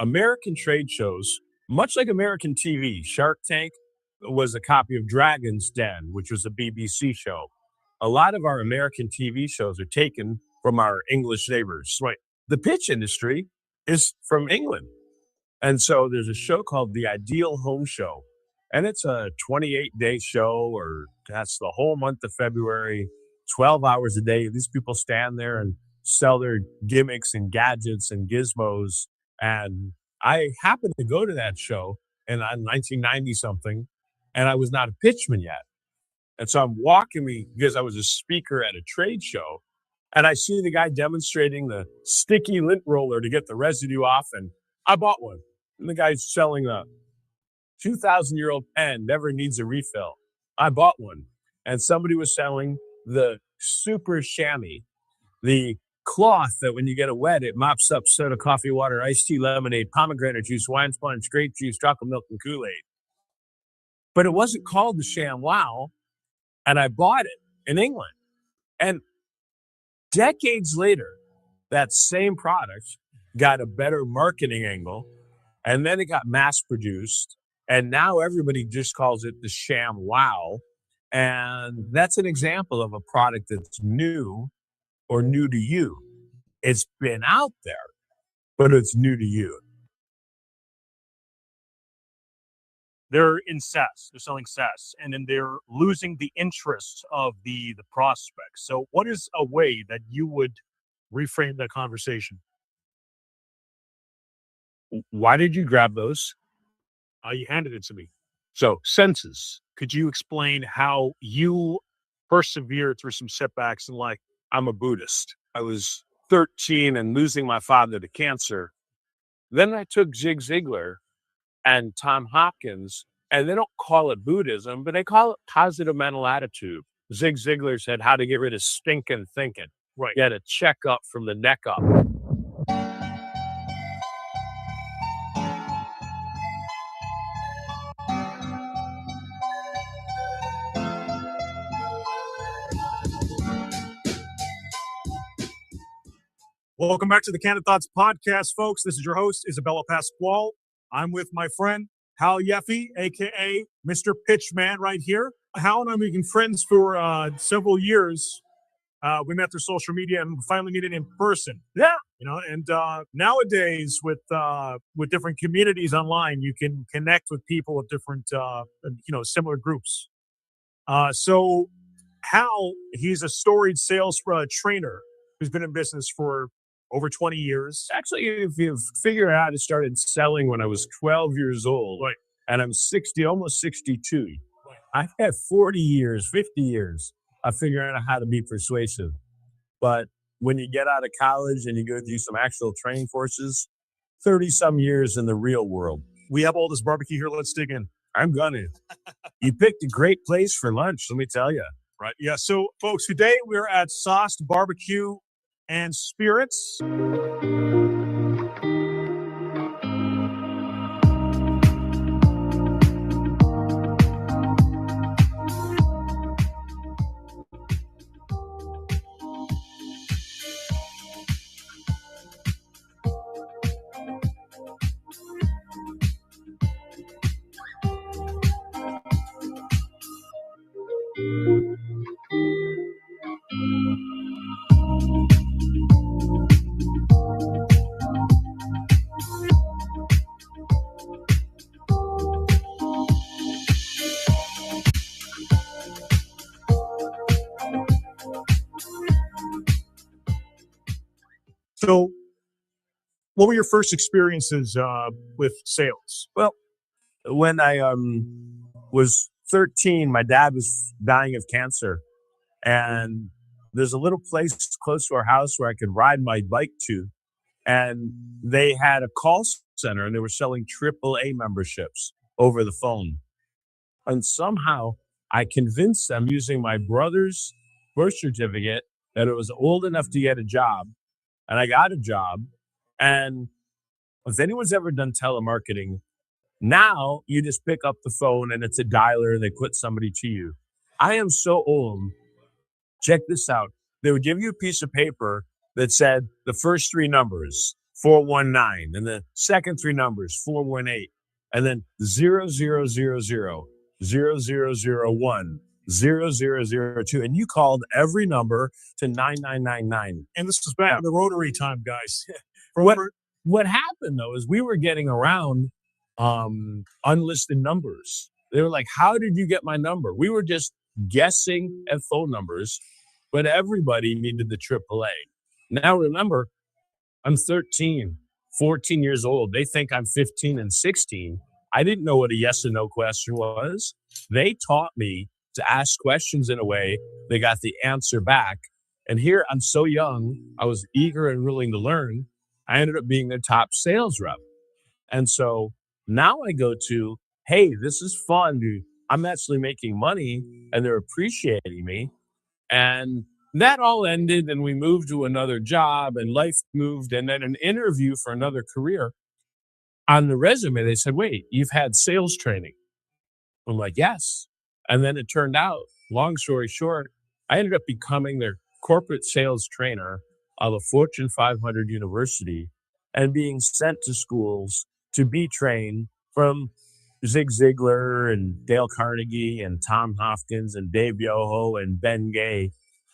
American trade shows, much like American TV, Shark Tank was a copy of Dragon's Den, which was a BBC show. A lot of our American TV shows are taken from our English neighbors. Right. The pitch industry is from England. And so there's a show called The Ideal Home Show. And it's a 28-day show, or that's the whole month of February, 12 hours a day. These people stand there and sell their gimmicks and gadgets and gizmos. And I happened to go to that show in 1990 something, and I was not a pitchman yet. And so I'm walking because I was a speaker at a trade show, and I see the guy demonstrating the sticky lint roller to get the residue off, and I bought one. And the guy's selling a 2,000-year-old pen, never needs a refill. I bought one. And somebody was selling the super chamois, the cloth that when you get it wet, it mops up soda, coffee, water, iced tea, lemonade, pomegranate juice, wine sponge, grape juice, chocolate milk, and Kool-Aid. But it wasn't called the Sham Wow, and I bought it in England. And decades later, that same product got a better marketing angle, and then it got mass-produced, and now everybody just calls it the Sham Wow. And that's an example of a product that's new or new to you. It's been out there, but it's new to you. They're in SaaS, they're selling SaaS, and then they're losing the interest of the prospects. So what is a way that you would reframe that conversation? Why did you grab those? You handed it to me. So, senses. Could you explain how you persevered through some setbacks in life? I'm a Buddhist. I was 13 and losing my father to cancer. Then I took Zig Ziglar and Tom Hopkins, and they don't call it Buddhism, but they call it positive mental attitude. Zig Ziglar said how to get rid of stinking thinking. Right. Get a checkup from the neck up. Welcome back to the Candid Thoughts podcast, folks. This is your host, Isabella Pasquale. I'm with my friend, Hal Yeffe, a.k.a. Mr. Pitchman right here. Hal and I have been friends for several years. We met through social media and finally meeting in person. Yeah. And nowadays with different communities online, you can connect with people of different, similar groups. So Hal, he's a storied sales trainer who's been in business for over 20 years. Actually, if you figure out, I started selling when I was 12 years old. Right. And I'm 60, almost 62. Right. I've had 40 years, 50 years of figuring out how to be persuasive. But when you get out of college and you go through some actual training courses, 30-some years in the real world. We have all this barbecue here. Let's dig in. I'm gonna. You picked a great place for lunch, let me tell you. Right. Yeah. So, folks, today we're at Sauced Barbecue and Spirits. So, what were your first experiences with sales? Well, when I was 13, my dad was dying of cancer. And there's a little place close to our house where I could ride my bike to. And they had a call center, and they were selling AAA memberships over the phone. And somehow I convinced them using my brother's birth certificate that it was old enough to get a job. And I got a job. And if anyone's ever done telemarketing, now you just pick up the phone and it's a dialer and they put somebody to you. I am so old. Check this out. They would give you a piece of paper that said the first three numbers, 419, and the second three numbers 418, and then 0000, 0001, 0002, and you called every number to 9999. And this was back in the rotary time, guys. What happened though is we were getting around unlisted numbers. They were like, "How did you get my number?" We were just guessing at phone numbers, but everybody needed the AAA. Now remember, I'm 13, 14 years old. They think I'm 15 and 16. I didn't know what a yes or no question was. They taught me to ask questions in a way they got the answer back. And here I'm so young, I was eager and willing to learn. I ended up being their top sales rep. And so now I go to, hey, this is fun, dude. I'm actually making money and they're appreciating me. And that all ended, and we moved to another job, and life moved. And then an interview for another career. On the resume, they said, wait, you've had sales training. I'm like, yes. And then it turned out, long story short, I ended up becoming their corporate sales trainer of a Fortune 500 university and being sent to schools to be trained from Zig Ziglar and Dale Carnegie and Tom Hopkins and Dave Yoho and Ben Gay.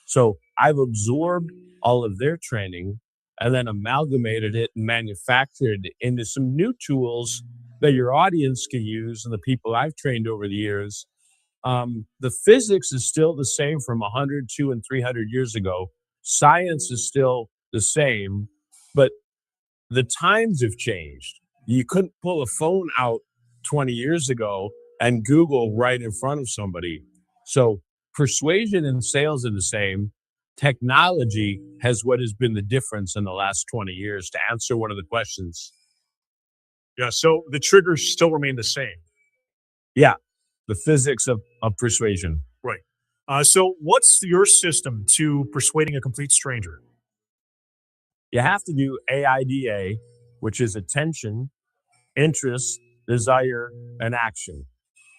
So I've absorbed all of their training and then amalgamated it and manufactured it into some new tools that your audience can use and the people I've trained over the years. The physics is still the same from 100, 200, and 300 years ago. Science is still the same, but the times have changed. You couldn't pull a phone out 20 years ago and Google right in front of somebody. So persuasion and sales are the same. Technology has what has been the difference in the last 20 years to answer one of the questions. Yeah, so the triggers still remain the same. Yeah, the physics of persuasion. Right. So what's your system to persuading a complete stranger? You have to do AIDA, which is attention, interest, desire, and action.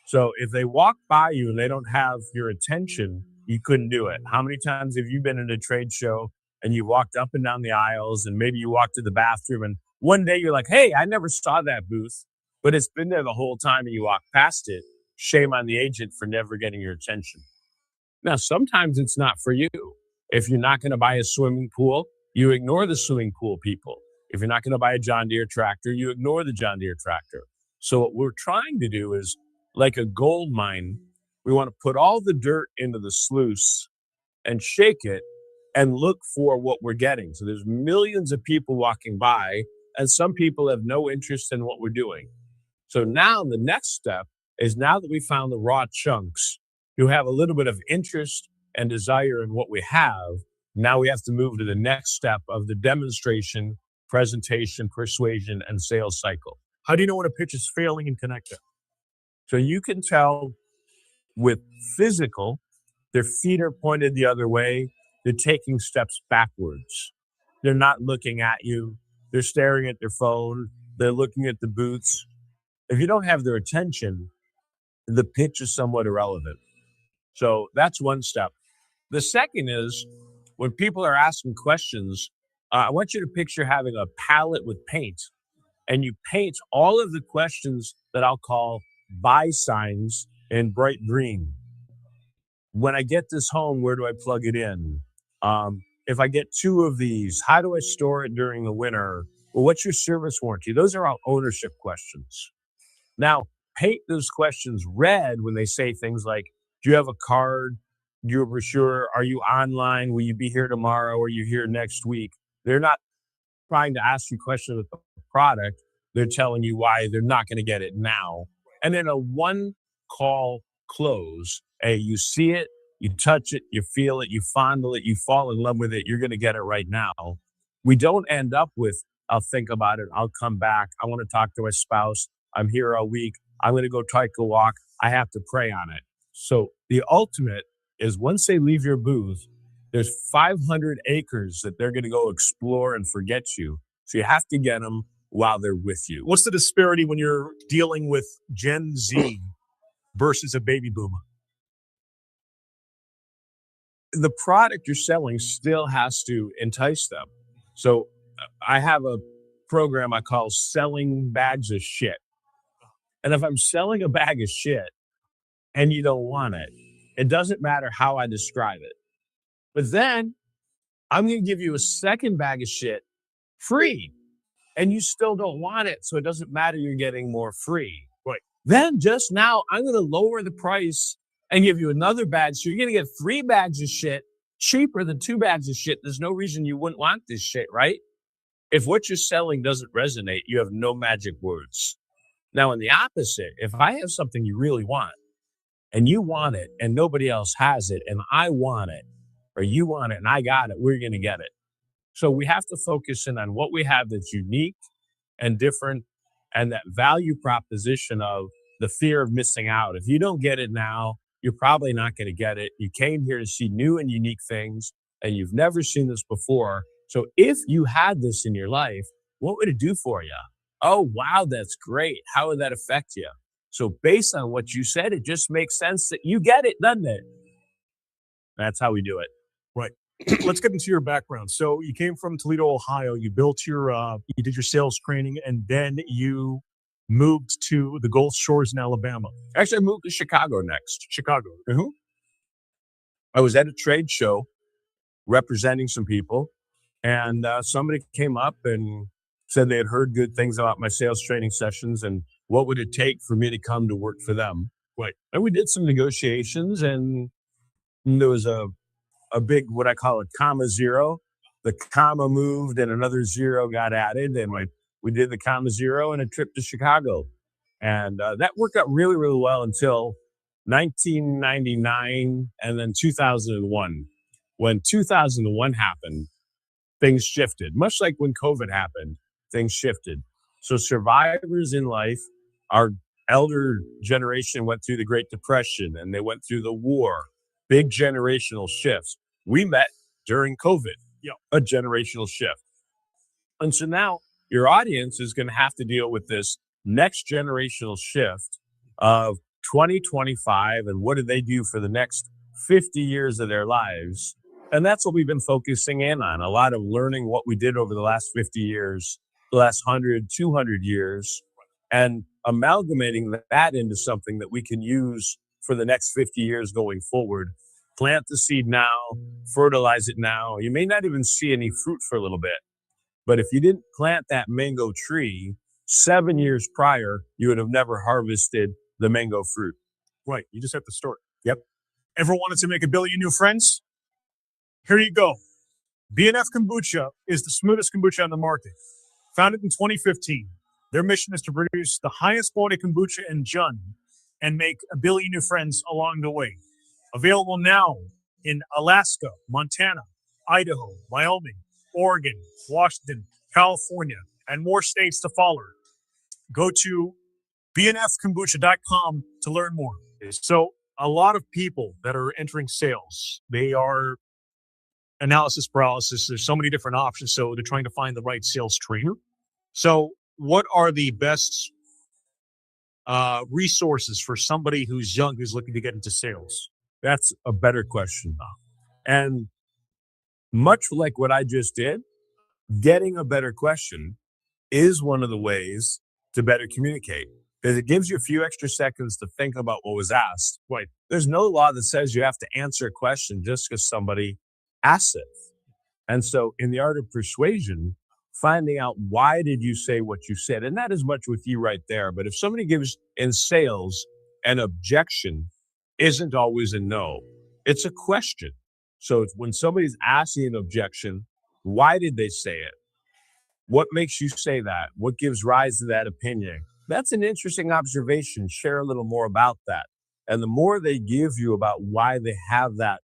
So if they walk by you and they don't have your attention, you couldn't do it. How many times have you been in a trade show and you walked up and down the aisles and maybe you walked to the bathroom and one day you're like, hey, I never saw that booth, but it's been there the whole time and you walk past it. Shame on the agent for never getting your attention. Now, sometimes it's not for you. If you're not going to buy a swimming pool, you ignore the swimming pool people. If you're not going to buy a John Deere tractor, you ignore the John Deere tractor. So what we're trying to do is, like a gold mine, we want to put all the dirt into the sluice and shake it and look for what we're getting. So there's millions of people walking by, and some people have no interest in what we're doing. So now the next step is, now that we found the raw chunks who have a little bit of interest and desire in what we have, now we have to move to the next step of the demonstration, presentation, persuasion, and sales cycle. How do you know when a pitch is failing in Connecta? So you can tell with physical, their feet are pointed the other way. They're taking steps backwards. They're not looking at you. They're staring at their phone. They're looking at the booths. If you don't have their attention, the pitch is somewhat irrelevant. So that's one step. The second is, when people are asking questions, I want you to picture having a palette with paint, and you paint all of the questions that I'll call buy signs in bright green. When I get this home, where do I plug it in? If I get two of these, how do I store it during the winter? Well, what's your service warranty? Those are all ownership questions. Now, paint those questions red when they say things like, do you have a card? You're for sure. Are you online? Will you be here tomorrow? Are you here next week? They're not trying to ask you questions about the product. They're telling you why they're not going to get it now. And then a one call close. Hey, you see it, you touch it, you feel it, you fondle it, you fall in love with it. You're going to get it right now. We don't end up with, I'll think about it. I'll come back. I want to talk to my spouse. I'm here all week. I'm going to go take a walk. I have to pray on it. So the ultimate is, once they leave your booth, there's 500 acres that they're going to go explore and forget you. So you have to get them while they're with you. What's the disparity when you're dealing with Gen Z versus a baby boomer? The product you're selling still has to entice them. So I have a program I call selling bags of shit. And if I'm selling a bag of shit and you don't want it, it doesn't matter how I describe it. But then I'm going to give you a second bag of shit free and you still don't want it. So it doesn't matter. You're getting more free. Right. Then just now I'm going to lower the price and give you another bag. So you're going to get 3 bags of shit cheaper than 2 bags of shit. There's no reason you wouldn't want this shit, right? If what you're selling doesn't resonate, you have no magic words. Now, in the opposite, if I have something you really want and you want it and nobody else has it and I want it, or you want it and I got it, we're going to get it. So we have to focus in on what we have that's unique and different, and that value proposition of the fear of missing out. If you don't get it now, you're probably not going to get it. You came here to see new and unique things, and you've never seen this before. So if you had this in your life, what would it do for you? Oh, wow, that's great. How would that affect you? So based on what you said, it just makes sense that you get it, doesn't it? That's how we do it. Right. Let's get into your background. So you came from Toledo, Ohio. You built your, you did your sales training, and then you moved to the Gulf Shores in Alabama. Actually, I moved to Chicago next. Chicago. I was at a trade show representing some people, and somebody came up and said they had heard good things about my sales training sessions and what would it take for me to come to work for them. Right. And we did some negotiations, and there was a big, what I call a comma zero. The comma moved and another zero got added, and we did the comma zero and a trip to Chicago. And that worked out really, really well until 1999 and then 2001. When 2001 happened, things shifted. Much like when COVID happened, things shifted. So survivors in life, our elder generation went through the Great Depression and they went through the war, big generational shifts. We met during COVID, a generational shift. And so now your audience is going to have to deal with this next generational shift of 2025 and what do they do for the next 50 years of their lives. And that's what we've been focusing in on, a lot of learning what we did over the last 50 years, the last 100, 200 years, and amalgamating that into something that we can use for the next 50 years going forward. Plant the seed now, fertilize it now. You may not even see any fruit for a little bit, but if you didn't plant that mango tree 7 years prior, you would have never harvested the mango fruit. Right. You just have to start. Yep. Ever wanted to make a billion new friends? Here you go. BNF Kombucha is the smoothest kombucha on the market. Founded in 2015, their mission is to produce the highest quality kombucha in Jun and make a billion new friends along the way. Available now in Alaska, Montana, Idaho, Wyoming, Oregon, Washington, California, and more states to follow. Go to bnfkombucha.com to learn more. So a lot of people that are entering sales, they are analysis paralysis. There's so many different options. So they're trying to find the right sales trainer. So what are the best resources for somebody who's young, who's looking to get into sales? That's a better question now. And much like what I just did, getting a better question is one of the ways to better communicate, because it gives you a few extra seconds to think about what was asked. Right. There's no law that says you have to answer a question just because somebody asks it. And so in the art of persuasion, finding out why did you say what you said, and not as much with you right there, but if somebody gives in sales an objection, isn't always a no. It's a question. So when somebody's asking an objection, why did they say it? What makes you say that? What gives rise to that opinion? That's an interesting observation. Share a little more about that. And the more they give you about why they have that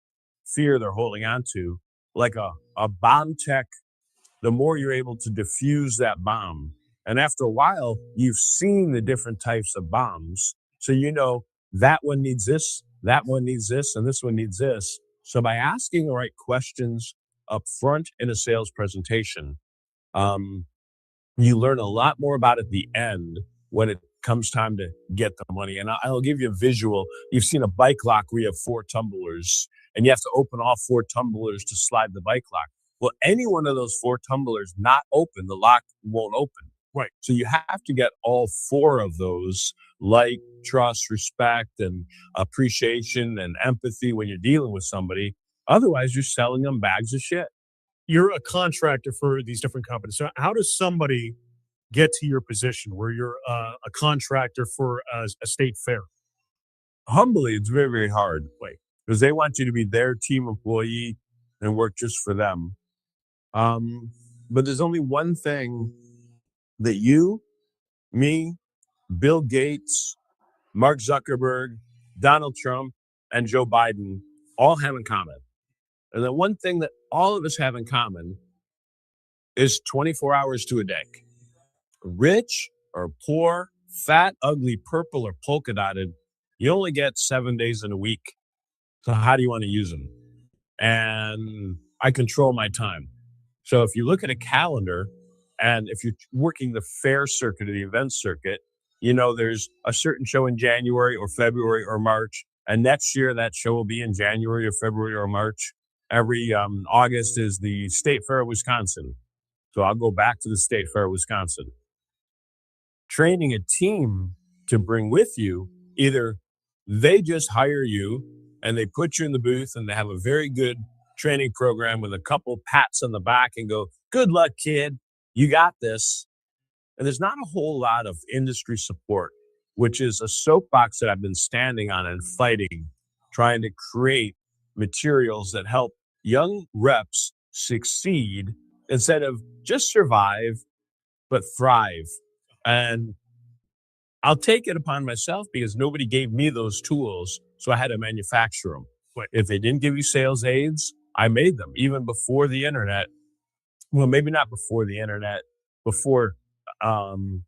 fear they're holding on to, like a bomb tech, the more you're able to diffuse that bomb. And after a while, you've seen the different types of bombs. So you know that one needs this, that one needs this, and this one needs this. So by asking the right questions up front in a sales presentation, you learn a lot more about at the end when it comes time to get the money. And I'll give you a visual. You've seen a bike lock where you have 4 tumblers and you have to open all 4 tumblers to slide the bike lock. Well, any one of those 4 tumblers not open, the lock won't open. Right. So you have to get all 4 of those, like trust, respect, and appreciation and empathy when you're dealing with somebody. Otherwise, you're selling them bags of shit. You're a contractor for these different companies. So how does somebody get to your position where you're a contractor for a state fair? Humbly, it's very, very hard because they want you to be their team employee and work just for them. But there's only one thing that you, me, Bill Gates, Mark Zuckerberg, Donald Trump, and Joe Biden all have in common. And the one thing that all of us have in common is 24 hours to a day. Rich or poor, fat, ugly, purple, or polka dotted, you only get 7 days in a week. So how do you want to use them? And I control my time. So if you look at a calendar, and if you're working the fair circuit or the event circuit, you know there's a certain show in January or February or March, and next year that show will be in January or February or March. Every August is the State Fair of Wisconsin. So I'll go back to the State Fair of Wisconsin. Training a team to bring with you, either they just hire you and they put you in the booth and they have a very good training program with a couple pats on the back and go, good luck, kid, you got this. And there's not a whole lot of industry support, which is a soapbox that I've been standing on and fighting, trying to create materials that help young reps succeed instead of just survive, but thrive. And I'll take it upon myself because nobody gave me those tools, so I had to manufacture them. But if they didn't give you sales aids, I made them even before the internet. Well, maybe not before the internet, before the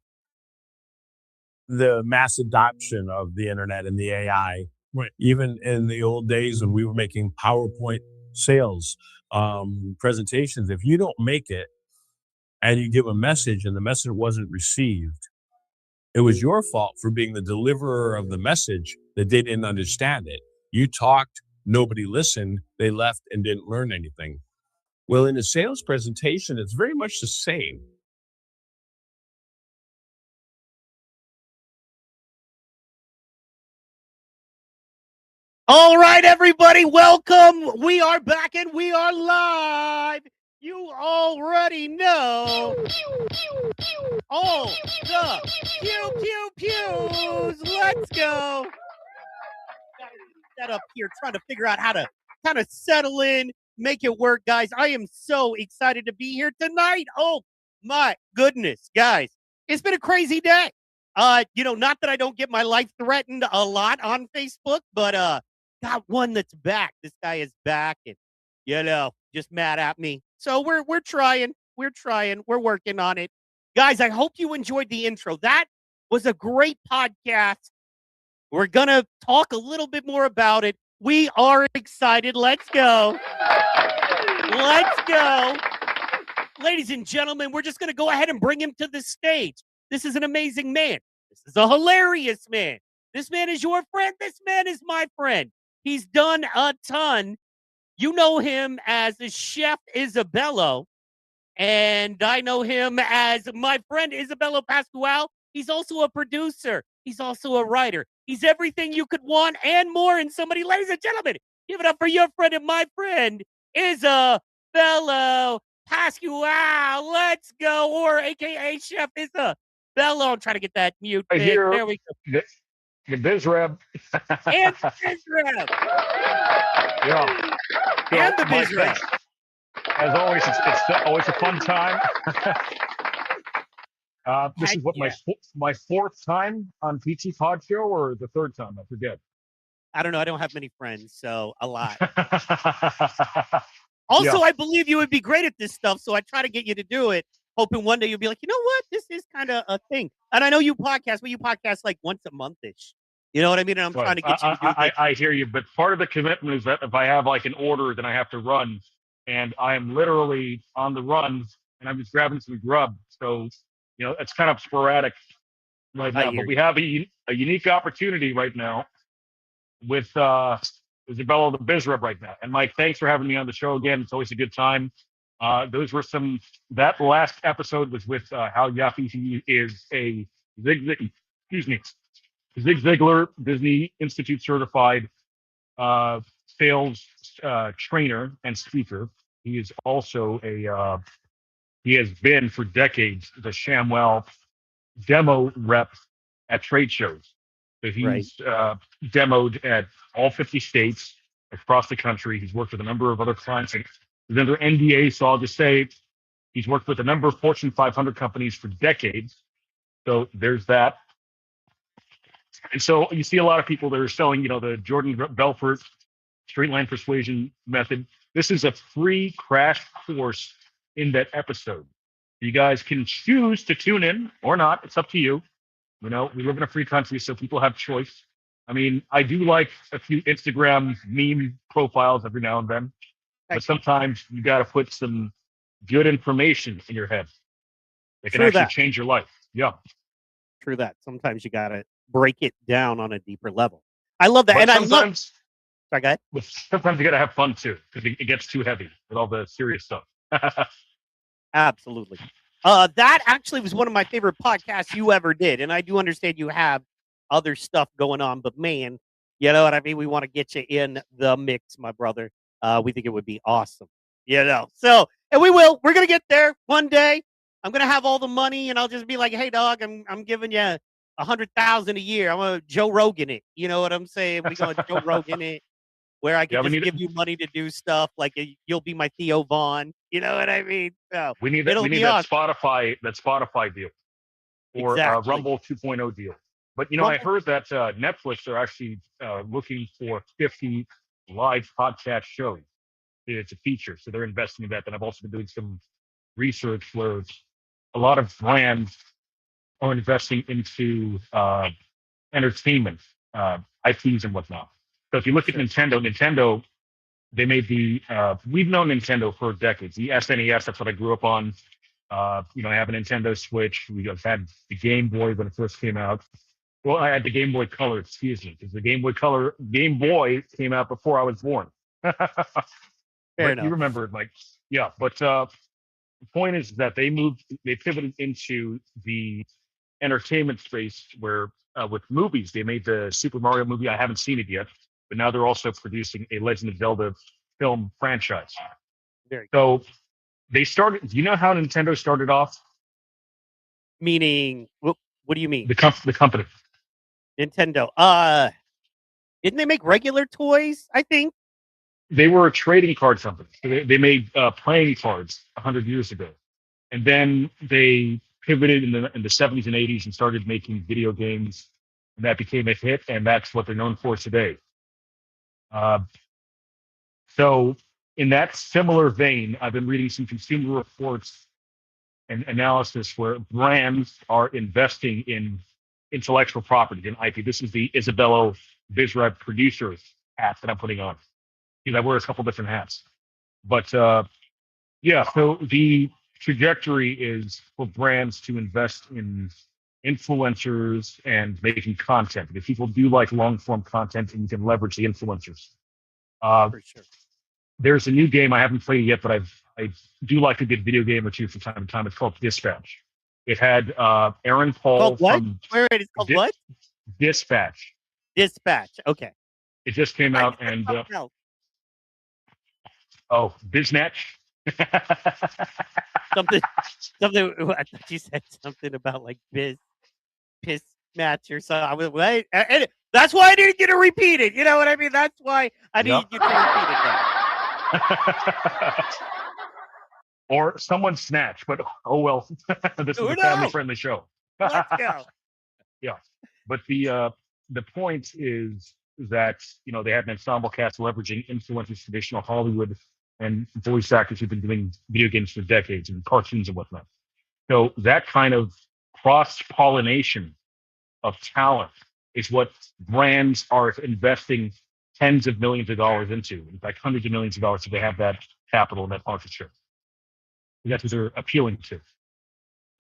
mass adoption of the internet and the AI. Right. Even in the old days when we were making PowerPoint sales presentations, if you don't make it and you give a message and the message wasn't received, it was your fault for being the deliverer of the message that they didn't understand it. You talked, nobody listened, they left and didn't learn anything. Well, in a sales presentation, it's very much the same. All right, everybody, welcome. We are back and we are live. You already know. Oh, the pew, pew, pews. Let's go. Set up here, trying to figure out how to kind of settle in, make it work, guys. I am so excited to be here tonight. Oh, my goodness, guys. It's been a crazy day. Not that I don't get my life threatened a lot on Facebook, but got one that's back. This guy is back and, just mad at me. So we're trying. We're trying. We're working on it. Guys, I hope you enjoyed the intro. That was a great podcast. We're going to talk a little bit more about it. We are excited. Let's go. Let's go. Ladies and gentlemen, we're just going to go ahead and bring him to the stage. This is an amazing man. This is a hilarious man. This man is your friend. This man is my friend. He's done a ton. You know him as the Chef Isabello, and I know him as my friend Isabello Pascual. He's also a producer. He's also a writer. He's everything you could want and more in somebody. Ladies and gentlemen, give it up for your friend and my friend, Isabello Pascual. Let's go, or AKA Chef Isabello. I'm trying to get that mute thing. There we go. The biz rep. And the biz rep. Yeah. And the biz rep. As always, it's always a fun time. This is what my fourth time on Ptpod show, or the third time, I forget. I don't know. I don't have many friends, so a lot. Also, I believe you would be great at this stuff, so I try to get you to do it, hoping one day you'll be like, you know what? This is kind of a thing. And I know you podcast, but you podcast like once a month-ish. You know what I mean? And I'm trying to get you to do it. I hear you, but part of the commitment is that if I have like an order, then I have to run. And I am literally on the run, and I'm just grabbing some grub. So, it's kind of sporadic right now. But we have a unique opportunity right now with Isabello the Biz Rep right now. And Mike, thanks for having me on the show again. It's always a good time. Those were some. That last episode was with Hal Yaffe. He is a excuse me, Zig Ziglar, Disney Institute certified sales trainer and speaker. He is also he has been for decades the ShamWow demo rep at trade shows. So he's demoed at all 50 states across the country. He's worked with a number of other clients. And he's under NDA, so I'll just say he's worked with a number of Fortune 500 companies for decades. So there's that. And so you see a lot of people that are selling, the Jordan Belfort straight line persuasion method. This is a free crash course in that episode. You guys can choose to tune in or not. It's up to you. We live in a free country, so people have choice. I mean, I do like a few Instagram meme profiles every now and then, but sometimes you got to put some good information in your head that can actually change your life. Yeah. True that. Sometimes you got to break it down on a deeper level. I love that. But and sometimes, Sorry, go ahead. Sometimes you got to have fun too, because it gets too heavy with all the serious stuff. Absolutely. That actually was one of my favorite podcasts you ever did. And I do understand you have other stuff going on, but man, you know what I mean? We want to get you in the mix, my brother. We think it would be awesome, So, and we will. We're going to get there one day. I'm going to have all the money and I'll just be like, hey, dog, I'm giving you $100,000 a year. I'm going to Joe Rogan it. You know what I'm saying? We're going to Joe Rogan it. Where I can just give you money to do stuff, like you'll be my Theo Vaughn. You know what I mean? So we need that. We need that Spotify deal, or Rumble 2.0 deal. But I heard that Netflix are actually looking for 50 live podcast shows. It's a feature, so they're investing in that. And I've also been doing some research where a lot of brands are investing into entertainment, IPs and whatnot. So if you look at Nintendo, they made we've known Nintendo for decades. The SNES, that's what I grew up on. I have a Nintendo Switch. We had the Game Boy when it first came out. Well, I had the Game Boy Color, excuse me, because the Game Boy came out before I was born. Fair enough. You remember it, Mike. Yeah, but the point is that they pivoted into the entertainment space where with movies, they made the Super Mario movie. I haven't seen it yet, but now they're also producing a Legend of Zelda film franchise. So they started. Do you know how Nintendo started off? Meaning, what do you mean? The company. Nintendo. Didn't they make regular toys? I think they were a trading card company. So they made playing cards 100 years ago, and then they pivoted in the 70s and 80s and started making video games, and that became a hit, and that's what they're known for today. So in that similar vein, I've been reading some consumer reports and analysis where brands are investing in intellectual property and IP. This is the Isabello BizRev producer hat that I'm putting on, because I wear a couple different hats. But so the trajectory is for brands to invest in influencers and making content, because people do like long form content and you can leverage the influencers. For sure. There's a new game I haven't played yet, but I do like a good video game or two from time to time. It's called Dispatch. It had Aaron Paul. Called what? Where it is called what? Dispatch. Dispatch. Okay. It just came out and Biznatch. something. I thought you said something about like piss match or something. I was wait, and that's why I didn't get to repeat it. You know what I mean? That's why I didn't get to repeat it. Now. Or someone snatch, but oh well. This is a family-friendly show. Let's go. Yeah, but the point is that they had an ensemble cast leveraging influencers, traditional Hollywood, and voice actors who've been doing video games for decades and cartoons and whatnot. So that kind of cross-pollination of talent is what brands are investing tens of millions of dollars into. In fact, hundreds of millions of dollars if they have that capital and that partnership. That's what they're appealing to.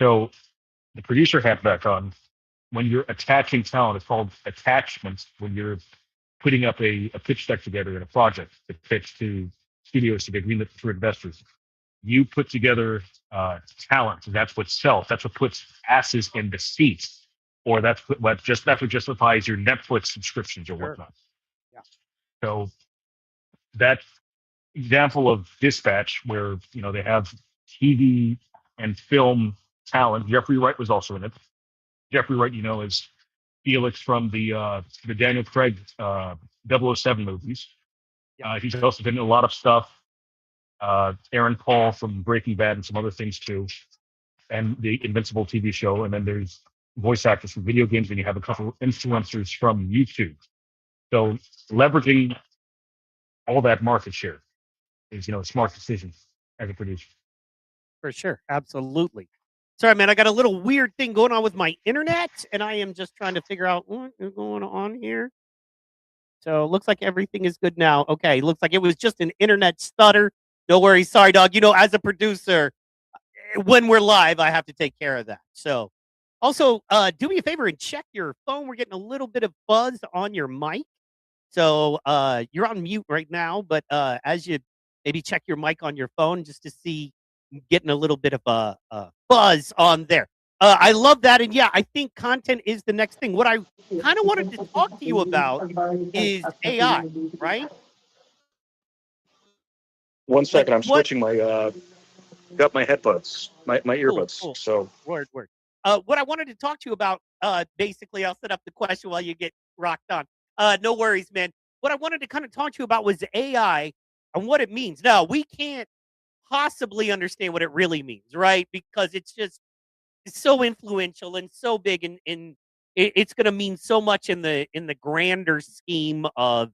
So the producer hat back on, when you're attaching talent, it's called attachments. When you're putting up a pitch deck together in a project to pitch to studios to get greenlit for investors, you put together talent. That's what sells. That's what puts asses in the seats, or that's what justifies your Netflix subscriptions or whatnot. Yeah. So that example of Dispatch, where they have TV and film talent. Jeffrey Wright was also in it. Jeffrey Wright, is Felix from the Daniel Craig 007 movies. Yeah. He's also been in a lot of stuff. Aaron Paul from Breaking Bad and some other things too, and the Invincible TV show. And then there's voice actors from video games, and you have a couple of influencers from YouTube. So leveraging all that market share is, a smart decision as a producer. For sure. Absolutely. Sorry, man. I got a little weird thing going on with my internet, and I am just trying to figure out what is going on here. So it looks like everything is good now. Okay. Looks like it was just an internet stutter. No worries. Sorry, dog. As a producer, when we're live, I have to take care of that. So also, do me a favor and check your phone. We're getting a little bit of buzz on your mic. So you're on mute right now, but as you maybe check your mic on your phone just to see, getting a little bit of a buzz on there. I love that. And yeah, I think content is the next thing. What I kind of wanted to talk to you about is AI, right? One second, I'm what switching got my headbuds, my earbuds. Cool. So Word. What I wanted to talk to you about, basically, I'll set up the question while you get rocked on. No worries, man. What I wanted to kind of talk to you about was AI and what it means. Now, we can't possibly understand what it really means, right? Because it's so influential and so big, and it's going to mean so much in the grander scheme of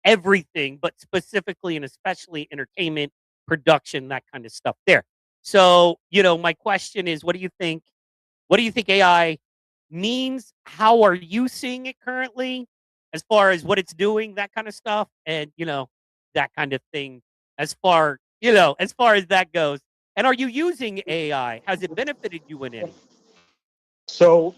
everything, but specifically and especially entertainment, production, that kind of stuff there. So, my question is, what do you think? What do you think AI means? How are you seeing it currently as far as what it's doing, that kind of stuff? And, that kind of thing as far as that goes. And are you using AI? Has it benefited you in any way? So,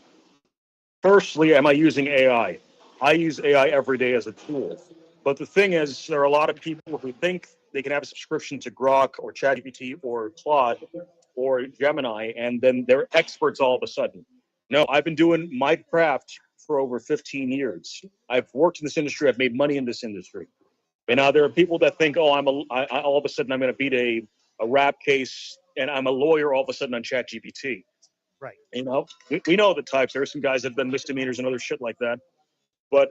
firstly, am I using AI? I use AI every day as a tool. But the thing is, there are a lot of people who think they can have a subscription to Grok or ChatGPT or Claude or Gemini, and then they're experts all of a sudden. No, I've been doing my craft for over 15 years. I've worked in this industry. I've made money in this industry. And now there are people that think, oh, all of a sudden I'm going to beat a rap case, and I'm a lawyer all of a sudden on ChatGPT. Right. We know the types. There are some guys that have done misdemeanors and other shit like that,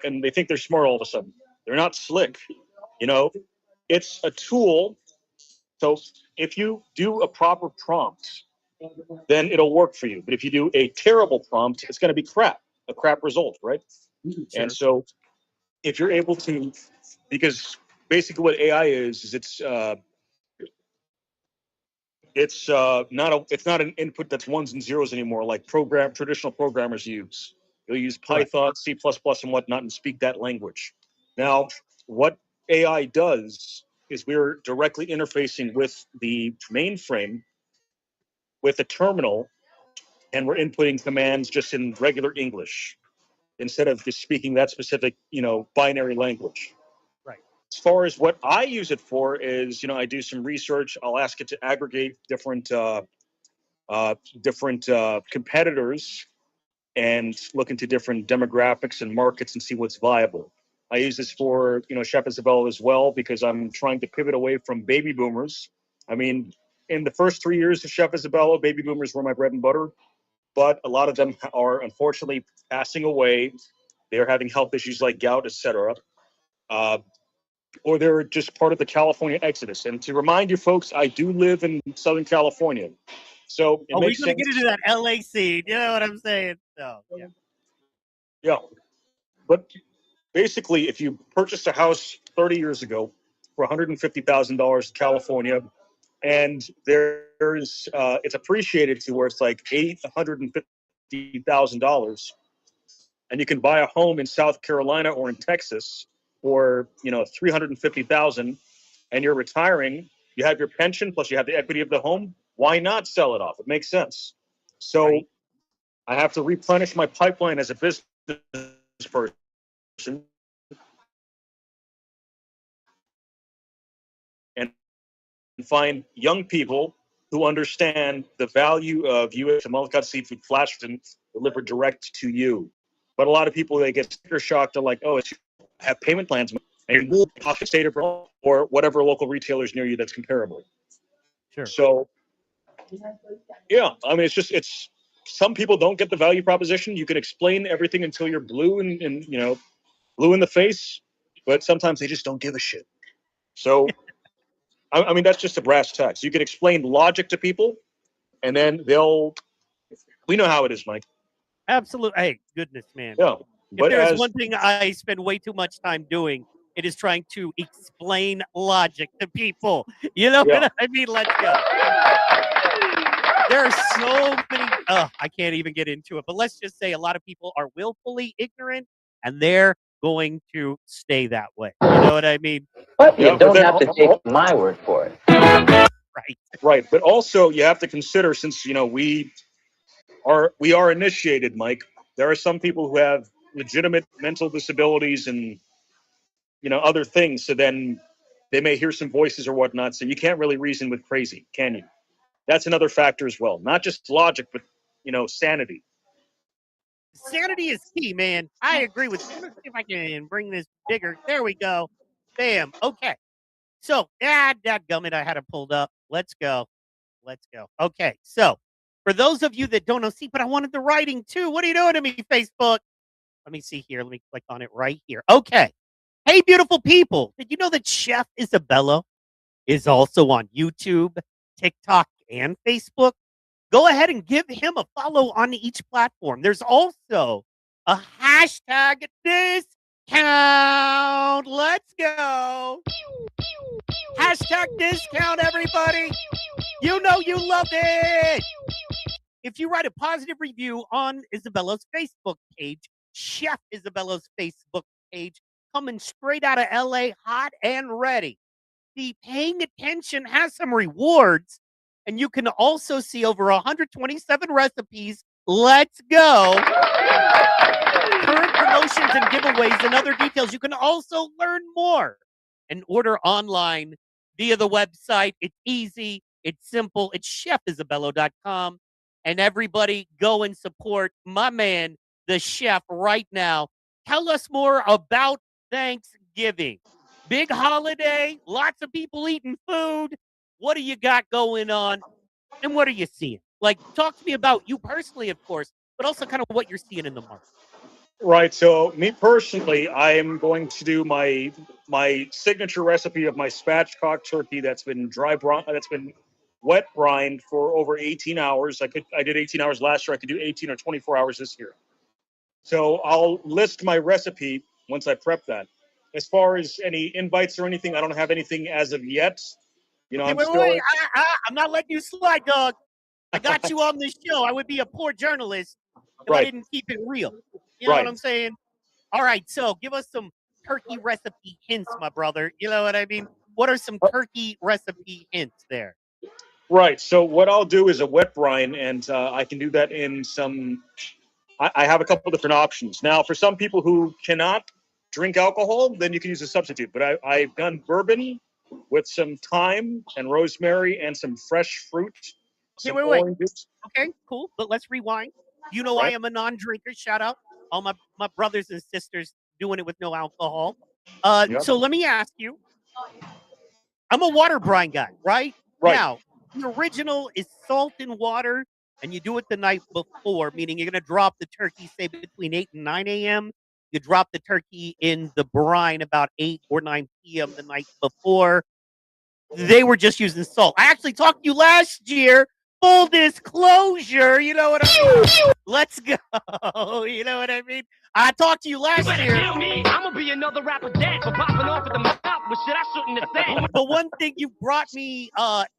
and they think they're smart all of a sudden. They're not slick. It's a tool. So if you do a proper prompt, then it'll work for you. But if you do a terrible prompt, it's going to be a crap result, right? Sure. And so if you're able to, because basically what AI is it's not an input that's ones and zeros anymore, like traditional programmers use. They'll use Python, C++, and whatnot, and speak that language. Now, what AI does is we're directly interfacing with the mainframe, with a terminal, and we're inputting commands just in regular English instead of just speaking that specific, binary language. Right. As far as what I use it for is, I do some research. I'll ask it to aggregate different competitors and look into different demographics and markets and see what's viable. I use this for, Chef Isabella as well, because I'm trying to pivot away from baby boomers. I mean, in the first 3 years of Chef Isabella, baby boomers were my bread and butter, but a lot of them are unfortunately passing away. They're having health issues like gout, etc. Or they're just part of the California exodus. And to remind you folks, I do live in Southern California. So we're going to get into that LA scene. You know what I'm saying? So, yeah. Yeah. But basically, if you purchased a house 30 years ago for $150,000 in California, and there's it's appreciated to where it's like $850,000, and you can buy a home in South Carolina or in Texas for $350,000, and you're retiring, you have your pension plus you have the equity of the home. Why not sell it off? It makes sense. So Right. I have to replenish my pipeline as a business person, and find young people who understand the value of U.S. multi-cut seafood flashed and delivered direct to you. But a lot of people, they get sticker shocked. They're like, oh, it's have payment plans and move off the state or whatever local retailers near you that's comparable. Sure. So, yeah, I mean, it's some people don't get the value proposition. You can explain everything until you're blue and blue in the face, but sometimes they just don't give a shit. So, I mean, that's just a brass tacks. You can explain logic to people, and then we know how it is, Mike. Absolutely. Hey, goodness, man. Yeah. If But there's as one thing I spend way too much time doing, it is trying to explain logic to people. You know Yeah. what I mean? Let's go. There are so many. I can't even get into it. But let's just say a lot of people are willfully ignorant, and they're going to stay that way. You know what I mean? But you Yeah, but don't then have to take my word for it. Right. right, but also you have to consider, since we are initiated, Mike. There are some people who have legitimate mental disabilities and other things. So then they may hear some voices or whatnot. So you can't really reason with crazy, can you? That's another factor as well. Not just logic, but sanity. Sanity is key, man. I agree with you. Let's see if I can bring this bigger. There we go. Bam. Okay. So, dadgummit, I had it pulled up. Let's go. Let's go. Okay. So, for those of you that don't know, see, but I wanted the writing too. What are you doing to me, Facebook? Let me see here. Let me click on it right here. Okay. Hey, beautiful people. Did you know that Chef Isabella is also on YouTube, TikTok, and Facebook? Go ahead and give him a follow on each platform. There's also a hashtag discount. Let's go. Hashtag discount, everybody. You know you love it. If you write a positive review on Isabella's Facebook page, Chef Isabella's Facebook page, coming straight out of LA, hot and ready. The paying attention has some rewards, and you can also see over 127 recipes. Let's go. Current promotions and giveaways and other details. You can also learn more and order online via the website. It's easy. It's simple. It's chefisabello.com. And everybody go and support my man, the chef, right now. Tell us more about Thanksgiving. Big holiday, lots of people eating food. What do you got going on? And what are you seeing? Like, talk to me about you personally, of course, but also kind of what you're seeing in the market. Right. So me personally, I am going to do my signature recipe of my spatchcock turkey that's been wet brined for over 18 hours. I did 18 hours last year. I could do 18 or 24 hours this year. So I'll list my recipe once I prep that. As far as any invites or anything, I don't have anything as of yet. Okay, I'm wait. still. I'm not letting you slide, dog. I got you on this show. I would be a poor journalist if I Right. didn't keep it real. You know Right. what I'm saying? All right, so give us some turkey recipe hints, my brother. You know what I mean? What are some turkey recipe hints there? Right. So what I'll do is a wet brine, and I can do that in some. I have a couple different options. Now, for some people who cannot drink alcohol, then you can use a substitute. But I've done bourbon with some thyme and rosemary and some fresh fruit. Okay, Some wait. oranges. Okay, cool. But let's rewind. You know, I Right. am a non-drinker. Shout out all my brothers and sisters doing it with no alcohol. Yep. So let me ask you. I'm a water brine guy, right? Right. Now, the original is salt and water, and you do it the night before, meaning you're going to drop the turkey, say, between 8 and 9 a.m. You drop the turkey in the brine about 8 or 9 p.m. the night before. They were just using salt. I actually talked to you last year. Full disclosure, you know what I mean? Let's go. You know what I mean? I talked to you last year. I'm gonna be another rapper dead for popping off at the mouth, but shit, I shouldn't have said. But one thing you brought me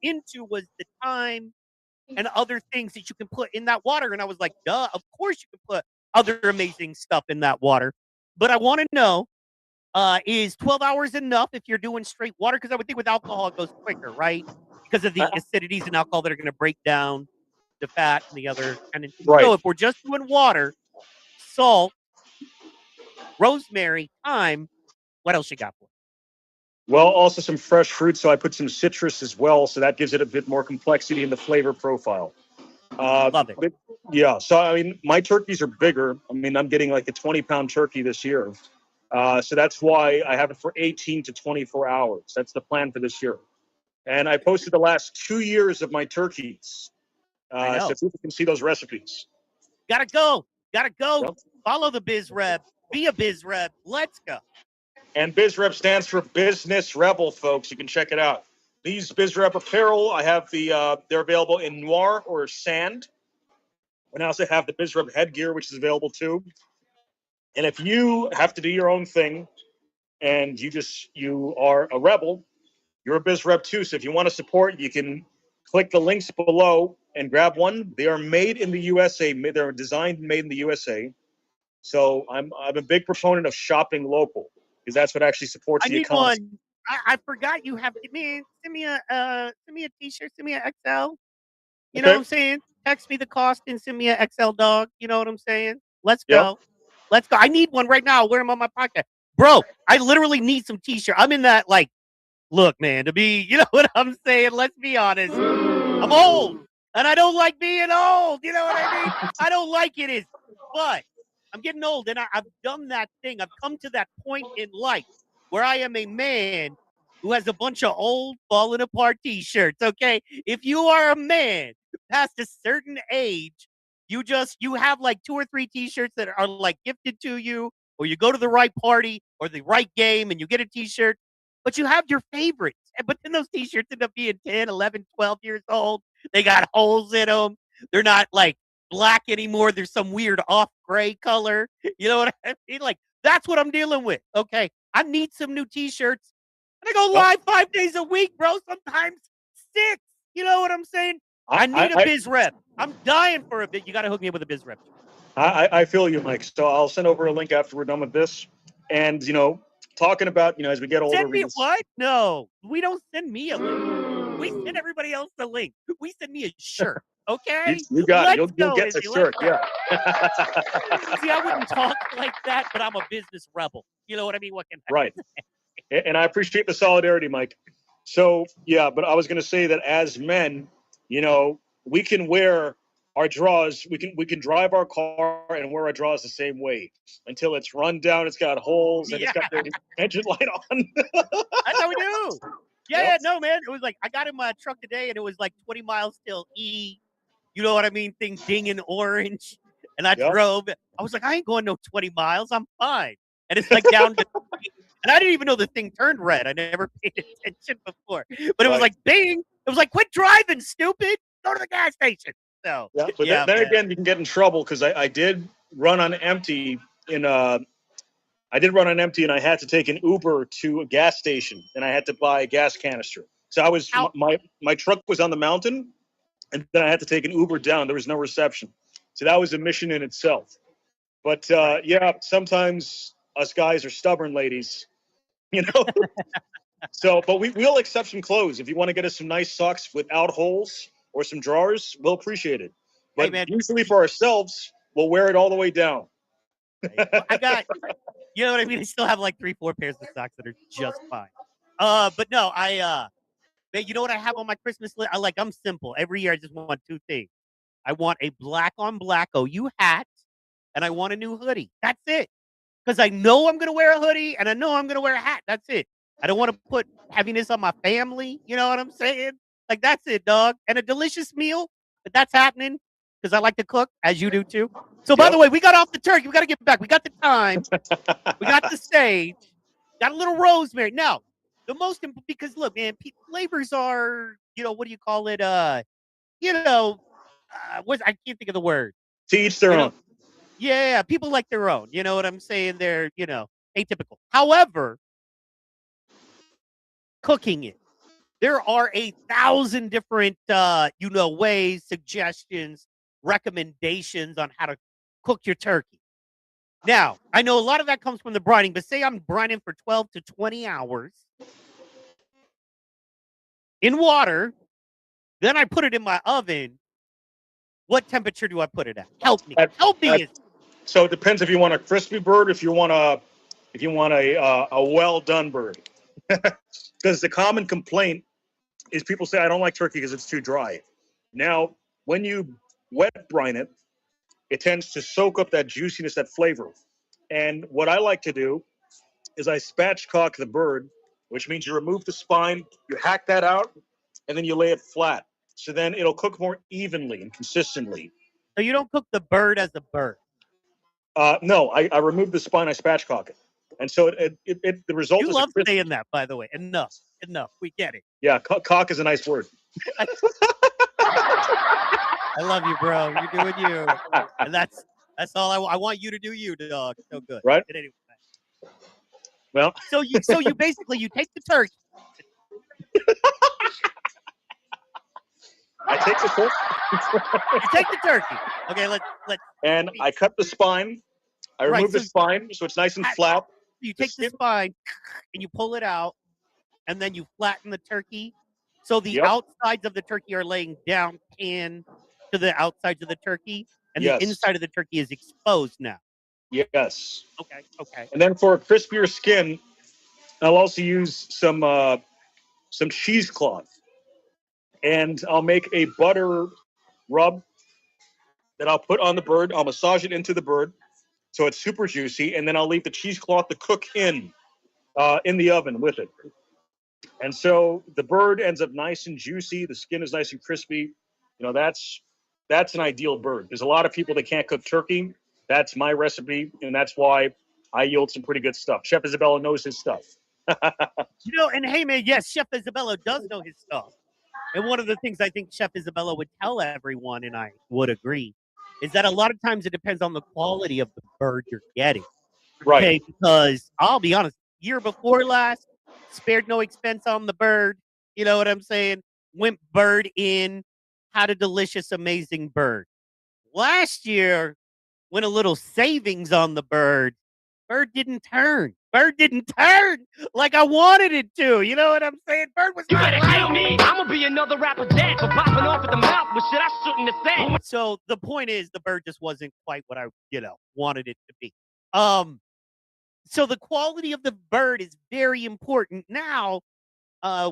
into was the time and other things that you can put in that water. And I was like, duh, of course you can put other amazing stuff in that water. But I want to know, is 12 hours enough if you're doing straight water? Because I would think with alcohol, it goes quicker, right? Because of the acidities in alcohol that are going to break down the fat and the other kind of things. Right. So if we're just doing water, salt, rosemary, thyme, what else you got for? Well, also some fresh fruit, so I put some citrus as well, so that gives it a bit more complexity in the flavor profile. Love it. But yeah, so I mean, my turkeys are bigger. I mean, I'm getting like a 20-pound turkey this year. So that's why I have it for 18 to 24 hours. That's the plan for this year. And I posted the last 2 years of my turkeys. I know. So people can see those recipes. Gotta go. Gotta go. Yep. Follow the biz rep. Be a biz rep. Let's go. And BizRep stands for Business Rebel, folks. You can check it out. These BizRep apparel, I have they're available in noir or sand. And I also have the BizRep headgear, which is available too. And if you have to do your own thing and you are a rebel, you're a BizRep too. So if you want to support, you can click the links below and grab one. They are made in the USA. They're designed and made in the USA. So I'm a big proponent of shopping local because that's what actually supports I the need economy. one. I forgot you have send me a t-shirt, send me an XL. You know what I'm saying? Text me the cost and send me an XL dog. You know what I'm saying? Let's go. Yep. Let's go. I need one right now. I'll wear them on my podcast. Bro, I literally need some t-shirt. I'm in that like, look, man, to be, you know what I'm saying? Let's be honest. I'm old and I don't like being old. You know what I mean? I don't like it, but I'm getting old and I've done that thing. I've come to that point in life where I am a man who has a bunch of old falling apart t-shirts. Okay. If you are a man past a certain age, you have like 2 or 3 t-shirts that are like gifted to you, or you go to the right party or the right game and you get a t-shirt, but you have your favorites. But then those t-shirts end up being 10, 11, 12 years old. They got holes in them. They're not like black anymore. There's some weird off gray color. You know what I mean? Like, that's what I'm dealing with. Okay. I need some new t-shirts. And I go live 5 days a week, bro. Sometimes 6. You know what I'm saying? I need a biz rep. I'm dying for a bit. You got to hook me up with a biz rep. I feel you, Mike. So I'll send over a link after we're done with this. And, talking about, as we get older. Send me what? No, we don't send me a link. We send everybody else the link. We send me a shirt. Okay? You got it. You'll get the shirt. Yeah. See, I wouldn't talk like that, but I'm a business rebel. You know what I mean? What can I Right. And I appreciate the solidarity, Mike. So, yeah, but I was going to say that as men, we can wear our draws. We can drive our car and wear our draws the same way until it's run down. It's got holes and it's got the engine light on. That's how we do. Yeah, no, man. It was like I got in my truck today and it was like 20 miles till E. You know what I mean? Thing dinging orange. And I drove. I was like, I ain't going no 20 miles. I'm fine. And it's like down to, and I didn't even know the thing turned red. I never paid attention before. But it was like, bing. It was like, quit driving, stupid. Go to the gas station. So, yeah, but then again, you can get in trouble because I did run on empty and I had to take an Uber to a gas station and I had to buy a gas canister. So I was, my truck was on the mountain and then I had to take an Uber down. There was no reception. So that was a mission in itself. But yeah, sometimes us guys are stubborn ladies, So, but we'll accept some clothes. If you want to get us some nice socks without holes or some drawers, we'll appreciate it. But usually for ourselves, we'll wear it all the way down. I got, you know what I mean? I still have like 3-4 pairs of socks that are just fine. But no, man, you know what I have on my Christmas list? I'm simple. Every year I just want 2 things. I want a black on black OU hat and I want a new hoodie. That's it. Because I know I'm going to wear a hoodie and I know I'm going to wear a hat. That's it. I don't want to put heaviness on my family. You know what I'm saying? Like, that's it, dog. And a delicious meal, but that's happening because I like to cook, as you do too. So, by the way, we got off the turkey. We got to get back. We got the time. We got the sage. Got a little rosemary. Now, the most important, because look, man, flavors are, what do you call it? I can't think of the word. To each their own. Yeah, people like their own. You know what I'm saying? They're, atypical. However, cooking it, there are 1,000 different, ways, suggestions, recommendations on how to cook your turkey. Now, I know a lot of that comes from the brining, but say I'm brining for 12 to 20 hours in water, then I put it in my oven. What temperature do I put it at? Help me. So it depends if you want a crispy bird, if you want a well done bird. Because the common complaint is people say, I don't like turkey because it's too dry. Now, when you wet brine it, it tends to soak up that juiciness, that flavor. And what I like to do is I spatchcock the bird, which means you remove the spine, you hack that out, and then you lay it flat. So then it'll cook more evenly and consistently. So you don't cook the bird as a bird. No, I remove the spine, I spatchcock it. And so the result You is love saying that, by the way. Enough. We get it. Yeah, cock is a nice word. I love you, bro. You're doing you. And that's all I want you to do, you, dog. So good. Right? But anyway. Well, so you basically you take the turkey. I take the turkey. You take the turkey. Okay, let's. And I cut the spine. I remove the spine so it's nice and flat. You take the spine and you pull it out, and then you flatten the turkey. So the outsides of the turkey are laying down pan to the outsides of the turkey, and the inside of the turkey is exposed now. Yes. Okay. And then for a crispier skin, I'll also use some cheesecloth, and I'll make a butter rub that I'll put on the bird. I'll massage it into the bird so it's super juicy, and then I'll leave the cheesecloth to cook in the oven with it. And so the bird ends up nice and juicy. The skin is nice and crispy. You know, that's an ideal bird. There's a lot of people that can't cook turkey. That's my recipe, and that's why I yield some pretty good stuff. Chef Isabella knows his stuff. And hey, man, yes, Chef Isabella does know his stuff. And one of the things I think Chef Isabella would tell everyone, and I would agree, is that a lot of times it depends on the quality of the bird you're getting. Right. Okay, because I'll be honest, year before last, spared no expense on the bird. You know what I'm saying? Went bird in, had a delicious, amazing bird. Last year, went a little savings on the bird. Bird didn't turn. Bird didn't turn like I wanted it to. You know what I'm saying? Bird was You not better kill me. I'ma be another rapper dead for popping off at the mouth with shit I shouldn't have said. So the point is, the bird just wasn't quite what I, wanted it to be. So the quality of the bird is very important. Now,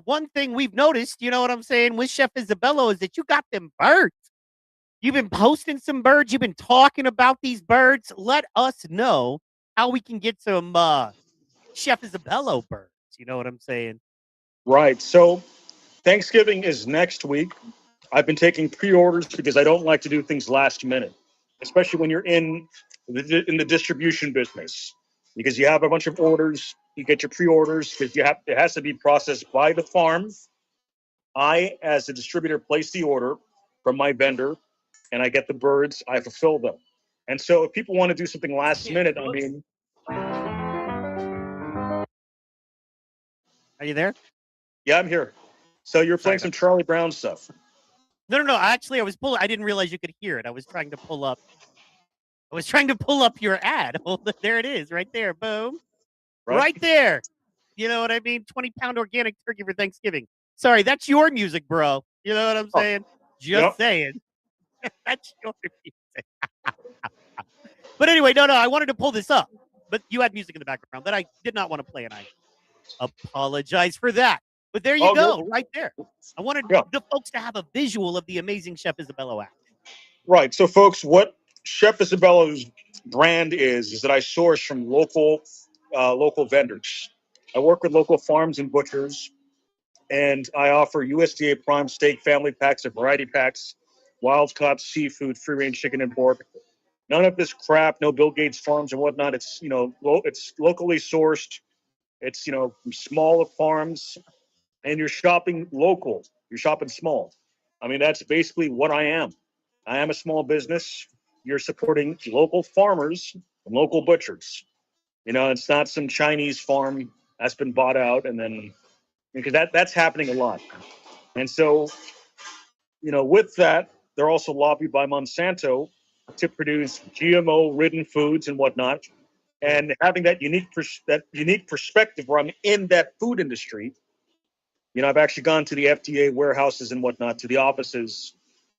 one thing we've noticed, you know what I'm saying, with Chef Isabella is that you got them birds. You've been posting some birds. You've been talking about these birds. Let us know how we can get some Chef Isabella birds. You know what I'm saying? Right. So Thanksgiving is next week. I've been taking pre-orders because I don't like to do things last minute, especially when you're in the distribution business, because you have a bunch of orders. You get your pre-orders because it has to be processed by the farm. I, as a distributor, place the order from my vendor, and I get the birds. I fulfill them. And so if people want to do something last minute, I mean, Are you there? yeah, I'm here. So you're playing some Charlie Brown stuff. No. Actually, I didn't realize you could hear it. I was trying to pull up your ad. Well, there it is, right there. Boom. Right there. You know what I mean? 20-pound organic turkey for Thanksgiving. Sorry, that's your music, bro. You know what I'm saying? Just saying. That's your music. But anyway, no, I wanted to pull this up. But you had music in the background that I did not want to play, and I apologize for that. But there you go, right there. I wanted the folks to have a visual of the amazing Chef Isabella act. Right. So, folks, what Chef Isabella's brand is that I source from local vendors. I work with local farms and butchers, and I offer USDA prime steak family packs and variety packs, wild-caught seafood, free-range chicken and pork. None of this crap, no Bill Gates farms and whatnot. It's, it's locally sourced. It's, from smaller farms, and you're shopping local. You're shopping small. I mean, that's basically what I am. I am a small business. You're supporting local farmers and local butchers. It's not some Chinese farm that's been bought out, and then because that's happening a lot. And so, with that, they're also lobbied by Monsanto to produce GMO-ridden foods and whatnot. And having that unique perspective where I'm in that food industry, I've actually gone to the FDA warehouses and whatnot, to the offices,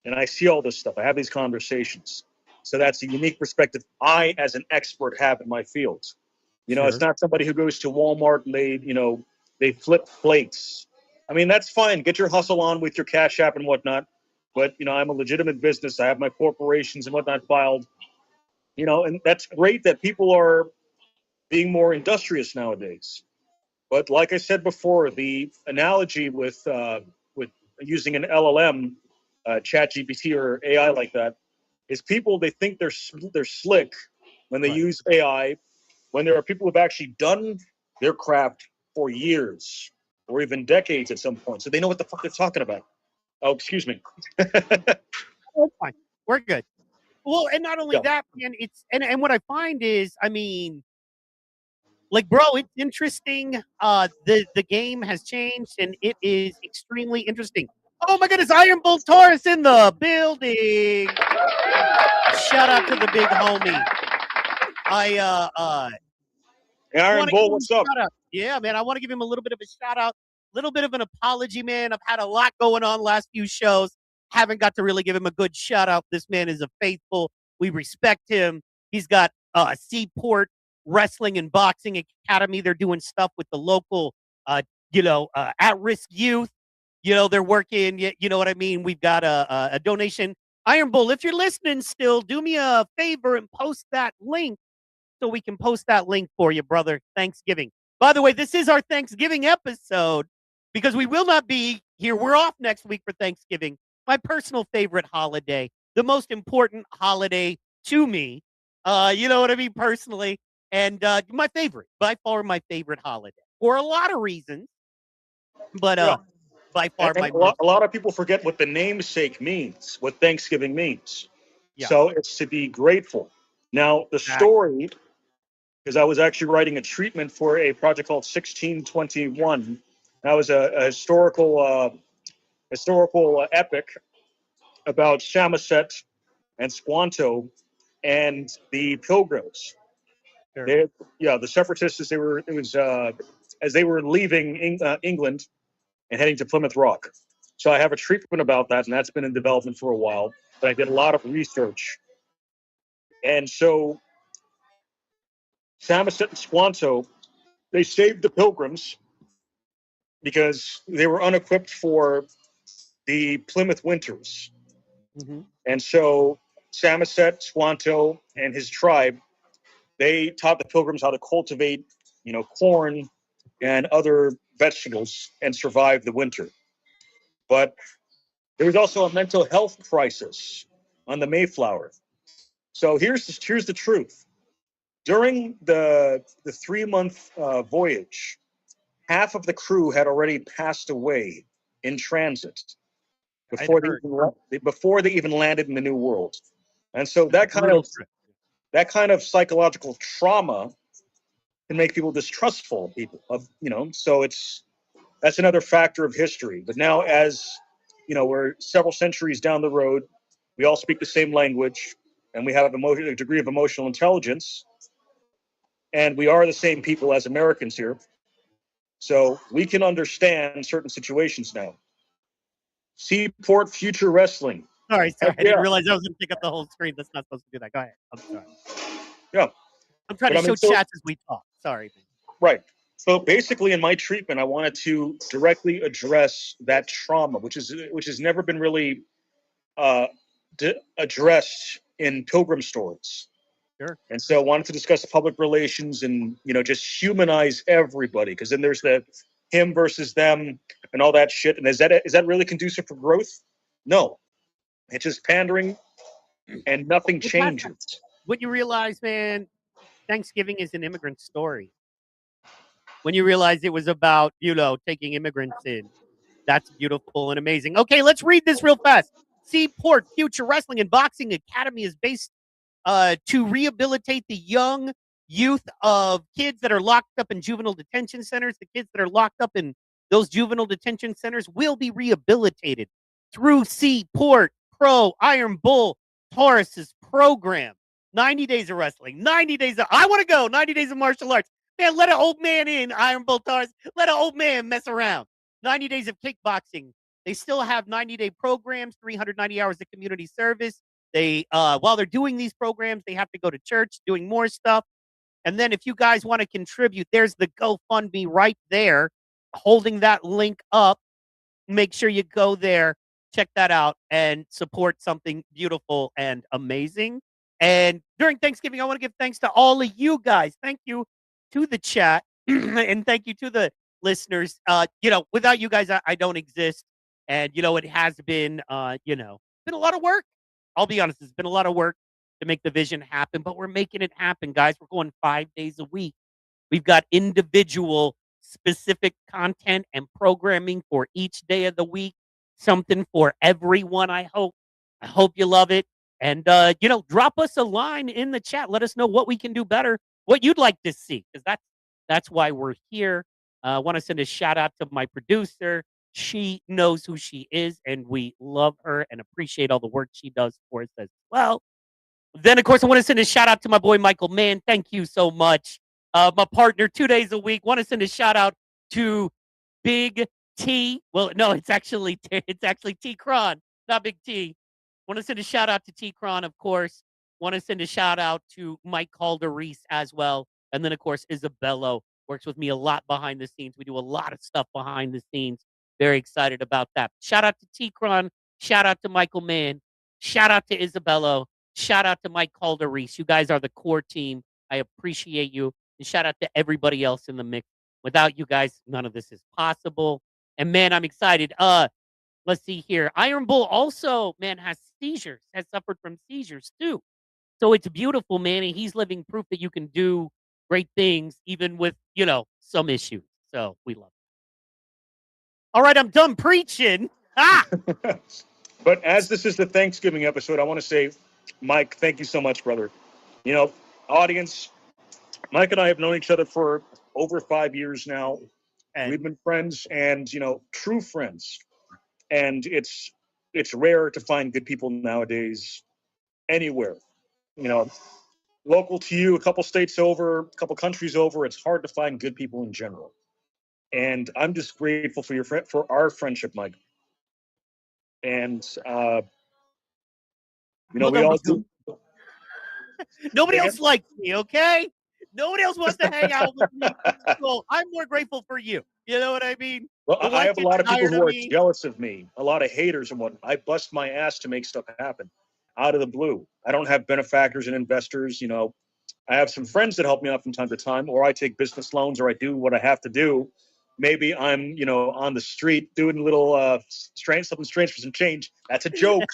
and I see all this stuff. I have these conversations. So that's a unique perspective I, as an expert, have in my field. It's not somebody who goes to Walmart and they, They flip plates. I mean, that's fine. Get your hustle on with your Cash App and whatnot. But, I'm a legitimate business. I have my corporations and whatnot filed. And that's great that people are being more industrious nowadays. But like I said before, the analogy with using an LLM, ChatGPT or AI like that, is people, they think they're slick when they use AI, when there are people who've actually done their craft for years or even decades at some point, so they know what the fuck they're talking about. Oh, excuse me. Oh, fine. We're good. Well, and not only Yeah. that, man, and what I find is, I mean, like, bro, it's interesting. The game has changed, and it is extremely interesting. Oh my goodness, Iron Bull Taurus in the building. Shout out to the big homie. Hey, Iron Bull, what's up? Yeah, man, I want to give him a little bit of a shout out, a little bit of an apology, man. I've had a lot going on last few shows. Haven't got to really give him a good shout out. This man is a faithful. We respect him. He's got Seaport Wrestling and Boxing Academy. They're doing stuff with the local, at-risk youth. They're working. You know what I mean? We've got a donation. Iron Bull, if you're listening still, do me a favor and post that link so we can post that link for you, brother. Thanksgiving. By the way, this is our Thanksgiving episode because we will not be here. We're off next week for Thanksgiving, my personal favorite holiday, the most important holiday to me. You know what I mean, personally, and my favorite, by far my favorite holiday for a lot of reasons, but by far And a lot of people forget what the namesake means, what Thanksgiving means. Yeah. So it's to be grateful. Now, the story, because I was actually writing a treatment for a project called 1621. That was a historical epic about Samoset and Squanto and the Pilgrims. Sure. The separatists, as they were leaving England and heading to Plymouth Rock. So I have a treatment about that, and that's been in development for a while. But I did a lot of research. And so Samoset and Squanto, they saved the Pilgrims because they were unequipped for the Plymouth winters. Mm-hmm. And so Samoset, Squanto, and his tribe, they taught the Pilgrims how to cultivate, corn and other vegetables and survive the winter. But there was also a mental health crisis on the Mayflower. So here's the truth. During the 3-month voyage, half of the crew had already passed away in transit before they even landed in the New World. And so that kind of psychological trauma can make people distrustful of people. So that's another factor of history. But now, as we're several centuries down the road, we all speak the same language, and we have a degree of emotional intelligence, and we are the same people as Americans here. So we can understand certain situations now. Seaport Future Wrestling. Sorry. I didn't realize I was going to pick up the whole screen. That's not supposed to do that. Go ahead. I'm sorry. Yeah. I'm trying to show chats as we talk. Sorry. Right. So basically, in my treatment, I wanted to directly address that trauma, which has never been really addressed in pilgrim stories. Sure. And so I wanted to discuss the public relations and, just humanize everybody, because then there's the him versus them and all that shit. And is that really conducive for growth? No. It's just pandering and nothing changes. What you realize, man, Thanksgiving is an immigrant story. When you realize it was about, taking immigrants in, that's beautiful and amazing. Okay, let's read this real fast. Seaport Future Wrestling and Boxing Academy is based to rehabilitate the young youth of kids that are locked up in juvenile detention centers. The kids that are locked up in those juvenile detention centers will be rehabilitated through Seaport Pro Iron Bull Taurus's program. 90 days of wrestling, 90 days of, I want to go, 90 days of martial arts. Man, let an old man in, Iron Bull Taurus. Let an old man mess around. 90 days of kickboxing. They still have 90-day programs, 390 hours of community service. They, while they're doing these programs, they have to go to church, doing more stuff. And then if you guys want to contribute, there's the GoFundMe right there. holding that link up. Make sure you go there, check that out, and support something beautiful and amazing. And during Thanksgiving, I want to give thanks to all of you guys. Thank you to the chat, and thank you to the listeners. Without you guys, I don't exist. And it has been, been a lot of work. I'll be honest, it's been a lot of work to make the vision happen, but we're making it happen, guys. We're going 5 days a week. We've got individual specific content and programming for each day of the week. Something for everyone, I hope. I hope you love it. And, drop us a line in the chat. Let us know what we can do better, what you'd like to see, because that's why we're here. I want to send a shout out to my producer. She knows who she is, and we love her and appreciate all the work she does for us as well. Then, of course, I want to send a shout out to my boy Michael Mann. Thank you so much. My partner 2 days a week. Want to send a shout out to Big T. Well, no, it's actually T Cron, not Big T. Want to send a shout out to T Cron, of course. Want to send a shout out to Mike Calderise as well. And then, of course, Isabello works with me a lot behind the scenes. We do a lot of stuff behind the scenes. Very excited about that. Shout out to T Cron. Shout out to Michael Mann. Shout out to Isabello. Shout out to Mike Calderise. You guys are the core team. I appreciate you. And shout out to everybody else in the mix. Without you guys, none of this is possible. And man, I'm excited. Let's see here. Iron Bull also, man, has suffered from seizures too. So it's beautiful, man. And he's living proof that you can do great things even with, some issues. So we love it. All right, I'm done preaching. But as this is the Thanksgiving episode, I want to say, Mike, thank you so much, brother. Audience, Mike and I have known each other for over 5 years now. And we've been friends and, true friends. And it's rare to find good people nowadays anywhere. Local to you, a couple states over, a couple countries over, it's hard to find good people in general. And I'm just grateful for our friendship, Mike. And we all do. Nobody else likes me, okay? Nobody else wants to hang out with me. So I'm more grateful for you. You know what I mean? Well, I have a lot of people who are jealous of me, a lot of haters and whatnot. I bust my ass to make stuff happen out of the blue. I don't have benefactors and investors. I have some friends that help me out from time to time, or I take business loans, or I do what I have to do. Maybe I'm, on the street doing a little something strange for some change. That's a joke.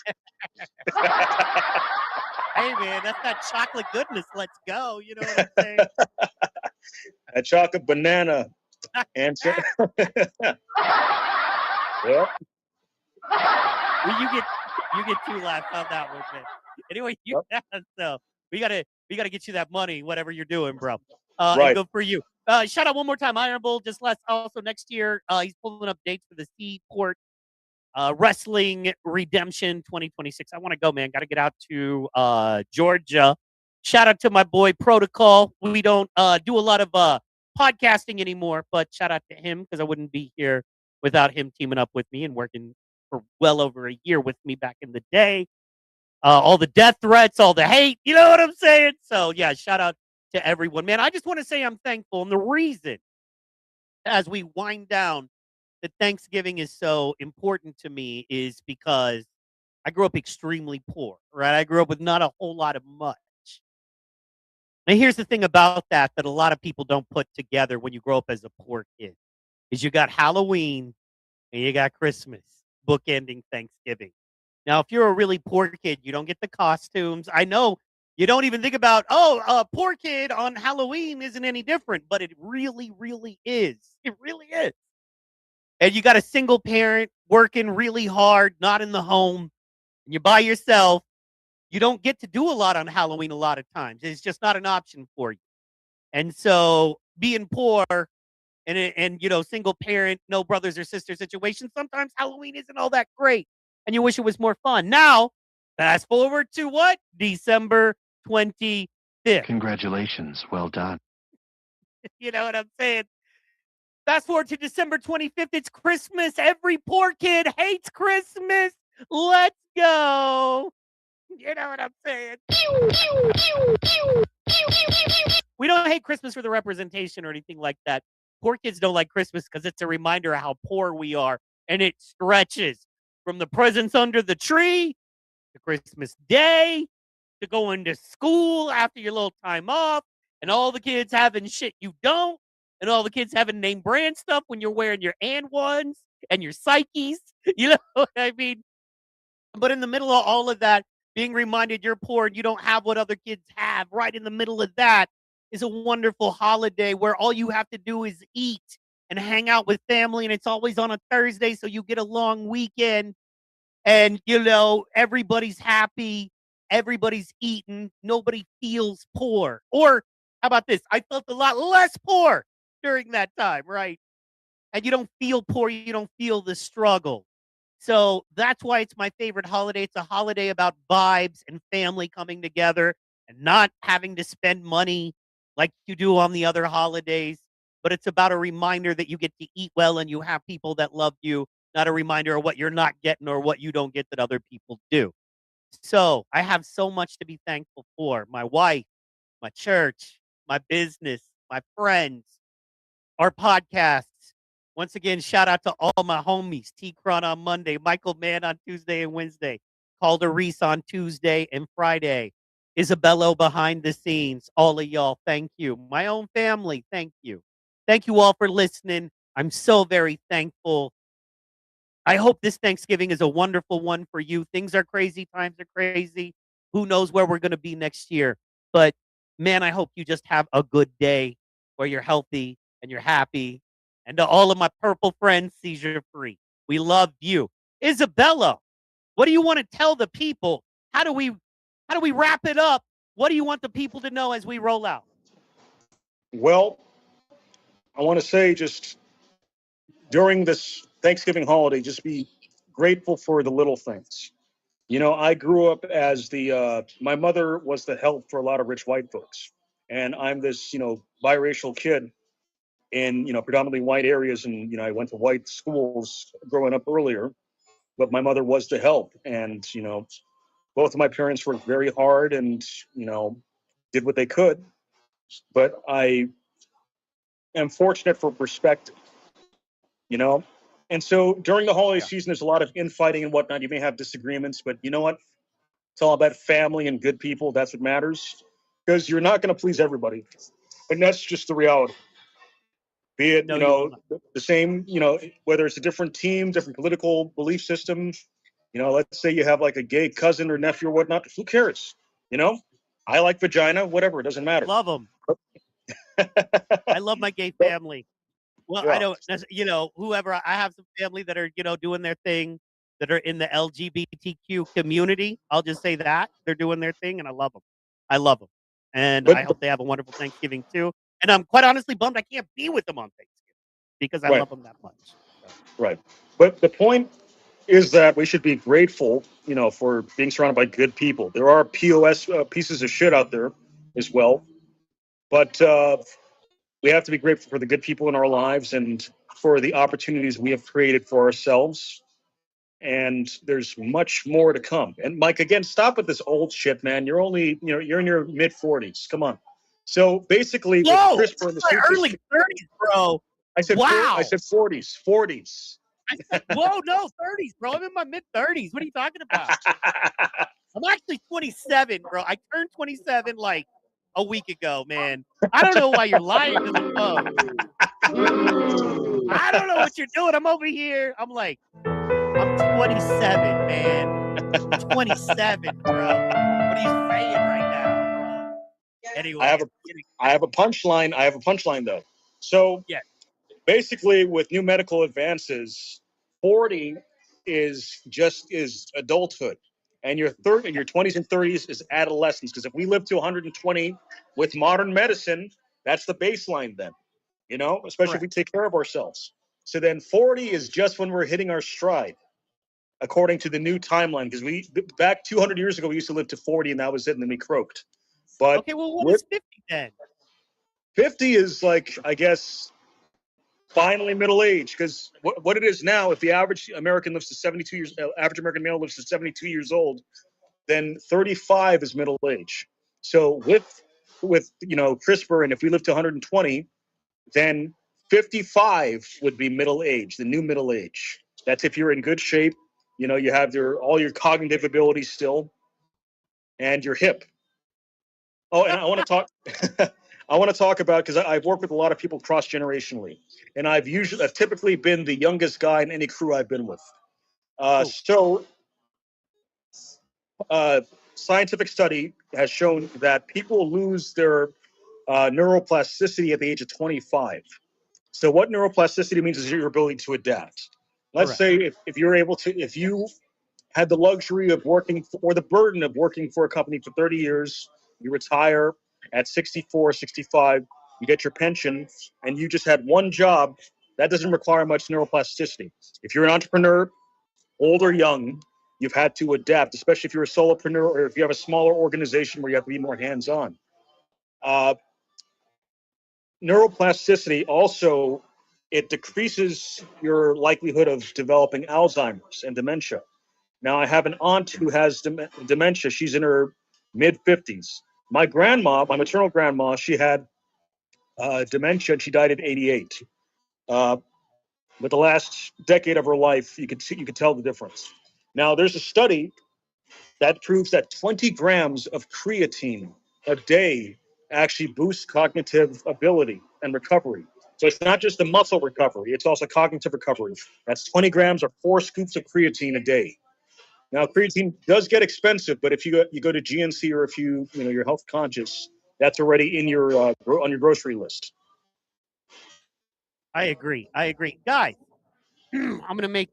Hey, man, that's that chocolate goodness. Let's go. You know what I'm saying? That chocolate banana. And so, yeah. Well, you get 2 laughs on that one, man. Anyway, so we gotta get you that money, whatever you're doing, bro. Right. And good for you. Shout out one more time, Iron Bull. Just also next year, he's pulling up dates for the Seaport Wrestling Redemption 2026. I want to go, man. Got to get out to Georgia. Shout out to my boy Protocol. We don't do a lot of podcasting anymore, but shout out to him because I wouldn't be here without him teaming up with me and working for well over a year with me back in the day. All the death threats, all the hate, you know what I'm saying? So, yeah, shout out to everyone. Man, I just want to say I'm thankful. And the reason, as we wind down, that Thanksgiving is so important to me is because I grew up extremely poor, right? I grew up with not a whole lot of much. Now, here's the thing about that a lot of people don't put together when you grow up as a poor kid, is you got Halloween and you got Christmas, bookending Thanksgiving. Now, if you're a really poor kid, you don't get the costumes. I know you don't even think about, a poor kid on Halloween isn't any different, but it really, really is. It really is. And you got a single parent working really hard, not in the home, and you're by yourself. You don't get to do a lot on Halloween a lot of times. It's just not an option for you. And so being poor and single parent, no brothers or sisters situation, sometimes Halloween isn't all that great. And you wish it was more fun. Now, fast forward to what? December 25th. Congratulations. Well done. You know what I'm saying? Fast forward to December 25th. It's Christmas. Every poor kid hates Christmas. Let's go. You know what I'm saying? We don't hate Christmas for the representation or anything like that. Poor kids don't like Christmas because it's a reminder of how poor we are. And it stretches from the presents under the tree to Christmas Day to going to school after your little time off, and all the kids having shit you don't, and all the kids having name brand stuff when you're wearing your and ones and your psyches. You know what I mean? But in the middle of all of that, being reminded you're poor and you don't have what other kids have, right in the middle of that is a wonderful holiday where all you have to do is eat and hang out with family. And it's always on a Thursday, so you get a long weekend. And, everybody's happy. Everybody's eating. Nobody feels poor. Or how about this? I felt a lot less poor during that time, right? And you don't feel poor. You don't feel the struggle. So that's why it's my favorite holiday. It's a holiday about vibes and family coming together and not having to spend money like you do on the other holidays. But it's about a reminder that you get to eat well and you have people that love you, not a reminder of what you're not getting or what you don't get that other people do. So I have so much to be thankful for. My wife, my church, my business, my friends, our podcasts. Once again, shout out to all my homies. T-Cron on Monday, Michael Mann on Tuesday and Wednesday, Calder Reese on Tuesday and Friday, Isabello behind the scenes. All of y'all, thank you. My own family, thank you. Thank you all for listening. I'm so very thankful. I hope this Thanksgiving is a wonderful one for you. Things are crazy. Times are crazy. Who knows where we're going to be next year? But, man, I hope you just have a good day where you're healthy and you're happy. And to all of my purple friends, seizure free. We love you. Isabella, what do you want to tell the people? How do we wrap it up? What do you want the people to know as we roll out? Well, I want to say just during this Thanksgiving holiday, just be grateful for the little things. I grew up as my mother was the help for a lot of rich white folks. And I'm this, biracial kid in, predominantly white areas. And, I went to white schools growing up earlier, but my mother was the help. And, both of my parents worked very hard and, did what they could. But I am fortunate for perspective, you know? And so during the holiday season, there's a lot of infighting and whatnot. You may have disagreements, but you know what? It's all about family and good people. That's what matters. Because you're not going to please everybody. And that's just the reality. Be it, No, you will not. the same, whether it's a different team, different political belief system. Let's say you have like a gay cousin or nephew or whatnot. Who cares? I like vagina, whatever. It doesn't matter. Love them. I love my gay family. Well, I don't, whoever, I have some family that are, doing their thing, that are in the LGBTQ community. I'll just say that. They're doing their thing, and I love them. I love them. And I hope they have a wonderful Thanksgiving, too. And I'm quite honestly bummed I can't be with them on Thanksgiving because I love them that much. So. Right. But the point is that we should be grateful, for being surrounded by good people. There are POS pieces of shit out there as well. But we have to be grateful for the good people in our lives and for the opportunities we have created for ourselves. And there's much more to come. And Mike, again, stop with this old shit, man. You're only, you're in your mid 40s. Come on. So basically, Whoa, with CRISPR and the early 30s, bro. I said, wow. I said 40s. I said, whoa, no, 30s, bro. I'm in my mid 30s. What are you talking about? I'm actually 27, bro. I turned 27 like a week ago, man. I don't know why you're lying to the phone. I don't know what you're doing. I'm over here. I'm 27, man. 27, bro. What are you saying right now, bro? Anyway, I have a punchline. I have a punchline though. So basically, with new medical advances, 40 is adulthood, and your 20s and 30s is adolescence. Because if we live to 120 with modern medicine, that's the baseline then. Especially if we take care of ourselves. So then 40 is just when we're hitting our stride, according to the new timeline. Because back 200 years ago, we used to live to 40, and that was it, and then we croaked. But okay, well, what is 50 then? 50 is like, I guess, finally middle age. Because what it is now, if the average American lives to 72 years, average American male lives to 72 years old, then 35 is middle age. So with CRISPR, and if we live to 120, then 55 would be middle age, the new middle age. That's if you're in good shape, you know, you have all your cognitive abilities still, and you're hip. Oh, and I want to talk. I want to talk about, because I've worked with a lot of people cross generationally, and I've typically been the youngest guy in any crew I've been with. So, scientific study has shown that people lose their neuroplasticity at the age of 25. So, what neuroplasticity means is your ability to adapt. Let's say if you're able to, if you had the luxury of working or the burden of working for a company for 30 years, you retire at 64, 65, you get your pension, and you just had one job, that doesn't require much neuroplasticity. If you're an entrepreneur, old or young, you've had to adapt, especially if you're a solopreneur or if you have a smaller organization where you have to be more hands-on. Neuroplasticity also, it decreases your likelihood of developing Alzheimer's and dementia. Now, I have an aunt who has dementia. She's in her mid-50s. My grandma, my maternal grandma, she had dementia, and she died at 88. But the last decade of her life, you could tell the difference. Now, there's a study that proves that 20 grams of creatine a day actually boosts cognitive ability and recovery. So it's not just the muscle recovery; it's also cognitive recovery. That's 20 grams or 4 scoops of creatine a day. Now, creatine does get expensive, but if you go to GNC, or if you're health conscious, that's already in your on your grocery list. I agree. Guys, I'm gonna make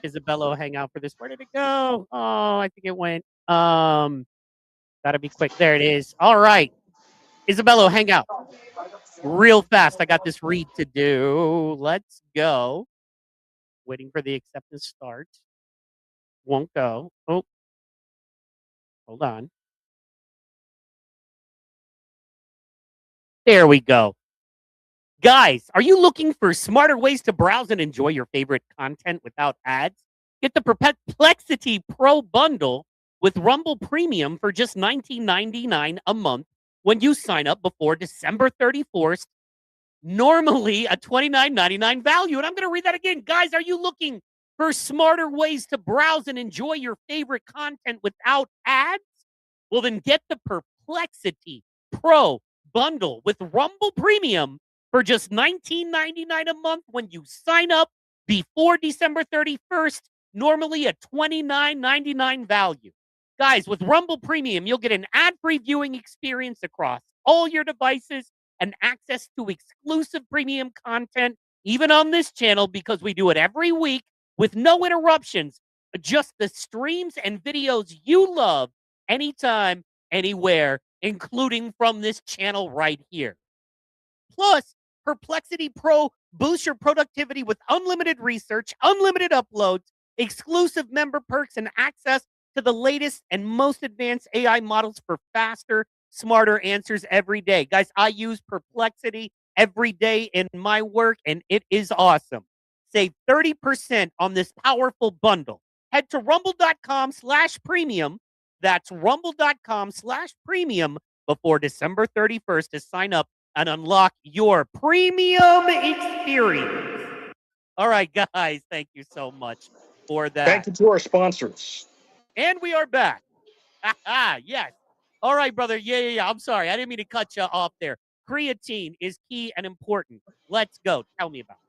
Isabello hang out for this. Where did it go? Oh, I think it went. Gotta be quick. There it is. All right. Isabello, hang out. Real fast. I got this read to do. Let's go. Waiting for the acceptance start. Won't go. Oh. Hold on. There we go. Guys, are you looking for smarter ways to browse and enjoy your favorite content without ads? Get the Perplexity Pro bundle with Rumble Premium for just $19.99 a month when you sign up before December 31st. Normally a $29.99 value. And I'm going to read that again. Guys, are you looking for smarter ways to browse and enjoy your favorite content without ads? Well, then get the Perplexity Pro bundle with Rumble Premium for just $19.99 a month when you sign up before December 31st, normally a $29.99 value. Guys, with Rumble Premium, you'll get an ad-free viewing experience across all your devices and access to exclusive premium content, even on this channel, because we do it every week with no interruptions. Just the streams and videos you love anytime, anywhere, including from this channel right here. Plus, Perplexity Pro boosts your productivity with unlimited research, unlimited uploads, exclusive member perks, and access to the latest and most advanced AI models for faster, smarter answers every day. Guys, I use Perplexity every day in my work, and it is awesome. Save 30% on this powerful bundle. Head to rumble.com/premium. That's rumble.com/premium before December 31st to sign up and unlock your premium experience. All right, guys, thank you so much for that. Thank you to our sponsors. And we are back. Yes. All right, brother. Yeah. I'm sorry. I didn't mean to cut you off there. Creatine is key and important. Let's go. Tell me about it.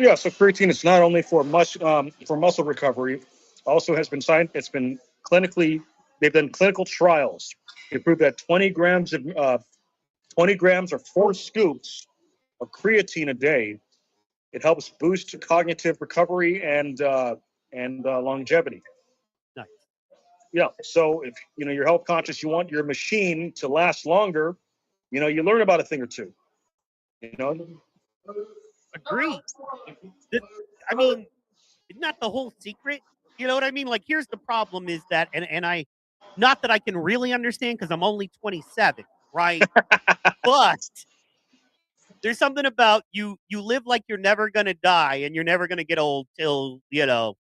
Yeah, so creatine is not only for muscle recovery, also has been signed. It's been clinically. They've done clinical trials to prove that 20 grams or 4 scoops of creatine a day, it helps boost cognitive recovery and longevity. Nice. Yeah. So if you're health conscious, you want your machine to last longer. You learn about a thing or two. Agreed. I mean, isn't that the whole secret? You know what I mean? Like, here's the problem is that, and I, not that I can really understand because I'm only 27, right? But there's something about you live like you're never going to die and you're never going to get old till, your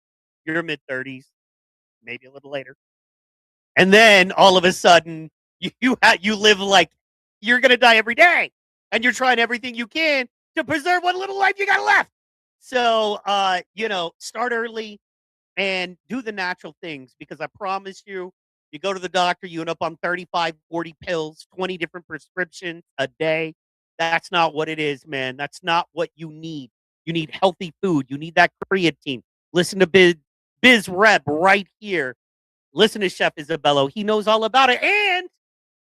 mid-30s, maybe a little later. And then all of a sudden you live like you're going to die every day and you're trying everything you can to preserve what little life you got left. So, start early and do the natural things, because I promise you, you go to the doctor, you end up on 35, 40 pills, 20 different prescriptions a day. That's not what it is, man. That's not what you need. You need healthy food. You need that creatine. Listen to Biz Rep right here. Listen to Chef Isabello. He knows all about it, and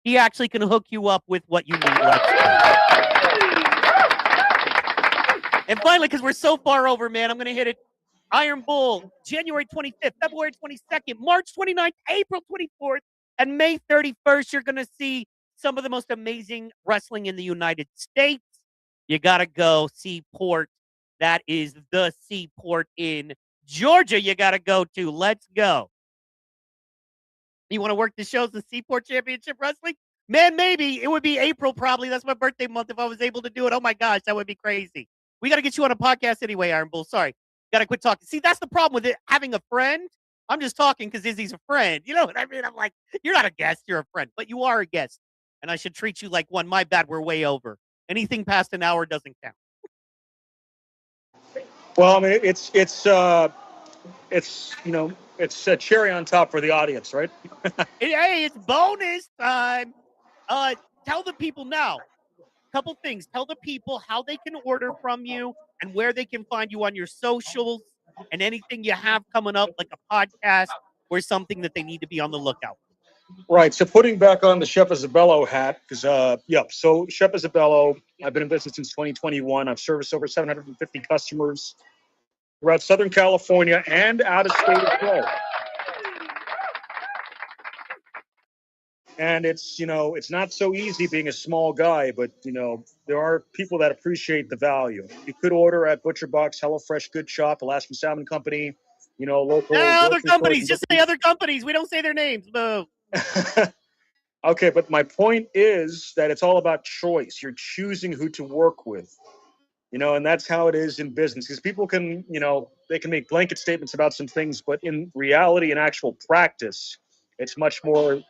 he actually can hook you up with what you need. And finally, because we're so far over, man, I'm going to hit it. Iron Bull, January 25th, February 22nd, March 29th, April 24th, and May 31st. You're going to see some of the most amazing wrestling in the United States. You got to go Seaport. That is the Seaport in Georgia. You got to go to. Let's go. You want to work the shows, the Seaport Championship Wrestling? Man, maybe. It would be April, probably. That's my birthday month if I was able to do it. Oh, my gosh, that would be crazy. We got to get you on a podcast anyway, Iron Bull. Sorry. Got to quit talking. See, that's the problem with it. Having a friend. I'm just talking because Izzy's a friend. You know what I mean? I'm like, you're not a guest. You're a friend. But you are a guest. And I should treat you like one. My bad. We're way over. Anything past an hour doesn't count. Well, I mean, it's it's a cherry on top for the audience, right? Hey, it's bonus time. Tell the people now. Couple things. Tell the people how they can order from you and where they can find you on your socials and anything you have coming up, like a podcast or something that they need to be on the lookout for. Right. So putting back on the Chef Isabello hat, because so Chef Isabello, I've been in business since 2021. I've serviced over 750 customers throughout Southern California and out of state as well. And it's not so easy being a small guy, but there are people that appreciate the value. You could order at Butcher Box, HelloFresh, Good Shop, Alaskan Salmon Company, local. Other companies, just say other companies. We don't say their names. Boo. Okay, but my point is that it's all about choice. You're choosing who to work with. And that's how it is in business, because people can, they can make blanket statements about some things, but in reality and actual practice, it's much more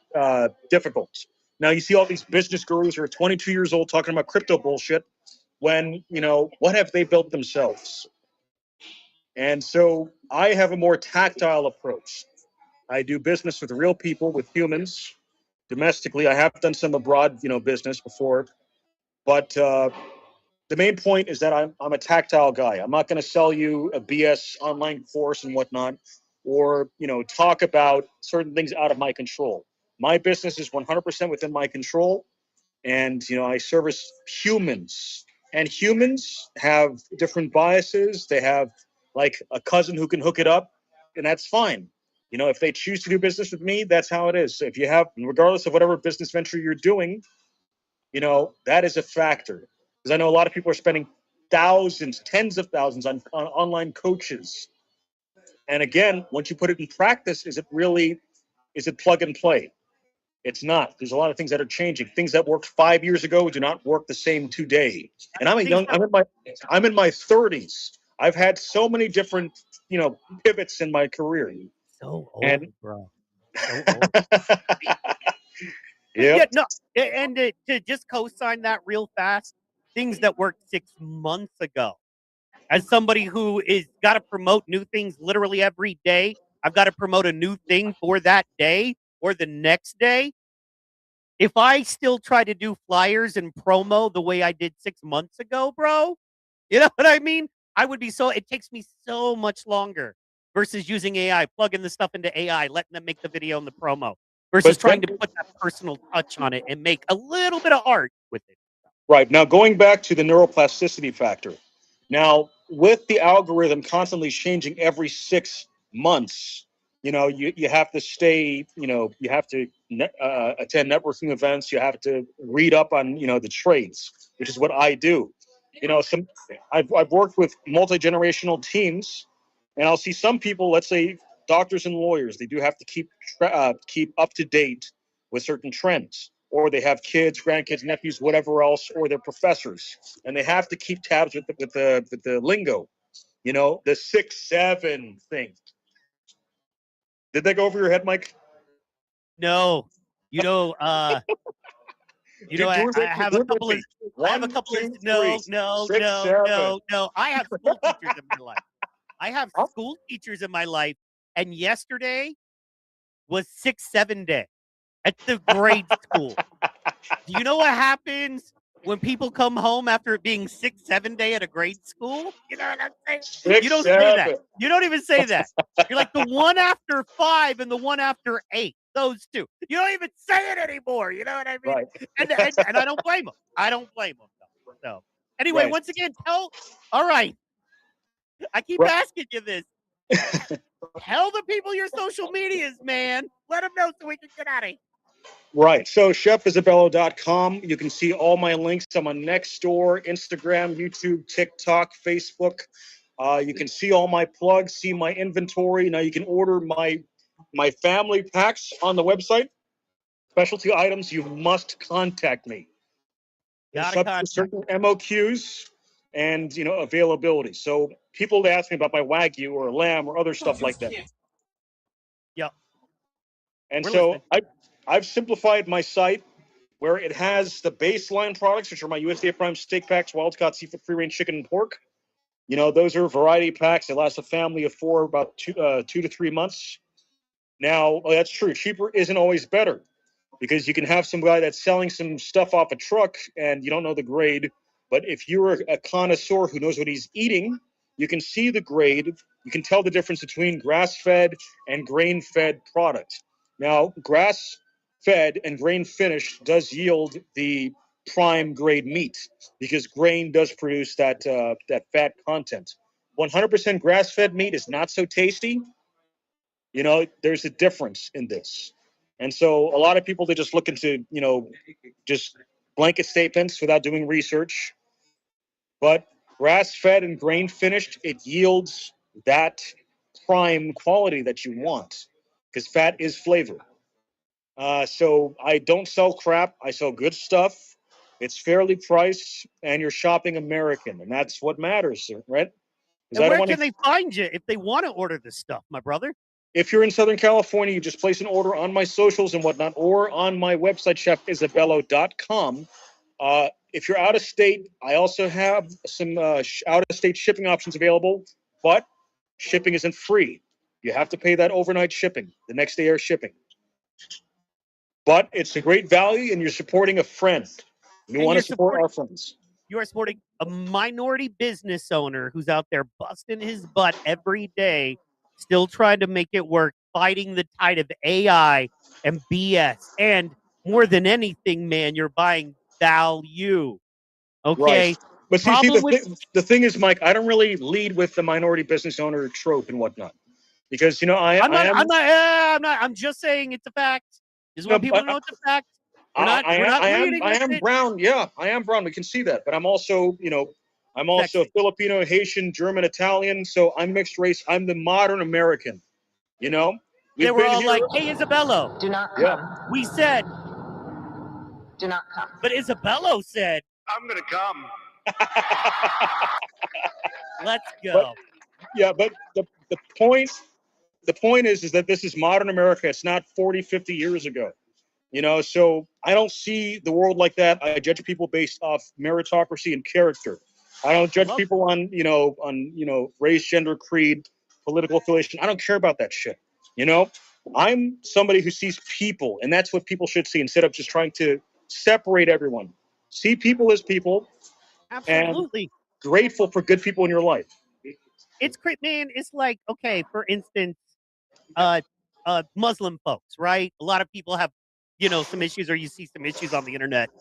difficult. Now, you see all these business gurus who are 22 years old talking about crypto bullshit when, what have they built themselves? And so I have a more tactile approach. I do business with real people, with humans, domestically. I have done some abroad, business before, but the main point is that I'm a tactile guy. I'm not going to sell you a BS online course and whatnot, or talk about certain things out of my control. My business is 100% within my control, and I service humans, and humans have different biases. They have like a cousin who can hook it up, and that's fine. If they choose to do business with me, that's how it is. If you have, regardless of whatever business venture you're doing, that is a factor. Because I know a lot of people are spending thousands, tens of thousands on online coaches. And again, once you put it in practice, is it plug and play? It's not. There's a lot of things that are changing. Things that worked 5 years ago do not work the same today. And I'm in my 30s. I've had so many different, pivots in my career. So old, bro. So old. Yeah. No, and to just co-sign that real fast, things that worked 6 months ago. As somebody who is got to promote new things literally every day, I've got to promote a new thing for that day or the next day. If I still try to do flyers and promo the way I did 6 months ago, bro, you know what I mean? It takes me so much longer versus using AI, plugging the stuff into AI, letting them make the video and the promo versus trying to put that personal touch on it and make a little bit of art with it. Right. Now, going back to the neuroplasticity factor. Now, with the algorithm constantly changing every 6 months, you have to stay, you have to attend networking events. You have to read up on, the trades, which is what I do. I've worked with multi-generational teams, and I'll see some people, let's say doctors and lawyers, they do have to keep up to date with certain trends, or they have kids, grandkids, nephews, whatever else, or they're professors, and they have to keep tabs with the lingo, the 6-7 thing. Did that go over your head, Mike? No, You know, I have a couple of. I have a couple of. No, no, no, no, no. I have school teachers in my life. I have school teachers in my life, and yesterday was 6-7 day at the grade school. Do you know what happens when people come home after it being 6-7 day at a grade school? You know what I'm saying? 6, You don't 7. say that. You don't even say that. You're like the one after 5 and the one after 8. Those two. You don't even say it anymore. You know what I mean? Right. And I don't blame them. I don't blame them. So anyway, Right. once again, all right. I keep Right. asking you this. Tell the people your social medias, man. Let them know so we can get out of here. Right. So chefisabello.com. You can see all my links. I'm on Nextdoor, Instagram, YouTube, TikTok, Facebook. You can see all my plugs, see my inventory. Now you can order my family packs on the website. Specialty items, you must contact me. Gotta Subject to contact. certain MOQs and availability. So people ask me about my Wagyu or lamb or other stuff like that. Yep. And We're so listening. I've simplified my site where it has the baseline products, which are my USDA Prime steak packs, wild caught seafood, free range chicken, and pork. Those are variety packs. They last a family of 4 about 2 to 3 months. Now, that's true. Cheaper isn't always better because you can have some guy that's selling some stuff off a truck and you don't know the grade. But if you're a connoisseur who knows what he's eating, you can see the grade. You can tell the difference between grass-fed and grain-fed product. Now, grass-fed and grain-finished does yield the prime grade meat because grain does produce that fat content. 100% grass-fed meat is not so tasty. There's a difference in this. And so a lot of people, they just look into, just blanket statements without doing research. But grass-fed and grain-finished, it yields that prime quality that you want because fat is flavor. So I don't sell crap. I sell good stuff. It's fairly priced, and you're shopping American, and that's what matters, right? And where can they find you if they want to order this stuff, my brother? If you're in Southern California, you just place an order on my socials and whatnot, or on my website, chefisabello.com. If you're out of state, I also have some out-of-state shipping options available, but shipping isn't free. You have to pay that overnight shipping, the next day air shipping. But it's a great value, and you're supporting a friend. You want to support our friends. You are supporting a minority business owner who's out there busting his butt every day, still trying to make it work, fighting the tide of AI and BS. And more than anything, man, you're buying value. Okay. Right. But see, the thing is, Mike, I don't really lead with the minority business owner trope and whatnot, because I'm just saying it's a fact. Just want people to know it's a fact. I am brown. Yeah, I am brown. We can see that. But I'm also, I'm also Filipino, Haitian, German, Italian. So I'm mixed race. I'm the modern American. They were all like, "Hey, Isabello, Do not come. Yeah. We said, do not come." But Isabello said, "I'm gonna come." Let's go. But the point is that this is modern America. It's not 40, 50 years ago. So I don't see the world like that. I judge people based off meritocracy and character. I don't judge people on race, gender, creed, political affiliation. I don't care about that shit. I'm somebody who sees people, and that's what people should see instead of just trying to separate everyone. See people as people. Absolutely. And grateful for good people in your life. It's great, man. It's like, okay, for instance, Muslim folks, right? A lot of people have, some issues, or you see some issues on the internet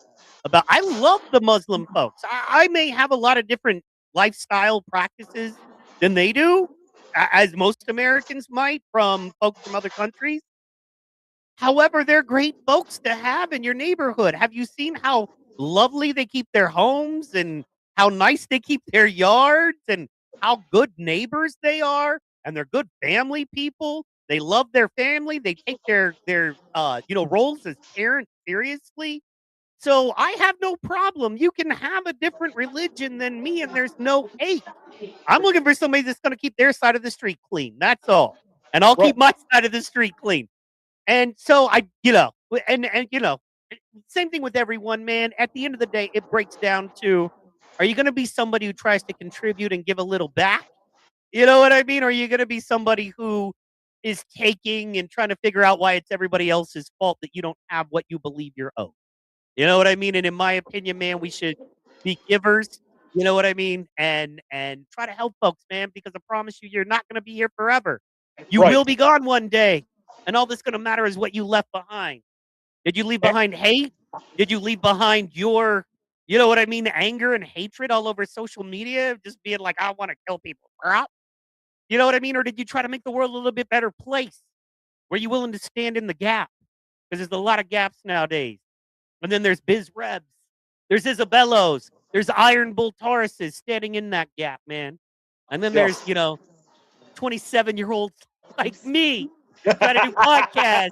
about. I love the Muslim folks. I may have a lot of different lifestyle practices than they do, as most Americans might, from folks from other countries. However, they're great folks to have in your neighborhood. Have you seen how lovely they keep their homes and how nice they keep their yards and how good neighbors they are? And they're good family people. They love their family. They take their roles as parents seriously. So I have no problem. You can have a different religion than me, and there's no hate. I'm looking for somebody that's going to keep their side of the street clean. That's all. And I'll keep my side of the street clean. And so Same thing with everyone, man. At the end of the day, it breaks down to, are you going to be somebody who tries to contribute and give a little back? You know what I mean? Or are you going to be somebody who is taking and trying to figure out why it's everybody else's fault that you don't have what you believe you're owed? You know what I mean? And in my opinion, man, we should be givers. You know what I mean? And try to help folks, man, because I promise you, you're not going to be here forever. You Right. will be gone one day, and all that's going to matter is what you left behind. Did you leave behind hate? Did you leave behind your, you know what I mean, anger and hatred all over social media, just being like, I want to kill people? You know what I mean? Or did you try to make the world a little bit better place? Were you willing to stand in the gap? Because there's a lot of gaps nowadays. And then there's Biz Rebs. There's Isabellos. There's Iron Bull Tauruses standing in that gap, man. And then there's, 27-year-olds like me trying to do podcasts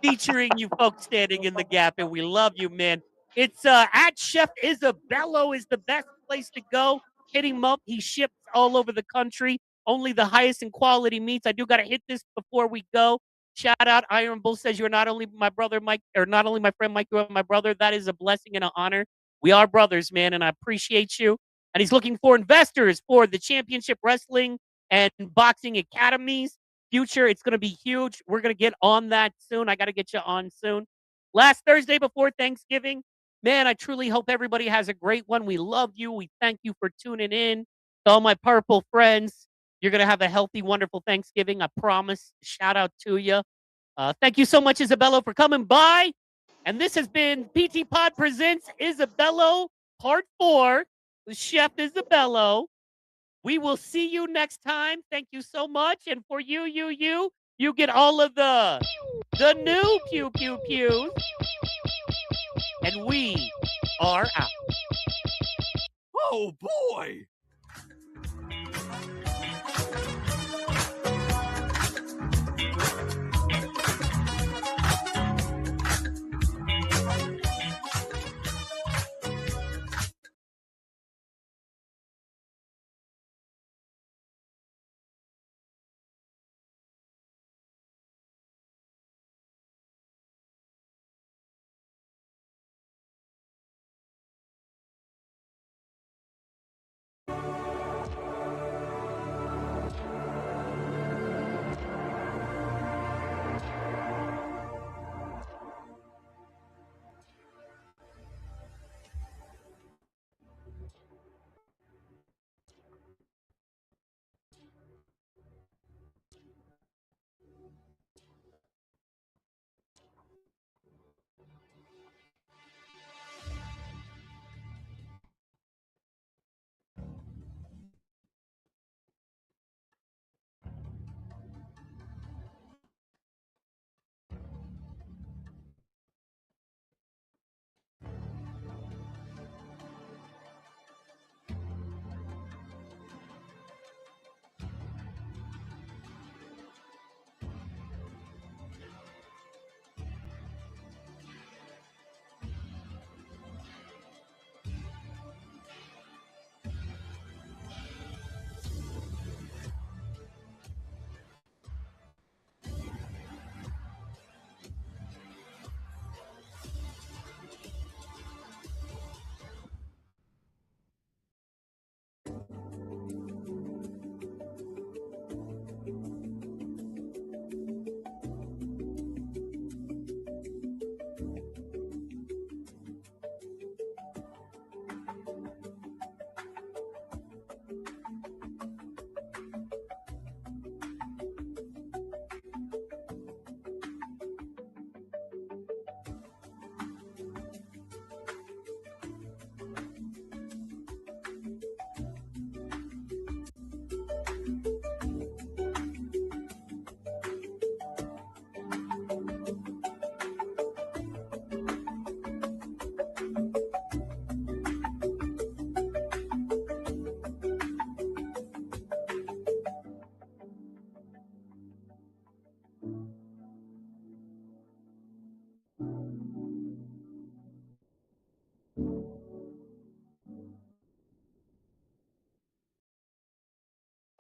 featuring you folks standing in the gap, and we love you, man. It's at Chef Isabello is the best place to go. Hit him up. He ships all over the country. Only the highest in quality meats. I do got to hit this before we go. Shout out, Iron Bull says you're not only my brother Mike, or not only my friend Mike, you're my brother. That is a blessing and an honor. We are brothers, man, and I appreciate you. And he's looking for investors for the Championship Wrestling and Boxing Academies future. It's going to be huge. We're going to get on that soon. I got to get you on soon. Last Thursday before Thanksgiving, man, I truly hope everybody has a great one. We love you. We thank you for tuning in. To all my purple friends, you're going to have a healthy, wonderful Thanksgiving. I promise. Shout out to you. Thank you so much, Isabello, for coming by. And this has been Ptpod Presents Isabello Part 4 with Chef Isabello. We will see you next time. Thank you so much. And for you get all of the new pew pew pews. And we are out. Oh boy.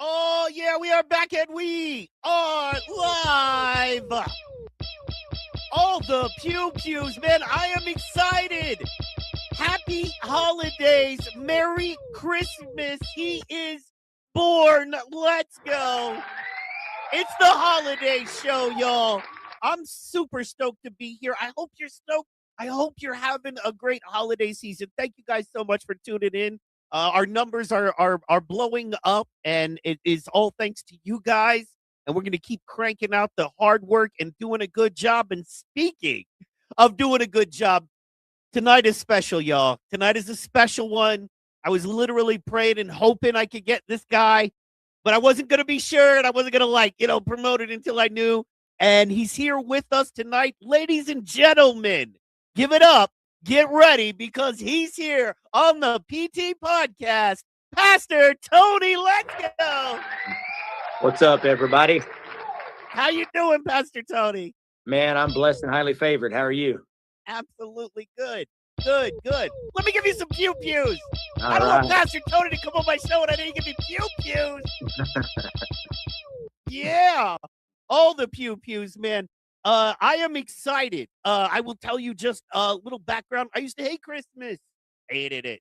Oh, yeah, we are back and we are live. Oh, all the pew-pews, man. I am excited. Happy holidays. Merry Christmas. He is born. Let's go. It's the holiday show, y'all. I'm super stoked to be here. I hope you're stoked. I hope you're having a great holiday season. Thank you guys so much for tuning in. Our numbers are blowing up, and it is all thanks to you guys. And we're going to keep cranking out the hard work and doing a good job. And speaking of doing a good job, tonight is special, y'all. Tonight is a special one. I was literally praying and hoping I could get this guy, but I wasn't going to be sure, and I wasn't going to, promote it until I knew. And he's here with us tonight. Ladies and gentlemen, give it up. Get ready, because he's here on the PT Podcast. Pastor Tony, let's go. What's up, everybody? How you doing, Pastor Tony? Man, I'm blessed and highly favored. How are you? Absolutely good. Good. Let me give you some pew-pews. All I don't right. want Pastor Tony to come on my show and I didn't give me pew-pews. Yeah. All the pew-pews, man. I am excited. I will tell you just a little background. I used to hate Christmas. Hated it.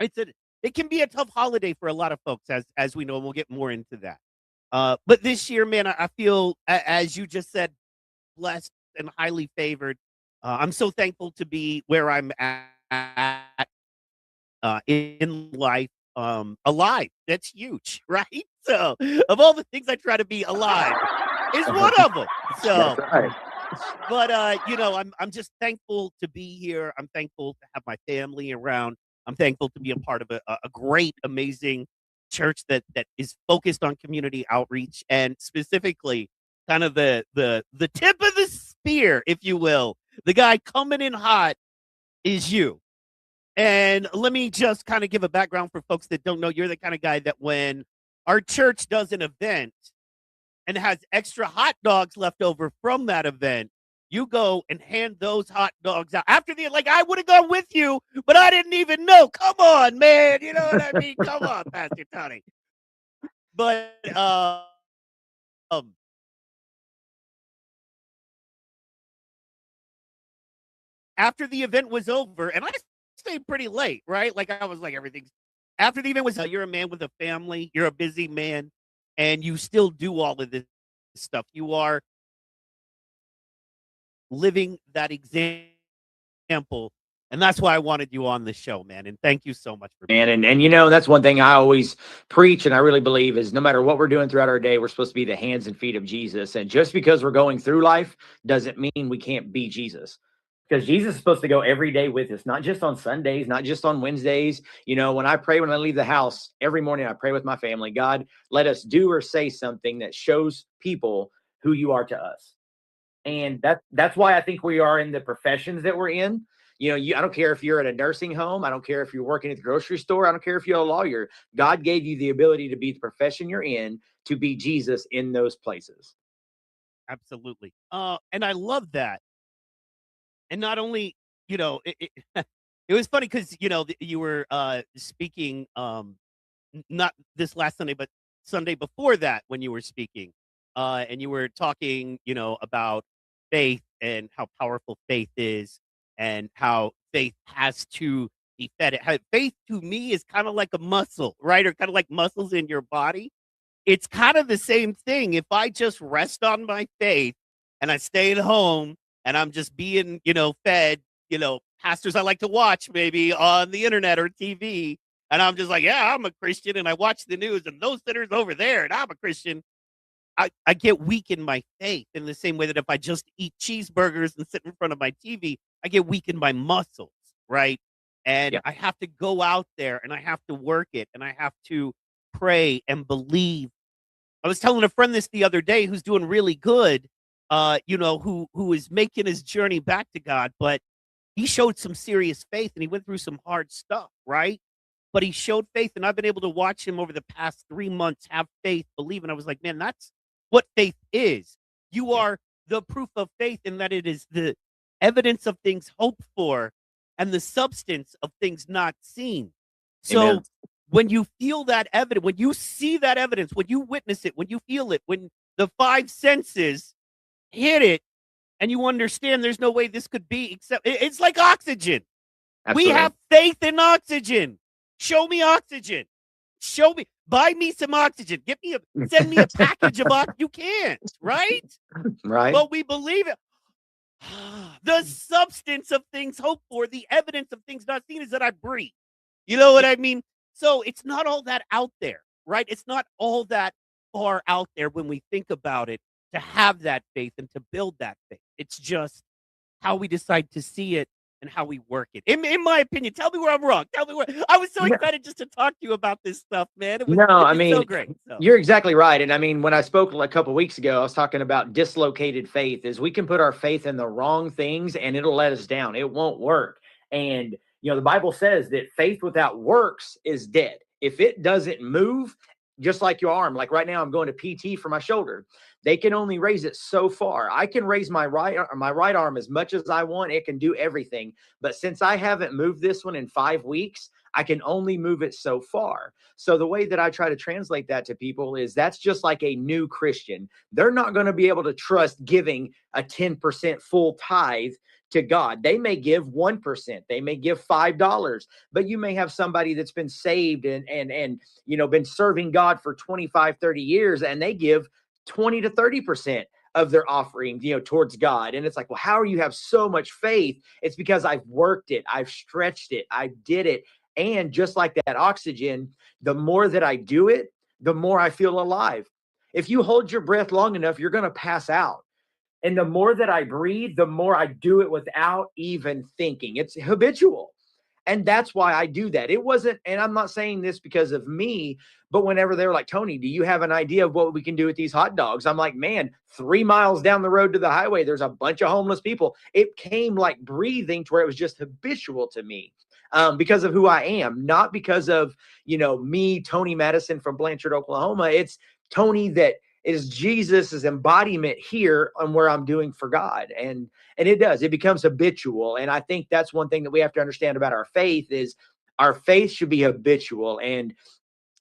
It can be a tough holiday for a lot of folks, as we know, and we'll get more into that. But this year, man, I feel, as you just said, blessed and highly favored. I'm so thankful to be where I'm at in life, alive. That's huge, right? So, of all the things I try to be, alive is one of them. So, That's right. but I'm just thankful to be here. I'm thankful to have my family around. I'm thankful to be a part of a great, amazing church that is focused on community outreach, and specifically kind of the tip of the spear, if you will. The guy coming in hot is you. And let me just kind of give a background for folks that don't know. You're the kind of guy that when our church does an event and has extra hot dogs left over from that event, you go and hand those hot dogs out. After I would have gone with you, but I didn't even know. Come on, man. You know what I mean? Come on, Pastor Tony. But after the event was over, and I stayed pretty late, right? Like I was like, everything's after the event was you're a man with a family, you're a busy man, and you still do all of this stuff. You are living that example, and that's why I wanted you on the show, man. And thank you so much for being Man, and that's one thing I always preach, and I really believe is no matter what we're doing throughout our day, we're supposed to be the hands and feet of Jesus. And just because we're going through life doesn't mean we can't be Jesus. Because Jesus is supposed to go every day with us, not just on Sundays, not just on Wednesdays. When I pray, when I leave the house every morning, I pray with my family. God, let us do or say something that shows people who you are to us. And that's why I think we are in the professions that we're in. I don't care if you're at a nursing home. I don't care if you're working at the grocery store. I don't care if you're a lawyer. God gave you the ability to be the profession you're in, to be Jesus in those places. Absolutely. And I love that. And not only, it was funny because, you were speaking, not this last Sunday, but Sunday before that when you were speaking, and you were talking, about faith and how powerful faith is and how faith has to be fed. Faith to me is kind of like a muscle, right? Or kind of like muscles in your body. It's kind of the same thing. If I just rest on my faith and I stay at home and I'm just being, fed, pastors I like to watch maybe on the internet or TV, and I'm just like, yeah, I'm a Christian, and I watch the news and those sinners over there, and I'm a Christian. I get weak in my faith in the same way that if I just eat cheeseburgers and sit in front of my TV, I get weak in my muscles, right? And I have to go out there and I have to work it and I have to pray and believe. I was telling a friend this the other day who's doing really good, who is making his journey back to God, but he showed some serious faith and he went through some hard stuff, right? But he showed faith, and I've been able to watch him over the past 3 months have faith, believe. And I was like, man, that's what faith is. You are the proof of faith in that it is the evidence of things hoped for and the substance of things not seen. So Amen. when you feel that evidence, when you see that evidence, when you witness it, when you feel it, when the five senses hit it, and you understand there's no way this could be except it's like oxygen. Absolutely. We have faith in oxygen. Show me oxygen. Show me, buy me some oxygen. Send me a package of oxygen. You can't, right? Right. But we believe it. The substance of things hoped for, the evidence of things not seen is that I breathe. You know what I mean? So it's not all that out there, right? It's not all that far out there when we think about it to have that faith and to build that faith. It's just how we decide to see it and how we work it. In my opinion, tell me where I'm wrong. Tell me where I was so excited just to talk to you about this stuff, man. It was so great. So. You're exactly right. And I mean, when I spoke a couple of weeks ago, I was talking about dislocated faith. Is we can put our faith in the wrong things and it'll let us down. It won't work. And the Bible says that faith without works is dead. If it doesn't move, just like your arm, like right now I'm going to PT for my shoulder. They can only raise it so far. I can raise my right arm as much as I want. It can do everything. But since I haven't moved this one in 5 weeks, I can only move it so far. So the way that I try to translate that to people is that's just like a new Christian. They're not going to be able to trust giving a 10% full tithe to God. They may give 1%, they may give $5, but you may have somebody that's been saved and been serving God for 25, 30 years, and they give 20 to 30% of their offering, towards God. And it's like, well, how are you have so much faith? It's because I've worked it, I've stretched it, I did it. And just like that oxygen, the more that I do it, the more I feel alive. If you hold your breath long enough, you're going to pass out. And the more that I breathe, the more I do it without even thinking. It's habitual. And that's why I do that. It wasn't, and I'm not saying this because of me, but whenever they're like, Tony, do you have an idea of what we can do with these hot dogs? I'm like, man, 3 miles down the road to the highway, there's a bunch of homeless people. It came like breathing to where it was just habitual to me. Because of who I am, not because of, me, Tony Madison from Blanchard, Oklahoma. It's Tony that is Jesus's embodiment here on where I'm doing for God. And it becomes habitual. And I think that's one thing that we have to understand about our faith is our faith should be habitual. And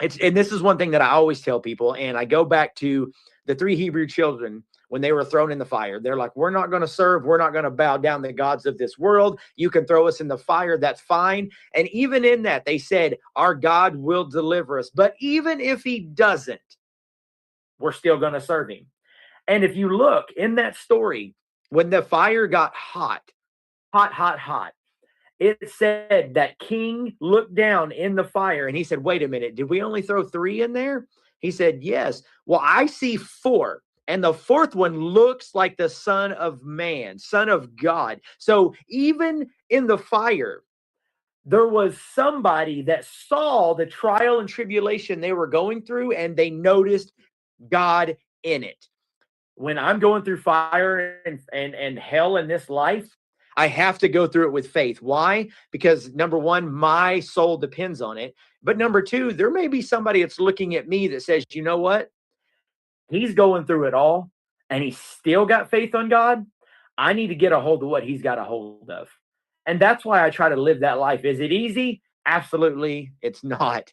this is one thing that I always tell people. And I go back to the 3 Hebrew children when they were thrown in the fire. They're like, we're not going to serve. We're not going to bow down the gods of this world. You can throw us in the fire. That's fine. And even in that, they said, our God will deliver us. But even if he doesn't, we're still going to serve him. And if you look in that story, when the fire got hot, it said that king looked down in the fire and he said, wait a minute, did we only throw 3 in there? He said, yes. Well, I see 4. And the 4th one looks like the Son of Man, Son of God. So even in the fire, there was somebody that saw the trial and tribulation they were going through, and they noticed God in it. When I'm going through fire and hell in this life, I have to go through it with faith. Why? Because number one, my soul depends on it. But number 2, there may be somebody that's looking at me that says, you know what? He's going through it all and he's still got faith on God. I need to get a hold of what he's got a hold of. And that's why I try to live that life. Is it easy? Absolutely, it's not.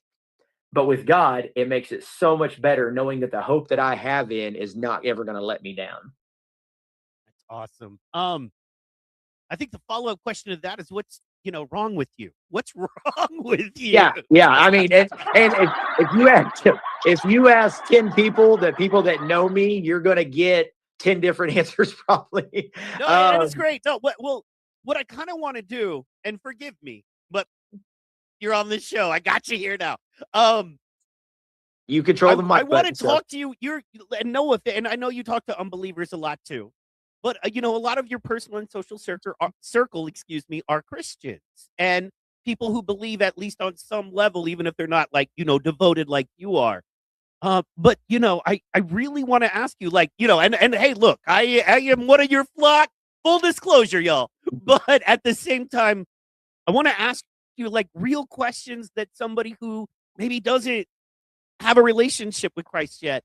But with God, it makes it so much better knowing that the hope that I have in is not ever going to let me down. That's awesome. I think the follow-up question to that is what's wrong with you? What's wrong with you? Yeah. I mean, and if you ask 10 people that know me, you're going to get 10 different answers probably. No, and it's great. No, what I kind of want to do, and forgive me, but you're on this show. I got you here now. You control the mic. I want to talk to you. And I know you talk to unbelievers a lot too. But, a lot of your personal and social circle, are Christians and people who believe at least on some level, even if they're not devoted like you are. But, I really want to ask you and hey, look, I am one of your flock, full disclosure, y'all. But at the same time, I want to ask you real questions that somebody who maybe doesn't have a relationship with Christ yet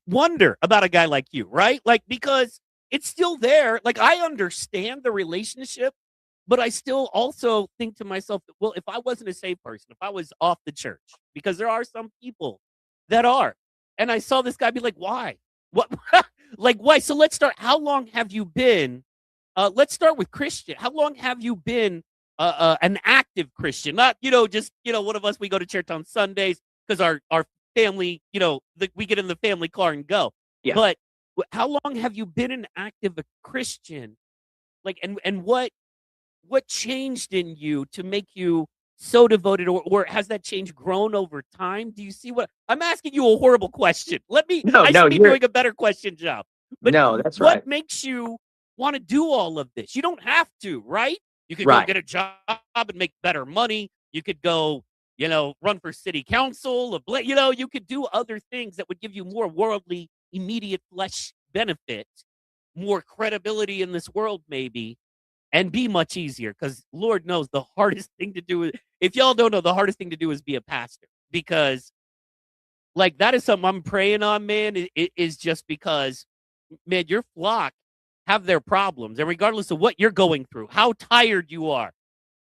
wonder about a guy like you, right? Because it's still there. I understand the relationship, but I still also think to myself, well, if I wasn't a saved person, if I was off the church, because there are some people that are, and I saw this guy be like, why? Like, why? So let's start. How long have you been? Let's start with Christian. How long have you been an active Christian? Not, just, one of us, we go to church on Sundays because our family, we get in the family car and go. Yeah. But how long have you been an active Christian? Like, and what changed in you to make you so devoted, or has that change grown over time? Do you see what I'm asking you? A horrible question. I should be doing a better question job. But no, that's what right. makes you want to do all of this? You don't have to, right? You could go get a job and make better money. You could go, run for city council. You could do other things that would give you more worldly, immediate flesh benefit, more credibility in this world, maybe, and be much easier. Because Lord knows the hardest thing to do if y'all don't know, the hardest thing to do is be a pastor. Because, like, that is something I'm praying on, man. It is just because, man, your flock have their problems. And regardless of what you're going through, how tired you are,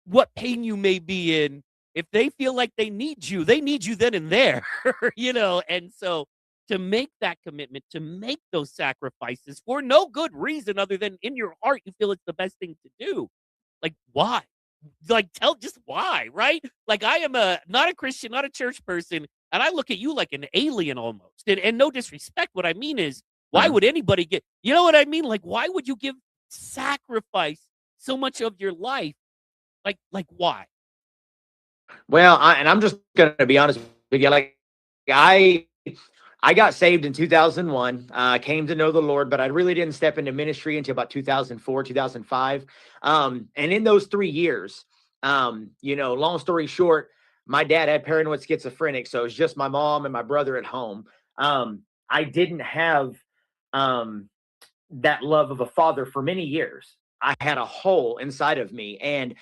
what pain you may be in, if they feel like they need you then and there, And so to make that commitment, to make those sacrifices for no good reason other than in your heart you feel it's the best thing to do. Like, why? Like, tell just why, right? Like, I am not a Christian, not a church person, and I look at you like an alien almost. And no disrespect, what I mean is, why would anybody get, you know what I mean? Like, why would you sacrifice so much of your life? Like why? Well, I'm just going to be honest with you. Like, I got saved in 2001. Came to know the Lord, but I really didn't step into ministry until about 2004, 2005. And in those 3 years, long story short, my dad had paranoid schizophrenic, so it was just my mom and my brother at home. I didn't have that love of a father for many years. I had a hole inside of me, and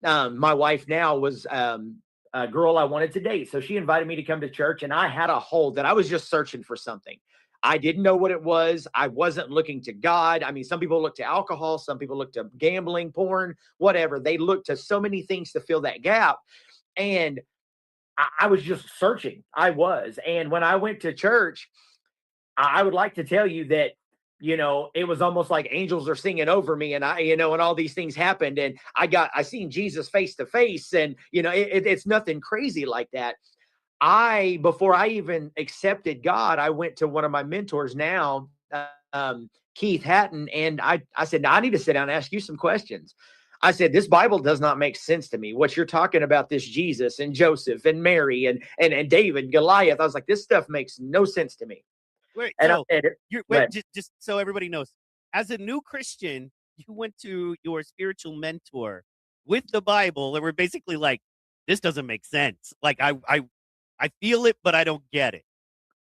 my wife now was a girl I wanted to date. So she invited me to come to church, and I had a hole that I was just searching for something. I didn't know what it was. I wasn't looking to God. I mean, some people look to alcohol, some people look to gambling, porn, whatever. They look to so many things to fill that gap. And I was just searching. I was. And when I went to church, I would like to tell you that, it was almost like angels are singing over me, and and all these things happened, and I seen Jesus face to face, and it's nothing crazy like that. Before I even accepted God, I went to one of my mentors now, Keith Hatton, and I said, now I need to sit down and ask you some questions. I said, this Bible does not make sense to me. What you're talking about, this Jesus and Joseph and Mary and David, Goliath. I was like, this stuff makes no sense to me. Wait, and so just so everybody knows, as a new Christian, you went to your spiritual mentor with the Bible, and we're basically like, this doesn't make sense. Like, I feel it, but I don't get it.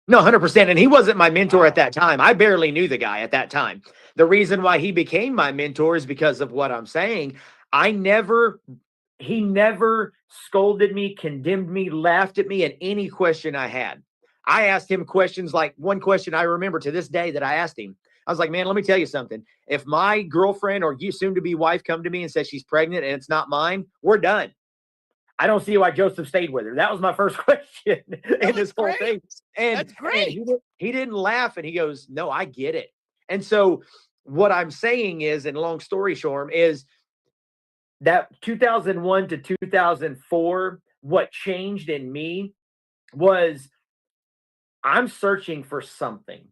No, 100%. And he wasn't my mentor at that time. I barely knew the guy at that time. The reason why he became my mentor is because of what I'm saying. He never scolded me, condemned me, laughed at me at any question I had. I asked him questions, like one question I remember to this day that I asked him. I was like, man, let me tell you something. If my girlfriend or soon to be wife come to me and says she's pregnant and it's not mine, we're done. I don't see why Joseph stayed with her. That was my first question in this whole thing. And that's great. And he didn't laugh, and he goes, no, I get it. And so what I'm saying is, and long story short, is that 2001 to 2004, what changed in me was I'm searching for something.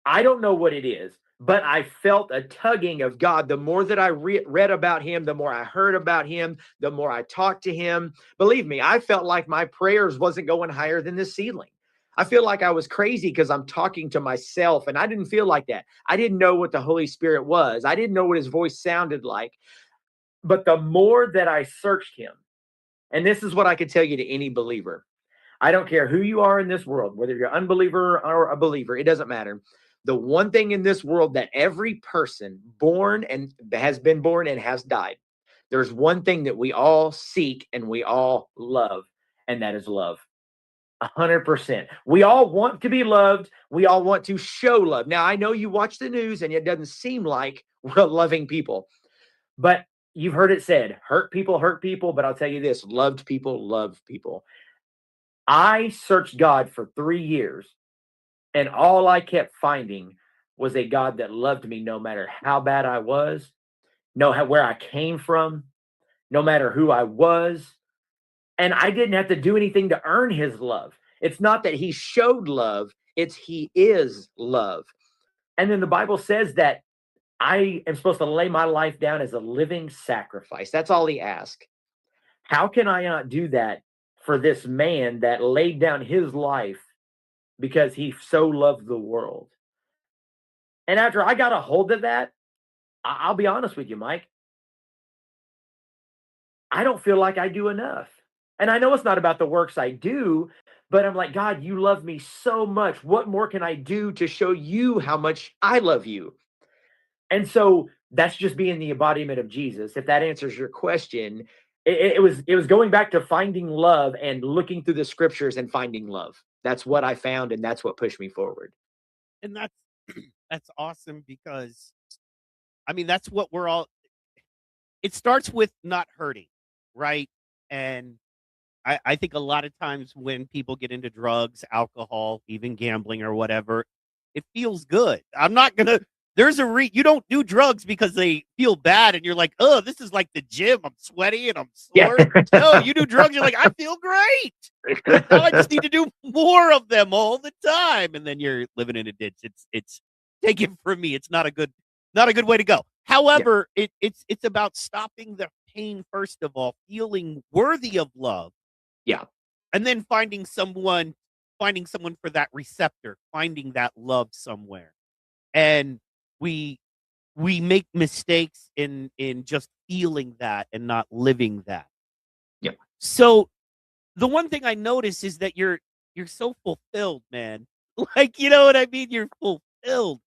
I don't know what it is, but I felt a tugging of God. The more that I read about him, the more I heard about him, the more I talked to him. Believe me, I felt like my prayers wasn't going higher than the ceiling. I feel like I was crazy because I'm talking to myself, and I didn't feel like that. I didn't know what the Holy Spirit was. I didn't know what his voice sounded like. But the more that I searched him, and this is what I could tell you to any believer, I don't care who you are in this world, whether you're an unbeliever or a believer, it doesn't matter. The one thing in this world that every person born and has been born and has died, there's one thing that we all seek and we all love, and that is love. 100%. We all want to be loved. We all want to show love. Now, I know you watch the news and it doesn't seem like we're loving people, but you've heard it said, hurt people, but I'll tell you this, loved people, love people. I searched God for 3 years, and all I kept finding was a God that loved me no matter how bad I was, where I came from, no matter who I was. And I didn't have to do anything to earn his love. It's not that he showed love, it's he is love. And then the Bible says that I am supposed to lay my life down as a living sacrifice. That's all he asked. How can I not do that for this man that laid down his life because he so loved the world? And after I got a hold of that, I'll be honest with you, Mike, I don't feel like I do enough. And I know it's not about the works I do, but I'm like, God, you love me so much. What more can I do to show you how much I love you? And so that's just being the embodiment of Jesus. If that answers your question, it was going back to finding love and looking through the scriptures and finding love. That's what I found, and that's what pushed me forward. And that's that's awesome, because I mean, that's what we're all, it starts with not hurting, right? And I think a lot of times when people get into drugs, alcohol, even gambling or whatever, it feels good. I'm not gonna. There's you don't do drugs because they feel bad and you're like, oh, this is like the gym. I'm sweaty and I'm sore. Yeah. No, you do drugs. You're like, I feel great. Now I just need to do more of them all the time, and then you're living in a ditch. It's take it from me. It's not a good way to go. However, it's about stopping the pain first of all, feeling worthy of love. Yeah. And then finding someone for that receptor, finding that love somewhere. And we make mistakes in just feeling that and not living that. Yeah. So the one thing I notice is that you're so fulfilled, man. Like, you know what I mean? You're fulfilled.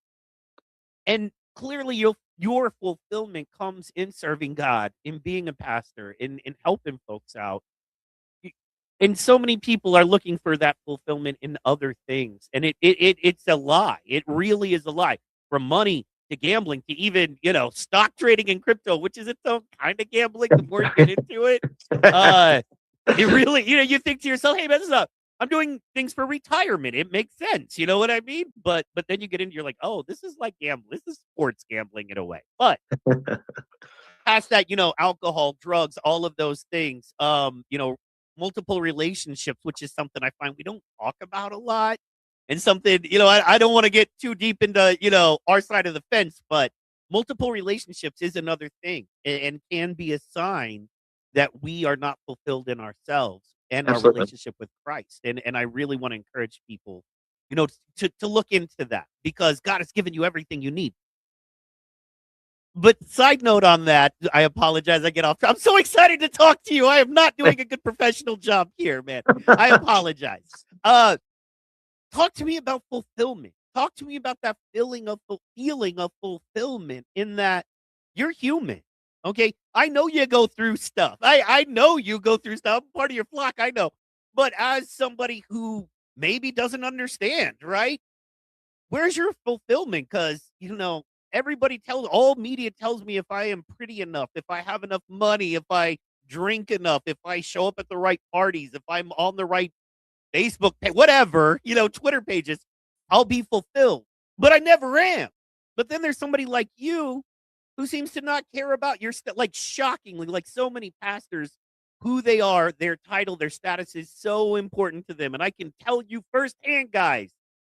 And clearly your fulfillment comes in serving God, in being a pastor, in helping folks out. And so many people are looking for that fulfillment in other things. And it's a lie. It really is a lie. From money to gambling to even, stock trading and crypto, which is its own kind of gambling the more you get into it. It really, you think to yourself, hey, man, I'm doing things for retirement. It makes sense. You know what I mean? But then you get into, you're like, oh, this is like gambling. This is sports gambling in a way. But past that, alcohol, drugs, all of those things, multiple relationships, which is something I find we don't talk about a lot, and something, I don't want to get too deep into, our side of the fence, but multiple relationships is another thing, and can be a sign that we are not fulfilled in ourselves and Absolutely. Our relationship with Christ. And I really want to encourage people, to look into that, because God has given you everything you need. But side note on that, I apologize. I get off. I'm so excited to talk to you. I am not doing a good professional job here, man. I apologize. Talk to me about fulfillment. Talk to me about that feeling of fulfillment, in that you're human. Okay. I know you go through stuff. I know you go through stuff. I'm part of your flock. I know. But as somebody who maybe doesn't understand, right? Where's your fulfillment? Because, all media tells me if I am pretty enough, if I have enough money, if I drink enough, if I show up at the right parties, if I'm on the right Facebook page, whatever, Twitter pages, I'll be fulfilled. But I never am. But then there's somebody like you who seems to not care about your like, shockingly, like so many pastors, who they are, their title, their status is so important to them. And I can tell you firsthand, guys,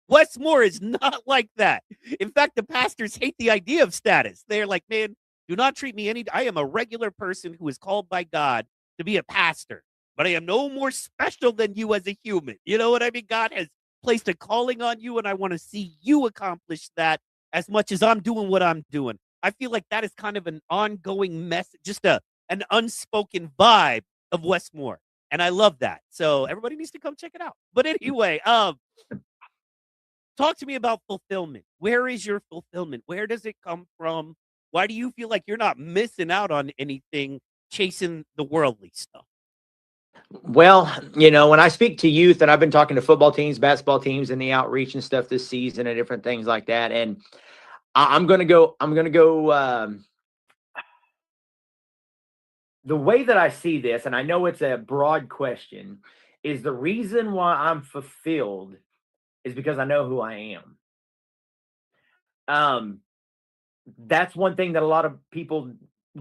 Westmore is not like that. In fact, the pastors hate the idea of status. They're like, man, do not treat me I am a regular person who is called by God to be a pastor, but I am no more special than you as a human. You know what I mean? God has placed a calling on you, and I want to see you accomplish that as much as I'm doing what I'm doing. I feel like that is kind of an ongoing message, just an unspoken vibe of Westmore. And I love that. So everybody needs to come check it out. But anyway, talk to me about fulfillment. Where is your fulfillment? Where does it come from? Why do you feel like you're not missing out on anything chasing the worldly stuff? Well, when I speak to youth, and I've been talking to football teams, basketball teams, and the outreach and stuff this season and different things like that. And I'm going to go, the way that I see this, and I know it's a broad question, is the reason why I'm fulfilled is because I know who I am. That's one thing that a lot of people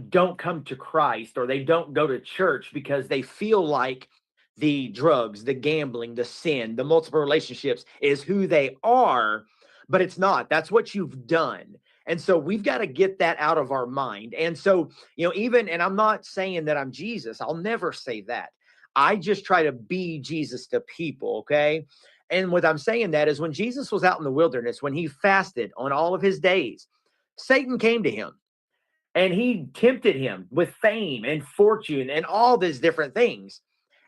don't come to Christ, or they don't go to church because they feel like the drugs, the gambling, the sin, the multiple relationships is who they are, but it's not. That's what you've done. And so we've got to get that out of our mind. And so, even, and I'm not saying that I'm Jesus. I'll never say that. I just try to be Jesus to people, okay? And what I'm saying that is when Jesus was out in the wilderness, when he fasted on all of his days, Satan came to him and he tempted him with fame and fortune and all these different things.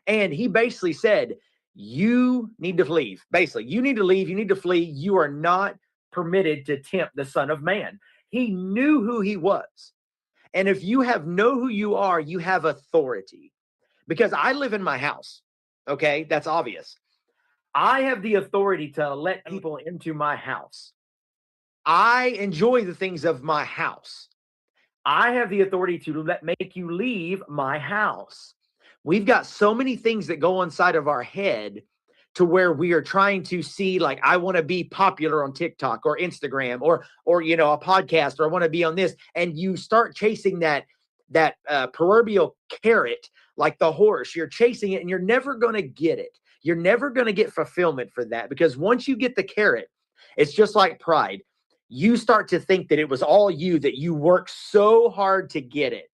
And he basically said, you need to leave. Basically, you need to leave. You need to flee. You are not permitted to tempt the Son of Man. He knew who he was. And if you know who you are, you have authority. Because I live in my house. Okay, that's obvious. I have the authority to let people into my house. I enjoy the things of my house. I have the authority to make you leave my house. We've got so many things that go inside of our head to where we are trying to see, like, I want to be popular on TikTok or Instagram or a podcast, or I want to be on this. And you start chasing that proverbial carrot, like the horse. You're chasing it and you're never going to get it. You're never going to get fulfillment for that, because once you get the carrot, it's just like pride. You start to think that it was all you, that you worked so hard to get it.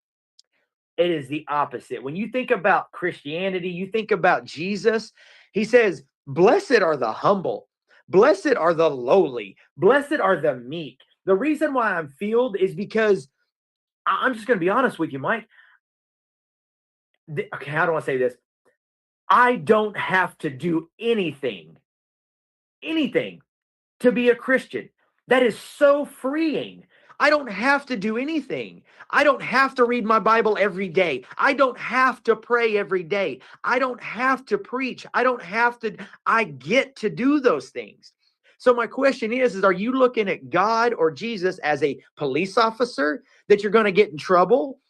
It is the opposite. When you think about Christianity, you think about Jesus, he says, blessed are the humble, blessed are the lowly, blessed are the meek. The reason why I'm filled is because I'm just going to be honest with you, Mike. Okay, how do I say this? I don't have to do anything to be a Christian. That is so freeing. I don't have to do anything. I don't have to read my Bible every day. I don't have to pray every day. I don't have to preach. I get to do those things. So my question is are you looking at God or Jesus as a police officer that you're going to get in trouble?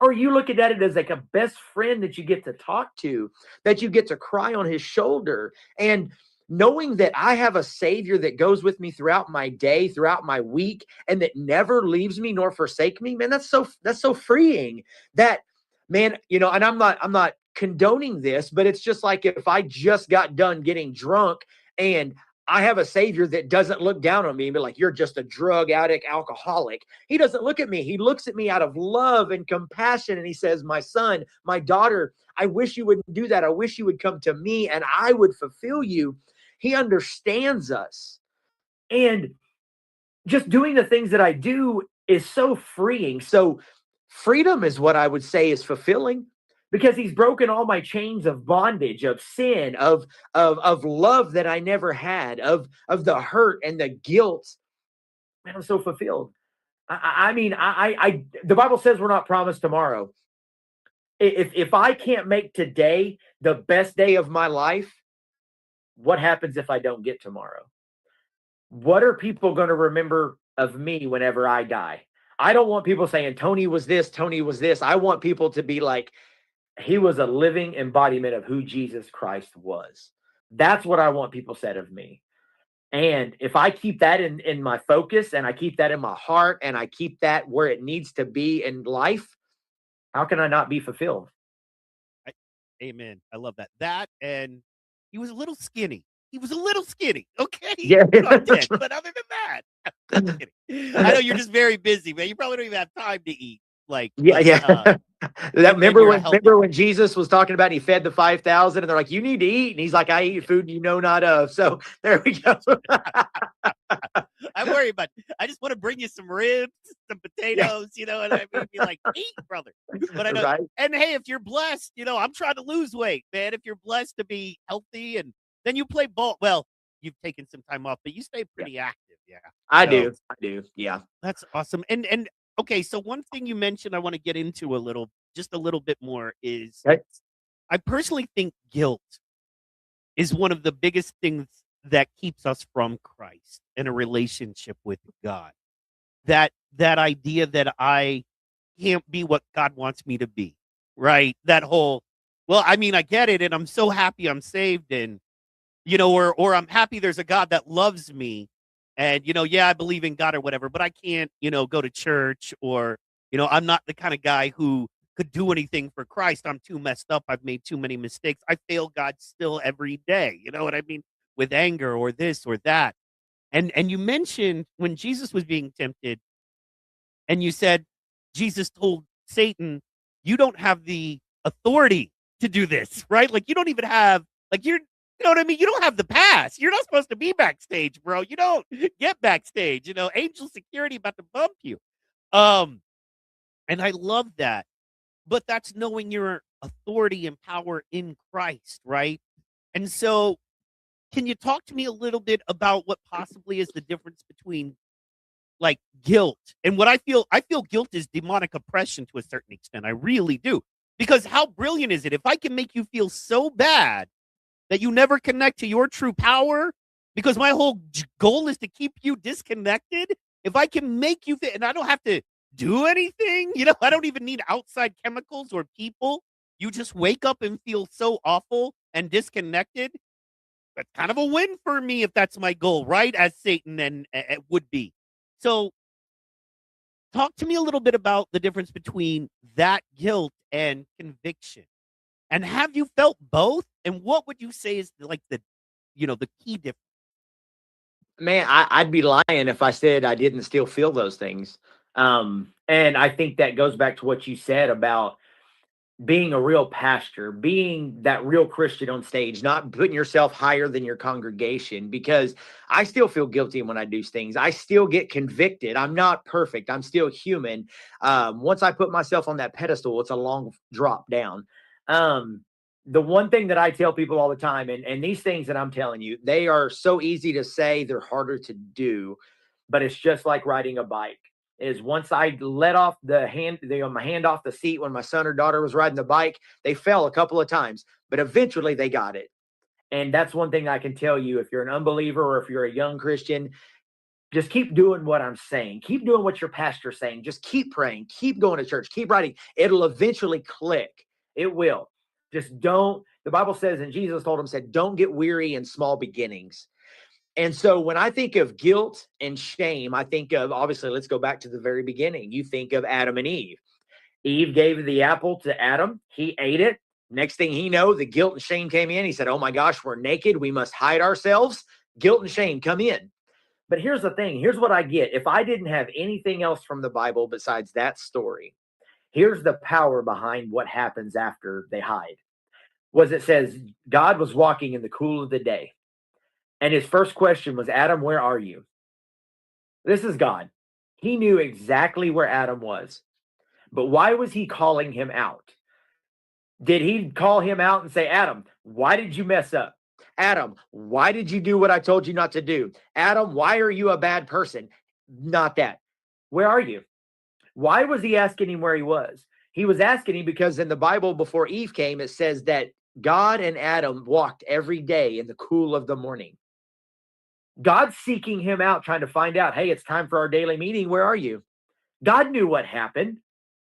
Or are you looking at it as like a best friend that you get to talk to, that you get to cry on his shoulder? And knowing that I have a Savior that goes with me throughout my day, throughout my week, and that never leaves me nor forsake me, man, that's so freeing. That, man, and I'm not condoning this, but it's just like if I just got done getting drunk and I have a Savior that doesn't look down on me and be like, you're just a drug addict, alcoholic. He doesn't look at me. He looks at me out of love and compassion. And he says, my son, my daughter, I wish you wouldn't do that. I wish you would come to me and I would fulfill you. He understands us. And just doing the things that I do is so freeing. So freedom is what I would say is fulfilling, because he's broken all my chains of bondage, of sin, of love that I never had, of the hurt and the guilt. Man, I'm so fulfilled. I mean, the Bible says we're not promised tomorrow. If I can't make today the best day of my life, what happens if I don't get tomorrow? What are people going to remember of me whenever I die? I don't want people saying, Tony was this, Tony was this. I want people to be like, he was a living embodiment of who Jesus Christ was. That's what I want people said of me. And if I keep that in my focus, and I keep that in my heart, and I keep that where it needs to be in life, how can I not be fulfilled? Amen. I love that. That, and he was a little skinny. Okay. Yeah. But other than that, I'm kidding. I know you're just very busy, man. You probably don't even have time to eat. Remember when Jesus was talking about he fed the 5,000 and they're like, you need to eat. And he's like, I eat food you know not of. So there we go. I worry about, I just want to bring you some ribs, some potatoes, and I mean, be like, eat, brother. But I know, right? And hey, if you're blessed, I'm trying to lose weight, man. If you're blessed to be healthy, and then you play ball, well, you've taken some time off, but you stay pretty active. Yeah. I do. Yeah. That's awesome. And okay, so one thing you mentioned I want to get into just a little bit more is, okay. I personally think guilt is one of the biggest things that keeps us from Christ and a relationship with God. That idea that I can't be what God wants me to be, right? That whole, well, I mean, I get it, and I'm so happy I'm saved, and or I'm happy there's a God that loves me, And, yeah, I believe in God or whatever, but I can't, go to church or, I'm not the kind of guy who could do anything for Christ. I'm too messed up. I've made too many mistakes. I fail God still every day. You know what I mean? With anger or this or that. And you mentioned when Jesus was being tempted and you said Jesus told Satan, you don't have the authority to do this, right? Like you don't even have, like you know what I mean? You don't have the pass. You're not supposed to be backstage, bro. You don't get backstage. Angel security about to bump you. And I love that. But that's knowing your authority and power in Christ, right? And so can you talk to me a little bit about what possibly is the difference between like guilt and what I feel guilt is demonic oppression to a certain extent. I really do. Because how brilliant is it if I can make you feel so bad that you never connect to your true power, because my whole goal is to keep you disconnected. If I can make you feel, and I don't have to do anything, I don't even need outside chemicals or people. You just wake up and feel so awful and disconnected. That's kind of a win for me if that's my goal, right? As Satan and would be. So talk to me a little bit about the difference between that guilt and conviction. And have you felt both? And what would you say is like the key difference? Man, I'd be lying if I said I didn't still feel those things. And I think that goes back to what you said about being a real pastor, being that real Christian on stage, not putting yourself higher than your congregation, because I still feel guilty when I do things. I still get convicted. I'm not perfect. I'm still human. Once I put myself on that pedestal, it's a long drop down. The one thing that I tell people all the time, and these things that I'm telling you, they are so easy to say, they're harder to do, but it's just like riding a bike. Is once I let off my hand off the seat when my son or daughter was riding the bike, they fell a couple of times, but eventually they got it. And that's one thing I can tell you. If you're an unbeliever or if you're a young Christian, just keep doing what I'm saying. Keep doing what your pastor's saying. Just keep praying. Keep going to church. Keep writing. It'll eventually click. It will. Just don't. The Bible says, and Jesus told him, said, don't get weary in small beginnings. And so when I think of guilt and shame, I think of, obviously, let's go back to the very beginning. You think of Adam and Eve. Eve gave the apple to Adam. He ate it. Next thing he know, the guilt and shame came in. He said, oh my gosh, we're naked. We must hide ourselves. Guilt and shame come in. But here's the thing. Here's what I get. If I didn't have anything else from the Bible besides that story, here's the power behind what happens after they hide. It says God was walking in the cool of the day. And his first question was, Adam, where are you? This is God. He knew exactly where Adam was. But why was he calling him out? Did he call him out and say, Adam, why did you mess up? Adam, why did you do what I told you not to do? Adam, why are you a bad person? Not that. Where are you? Why was he asking him where he was? He was asking him because in the Bible before Eve came, it says that God and Adam walked every day in the cool of the morning. God's seeking him out, trying to find out, hey, it's time for our daily meeting. Where are you? God knew what happened.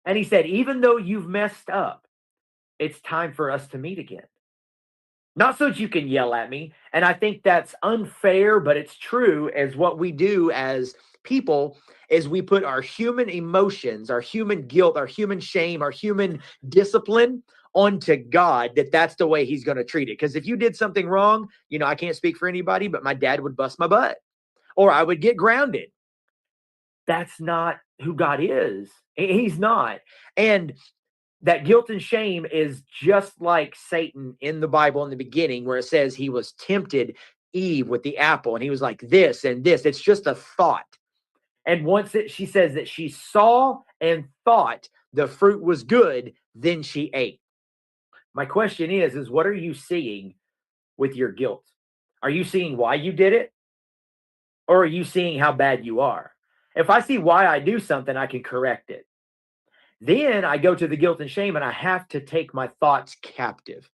And he said, even though you've messed up, it's time for us to meet again. Not so that you can yell at me. And I think that's unfair, but it's true, as what we do as people is we put our human emotions, our human guilt, our human shame, our human discipline onto God, that's the way he's going to treat it. Because if you did something wrong, I can't speak for anybody, but my dad would bust my butt or I would get grounded. That's not who God is. He's not. And that guilt and shame is just like Satan in the Bible in the beginning, where it says he was tempted Eve with the apple and he was like this and this. It's just a thought. And once she says that she saw and thought the fruit was good, then she ate. My question is what are you seeing with your guilt? Are you seeing why you did it? Or are you seeing how bad you are? If I see why I do something, I can correct it. Then I go to the guilt and shame and I have to take my thoughts captive.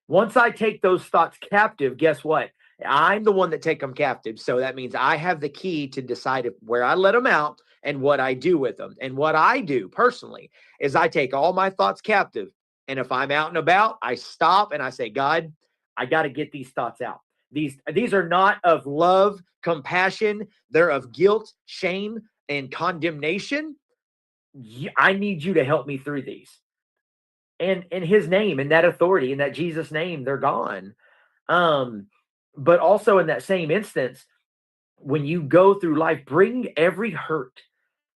Once I take those thoughts captive, guess what? I'm the one that take them captive. So that means I have the key to decide where I let them out and what I do with them. And what I do personally is I take all my thoughts captive. And if I'm out and about, I stop and I say, God, I got to get these thoughts out. These are not of love, compassion. They're of guilt, shame, and condemnation. I need you to help me through these. And in his name, in that authority, in that Jesus name, they're gone. But also in that same instance, when you go through life, bring every hurt,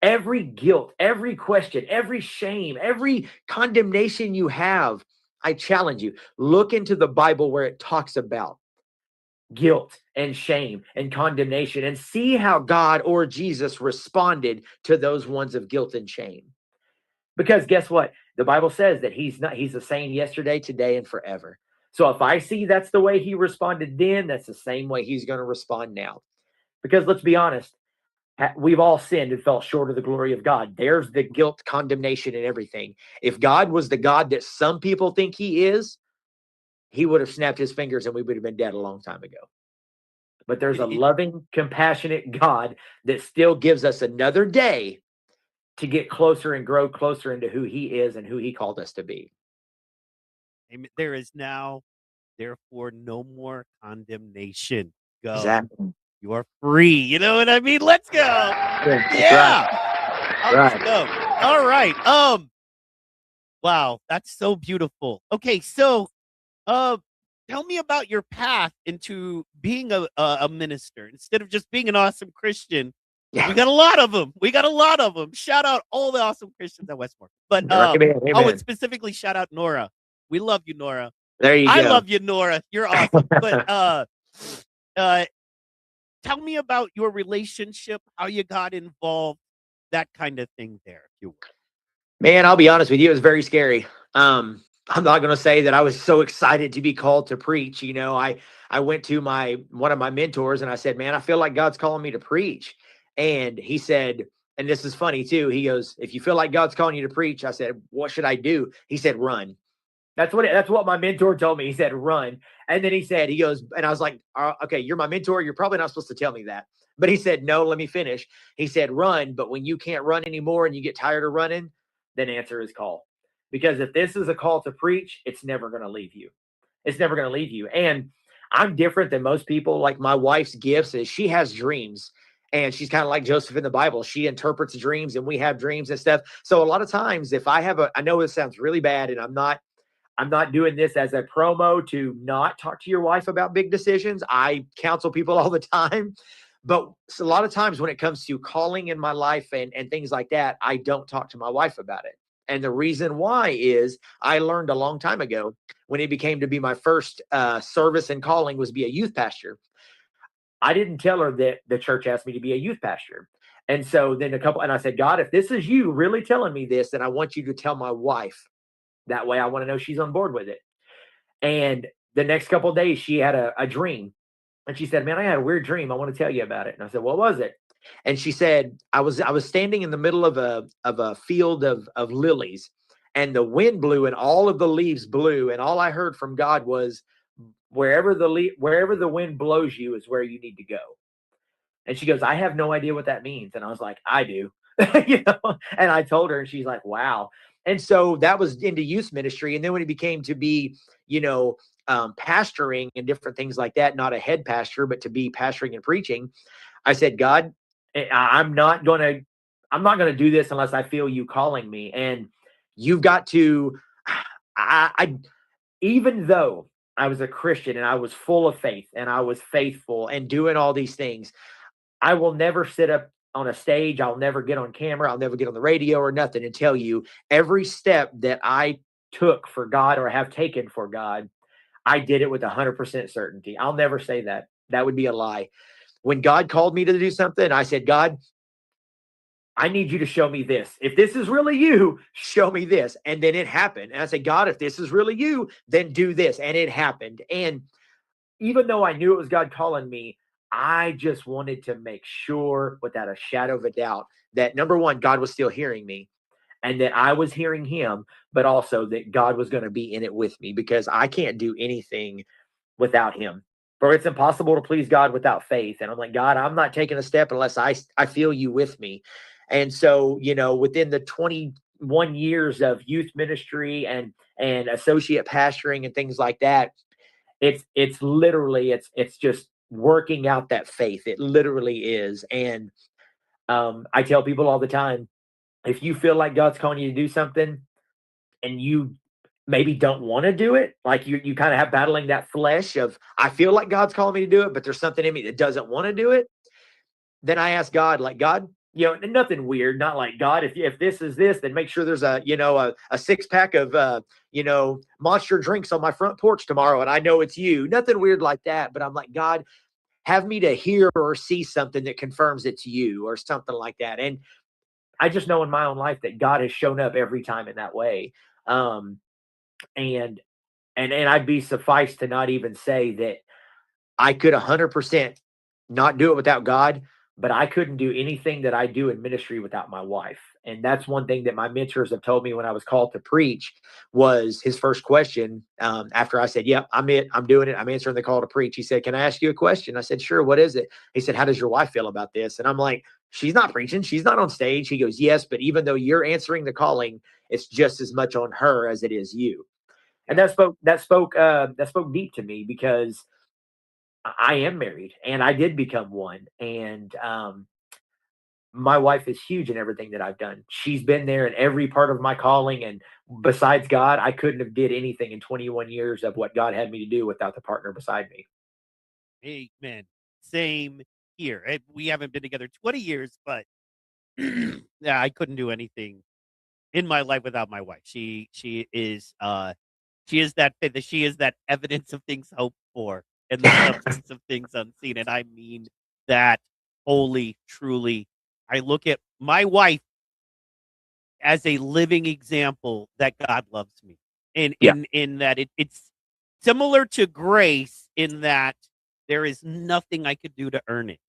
every guilt, every question, every shame, every condemnation you have. I challenge you, look into the Bible where it talks about guilt and shame and condemnation and see how God or Jesus responded to those ones of guilt and shame. Because guess what? The Bible says that he's the same yesterday, today, and forever. So if I see that's the way he responded then, that's the same way he's going to respond now. Because let's be honest, we've all sinned and fell short of the glory of God. There's the guilt, condemnation, and everything. If God was the God that some people think he is, he would have snapped his fingers and we would have been dead a long time ago. But there's a loving, compassionate God that still gives us another day to get closer and grow closer into who he is and who he called us to be. Amen. There is now, therefore, no more condemnation. Go. Exactly. You are free. You know what I mean? Let's go. Yeah. Right. Go. All right. Wow, that's so beautiful. Okay, so tell me about your path into being a minister. Instead of just being an awesome Christian, we got a lot of them. Shout out all the awesome Christians at Westmore. But and specifically shout out Nora. We love you, Nora. There you go. I love you, Nora. You're awesome. But tell me about your relationship, how you got involved, that kind of thing there, if you will. Man, I'll be honest with you, it was very scary. I'm not going to say that I was so excited to be called to preach. You know, I went to one of my mentors and I said, man, I feel like God's calling me to preach. And he said, and this is funny too, he goes, if you feel like God's calling you to preach, I said, what should I do? He said, run. That's what my mentor told me. He said, run. And then he goes, and I was like, okay, you're my mentor. You're probably not supposed to tell me that. But he said, no, let me finish. He said, run. But when you can't run anymore and you get tired of running, then answer his call. Because if this is a call to preach, it's never going to leave you. It's never going to leave you. And I'm different than most people. Like my wife's gifts is she has dreams. And she's kind of like Joseph in the Bible. She interprets dreams and we have dreams and stuff. So a lot of times if I know this sounds really bad and I'm not doing this as a promo to not talk to your wife about big decisions. I counsel people all the time. But a lot of times when it comes to calling in my life and things like that, I don't talk to my wife about it. And the reason why is I learned a long time ago when it became to be my first service and calling was be a youth pastor. I didn't tell her that the church asked me to be a youth pastor. And so then and I said, God, if this is you really telling me this, then I want you to tell my wife. That way I want to know she's on board with it. And the next couple of days she had a dream. And she said, man, I had a weird dream. I want to tell you about it. And I said, what was it? And she said, I was standing in the middle of a field of lilies and the wind blew and all of the leaves blew. And all I heard from God was wherever the wind blows you is where you need to go. And she goes, I have no idea what that means. And I was like, I do. And I told her and she's like, wow. And so that was into youth ministry. And then when it became to be, pastoring and different things like that, not a head pastor, but to be pastoring and preaching, I said, God, I'm not going to do this unless I feel you calling me. And you've got to, even though I was a Christian and I was full of faith and I was faithful and doing all these things, I will never sit up on a stage. I'll never get on camera. I'll never get on the radio or nothing and tell you every step that I took for God or have taken for God, I did it with 100% certainty. I'll never say that. That would be a lie. When God called me to do something, I said, God, I need you to show me this. If this is really you, show me this. And then it happened. And I said, God, if this is really you, then do this. And it happened. And even though I knew it was God calling me, I just wanted to make sure without a shadow of a doubt that number one, God was still hearing me and that I was hearing him, but also that God was going to be in it with me because I can't do anything without him. For it's impossible to please God without faith. And I'm like, God, I'm not taking a step unless I feel you with me. And so, within the 21 years of youth ministry and associate pastoring and things like that, it's literally it's just working out that faith. It literally is. And I tell people all the time, if you feel like God's calling you to do something and you maybe don't want to do it, like you kind of have battling that flesh of, I feel like God's calling me to do it, but there's something in me that doesn't want to do it. Then I ask God, like, God, nothing weird, not like, God, if this is this, then make sure there's a 6-pack of Monster drinks on my front porch tomorrow, and I know it's you. Nothing weird like that. But I'm like, God, have me to hear or see something that confirms it's you or something like that. And I just know in my own life that God has shown up every time in that way. And I'd be suffice to not even say that I could 100% not do it without God, but I couldn't do anything that I do in ministry without my wife. And that's one thing that my mentors have told me when I was called to preach. Was his first question after I said, yep, I'm doing it, I'm answering the call to preach. He said, can I ask you a question? I said, sure, what is it? He said, how does your wife feel about this? And I'm like, she's not preaching, she's not on stage. He goes, yes, but even though you're answering the calling, it's just as much on her as it is you. And that spoke deep to me, because I am married and I did become one. And my wife is huge in everything that I've done. She's been there in every part of my calling. And besides God, I couldn't have did anything in 21 years of what God had me to do without the partner beside me. Amen. Same here. We haven't been together 20 years, but yeah, I couldn't do anything in my life without my wife. She is that evidence of things hoped for and the substance of things unseen. And I mean that wholly, truly. I look at my wife as a living example that God loves me. And in that it's similar to grace, in that there is nothing I could do to earn it.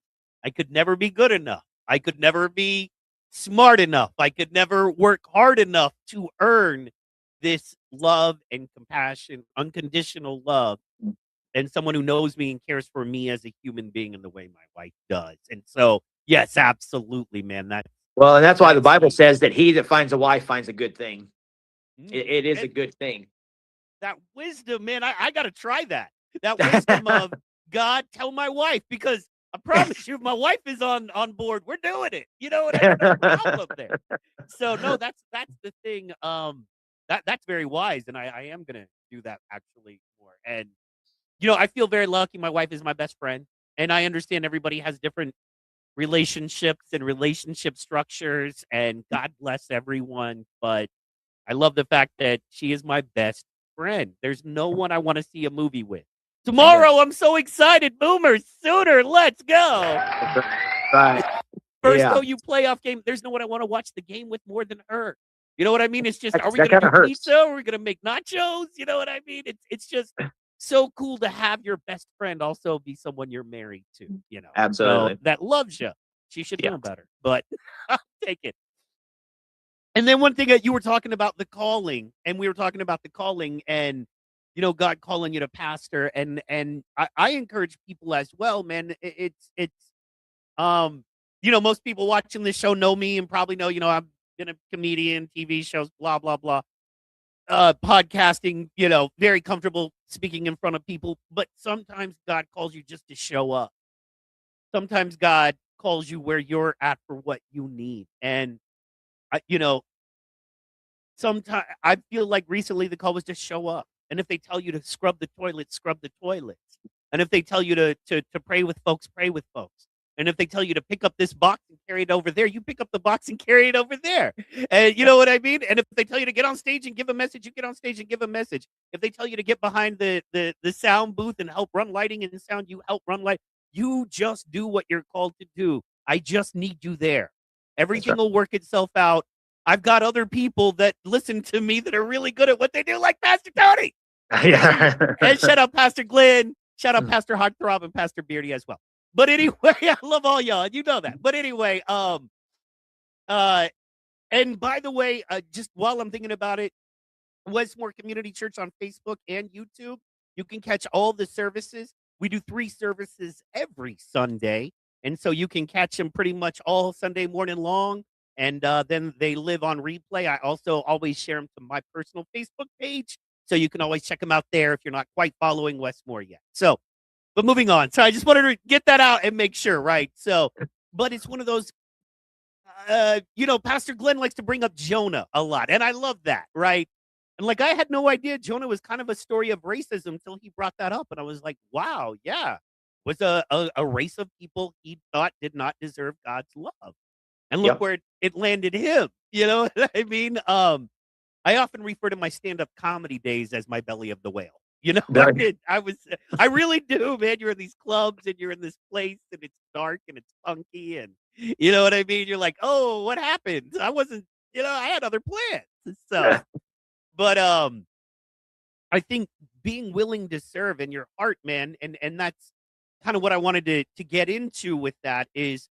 I could never be good enough. I could never be smart enough. I could never work hard enough to earn this love and compassion, unconditional love, and someone who knows me and cares for me as a human being in the way my wife does. And so, yes, absolutely, man. And that's why the Bible sweet. says that he that finds a wife finds a good thing. It is a good thing. That wisdom, man, I got to try that. That wisdom of God, tell my wife, because I promise you, if my wife is on board, we're doing it. You know what I mean? No problem there. So no, that's the thing. That's very wise, and I am gonna do that actually more. And I feel very lucky. My wife is my best friend, and I understand everybody has different relationships and relationship structures, and God bless everyone. But I love the fact that she is my best friend. There's no one I want to see a movie with. Tomorrow, I'm so excited. Boomers, Sooner, let's go. Right. First OU playoff game. There's no one I want to watch the game with more than her. You know what I mean? It's just, are we going to do pizza? Are we going to make nachos? You know what I mean? It's just so cool to have your best friend also be someone you're married to. Absolutely. So that loves you. She should know better, but I'll take it. And then one thing that you were talking about the calling, and we were talking about the calling, and God calling you to pastor, and I encourage people as well, man. It's most people watching this show know me and probably know, I've been a comedian, TV shows, blah blah blah, podcasting, very comfortable speaking in front of people. But sometimes God calls you just to show up. Sometimes God calls you where you're at for what you need, and sometimes I feel like recently the call was to show up. And if they tell you to scrub the toilet, scrub the toilets. And if they tell you to pray with folks, pray with folks. And if they tell you to pick up this box and carry it over there, you pick up the box and carry it over there. And you know what I mean? And if they tell you to get on stage and give a message, you get on stage and give a message. If they tell you to get behind the sound booth and help run lighting and sound, you help run light. You just do what you're called to do. I just need you there. Everything will work itself out. I've got other people that listen to me that are really good at what they do, like Pastor Tony. And shout out Pastor Glenn, shout out Pastor Heartthrob and Pastor Beardy as well. But anyway, I love all y'all, and you know that. But anyway, and by the way, just while I'm thinking about it, Westmore Community Church on Facebook and YouTube, you can catch all the services. We do 3 services every Sunday, and so you can catch them pretty much all Sunday morning long. And then they live on replay. I also always share them to my personal Facebook page. So you can always check him out there if you're not quite following Westmore yet. So, but moving on. So I just wanted to get that out and make sure, right? So, but it's one of those, Pastor Glenn likes to bring up Jonah a lot, and I love that, right? And like, I had no idea Jonah was kind of a story of racism until he brought that up. And I was like, wow, yeah. Was a race of people he thought did not deserve God's love. And look where it landed him. You know what I mean? I often refer to my stand-up comedy days as my belly of the whale. You know, I really do, man. You're in these clubs and you're in this place and it's dark and it's funky and you know what I mean? You're like, oh, what happened? I wasn't, I had other plans. So, but I think being willing to serve in your heart, man, and that's kind of what I wanted to get into with that is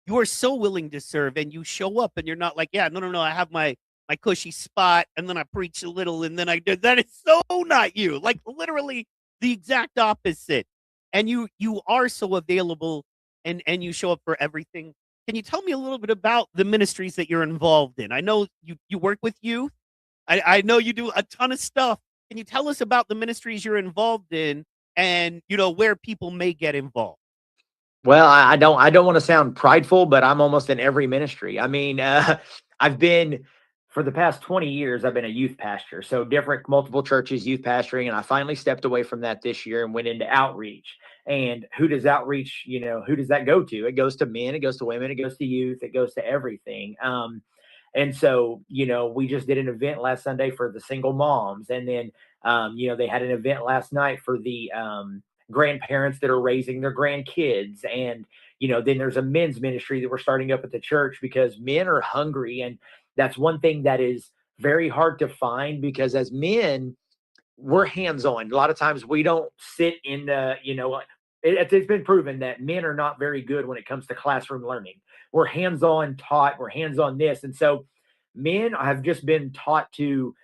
you are so willing to serve and you show up and you're not like, yeah, no, I have my cushy spot and then I preach a little and then I did that. Is so not you. Like literally the exact opposite. And you are so available and you show up for everything. Can you tell me a little bit about the ministries that you're involved in? I know you work with youth. I know you do a ton of stuff. Can you tell us about the ministries you're involved in and, where people may get involved? Well, I don't want to sound prideful, but I'm almost in every ministry. I mean, I've been for the past 20 years, I've been a youth pastor. So different, multiple churches, youth pastoring. And I finally stepped away from that this year and went into outreach. And who does outreach, who does that go to? It goes to men, it goes to women, it goes to youth, it goes to everything. And so, we just did an event last Sunday for the single moms. And then, they had an event last night for the grandparents that are raising their grandkids. And, then there's a men's ministry that we're starting up at the church because men are hungry. And that's one thing that is very hard to find because as men, we're hands-on. A lot of times we don't sit in the, it's been proven that men are not very good when it comes to classroom learning. We're hands-on taught, we're hands-on this. And so men have just been taught to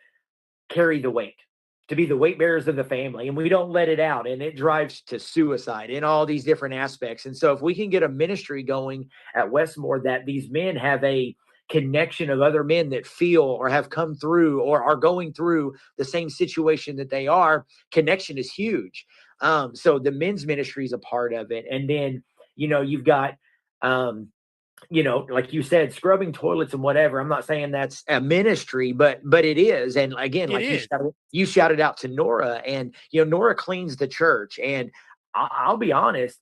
carry the weight, to be the weight bearers of the family. And we don't let it out. And it drives to suicide in all these different aspects. And so if we can get a ministry going at Westmore that these men have a connection of other men that feel or have come through or are going through the same situation that they are, connection is huge. So the men's ministry is a part of it. And then, you've got, like you said, scrubbing toilets and whatever. I'm not saying that's a ministry, but it is. And again, like you shouted out to Nora and, Nora cleans the church. And I'll be honest,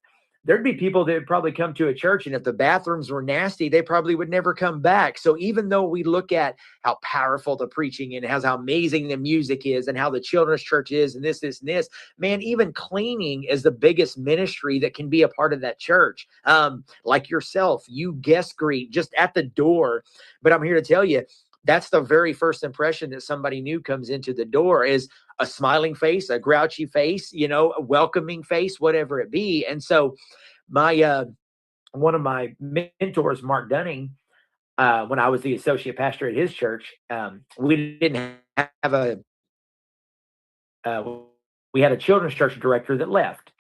there'd be people that would probably come to a church and if the bathrooms were nasty, they probably would never come back. So even though we look at how powerful the preaching and how amazing the music is and how the children's church is and this, man, even cleaning is the biggest ministry that can be a part of that church. Like yourself, you guest greet just at the door. But I'm here to tell you, that's the very first impression that somebody new comes into the door is a smiling face, a grouchy face, a welcoming face, whatever it be. And so my one of my mentors, Mark Dunning, when I was the associate pastor at his church, we didn't have we had a children's church director that left.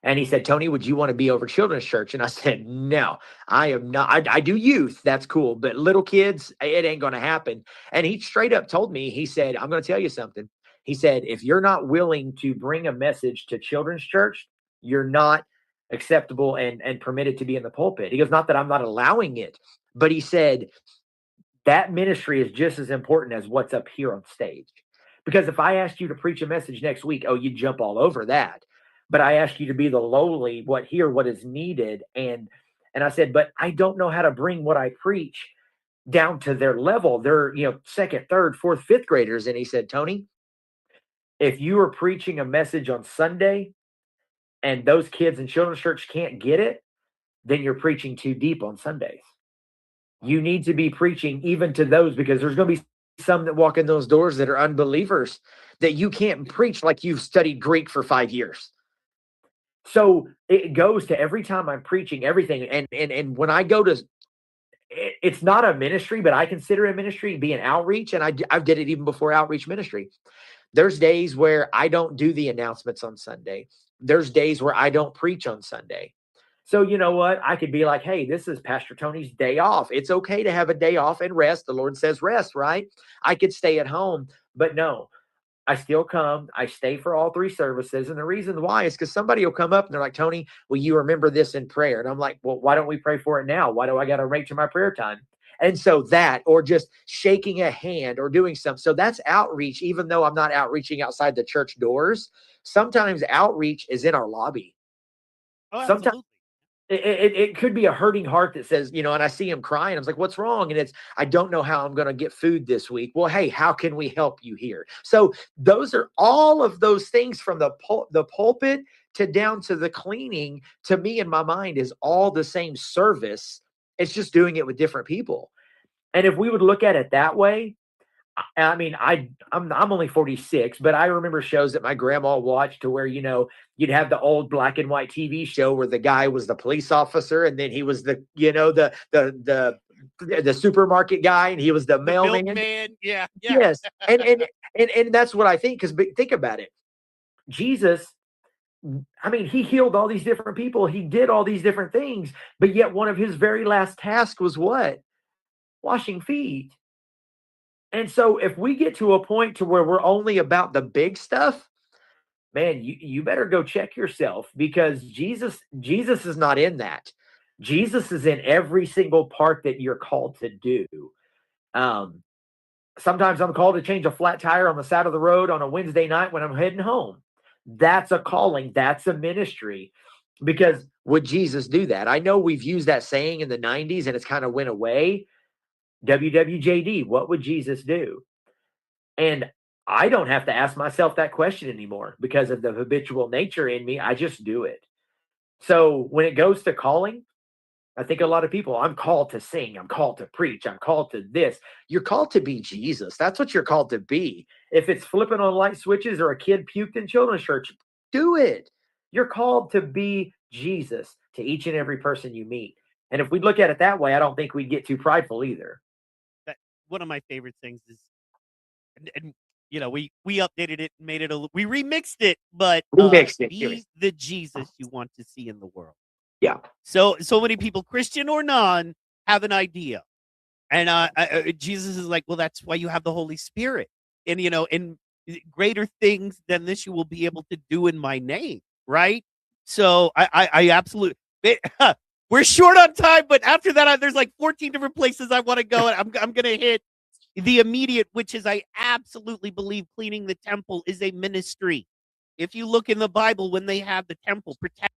And he said, Tony, would you want to be over children's church? And I said, no, I am not. I do youth. That's cool. But little kids, it ain't going to happen. And he straight up told me, he said, I'm going to tell you something. He said, if you're not willing to bring a message to children's church, you're not acceptable and permitted to be in the pulpit. He goes, not that I'm not allowing it, but he said, that ministry is just as important as what's up here on stage. Because if I asked you to preach a message next week, you'd jump all over that. But I asked you to be the lowly, what is needed. And I said, but I don't know how to bring what I preach down to their level. They're, second, third, fourth, fifth graders. And he said, Tony, if you are preaching a message on Sunday and those kids in children's church can't get it, then you're preaching too deep on Sundays. You need to be preaching even to those because there's going to be some that walk in those doors that are unbelievers that you can't preach like you've studied Greek for 5 years. So it goes to every time I'm preaching everything. And when I go to, it's not a ministry, but I consider a ministry being outreach. And I did it even before outreach ministry. There's days where I don't do the announcements on Sunday. There's days where I don't preach on Sunday. So you know what? I could be like, hey, this is Pastor Tony's day off. It's okay to have a day off and rest. The Lord says rest, right? I could stay at home, but no. I still come. I stay for all 3 services. And the reason why is because somebody will come up and they're like, Tony, will you remember this in prayer? And I'm like, well, why don't we pray for it now? Why do I got to wait to my prayer time? And so that, or just shaking a hand or doing something. So that's outreach, even though I'm not outreaching outside the church doors. Sometimes outreach is in our lobby. Oh, Sometimes absolutely. it could be a hurting heart that says, and I see him crying. I was like, what's wrong? And it's, I don't know how I'm going to get food this week. Well, hey, how can we help you here? So those are all of those things from the pulpit to down to the cleaning, to me in my mind is all the same service. It's just doing it with different people. And if we would look at it that way, I mean, I'm only 46, but I remember shows that my grandma watched to where, you'd have the old black and white TV show where the guy was the police officer and then he was the supermarket guy and he was the mailman. Milkman. Yeah. Yes. And that's what I think, because think about it. Jesus, I mean, he healed all these different people. He did all these different things, but yet one of his very last tasks was what? Washing feet. And so if we get to a point to where we're only about the big stuff, man, you better go check yourself, because Jesus is not in that. Jesus is in every single part that you're called to do. Sometimes I'm called to change a flat tire on the side of the road on a Wednesday night when I'm heading home. That's a calling. That's a ministry. Because would Jesus do that? I know we've used that saying in the 90s and it's kind of went away. WWJD, what would Jesus do? And I don't have to ask myself that question anymore because of the habitual nature in me. I just do it. So when it goes to calling, I think a lot of people, I'm called to sing, I'm called to preach, I'm called to this. You're called to be Jesus. That's what you're called to be. If it's flipping on light switches or a kid puked in children's church, do it. You're called to be Jesus to each and every person you meet. And if we look at it that way, I don't think we'd get too prideful either. One of my favorite things is, and we updated it and made it we remixed it, but be the Jesus you want to see in the world. Yeah. So many people, Christian or non, have an idea, and Jesus is like, well, that's why you have the Holy Spirit, and and greater things than this you will be able to do in my name, right? So I absolutely. We're short on time, but after that, there's like 14 different places I want to go, and I'm gonna hit the immediate, which is, I absolutely believe cleaning the temple is a ministry. If you look in the Bible, when they have the temple protected,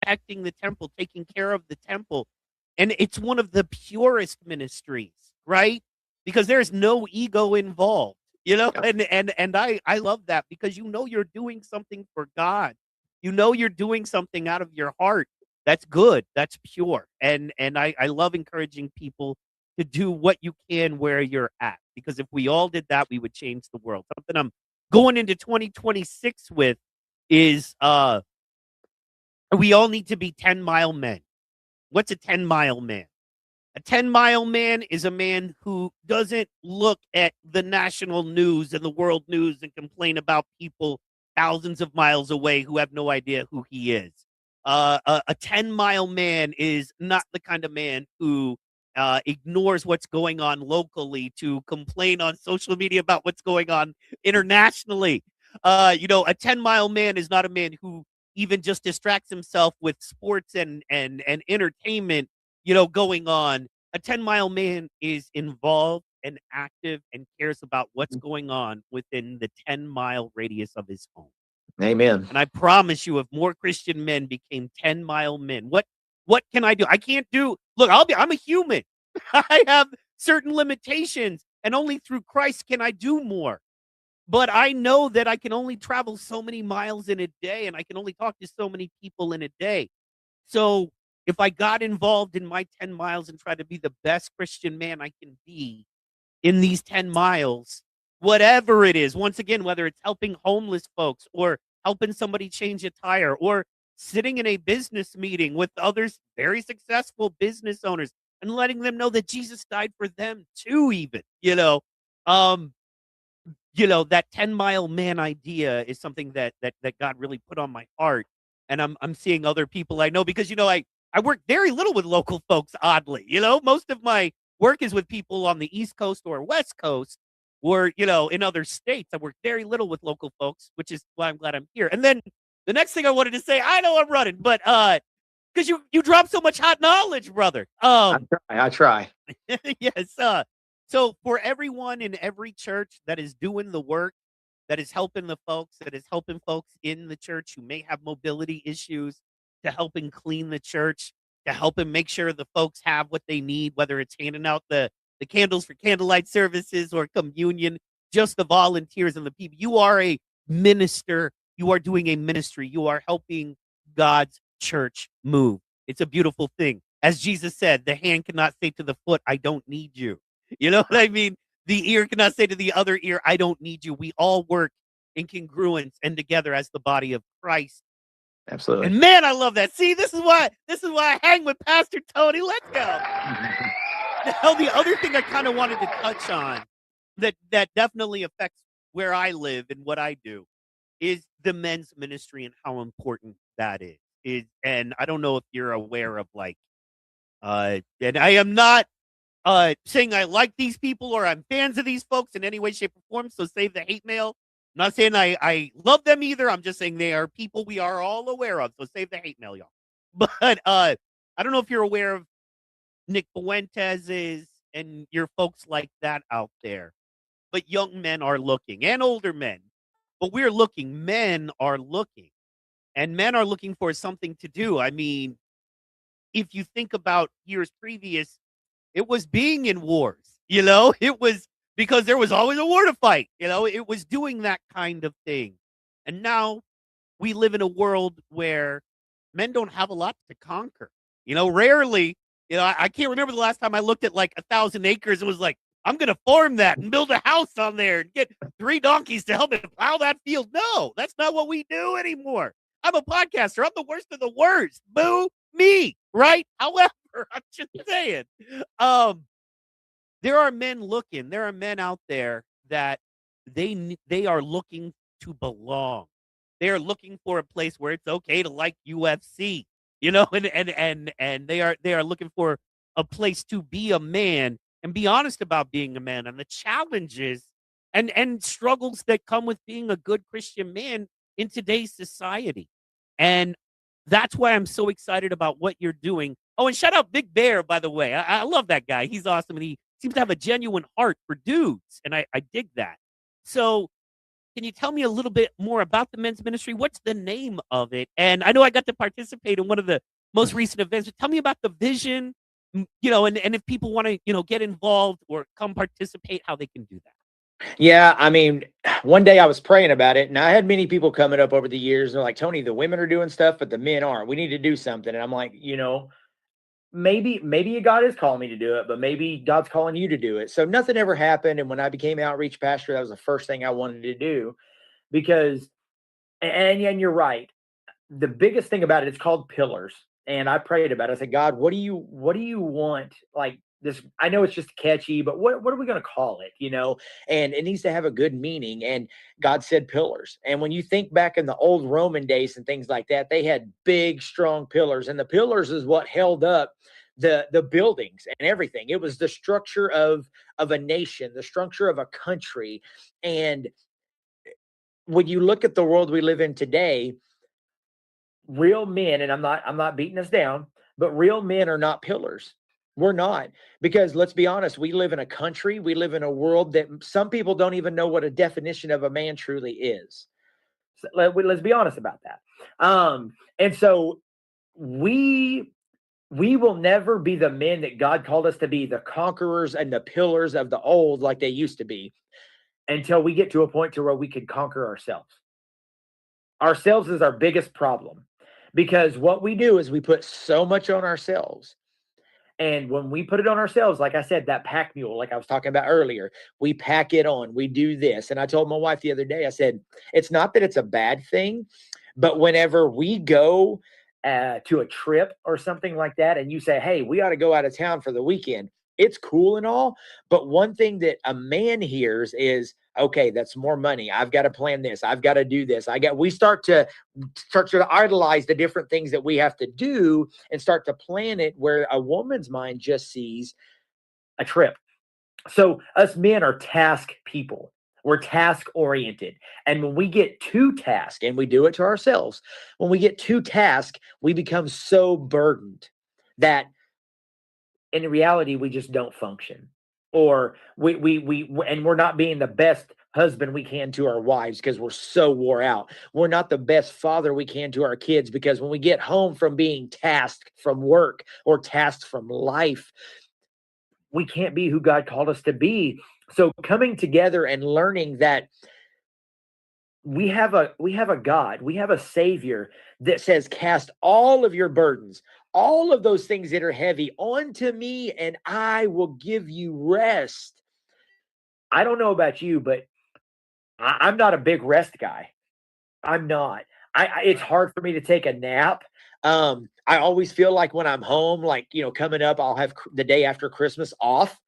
protecting the temple, taking care of the temple, and it's one of the purest ministries, right? Because there's no ego involved, and I love that, because you're doing something for God. You're doing something out of your heart. That's good. That's pure. And I love encouraging people to do what you can where you're at, because if we all did that, we would change the world. Something I'm going into 2026 with is we all need to be 10-mile men. What's a 10-mile man? A 10-mile man is a man who doesn't look at the national news and the world news and complain about people thousands of miles away who have no idea who he is. A 10-mile man is not the kind of man who ignores what's going on locally to complain on social media about what's going on internationally. A 10-mile man is not a man who even just distracts himself with sports and entertainment, going on. A 10-mile man is involved and active and cares about what's going on within the 10-mile radius of his home. Amen. And I promise you, if more Christian men became 10-mile men, what can I do? I can't do. Look, I'm a human. I have certain limitations, and only through Christ can I do more. But I know that I can only travel so many miles in a day, and I can only talk to so many people in a day. So if I got involved in my 10 miles and try to be the best Christian man I can be in these 10 miles, whatever it is, once again, whether it's helping homeless folks or helping somebody change a tire or sitting in a business meeting with others, very successful business owners, and letting them know that Jesus died for them too, even, that 10-mile man idea is something that God really put on my heart. And I'm seeing other people I know, because I work very little with local folks, oddly. Most of my work is with people on the East Coast or West Coast, or in other states. I work very little with local folks, which is why I'm glad I'm here. And then the next thing I wanted to say, I know I'm running, but because you drop so much hot knowledge, brother. I try. Yes. So for everyone in every church that is doing the work, that is helping the folks, that is helping folks in the church who may have mobility issues, to helping clean the church, to helping make sure the folks have what they need, whether it's handing out the candles for candlelight services or communion, just the volunteers and the people. You are a minister. You are doing a ministry. You are helping God's church move. It's a beautiful thing. As Jesus said, the hand cannot say to the foot, I don't need you. You know what I mean? The ear cannot say to the other ear, I don't need you. We all work in congruence and together as the body of Christ. Absolutely. And man, I love that. See, this is why I hang with Pastor Tony. Let's go. Now, the other thing I kind of wanted to touch on that definitely affects where I live and what I do is the men's ministry and how important that is. And I don't know if you're aware of and I am not saying I like these people or I'm fans of these folks in any way, shape, or form. So save the hate mail. I'm not saying I love them either. I'm just saying they are people we are all aware of. So save the hate mail, y'all. But I don't know if you're aware of Nick Fuentes and your folks like that out there. But young men are looking, and older men. But we're looking. Men are looking. And men are looking for something to do. I mean, if you think about years previous, it was being in wars, it was because there was always a war to fight, it was doing that kind of thing. And now we live in a world where men don't have a lot to conquer. Rarely, I can't remember the last time I looked at like 1,000 acres and was like, I'm going to farm that and build a house on there and get 3 donkeys to help me plow that field. No, that's not what we do anymore. I'm a podcaster. I'm the worst of the worst. Boo me, right? However, I'm just saying, there are men looking. There are men out there that they are looking to belong. They are looking for a place where it's okay to like UFC, and they are looking for a place to be a man and be honest about being a man and the challenges and struggles that come with being a good Christian man in today's society. And that's why I'm so excited about what you're doing. Oh, and shout out Big Bear, by the way. I love that guy. He's awesome. And he seems to have a genuine heart for dudes. And I dig that. So can you tell me a little bit more about the men's ministry? What's the name of it? And I know I got to participate in one of the most recent events, but tell me about the vision, and if people want to, get involved or come participate, how they can do that. Yeah, I mean, one day I was praying about it, and I had many people coming up over the years. And they're like, Tony, the women are doing stuff, but the men aren't. We need to do something. And I'm like, maybe God is calling me to do it, but maybe God's calling you to do it. So nothing ever happened. And when I became outreach pastor, that was the first thing I wanted to do, because, and you're right. The biggest thing about it, it's called Pillars. And I prayed about it. I said, God, what do you want? Like this, I know it's just catchy, but what are we going to call it? And it needs to have a good meaning. And God said pillars. And when you think back in the old Roman days and things like that, they had big, strong pillars, and the pillars is what held up the buildings and everything. It was the structure of a nation, the structure of a country. And when you look at the world we live in today, real men, and I'm not beating us down, but real men are not pillars. We're not, because let's be honest, we live in a country, we live in a world that some people don't even know what a definition of a man truly is. So let's be honest about that. And so we will never be the men that God called us to be, the conquerors and the pillars of the old like they used to be, until we get to a point to where we can conquer ourselves. Ourselves is our biggest problem, because what we do is we put so much on ourselves. And when we put it on ourselves, like I said, that pack mule, like I was talking about earlier, we pack it on, we do this. And I told my wife the other day, I said, it's not that it's a bad thing, but whenever we go to a trip or something like that, and you say, hey, we ought to go out of town for the weekend, it's cool and all. But one thing that a man hears is, Okay, that's more money. I've got to plan this. I've got to do this. We start to idolize the different things that we have to do and start to plan it, where a woman's mind just sees a trip. So us men are task people. We're task oriented. And when we get too task, and we do it to ourselves, when we get too task, we become so burdened that in reality, we just don't function. Or and we're not being the best husband we can to our wives because we're so wore out. We're not the best father we can to our kids because when we get home from being tasked from work or tasked from life, we can't be who God called us to be. So coming together and learning that we have a God, we have a Savior that says, cast all of your burdens, all of those things that are heavy onto me, and I will give you rest. I don't know about you, but I'm not a big rest guy. I'm not. It's hard for me to take a nap. I always feel like when I'm home, like, coming up, I'll have the day after Christmas off.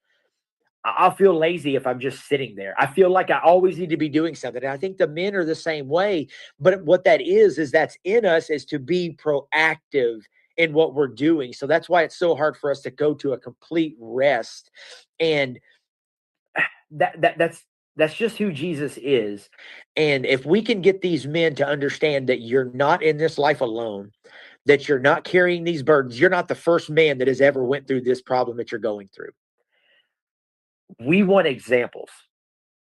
I'll feel lazy if I'm just sitting there. I feel like I always need to be doing something. And I think the men are the same way. But what that is that's in us is to be proactive in what we're doing. So that's why it's so hard for us to go to a complete rest. And that's just who Jesus is. And if we can get these men to understand that you're not in this life alone, that you're not carrying these burdens, you're not the first man that has ever went through this problem that you're going through. We want examples.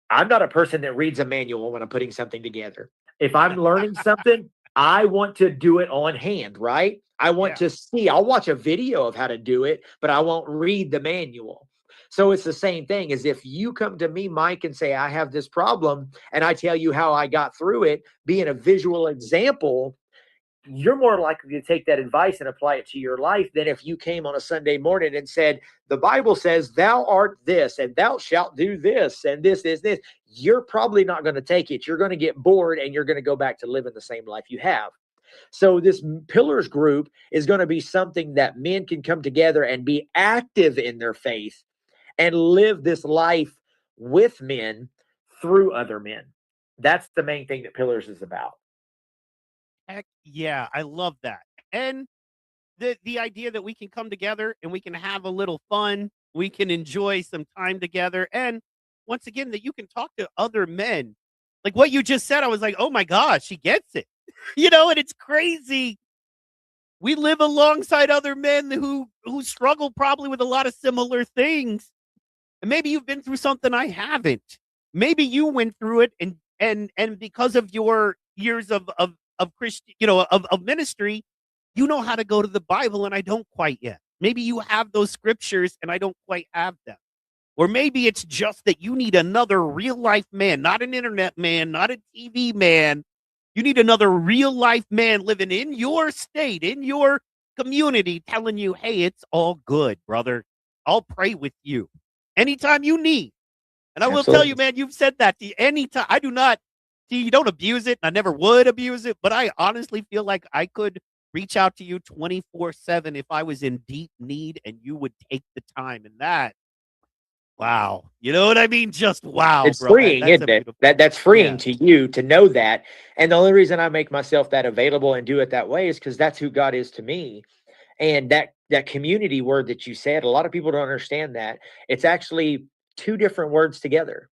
I'm not a person that reads a manual when I'm putting something together. If I'm learning something, I want to do it on hand, right? I want to see. I'll watch a video of how to do it, but I won't read the manual. So it's the same thing as if you come to me, Mike, and say, I have this problem, and I tell you how I got through it, being a visual example, you're more likely to take that advice and apply it to your life than if you came on a Sunday morning and said, the Bible says, thou art this, and thou shalt do this, and this is this. You're probably not going to take it. You're going to get bored, and you're going to go back to living the same life you have. So this Pillars group is going to be something that men can come together and be active in their faith and live this life with men through other men. That's the main thing that Pillars is about. Heck yeah, I love that. And the idea that we can come together and we can have a little fun, we can enjoy some time together, and once again that you can talk to other men. Like what you just said, I was like, oh my gosh, she gets it. And it's crazy. We live alongside other men who struggle probably with a lot of similar things. And maybe you've been through something I haven't. Maybe you went through it and because of your years of Christian, of ministry, you know how to go to the Bible and I don't quite yet. Maybe you have those scriptures and I don't quite have them. Or maybe it's just that you need another real life man, not an internet man, not a TV man. You need another real life man living in your state, in your community, telling you, hey, it's all good, brother. I'll pray with you anytime you need. And I will tell you, man, you've said that to anytime. I do not. See, you don't abuse it. And I never would abuse it. But I honestly feel like I could reach out to you 24/7 if I was in deep need and you would take the time. And that, wow. You know what I mean? Just wow, it's bro. freeing, isn't it? That's freeing to you to know that. And the only reason I make myself that available and do it that way is because that's who God is to me. And that community word that you said, a lot of people don't understand that. It's actually two different words together.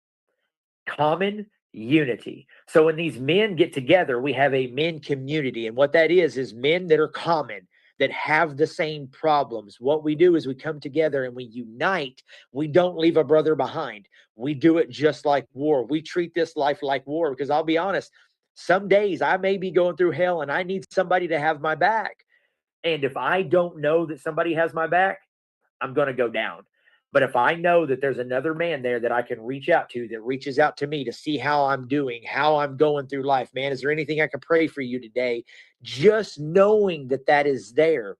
Common unity. So when these men get together, we have a men community. And what that is men that are common, that have the same problems. What we do is we come together and we unite. We don't leave a brother behind. We do it just like war. We treat this life like war because I'll be honest, some days I may be going through hell and I need somebody to have my back. And if I don't know that somebody has my back, I'm going to go down. But if I know that there's another man there that I can reach out to, that reaches out to me to see how I'm doing, how I'm going through life, man, is there anything I can pray for you today? Just knowing that that is there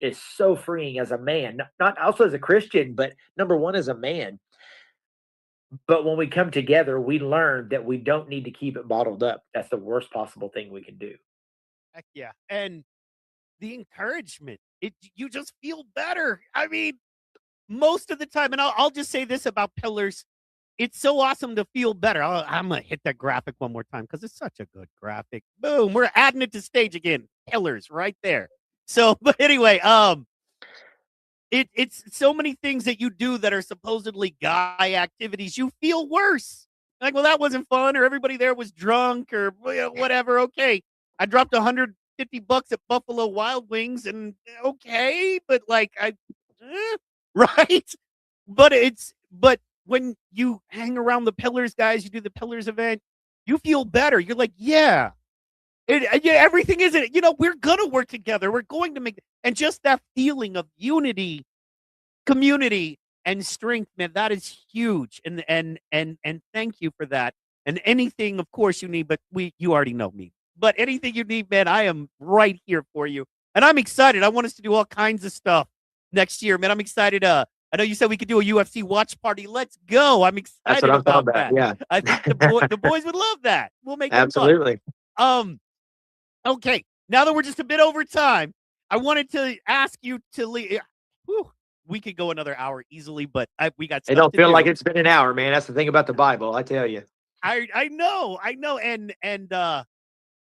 is so freeing as a man, not also as a Christian, but number one, as a man. But when we come together, we learn that we don't need to keep it bottled up. That's the worst possible thing we can do. Heck yeah. And the encouragement, you just feel better. I mean, most of the time, and I'll just say this about Pillars, it's so awesome to feel better. I'm gonna hit that graphic one more time because it's such a good graphic. Boom, we're adding it to stage again. Pillars right there. So, but anyway, it's so many things that you do that are supposedly guy activities. You feel worse. Like, well, that wasn't fun, or everybody there was drunk, or whatever. Okay, I dropped $150 at Buffalo Wild Wings, and okay, but like right. But when you hang around the Pillars guys, you do the Pillars event, you feel better. You're like, yeah, everything isn't. We're gonna work together. We're going to make, and just that feeling of unity, community, and strength, man, that is huge. And thank you for that. And anything, of course, you need, but you already know me. But anything you need, man, I am right here for you. And I'm excited. I want us to do all kinds of stuff next year, man. I'm excited. I know you said we could do a UFC watch party. Let's go. I'm excited That's what I'm about talking that. about. Yeah. I think the boys would love that. We'll make it fun. Absolutely. Okay. Now that we're just a bit over time, I wanted to ask you to leave. We could go another hour easily, but we got stuff It don't to feel do. like it's been an hour, man. That's the thing about the Bible, I tell you. I know, and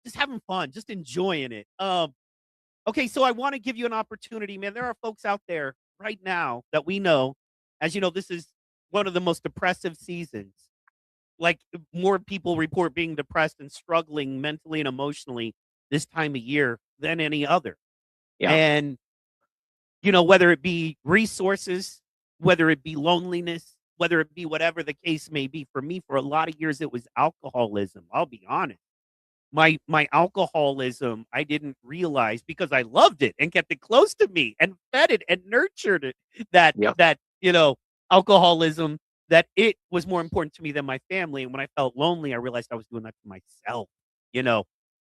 just having fun, just enjoying it. Okay, so I want to give you an opportunity, man. There are folks out there right now that we know, as you know, this is one of the most depressive seasons. Like, more people report being depressed and struggling mentally and emotionally this time of year than any other. Yeah. And whether it be resources, whether it be loneliness, whether it be whatever the case may be. For me, for a lot of years, it was alcoholism. I'll be honest. My alcoholism, I didn't realize, because I loved it and kept it close to me and fed it and nurtured it, that alcoholism, that it was more important to me than my family. And when I felt lonely, I realized I was doing that to myself,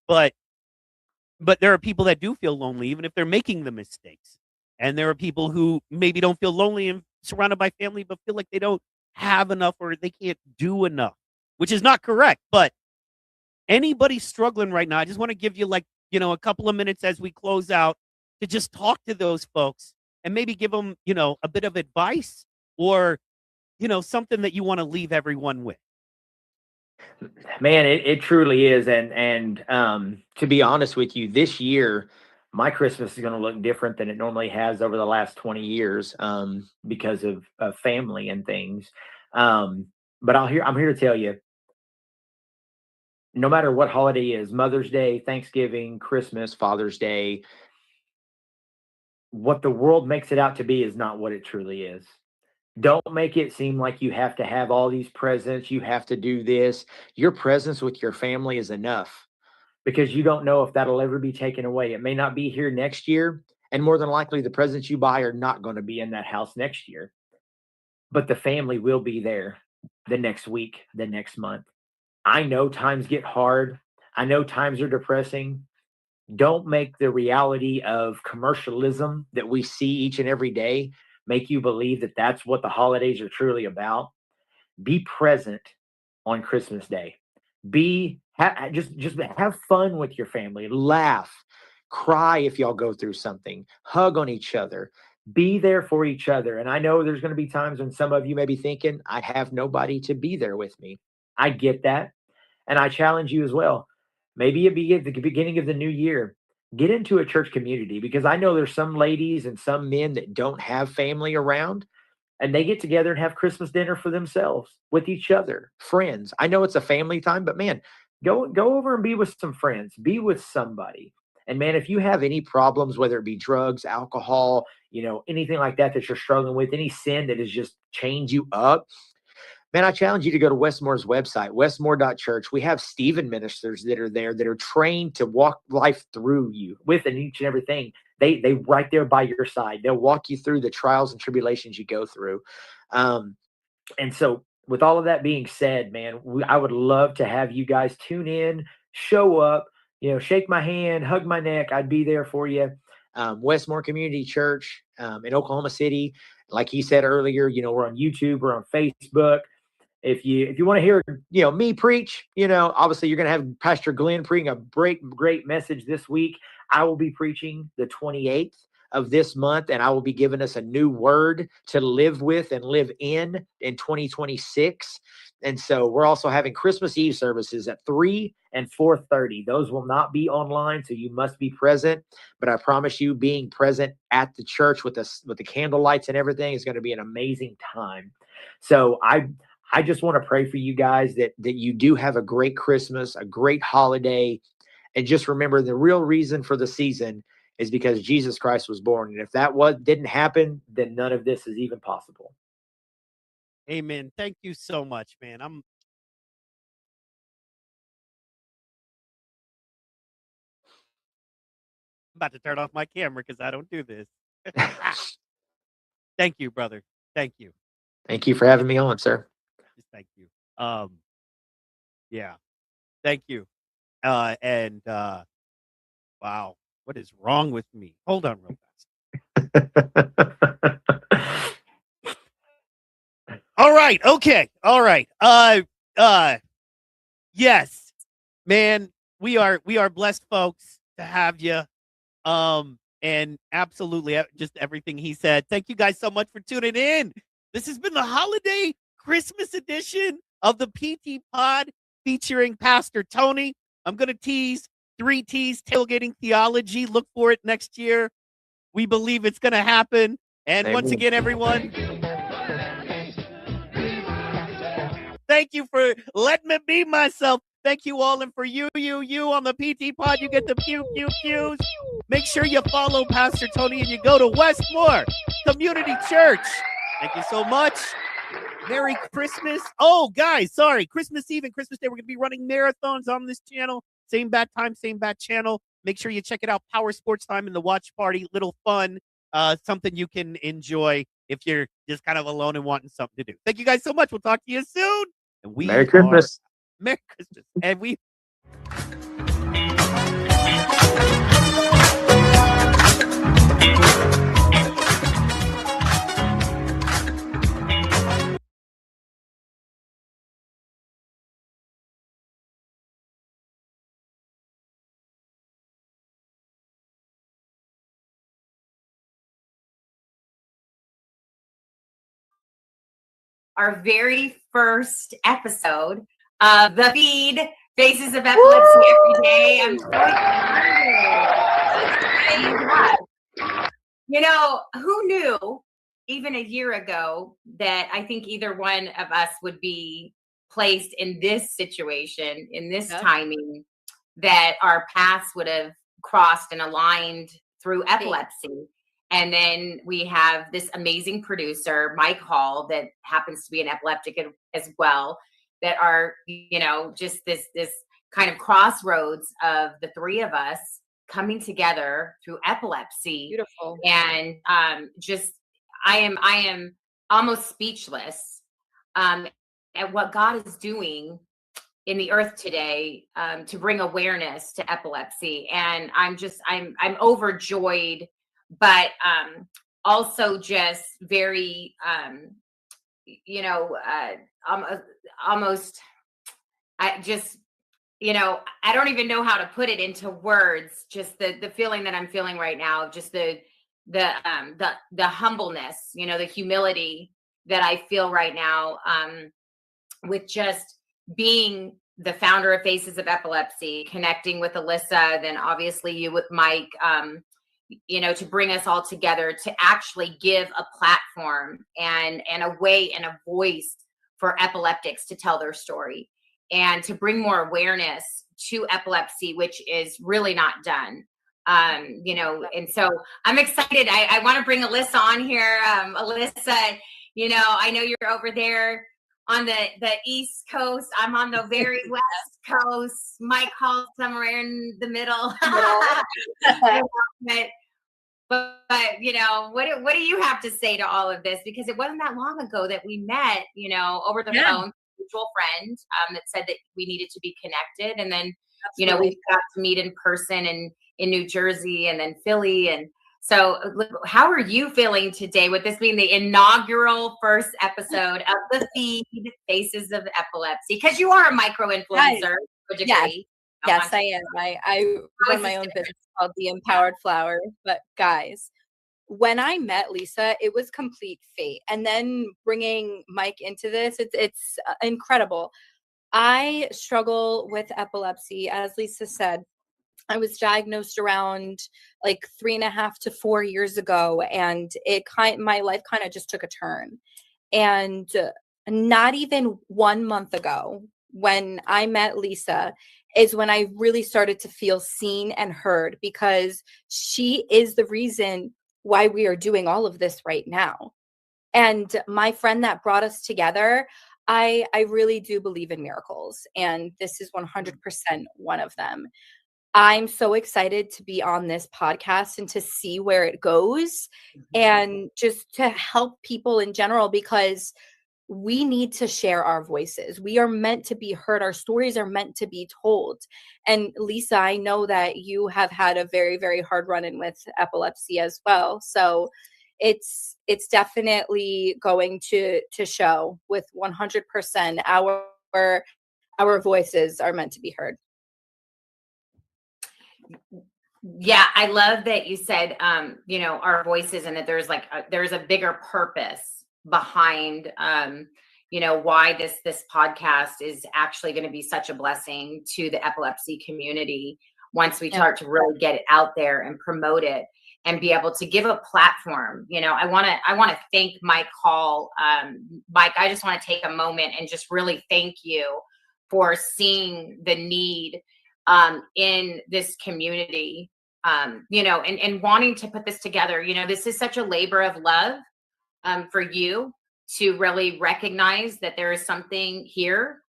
but there are people that do feel lonely, even if they're making the mistakes. And there are people who maybe don't feel lonely and surrounded by family, but feel like they don't have enough or they can't do enough, which is not correct. But anybody struggling right now, I just want to give you a couple of minutes as we close out to just talk to those folks and maybe give them, a bit of advice or, something that you want to leave everyone with. Man, it truly is. And to be honest with you, this year, my Christmas is going to look different than it normally has over the last 20 years because of family and things. But I'm here to tell you, no matter what holiday is, Mother's Day, Thanksgiving, Christmas, Father's Day, what the world makes it out to be is not what it truly is. Don't make it seem like you have to have all these presents. You have to do this. Your presence with your family is enough, because you don't know if that'll ever be taken away. It may not be here next year. And more than likely, the presents you buy are not going to be in that house next year. But the family will be there the next week, the next month. I know times get hard. I know times are depressing. Don't make the reality of commercialism that we see each and every day make you believe that that's what the holidays are truly about. Be present on Christmas Day. Just have fun with your family. Laugh, cry if y'all go through something. Hug on each other. Be there for each other. And I know there's going to be times when some of you may be thinking, I have nobody to be there with me. I get that. And I challenge you as well. Maybe at the beginning of the new year, get into a church community, because I know there's some ladies and some men that don't have family around, and they get together and have Christmas dinner for themselves with each other, friends. I know it's a family time, but man, go over and be with some friends, be with somebody. And man, if you have any problems, whether it be drugs, alcohol, anything like that you're struggling with, any sin that has just chained you up, man, I challenge you to go to Westmore's website, westmore.church. We have Stephen ministers that are there that are trained to walk life through you with each and everything. They right there by your side. They'll walk you through the trials and tribulations you go through. And so with all of that being said, man, I would love to have you guys tune in, show up, shake my hand, hug my neck. I'd be there for you. Westmore Community Church in Oklahoma City. Like he said earlier, we're on YouTube, we're on Facebook. If you want to hear, me preach, obviously you're going to have Pastor Glenn preaching a great message this week. I will be preaching the 28th of this month, and I will be giving us a new word to live with and live in 2026. And so we're also having Christmas Eve services at 3 and 4:30. Those will not be online, so you must be present. But I promise you, being present at the church with us, with the candle lights and everything, is going to be an amazing time. So I just want to pray for you guys that you do have a great Christmas, a great holiday, and just remember the real reason for the season is because Jesus Christ was born. And if that didn't happen, then none of this is even possible. Amen. Thank you so much, man. I'm about to turn off my camera because I don't do this. Thank you, brother. Thank you. Thank you for having me on, sir. Thank you. Yeah. Thank you. Wow, what is wrong with me? Hold on real fast. All right. Okay. All right. Yes, man, we are blessed folks to have you. And absolutely just everything he said. Thank you guys so much for tuning in. This has been the holiday Christmas edition of the PT Pod featuring Pastor Tony. I'm going to tease 3 T's, tailgating theology. Look for it next year. We believe it's going to happen. And once again, everyone, thank you for letting me be myself. Thank you all. And for you on the PT Pod, you get the pew, pew, pews. Make sure you follow Pastor Tony and you go to Westmore Community Church. Thank you so much. Merry Christmas. Oh, guys, sorry. Christmas Eve and Christmas Day, we're going to be running marathons on this channel. Same bad time, same bad channel. Make sure you check it out. Power Sports Time in the watch party. Little fun. Something you can enjoy if you're just kind of alone and wanting something to do. Thank you guys so much. We'll talk to you soon. And Merry Christmas. Merry Christmas. And we our very first episode of the feed, Faces of Epilepsy Every Day. I'm so excited. You know, who knew even a year ago that I think either one of us would be placed in this situation, in this timing, that our paths would have crossed and aligned through epilepsy. And then we have this amazing producer, Mike Hall, that happens to be an epileptic as well, that are, you know, just this kind of crossroads of the 3 of us coming together through epilepsy. Beautiful. And I am almost speechless at what God is doing in the earth today to bring awareness to epilepsy. And I'm overjoyed, but also just very, almost, I just, I don't even know how to put it into words, just the feeling that I'm feeling right now, just the humbleness, the humility that I feel right now, with just being the founder of Faces of Epilepsy, connecting with Alyssa, then obviously you with Mike, to bring us all together to actually give a platform and a way and a voice for epileptics to tell their story and to bring more awareness to epilepsy, which is really not done. And so I'm excited. I want to bring Alyssa on here. Alyssa, I know you're over there on the East Coast. I'm on the very West Coast. Mike Hall somewhere in the middle. But what do you have to say to all of this? Because it wasn't that long ago that we met, over the phone, mutual friend that said that we needed to be connected. And then, we got to meet in person in New Jersey and then Philly. And so how are you feeling today with this being the inaugural first episode of the feed, Faces of Epilepsy? Because you are a micro-influencer to a degree. Yes, I am. I run my own business called The Empowered Flower. But guys, when I met Lisa, it was complete fate. And then bringing Mike into this, it's incredible. I struggle with epilepsy, as Lisa said. I was diagnosed around like 3.5 to 4 years ago, and my life kind of just took a turn. And not even 1 month ago, when I met Lisa, is when I really started to feel seen and heard, because she is the reason why we are doing all of this right now. And my friend that brought us together, I really do believe in miracles, and this is 100% one of them. I'm so excited to be on this podcast and to see where it goes, and just to help people in general, because we need to share our voices. We are meant to be heard. Our stories are meant to be told. And Lisa, I know that you have had a very, very hard run-in with epilepsy as well. So it's definitely going to show with 100% our voices are meant to be heard. Yeah, I love that you said, our voices, and that there's a bigger purpose behind, why this podcast is actually going to be such a blessing to the epilepsy community once we start to really get it out there and promote it and be able to give a platform. I want to thank Mike Hall. Mike, I just want to take a moment and just really thank you for seeing the need in this community, and wanting to put this together. This is such a labor of love for you to really recognize that there is something here,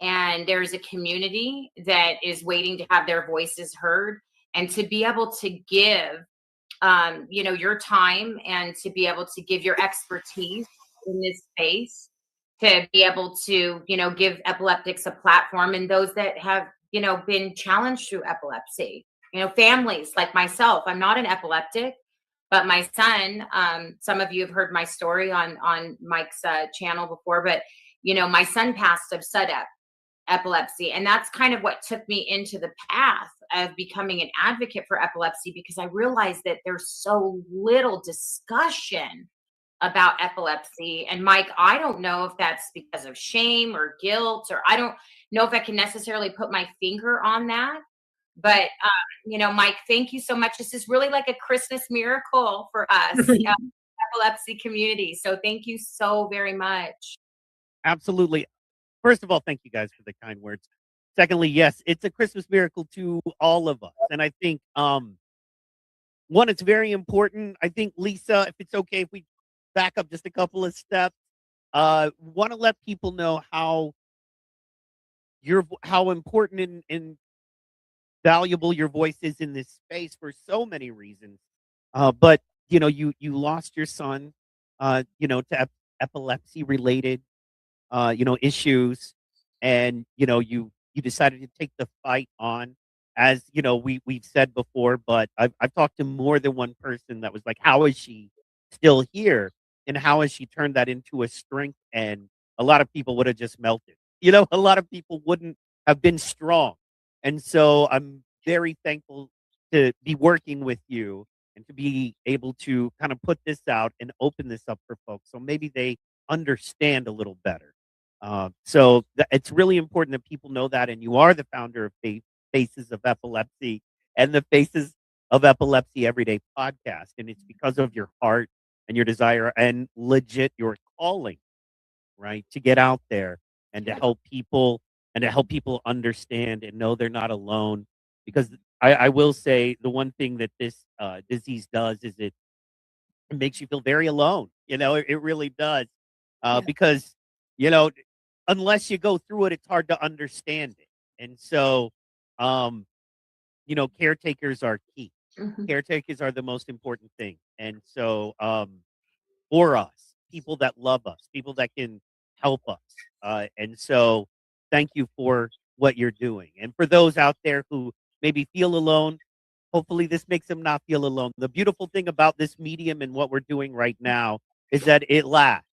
and there's a community that is waiting to have their voices heard, and to be able to give, your time, and to be able to give your expertise in this space, to be able to, give epileptics a platform, and those that have, been challenged through epilepsy. Families like myself. I'm not an epileptic, but my son, some of you have heard my story on Mike's channel before, but my son passed of SUDEP, epilepsy, and that's kind of what took me into the path of becoming an advocate for epilepsy, because I realized that there's so little discussion about epilepsy. And Mike, I don't know if that's because of shame or guilt, or I don't know if I can necessarily put my finger on that. But, Mike, thank you so much. This is really like a Christmas miracle for us, epilepsy community. So thank you so very much. Absolutely. First of all, thank you guys for the kind words. Secondly, yes, it's a Christmas miracle to all of us. And I think, one, it's very important. I think, Lisa, if it's okay, if we back up just a couple of steps, want to let people know how important and valuable your voice is in this space for so many reasons. But you lost your son, to epilepsy related, issues, and you decided to take the fight on, as we've said before. But I've talked to more than one person that was like, how is she still here, and how has she turned that into a strength? And a lot of people would have just melted. A lot of people wouldn't have been strong. And so I'm very thankful to be working with you, and to be able to kind of put this out and open this up for folks, so maybe they understand a little better. It's really important that people know that. And you are the founder of Faces of Epilepsy and the Faces of Epilepsy Everyday podcast. And it's because of your heart and your desire, and legit your calling, right? To get out there and to help people, and to help people understand and know they're not alone. Because I will say, the one thing that this disease does is it makes you feel very alone. It really does. Because, you know, unless you go through it, it's hard to understand it. And so, caretakers are key. Caretakers are the most important thing. And so, for us, people that love us, people that can help us. And so, thank you for what you're doing. And for those out there who maybe feel alone, hopefully this makes them not feel alone. The beautiful thing about this medium and what we're doing right now is that it lasts.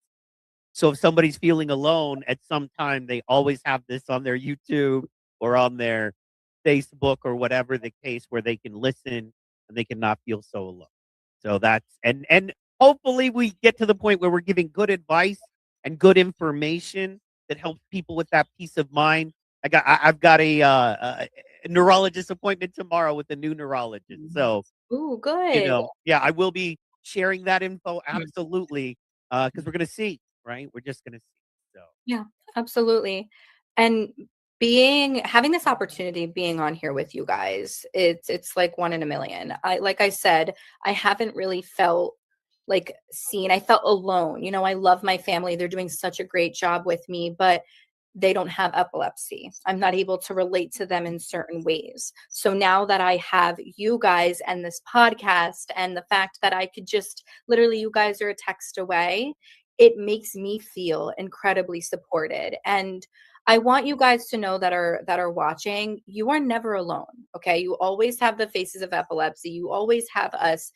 So if somebody's feeling alone at some time, they always have this on their YouTube or on their Facebook or whatever the case, where they can listen and they can not feel so alone. So that's and hopefully we get to the point where we're giving good advice and good information that helps people with that peace of mind. I've got a neurologist appointment tomorrow with a new neurologist. So, Ooh, good. yeah, I will be sharing that info absolutely because we're gonna see, right? We're just gonna see. So Yeah, absolutely. And having this opportunity being on here with you guys, it's like one in a million. Like I said, I haven't really felt like seen. I felt alone. I love my family. They're doing such a great job with me, but they don't have epilepsy. I'm not able to relate to them in certain ways. So now that I have you guys and this podcast and the fact that I could just literally, you guys are a text away, it makes me feel incredibly supported. And I want you guys to know that are watching, you are never alone. Okay. You always have the Faces of Epilepsy. You always have us.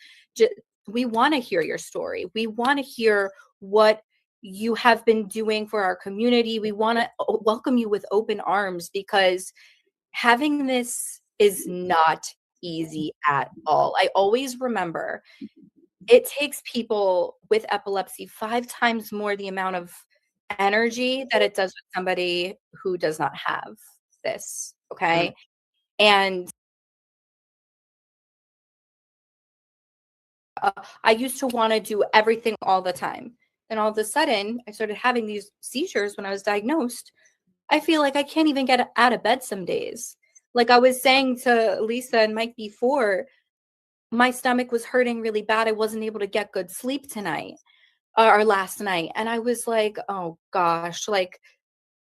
We want to hear your story. We want to hear what you have been doing for our community. We want to welcome you with open arms because having this is not easy at all. I always remember it takes people with epilepsy 5 times more the amount of energy that it does with somebody who does not have this. Okay. And I used to want to do everything all the time. Then all of a sudden, I started having these seizures when I was diagnosed. I feel like I can't even get out of bed some days. Like I was saying to Lisa and Mike before, my stomach was hurting really bad. I wasn't able to get good sleep tonight or last night. And I was like, oh gosh, like,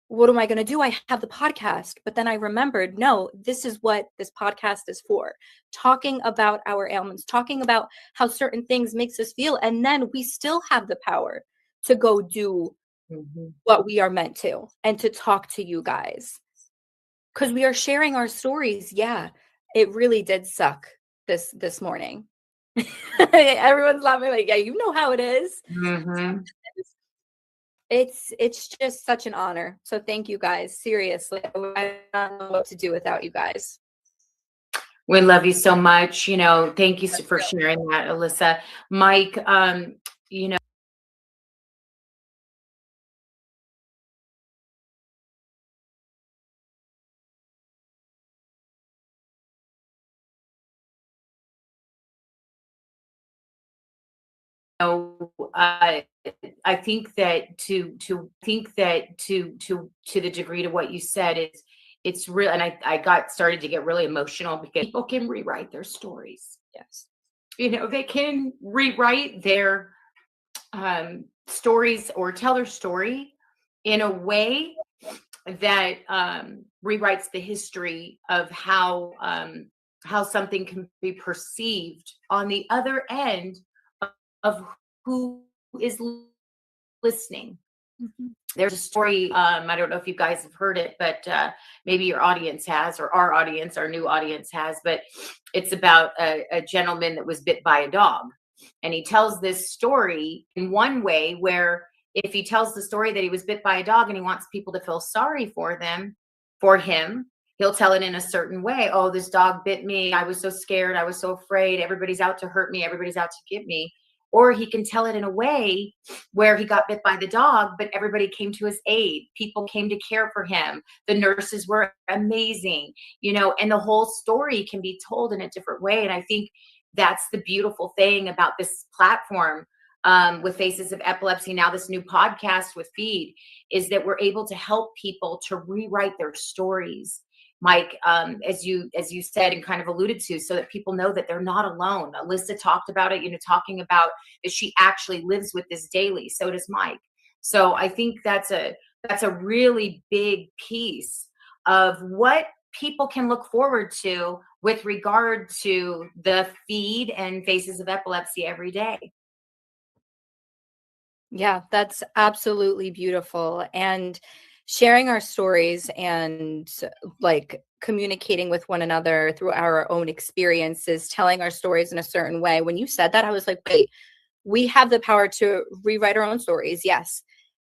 what am I going to do? I have the podcast. But then I remembered, no, this is what this podcast is for. Talking about our ailments, talking about how certain things makes us feel. And then we still have the power to go do what we are meant to and to talk to you guys. Because we are sharing our stories. Yeah, it really did suck this morning. Everyone's laughing like, yeah, you know how it is. It's just such an honor. So thank you guys. Seriously, I don't know what to do without you guys. We love you so much. Thank you for sharing that, Alyssa. Mike, I think that to the degree to what you said is it's real, and I started to get really emotional because people can rewrite their stories. Yes, they can rewrite their stories or tell their story in a way that rewrites the history of how something can be perceived on the other end of who is listening. There's a story, I don't know if you guys have heard it, but maybe your audience has, or our new audience has, but it's about a gentleman that was bit by a dog. And he tells this story in one way where if he tells the story that he was bit by a dog and he wants people to feel sorry for him, he'll tell it in a certain way. Oh, this dog bit me. I was so scared. I was so afraid. Everybody's out to hurt me. Everybody's out to get me. Or he can tell it in a way where he got bit by the dog, but everybody came to his aid. People came to care for him. The nurses were amazing, and the whole story can be told in a different way. And I think that's the beautiful thing about this platform with Faces of Epilepsy, now this new podcast with Feed, is that we're able to help people to rewrite their stories. Mike, as you said and kind of alluded to, so that people know that they're not alone. Alyssa talked about it, talking about that she actually lives with this daily. So does Mike. So I think that's a really big piece of what people can look forward to with regard to the Feed and Faces of Epilepsy every day. Yeah, that's absolutely beautiful. And sharing our stories and like communicating with one another through our own experiences, telling our stories in a certain way. When you said that, I was like, wait, we have the power to rewrite our own stories. Yes.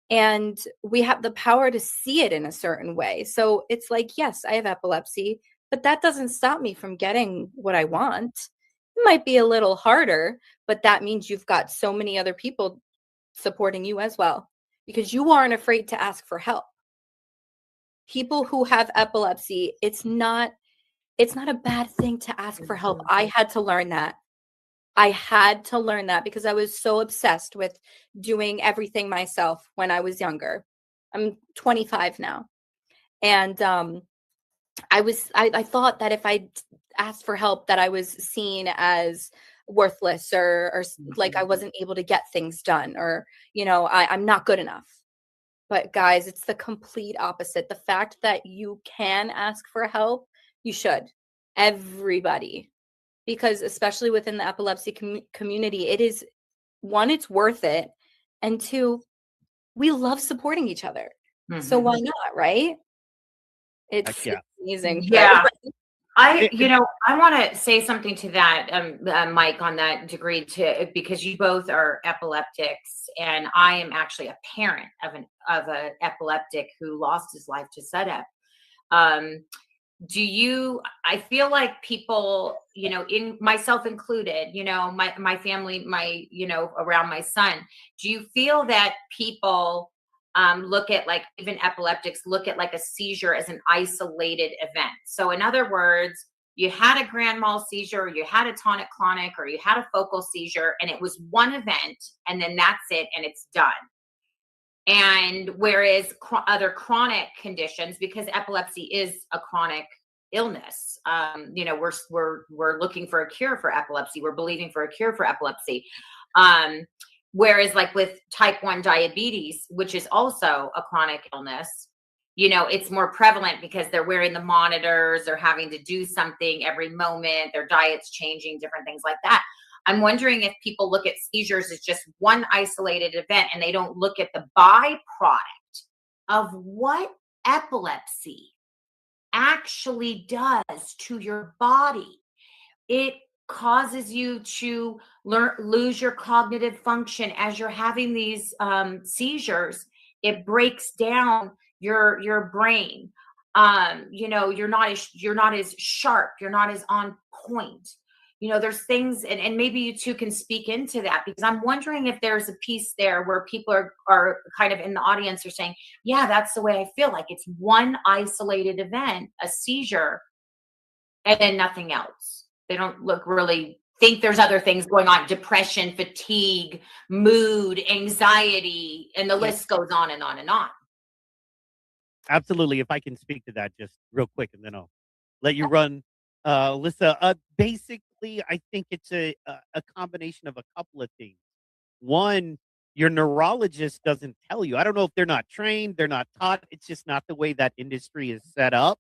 And we have the power to see it in a certain way. So it's like, yes, I have epilepsy, but that doesn't stop me from getting what I want. It might be a little harder, but that means you've got so many other people supporting you as well, because you aren't afraid to ask for help. People who have epilepsy, it's not a bad thing to ask for help. I had to learn that. Because I was so obsessed with doing everything myself when I was younger. I'm 25 now. And I thought that if I asked for help that I was seen as worthless or like I wasn't able to get things done, or I'm not good enough. But guys, it's the complete opposite. The fact that you can ask for help, you should. Everybody. Because especially within the epilepsy community, it is, one, it's worth it. And two, we love supporting each other. So why not, right? It's amazing. Yeah. I want to say something to that, Mike, on that degree too, because you both are epileptics, and I am actually a parent of an epileptic who lost his life to SEDEP. I feel like people, in myself included, my family, around my son, do you feel that people look at, like, even epileptics look at like a seizure as an isolated event? So in other words, you had a grand mal seizure, or you had a tonic-clonic, or you had a focal seizure, and it was one event, and then that's it, and it's done. And whereas other chronic conditions, because epilepsy is a chronic illness, we're looking for a cure for epilepsy. We're believing for a cure for epilepsy. Whereas like with type 1 diabetes, which is also a chronic illness, it's more prevalent because they're wearing the monitors, they're having to do something every moment, their diet's changing, different things like that. I'm wondering if people look at seizures as just one isolated event, and they don't look at the byproduct of what epilepsy actually does to your body. It causes you to lose your cognitive function as you're having these seizures. It breaks down your brain. You're not as sharp. You're not as on point. There's things, and maybe you two can speak into that, because I'm wondering if there's a piece there where people are kind of in the audience are saying, yeah, that's the way I feel. Like it's one isolated event, a seizure, and then nothing else. They don't really think there's other things going on: depression, fatigue, mood, anxiety, and the list goes on and on and on. Absolutely. If I can speak to that just real quick, and then I'll let you run, Alyssa. Basically, I think it's a combination of a couple of things. One, your neurologist doesn't tell you. I don't know if they're not trained, they're not taught. It's just not the way that industry is set up.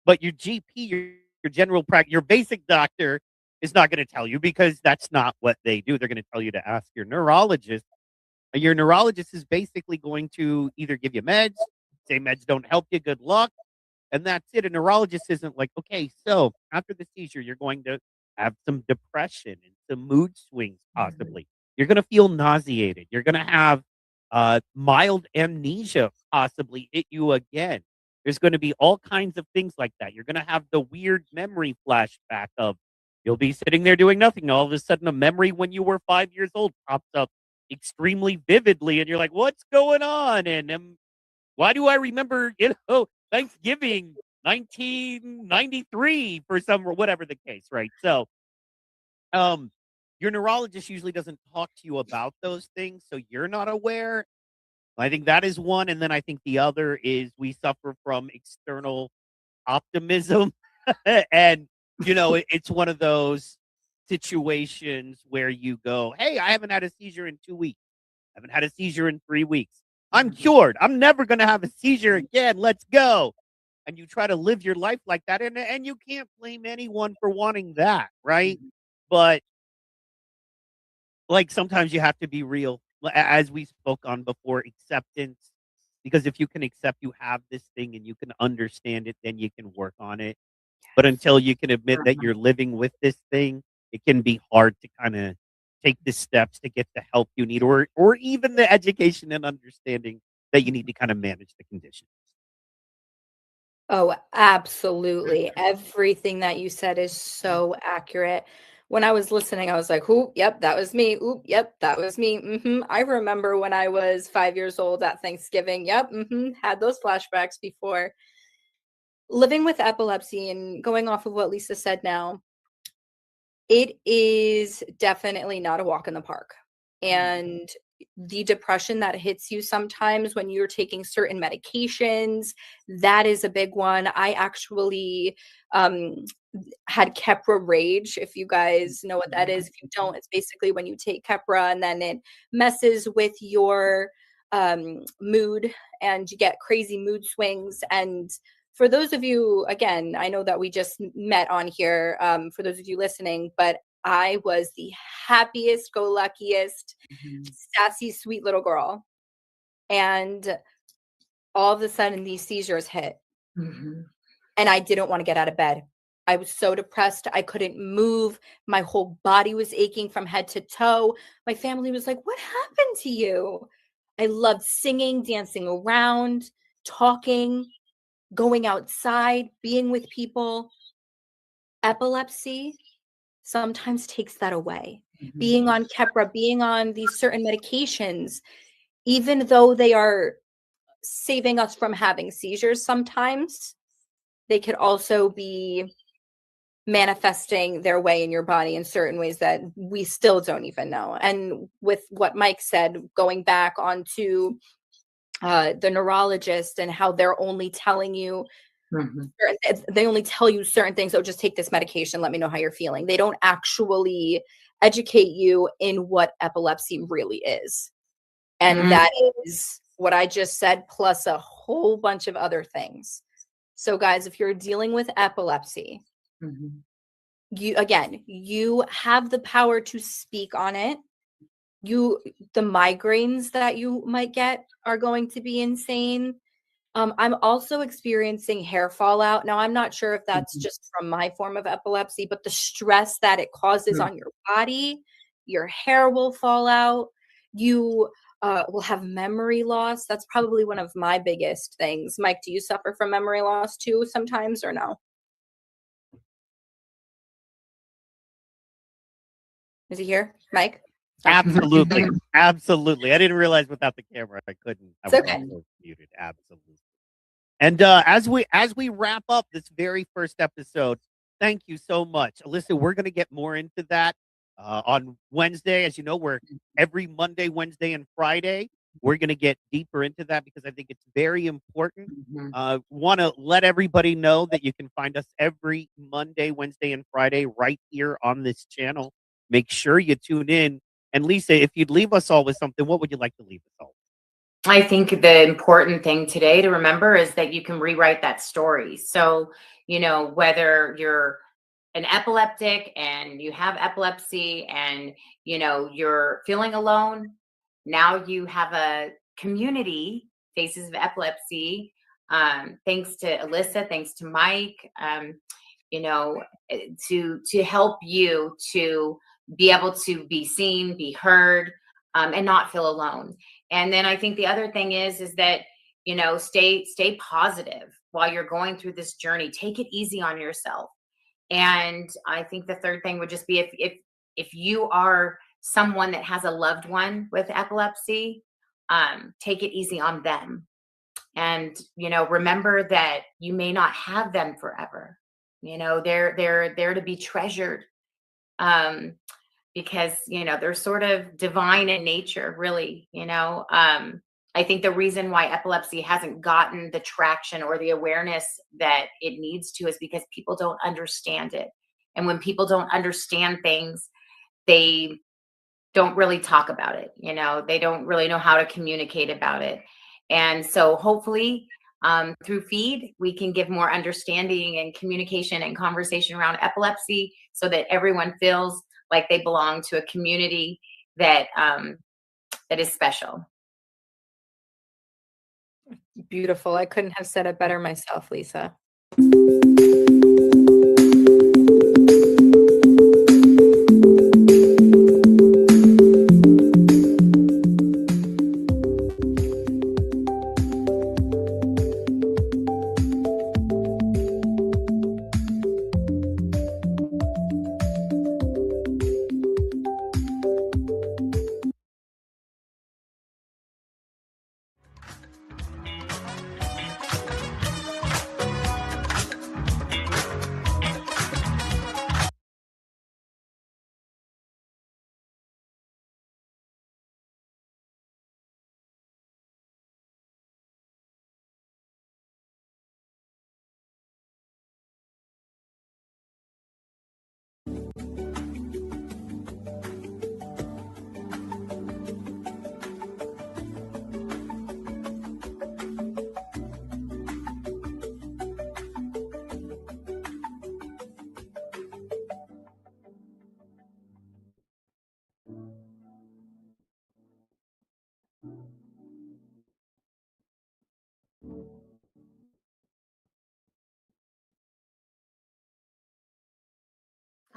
But your GP, your general practice, your basic doctor is not going to tell you, because that's not what they do. They're going to tell you to ask your neurologist. And your neurologist is basically going to either give you meds, say meds don't help you, good luck, and that's it. A neurologist isn't like, okay, so after the seizure, you're going to have some depression and some mood swings, possibly. You're going to feel nauseated. You're going to have mild amnesia possibly hit you again. There's going to be all kinds of things like that. You're going to have the weird memory flashback of you'll be sitting there doing nothing. All of a sudden, a memory when you were 5 years old pops up extremely vividly, and you're like, what's going on? And why do I remember, Thanksgiving 1993 for some, or whatever the case, right? So your neurologist usually doesn't talk to you about those things, so you're not aware. I think that is one. And then I think the other is we suffer from external optimism. And, it's one of those situations where you go, hey, I haven't had a seizure in 2 weeks. I haven't had a seizure in 3 weeks. I'm cured. I'm never going to have a seizure again. Let's go. And you try to live your life like that. And you can't blame anyone for wanting that, right? But like sometimes you have to be real. As we spoke on before, acceptance. Because if you can accept you have this thing and you can understand it, then you can work on it. But until you can admit that you're living with this thing, it can be hard to kind of take the steps to get the help you need, or even the education and understanding that you need to kind of manage the condition. Oh, absolutely. Everything that you said is so accurate. when I was listening, I was like, "Oop, yep, that was me. Oop, yep, that was me." I remember when I was 5 years old at Thanksgiving. Yep, had those flashbacks before. Living with epilepsy and going off of what Lisa said now, it is definitely not a walk in the park. And the depression that hits you sometimes when you're taking certain medications, that is a big one. I actually had Keppra rage. If you guys know what that is, if you don't, it's basically when you take Keppra and then it messes with your mood and you get crazy mood swings. And for those of you, again, I know that we just met on here, for those of you listening, but I was the happiest, go luckiest, sassy, sweet little girl. And all of a sudden these seizures hit. And I didn't want to get out of bed. I was so depressed. I couldn't move. My whole body was aching from head to toe. My family was like, "What happened to you?" I loved singing, dancing around, talking, going outside, being with people. Epilepsy sometimes takes that away. Being on Keppra, being on these certain medications, even though they are saving us from having seizures, sometimes they could also be manifesting their way in your body in certain ways that we still don't even know. And with what Mike said, going back onto the neurologist and how they're only telling you they only tell you certain things. "Oh, just take this medication, let me know how you're feeling." They don't actually educate you in what epilepsy really is. And that is what I just said, plus a whole bunch of other things. So guys, if you're dealing with epilepsy, you have the power to speak on it. The migraines that you might get are going to be insane. I'm also experiencing hair fallout. Now, I'm not sure if that's just from my form of epilepsy, but the stress that it causes on your body, your hair will fall out. You will have memory loss. That's probably one of my biggest things. Mike, do you suffer from memory loss too sometimes or no? Is he here, Mike? Absolutely. Absolutely. I didn't realize without the camera I couldn't. I It's was okay. also muted. Absolutely. And as we wrap up this very first episode, thank you so much. Alyssa, we're gonna get more into that on Wednesday. As you know, we're every Monday, Wednesday, and Friday. We're gonna get deeper into that because I think it's very important. Want to let everybody know that you can find us every Monday, Wednesday, and Friday right here on this channel. Make sure you tune in. And Lisa, if you'd leave us all with something, what would you like to leave us all with? I think the important thing today to remember is that you can rewrite that story. So, whether you're an epileptic and you have epilepsy and, you're feeling alone, now you have a community, Faces of Epilepsy. Thanks to Alyssa, thanks to Mike, to help you to be able to be seen, be heard, and not feel alone. And then I think the other thing is that, stay positive while you're going through this journey. Take it easy on yourself. And I think the third thing would just be if you are someone that has a loved one with epilepsy, take it easy on them. And, remember that you may not have them forever. They're there to be treasured. Because they're sort of divine in nature, really. I think the reason why epilepsy hasn't gotten the traction or the awareness that it needs to is because people don't understand it. And when people don't understand things, they don't really talk about it. They don't really know how to communicate about it. And so hopefully through Feed, we can give more understanding and communication and conversation around epilepsy so that everyone feels like they belong to a community that that is special. Beautiful. I couldn't have said it better myself, Lisa.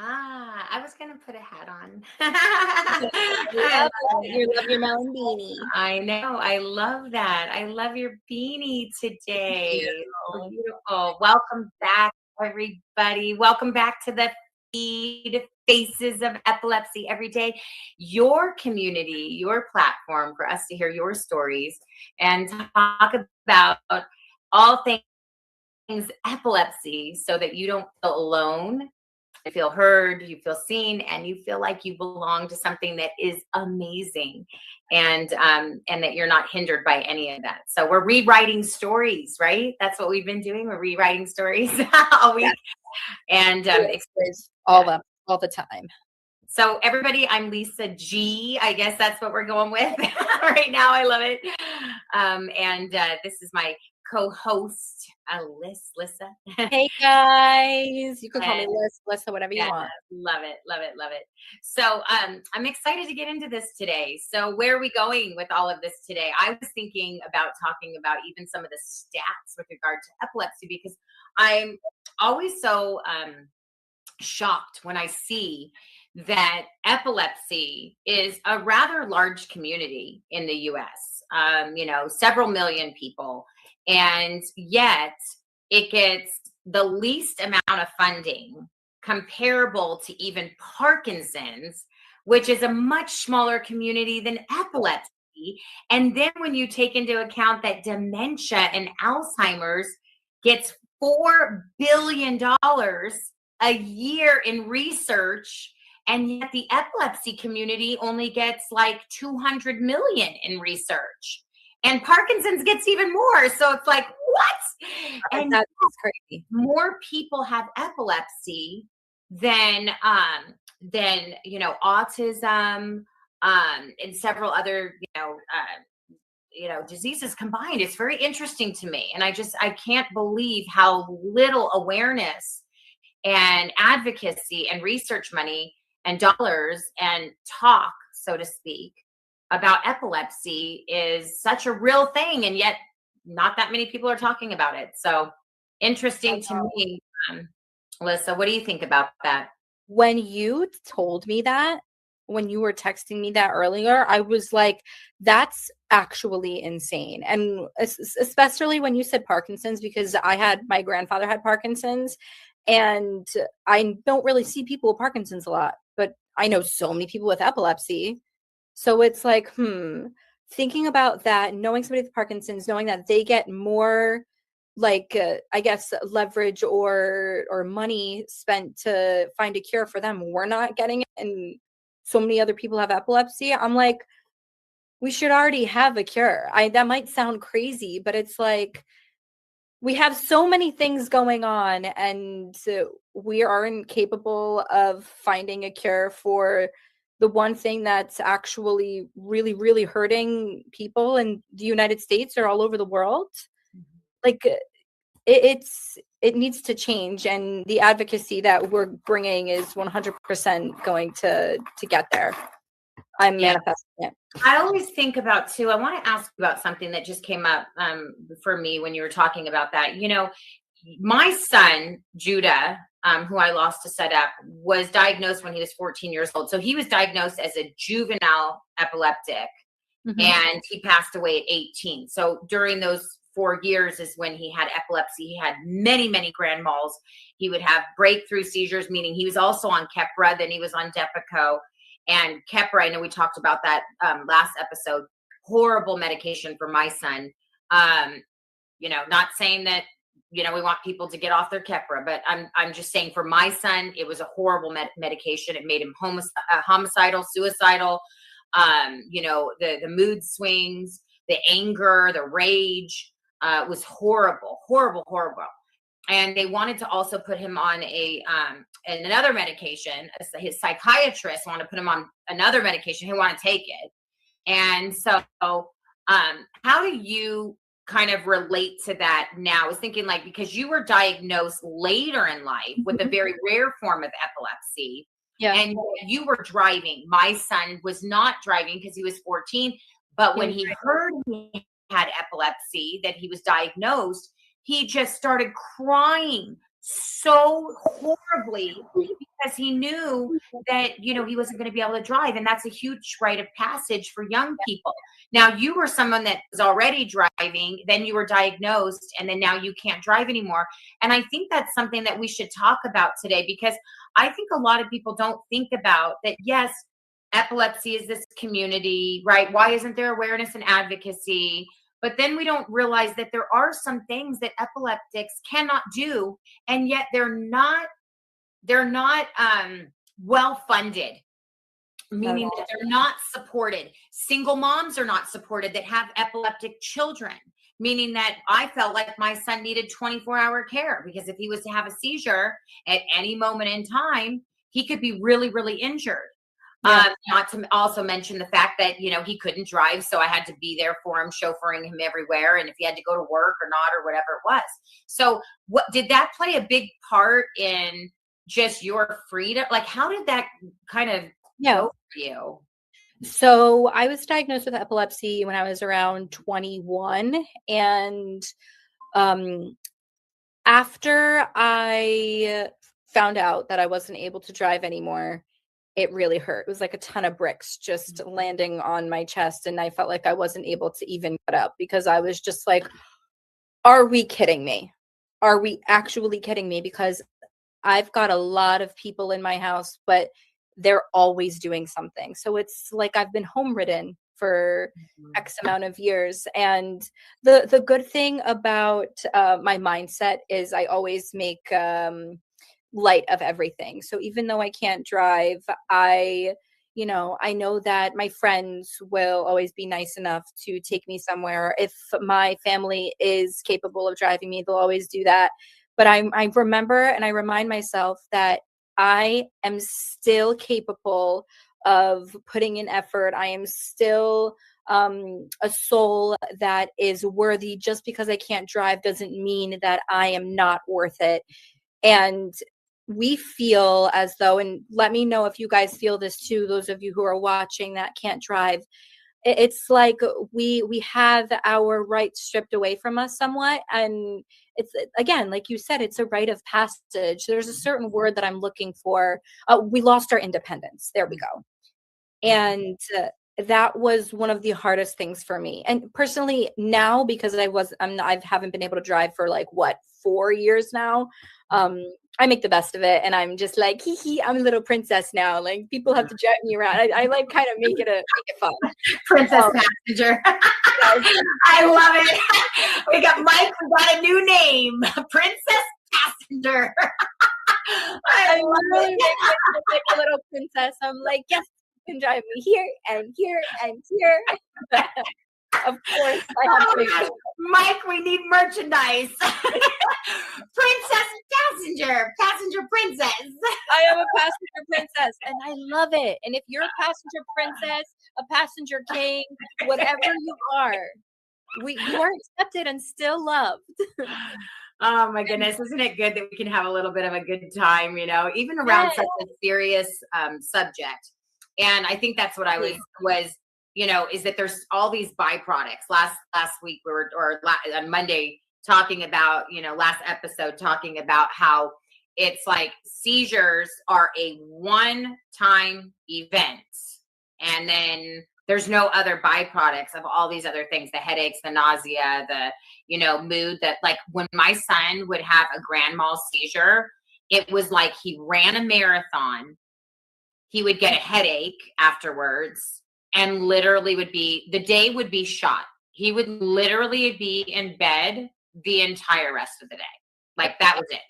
I was gonna put a hat on. You love your melon beanie. I know. I love that. I love your beanie today. So beautiful. Welcome back, everybody. Welcome back to the feed, Faces of Epilepsy every day. Your community, your platform for us to hear your stories and talk about all things epilepsy so that you don't feel alone. You feel heard, you feel seen, and you feel like you belong to something that is amazing, and that you're not hindered by any of that. So we're rewriting stories, right? That's what we've been doing. We're rewriting stories all week, and all the time. So everybody, I'm Lisa G. I guess that's what we're going with right now. I love it. This is my co-host, Lissa. Hey guys, you can call me Lissa, whatever you want. Love it, love it, love it. So I'm excited to get into this today. So where are we going with all of this today? I was thinking about talking about even some of the stats with regard to epilepsy, because I'm always so shocked when I see that epilepsy is a rather large community in the US, several million people. And yet it gets the least amount of funding comparable to even Parkinson's, which is a much smaller community than epilepsy. And then when you take into account that dementia and Alzheimer's gets $4 billion a year in research, and yet the epilepsy community only gets like 200 million in research. And Parkinson's gets even more. So it's like, what? And that's crazy. More people have epilepsy than autism, and several other, diseases combined. It's very interesting to me. And I can't believe how little awareness and advocacy and research money and dollars and talk, so to speak, about epilepsy is such a real thing, and yet not that many people are talking about it. So interesting to me. Alyssa, what do you think about that? When you told me that, when you were texting me that earlier, I was like, that's actually insane. And especially when you said Parkinson's, because my grandfather had Parkinson's, and I don't really see people with Parkinson's a lot, but I know so many people with epilepsy. So it's like, thinking about that, knowing somebody with Parkinson's, knowing that they get more, I guess, leverage or money spent to find a cure for them. We're not getting it, and so many other people have epilepsy. I'm like, we should already have a cure. That might sound crazy, but it's like, we have so many things going on, and we aren't capable of finding a cure for the one thing that's actually really, really hurting people in the United States or all over the world. Like, it needs to change, and the advocacy that we're bringing is 100% going to get there. I'm manifesting it. I always think about too, I want to ask about something that just came up for me when you were talking about that. My son, Judah, who I lost to set up, was diagnosed when he was 14 years old. So he was diagnosed as a juvenile epileptic, and he passed away at 18. So during those 4 years is when he had epilepsy. He had many, many grand mals. He would have breakthrough seizures, meaning he was also on Keppra, then he was on Depakote. And Keppra, I know we talked about that last episode, horrible medication for my son. Not saying that, we want people to get off their Keppra, but I'm just saying for my son, it was a horrible medication. It made him homicidal, suicidal, the mood swings, the anger, the rage, was horrible, horrible, horrible. And they wanted to also put him on another medication. His psychiatrist wanted to put him on another medication. He wanted to take it. And so how do you kind of relate to that now? I was thinking, because you were diagnosed later in life with a very rare form of epilepsy. Yeah. And you were driving. My son was not driving because he was 14. But when he heard he had epilepsy, that he was diagnosed, he just started crying so horribly because he knew that, you know, he wasn't going to be able to drive. And that's a huge rite of passage for young people. Now, you were someone that was already driving, then you were diagnosed, and then now you can't drive anymore. And I think that's something that we should talk about today, because I think a lot of people don't think about that. Yes, epilepsy is this community, right? Why isn't there awareness and advocacy? But then we don't realize that there are some things that epileptics cannot do, and yet they're not well funded, meaning that they're not supported. Single moms are not supported that have epileptic children, meaning that I felt like my son needed 24-hour care, because if he was to have a seizure at any moment in time, he could be really, really injured. Yeah. Not to also mention the fact that, you know, he couldn't drive, so I had to be there for him, chauffeuring him everywhere, and if he had to go to work or not, or whatever it was. So what did that play a big part in just your freedom? Like, how did that kind of go for you? So I was diagnosed with epilepsy when I was around 21. And after I found out that I wasn't able to drive anymore, it really hurt. It was like a ton of bricks just landing on my chest. And I felt like I wasn't able to even get up, because I was just like, are we kidding me? Are we actually kidding me? Because I've got a lot of people in my house, but they're always doing something. So it's like I've been home ridden for X amount of years. And the good thing about my mindset is I always make light of everything. So even though I can't drive, I know that my friends will always be nice enough to take me somewhere. If my family is capable of driving me, they'll always do that. But I remember and I remind myself that I am still capable of putting in effort. I am still a soul that is worthy. Just because I can't drive doesn't mean that I am not worth it. And we feel as though, and let me know if you guys feel this too, those of you who are watching that can't drive, it's like we have our rights stripped away from us somewhat. And it's, again, like you said, it's a rite of passage. There's a certain word that I'm looking for. We lost our independence. There we go. And that was one of the hardest things for me. And personally now, because I haven't been able to drive for 4 years now. I make the best of it, and I'm just like, hee hee, I'm a little princess now. Like, people have to drive me around. I like kind of make it fun. Princess passenger. I love it. We got got a new name, Princess Passenger. I literally make like a little princess. I'm like, yes, you can drive me here and here and here. Of course, I have to. Mike, we need merchandise. Princess passenger princess. I am a passenger princess, and I love it. And if you're a passenger princess, a passenger king, whatever you are, you are accepted and still loved. Oh my goodness, isn't it good that we can have a little bit of a good time, you know, even around such a serious subject? And I think that's what I was you know, is that there's all these byproducts. Last week on Monday talking about, you know, last episode talking about how it's like seizures are a one-time event, and then there's no other byproducts of all these other things, the headaches, the nausea, the, you know, mood. That, like, when my son would have a grand mal seizure, it was like he ran a marathon. He would get a headache afterwards, and literally the day would be shot. He would literally be in bed the entire rest of the day. Like, that was it.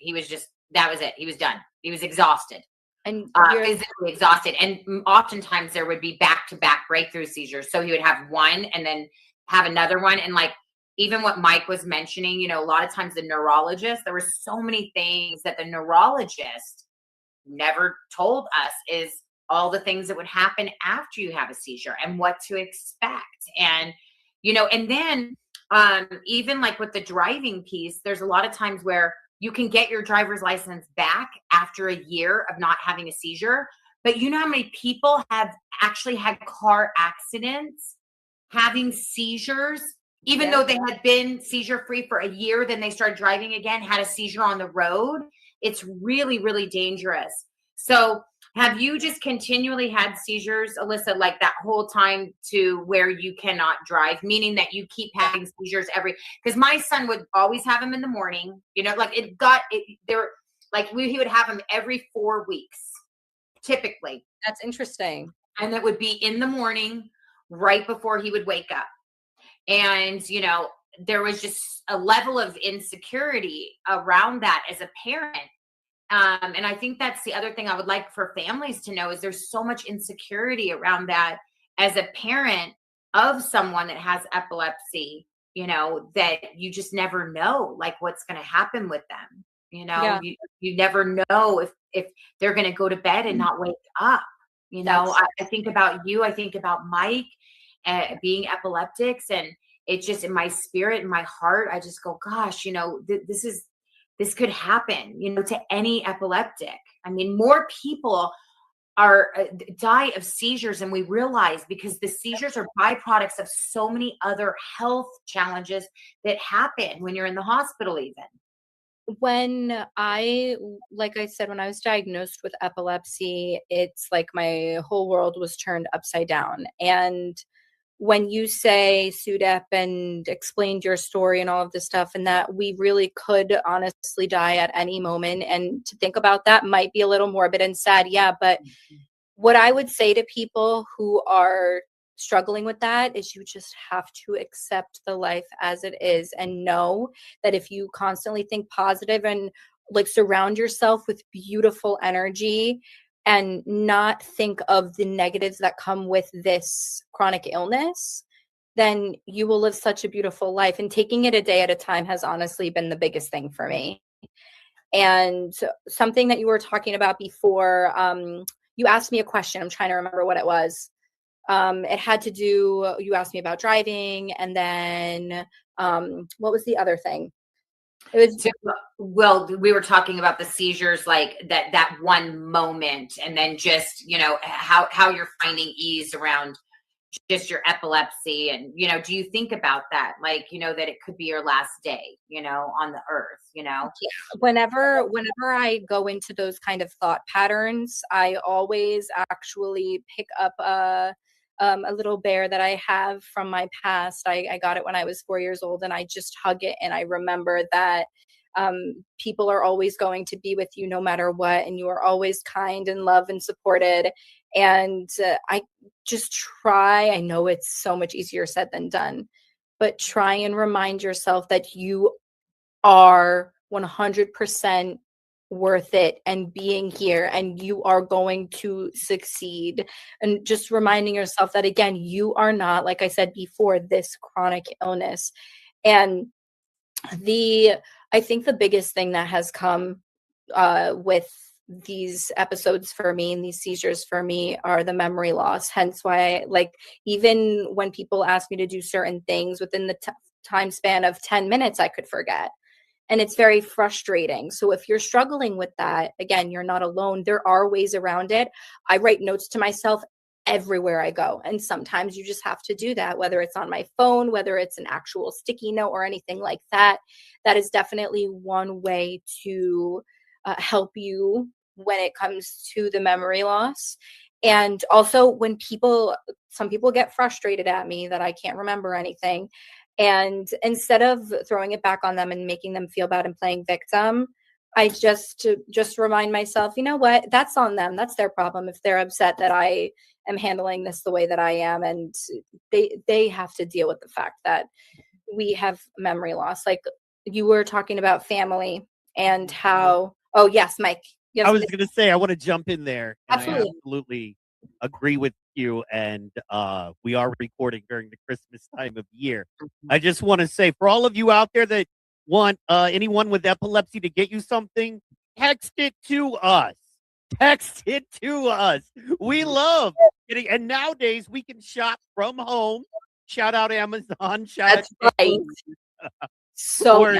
That was it. He was done. He was exhausted. And physically exhausted. And oftentimes there would be back-to-back breakthrough seizures. So he would have one and then have another one. And like, even what Mike was mentioning, you know, a lot of times the neurologist, there were so many things that the neurologist never told us, is all the things that would happen after you have a seizure and what to expect. And, you know, and then even like with the driving piece, there's a lot of times where you can get your driver's license back after a year of not having a seizure. But you know how many people have actually had car accidents having seizures, even though they had been seizure free for a year, then they started driving again, had a seizure on the road. It's really, really dangerous. So have you just continually had seizures, Alyssa, like that whole time to where you cannot drive, meaning that you keep having seizures because my son would always have them in the morning, like he would have them every 4 weeks, typically. That's interesting. And that would be in the morning, right before he would wake up. And, there was just a level of insecurity around that as a parent. And I think that's the other thing I would like for families to know is there's so much insecurity around that as a parent of someone that has epilepsy, that you just never know like what's going to happen with them. Yeah. You never know if they're going to go to bed and not wake up. I think about you. I think about Mike being epileptics, and it's just in my spirit, in my heart. I just go, gosh, this could happen, to any epileptic. I mean, more people die of seizures than we realize because the seizures are byproducts of so many other health challenges that happen when you're in the hospital even. Like I said, when I was diagnosed with epilepsy, it's like my whole world was turned upside down. And when you say suit up and explained your story and all of this stuff, and that we really could honestly die at any moment, and to think about that might be a little morbid and sad. Yeah. But what I would say to people who are struggling with that is you just have to accept the life as it is and know that if you constantly think positive and like surround yourself with beautiful energy and not think of the negatives that come with this chronic illness, then you will live such a beautiful life. And taking it a day at a time has honestly been the biggest thing for me. And something that you were talking about before, you asked me a question. I'm trying to remember what it was. It had to do, you asked me about driving, and then what was the other thing? It was well, we were talking about the seizures, like that one moment, and then just how you're finding ease around just your epilepsy, and do you think about that, like that it could be your last day on the earth? Whenever I go into those kind of thought patterns, I always actually pick up a little bear that I have from my past. I got it when I was 4 years old, and I just hug it, and I remember that people are always going to be with you no matter what, and you are always kind and loved and supported. And I just try, I know it's so much easier said than done, but try and remind yourself that you are 100% worth it and being here, and you are going to succeed. And just reminding yourself that, again, you are not, like I said before, this chronic illness. And I think the biggest thing that has come with these episodes for me and these seizures for me are the memory loss. Hence why, even when people ask me to do certain things within the time span of 10 minutes, I could forget. And it's very frustrating. So if you're struggling with that, again, you're not alone. There are ways around it. I write notes to myself everywhere I go. And sometimes you just have to do that, whether it's on my phone, whether it's an actual sticky note or anything like that. That is definitely one way to help you when it comes to the memory loss. And also when some people get frustrated at me that I can't remember anything. And instead of throwing it back on them and making them feel bad and playing victim, I just remind myself, you know what, that's on them. That's their problem if they're upset that I am handling this the way that I am. And they have to deal with the fact that we have memory loss. Like you were talking about family and how, oh yes, Mike. I was going to say, I want to jump in there. Absolutely. I absolutely agree with you. And we are recording during the Christmas time of year. I just want to say, for all of you out there that want anyone with epilepsy to get you something, text it to us. Text it to us. We love getting, and nowadays we can shop from home. Shout out Amazon. Shout out right. So or,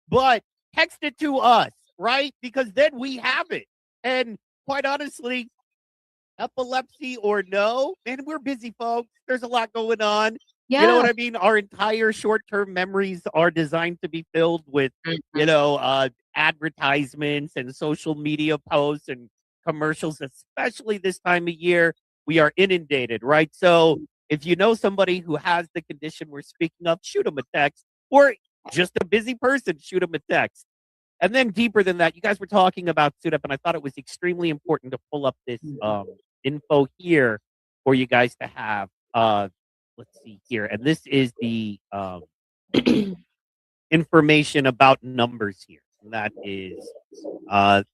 but text it to us, right? Because then we have it. And quite honestly, epilepsy or no, man, we're busy, folks. There's a lot going on. Yeah. You know what I mean? Our entire short-term memories are designed to be filled with, advertisements and social media posts and commercials, especially this time of year. We are inundated, right? So if you know somebody who has the condition we're speaking of, shoot them a text, or just a busy person, shoot them a text. And then deeper than that, you guys were talking about Suit Up, and I thought it was extremely important to pull up this info here for you guys to have. Let's see here. And this is the information about numbers here. And that is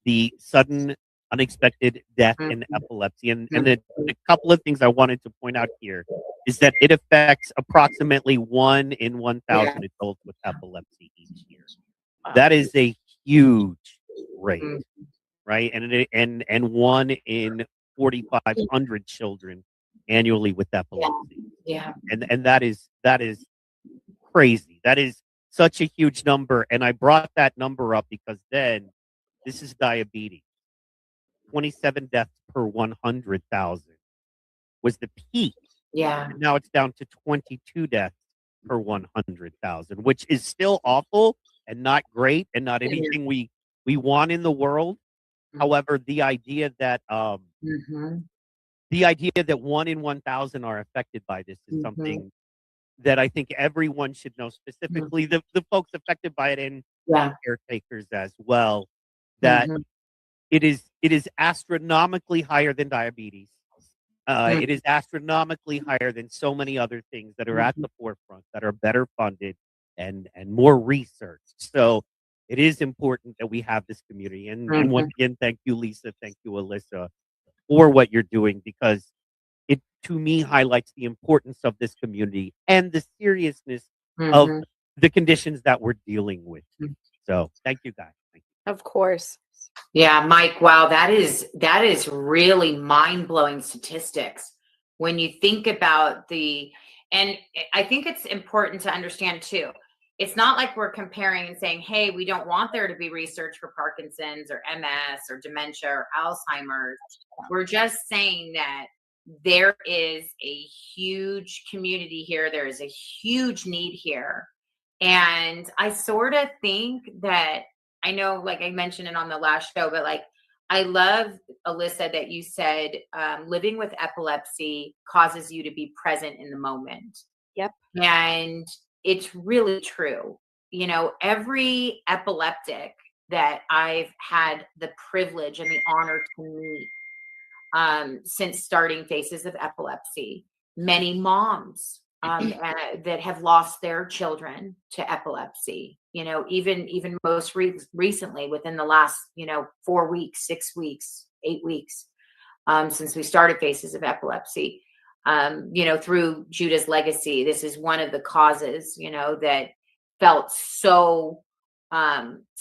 the sudden unexpected death in epilepsy. And a couple of things I wanted to point out here is that it affects approximately 1 in 1,000 adults with epilepsy each year. That is a huge rate, right? And 1 in 4,500 children annually with epilepsy. Yeah. And that is crazy. That is such a huge number. And I brought that number up because then this is diabetes. 27 deaths per 100,000 was the peak. Yeah. And now it's down to 22 deaths per 100,000, which is still awful and not great and not anything we want in the world. However, the idea that 1 in 1,000 are affected by this is something that I think everyone should know, specifically the folks affected by it and caretakers as well, that it is astronomically higher than diabetes. It is astronomically higher than so many other things that are at the forefront, that are better funded and more researched. So it is important that we have this community. And once again, thank you, Lisa. Thank you, Alyssa, for what you're doing, because it, to me, highlights the importance of this community and the seriousness of the conditions that we're dealing with. So thank you, guys. Thank you. Of course. Yeah, Mike, wow, that is really mind-blowing statistics when you think about and I think it's important to understand too. It's not like we're comparing and saying, hey, we don't want there to be research for Parkinson's or MS or dementia or Alzheimer's. We're just saying that there is a huge community here. There is a huge need here. And I sort of think that, I know, like I mentioned it on the last show, but like, I love, Alyssa, that you said living with epilepsy causes you to be present in the moment. Yep. And it's really true. You know, every epileptic that I've had the privilege and the honor to meet since starting Faces of Epilepsy, many moms that have lost their children to epilepsy, you know, even most recently within the last, 4 weeks, 6 weeks, 8 weeks, since we started Faces of Epilepsy, through Judah's legacy. This is one of the causes, that felt so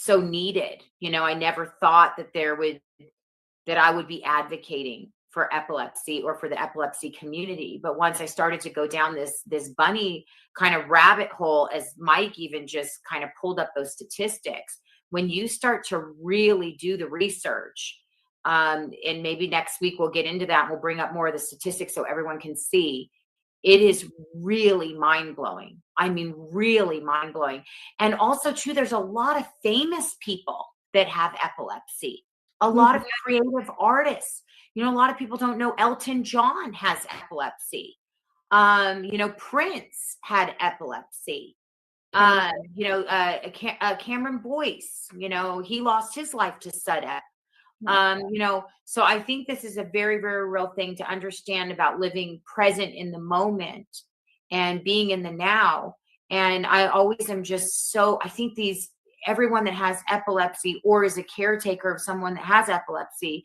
needed. I never thought that I would be advocating for epilepsy or for the epilepsy community. But once I started to go down this bunny kind of rabbit hole, as Mike even just kind of pulled up those statistics, when you start to really do the research, and maybe next week we'll get into that and we'll bring up more of the statistics so everyone can see, it is really mind-blowing. I mean, really mind-blowing. And also too, there's a lot of famous people that have epilepsy, a lot of creative artists. A lot of people don't know Elton John has epilepsy. Prince had epilepsy. Cameron Boyce, he lost his life to SUDEP. So I think this is a very, very real thing to understand about living present in the moment and being in the now. And I always am just I think everyone that has epilepsy or is a caretaker of someone that has epilepsy,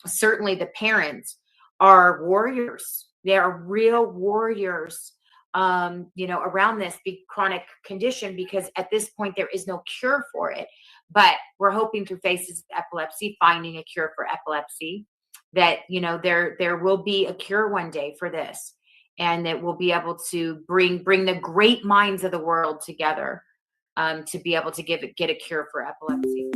certainly the parents, are warriors. They are real warriors, around this big chronic condition, because at this point there is no cure for it. But we're hoping through Faces of Epilepsy, finding a cure for epilepsy, that, there will be a cure one day for this, and that we'll be able to bring the great minds of the world together, to be able to get a cure for epilepsy.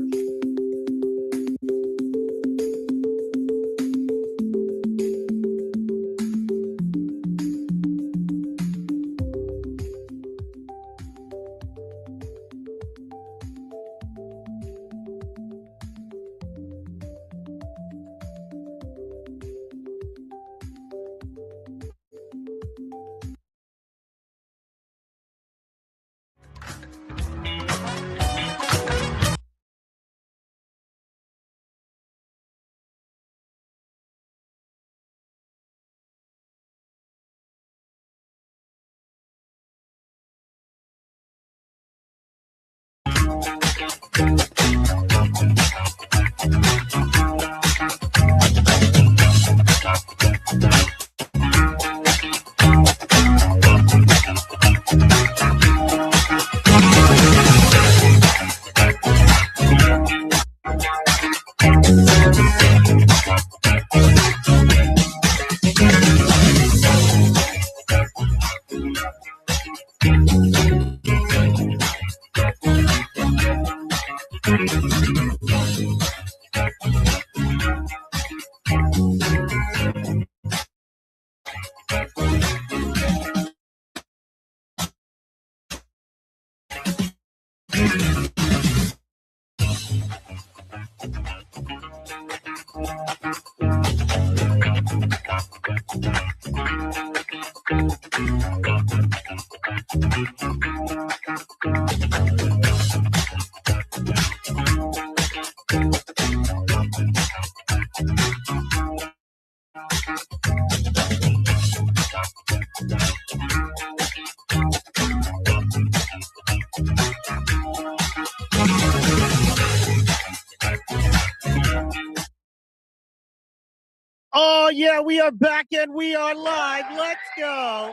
Oh, yeah, we are back and we are live. Let's go.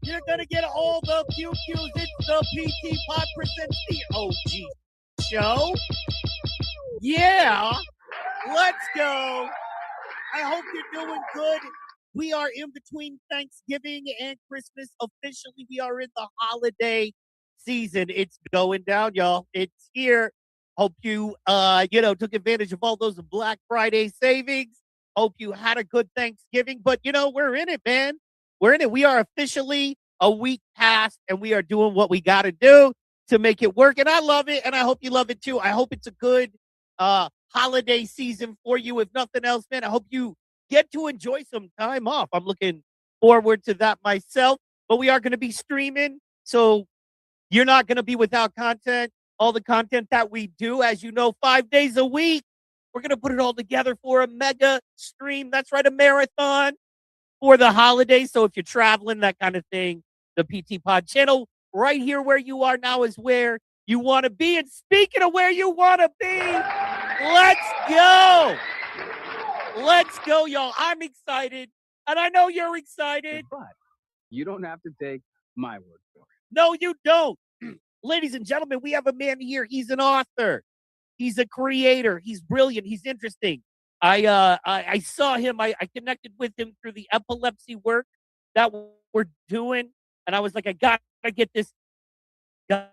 You're going to get all the pew-pews. It's the PT Pod presents the OG show. Yeah, let's go. I hope you're doing good. We are in between Thanksgiving and Christmas. Officially, we are in the holiday season. It's going down, y'all. It's here. Hope you, took advantage of all those Black Friday savings. Hope you had a good Thanksgiving. But, we're in it, man. We're in it. We are officially a week past, and we are doing what we got to do to make it work. And I love it, and I hope you love it, too. I hope it's a good holiday season for you. If nothing else, man, I hope you get to enjoy some time off. I'm looking forward to that myself. But we are going to be streaming, so you're not going to be without content. All the content that we do, as you know, 5 days a week, we're going to put it all together for a mega stream. That's right, a marathon for the holidays. So if you're traveling, that kind of thing, the PT Pod channel right here where you are now is where you want to be. And speaking of where you want to be, let's go. Let's go, y'all. I'm excited, and I know you're excited. But you don't have to take my word for it. No, you don't. Ladies and gentlemen, we have a man here. He's an author. He's a creator. He's brilliant. He's interesting. I saw him. I connected with him through the epilepsy work that we're doing, and I was like, I got to get this guy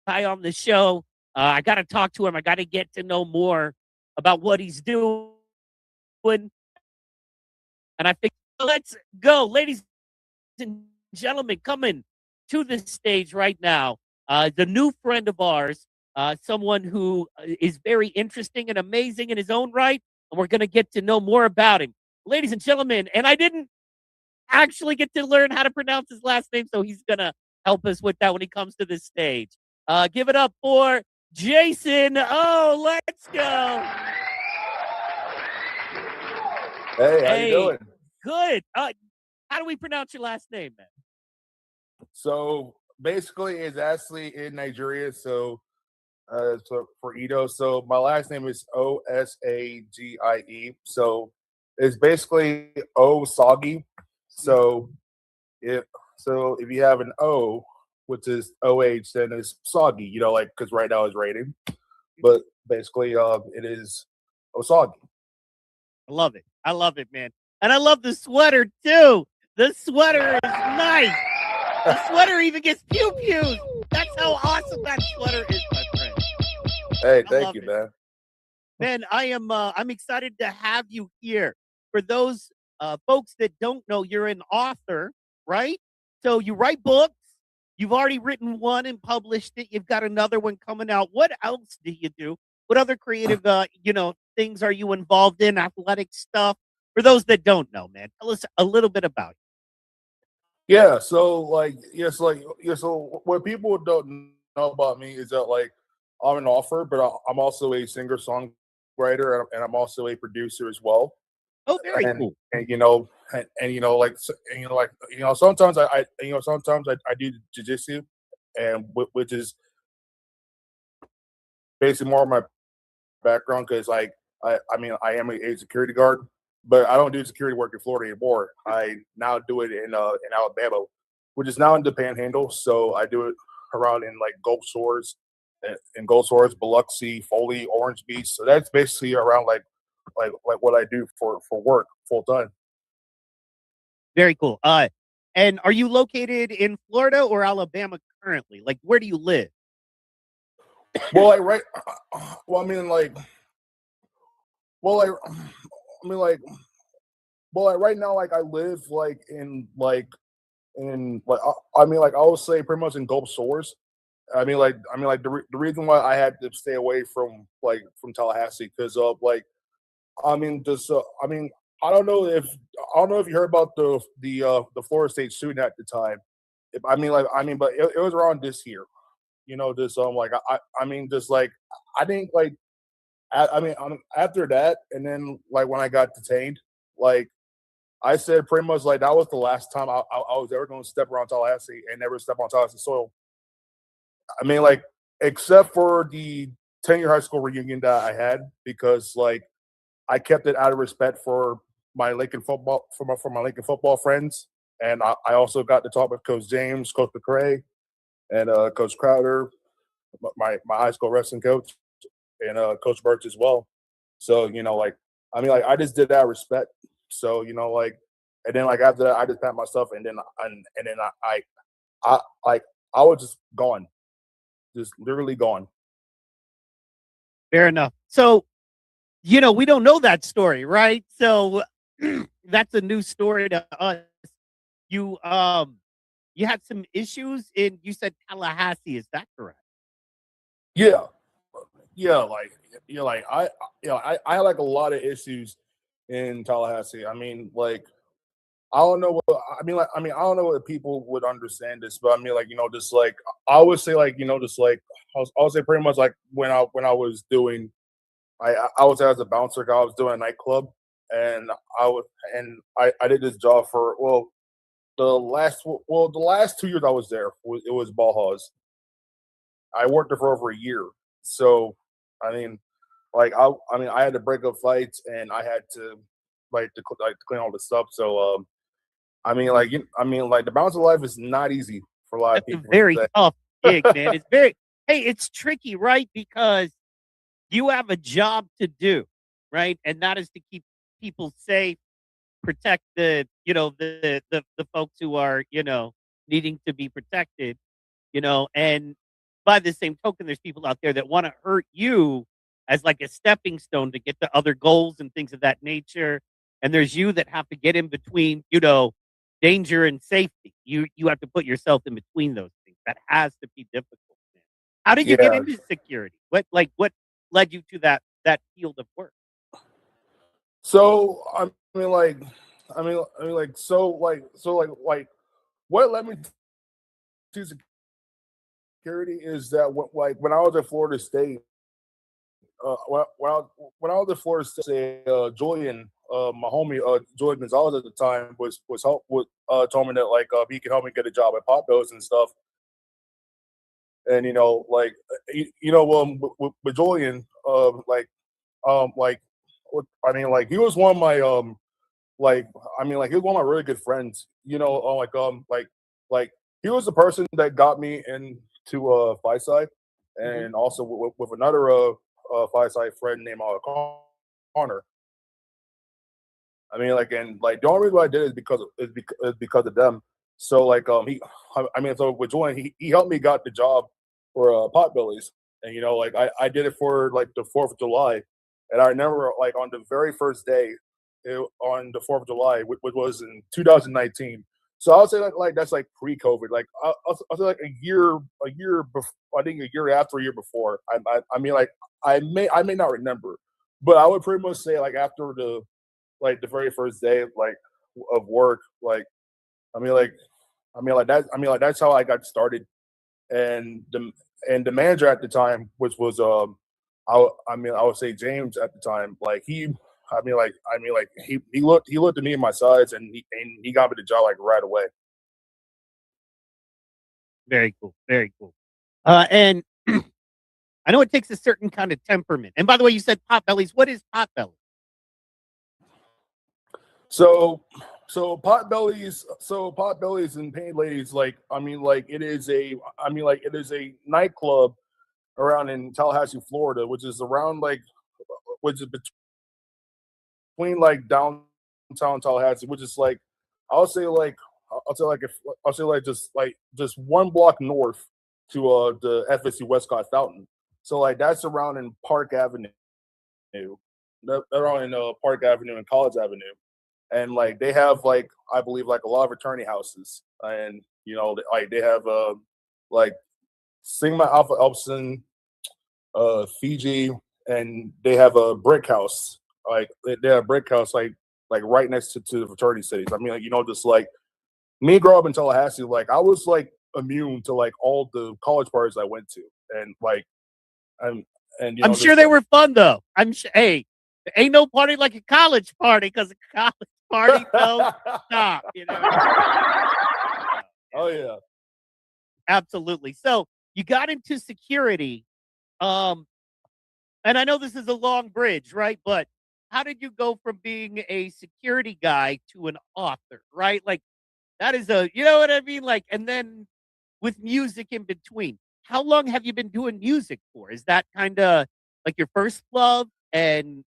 on the show. I got to talk to him. I got to get to know more about what he's doing. And I think, let's go, ladies and gentlemen, coming to the stage right now. The new friend of ours, someone who is very interesting and amazing in his own right, and we're going to get to know more about him. Ladies and gentlemen, and I didn't actually get to learn how to pronounce his last name, so he's going to help us with that when he comes to the stage. Give it up for Jason. Oh, let's go. Hey, how you doing? Good. How do we pronounce your last name, man? So basically, it's actually in Nigeria. So for Edo. So my last name is Osagie. So it's basically Osagi. So if you have an O, which is OH, then it's soggy. Because right now it's raining. But basically, it is Osagi. I love it. I love it, man. And I love the sweater, too. The sweater is nice. The sweater even gets pew-pews. That's how awesome that sweater is, my friend. Hey, thank you, man. Man, I'm excited to have you here. For those folks that don't know, you're an author, right? So you write books. You've already written one and published it. You've got another one coming out. What else do you do? What other creative, things are you involved in? Athletic stuff? For those that don't know, man, tell us a little bit about it. Yeah. So what people don't know about me is that I'm an author, but I'm also a singer-songwriter, and I'm also a producer as well. Oh, very cool. And sometimes I do jiu-jitsu. and which is basically more of my background because I mean I am a security guard, but I don't do security work in Florida anymore. I now do it in Alabama, which is now in the Panhandle. So I do it around in like Gulf Shores, Biloxi, Foley, Orange Beach. So that's basically around like what I do for work full time. Very cool. And are you located in Florida or Alabama currently? Like, where do you live? Well, like right. Well, I mean, like. Well, like. I mean, like. Well, like right now, like I live like in like I mean, like I would say pretty much in Gulf Shores. I mean, like the reason why I had to stay away from Tallahassee because of like I mean just I mean I don't know if you heard about the Florida State shooting at the time. I mean, but it was around this year. You know, just like I mean, just like I think like I mean after that, and then like when I got detained, like I said pretty much like that was the last time I was ever going to step around Tallahassee and never step on Tallahassee soil. I mean, like except for the 10-year high school reunion that I had because like I kept it out of respect for my Lincoln football for my Lincoln football friends, and I also got to talk with Coach James, Coach McCray, and Coach Crowder, my high school wrestling coach, and Coach Birch as well. So you know, like I mean, like I just did that out of respect. So you know, like, and then like after that, I just packed my stuff, and then I like I was just gone, just literally gone. Fair enough. So, you know, we don't know that story, right? So that's a new story to us. You you had some issues in you said Tallahassee, is that correct? Yeah, yeah, like I had like a lot of issues in Tallahassee. I mean, like I don't know what I mean I don't know what people would understand this, but I mean like you know just like I would say like you know just like I would say pretty much like when I was doing I was as a bouncer. I was doing a nightclub, and I did this job for the last 2 years I was there. It was Baja's. I worked there for over a year. So I mean, like I mean I had to break up fights, and I had to to clean all this stuff. So I mean I mean like the bouncer life is not easy for a lot of That's a people. very tough gig, man. It's very hey, it's tricky, right? Because you have a job to do, right? And that is to keep people safe, protect the, you know, the folks who are, you know, needing to be protected, you know, and by the same token, there's people out there that want to hurt you as like a stepping stone to get to other goals and things of that nature. And there's you that have to get in between, you know, danger and safety. You have to put yourself in between those things. That has to be difficult, man. How did you get Yeah. into security? What led you to that field of work? So I mean like like what led me to security is that when I was at Florida State, when I was at Florida State, Julian, my homie, Julian Gonzalez at the time told me that like he could help me get a job at Potbellies and stuff. And you know, like with Julian, I mean, like he was one of my like I mean, like he was one of my really good friends. You know, like he was the person that got me into Phi Psi, and also with another Phi Psi friend named Connor. I mean, like, and like the only reason why I did it is because of them. So like I mean, so with Julian, he helped me got the job for Potbellies, and you know, like I did it for like the 4th of July, and I remember like on the very first day, on the 4th of July, which was in 2019. So I would say like that's like pre-COVID. Like I'll say like a year before. I think a year after, a year before. I mean like I may not remember, but I would pretty much say like after the very first day like of work, like I mean like that's how I got started. And the manager at the time, which was I mean I would say James at the time, like he looked at me and my size, and he got me the job like right away. Very cool. Very cool. And I know it takes a certain kind of temperament. And by the way, you said Potbellies. What is Potbelly? So potbellies and paint ladies, like it is a nightclub around in Tallahassee, Florida, which is around which is between downtown Tallahassee, which is I'll say like I'll say just one block north to the FSU Westcott Fountain. So that's around in Park Avenue. Around in Park Avenue and College Avenue. And they have I believe a lot of attorney houses, and they have Sigma Alpha Epsilon, Fiji, and they have a brick house. They have a brick house right next to the fraternity cities. I mean, just me growing up in Tallahassee, I was immune to all the college parties I went to, and I'm sure they were fun though. Hey, there ain't no party like a college party, because a college party don't stop. Oh yeah, absolutely. So you got into security, and I know this is a long bridge, right? But how did you go from being a security guy to an author, right? That is you know what I mean? And then with music in between. How long have you been doing music for? Is that kind of your first love? And,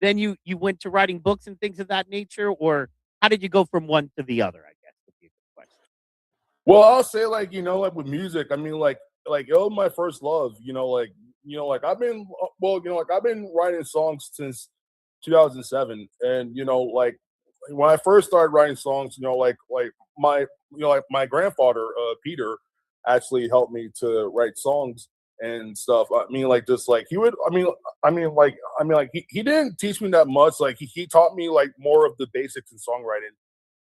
then you went to writing books and things of that nature? Or how did you go from one to the other, I guess, would be a good question. Well, I'll say with music, I mean it was my first love, I've been I've been writing songs since 2007. And when I first started writing songs, my grandfather, Peter, actually helped me to write songs and stuff. I mean he would he didn't teach me that much. He taught me more of the basics in songwriting.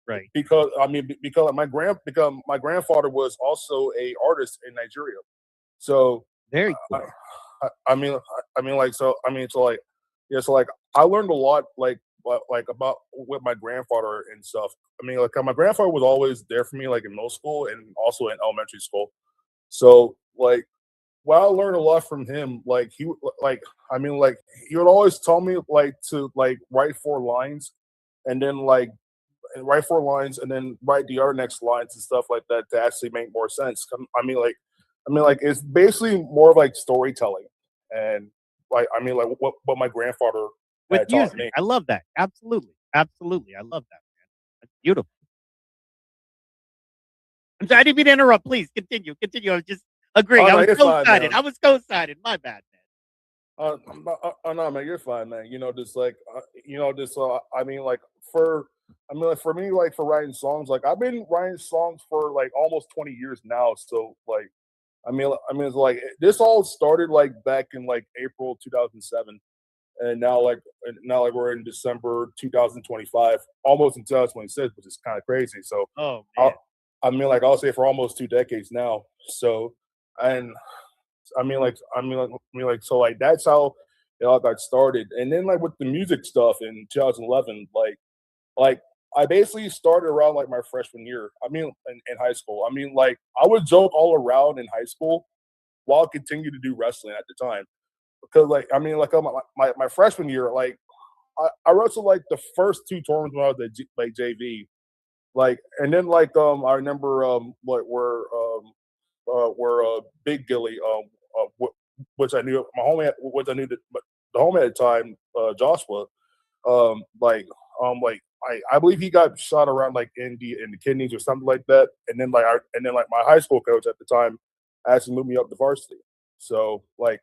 Right. Because my grandfather was also a artist in Nigeria. So very cool. So I learned a lot about with my grandfather and stuff. I mean my grandfather was always there for me in middle school and also in elementary school. So while I learned a lot from him, he he would always tell me to write 4 lines and then write 4 lines and then write the other next lines and stuff like that to actually make more sense. It's basically more of storytelling, and what my grandfather with had taught music. me. I love that. Absolutely. Absolutely. I love that, man. That's beautiful. I'm sorry, I didn't mean to interrupt. Please continue. Continue. I was just agreeing. I was co-sided. I was co-sided. My bad, man. No, man, you're fine, man. For me, for writing songs, I've been writing songs for almost 20 years now. So it's this all started back in April 2007, and now we're in December 2025, almost in 2026, which is kind of crazy. So man. I'll say for almost 2 decades now. So and so that's how it all got started. And then with the music stuff in 2011, I basically started around my freshman year. In high school. I would joke all around in high school while continuing to do wrestling at the time. Because my freshman year, I wrestled the first 2 tournaments when I was at JV. And then I remember where Big Gilly, which I knew my homie, which I knew the homie at the time, Joshua, I believe he got shot around in the kidneys or something like that. And then my high school coach at the time actually moved me up to varsity. So I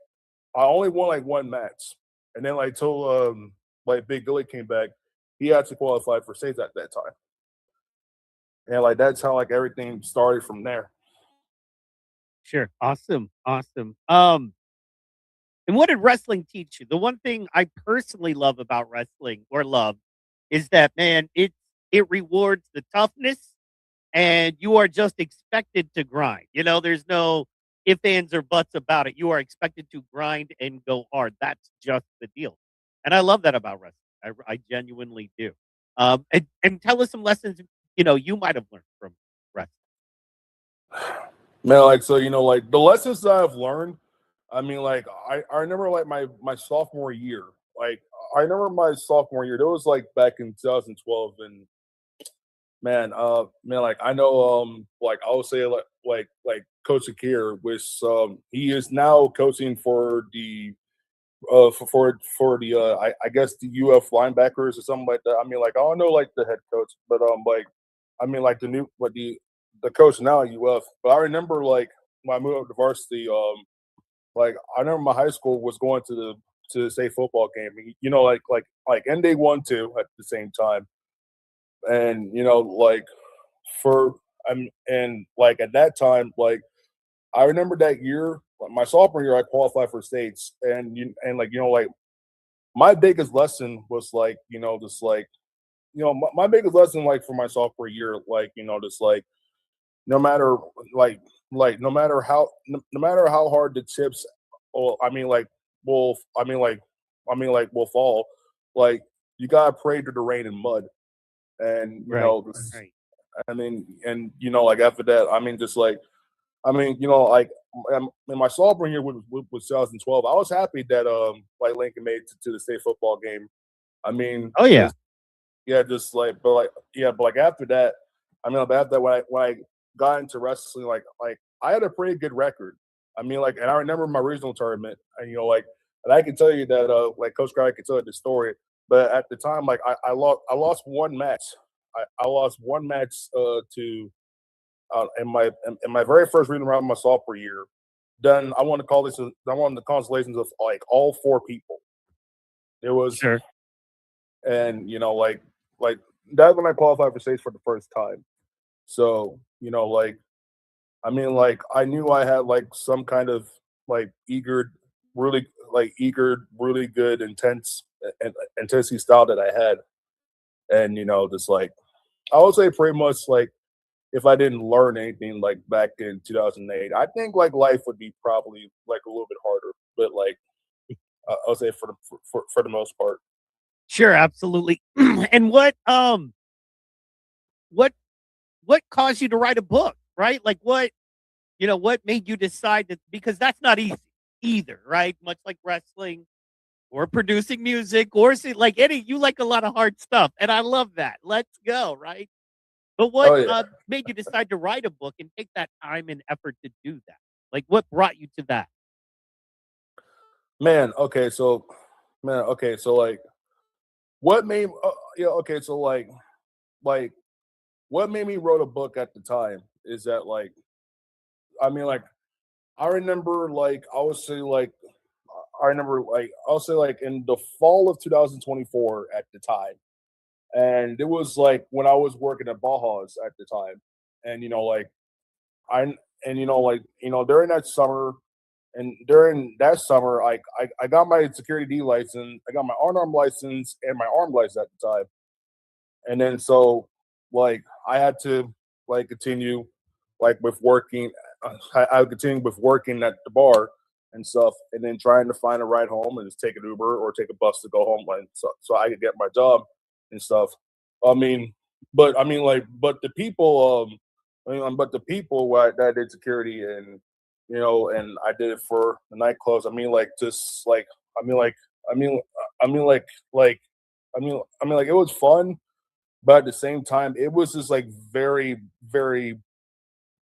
only won 1 match, and then till Big Gilly came back, he actually qualified for states at that time. And that's how everything started from there. Sure. Awesome. Awesome. And what did wrestling teach you? The one thing I personally love about wrestling, or love, is that, man, it rewards the toughness, and you are just expected to grind. There's no ifs, ands, or buts about it. You are expected to grind and go hard. That's just the deal. And I love that about wrestling. I genuinely do. And tell us some lessons, you might have learned from wrestling. Man, like, so, like the lessons that I've learned, I mean, like, I remember like my sophomore year. Like, I remember my sophomore year. It was like back in 2012, and man, like I know, like I would say like Coach Akir, which he is now coaching for the for the I guess the UF linebackers or something like that. I mean, like I don't know like the head coach, but like I mean like the coach now at UF. But I remember like when I moved up to varsity, like I remember my high school was going to the state football game. And they won too at the same time. And like for and like at that time, like I remember that year, like, my sophomore year, I qualified for states, and like like my biggest lesson was like just like my biggest lesson like for my sophomore year, like just like no matter like no matter how hard the chips, or will will fall, like you gotta pray to the rain and mud, and Right. Right. and like after that, I mean just like like in my sophomore year with 2012, I was happy that like Lincoln made it to the state football game. I mean, Oh yeah. yeah, just like, but like after that, I mean, after that, when I got into wrestling, like I had a pretty good record. I mean, like, and I remember my regional tournament, and like, and I can tell you that, like Coach Guy can tell you the story, but at the time, like, I lost one match. I lost one match to in my very first regional round of my sophomore year. Then I won the constellations of like all four people. It was, Sure. and like that's when I qualified for states for the first time. So like I mean, like I knew I had like some kind of like eager, really good, intense and intensity style that I had, and just like I would say pretty much like if I didn't learn anything like back in 2008, I think like life would be probably like a little bit harder, but like I would say for the most part. Sure, absolutely. And what what caused you to write a book, right? Like what made you decide that, because that's not easy either, right? Much like wrestling or producing music or like Eddie, you like a lot of hard stuff, and I love that. Let's go, right? But what Oh yeah, made you decide to write a book and take that time and effort to do that? Like, what brought you to that? man. Okay, so like what made yeah okay so like what made me wrote a book at the time is that like I mean like I remember like I'll say like in the fall of 2024 at the time, and it was like when I was working at Baja's at the time, and like I and during that summer, and during that summer I got my security D license, I got my unarmed license and my armed license at the time. And then so like I had to like continue like with working. I would continue with working at the bar and stuff, and then trying to find a ride home and just take an Uber or take a bus to go home, like so I could get my job and stuff. I mean, but the people, but the people that I did security, and and I did it for the nightclubs. I mean, like just like I mean, like I mean, I mean, like like it was fun, but at the same time, it was just like very, very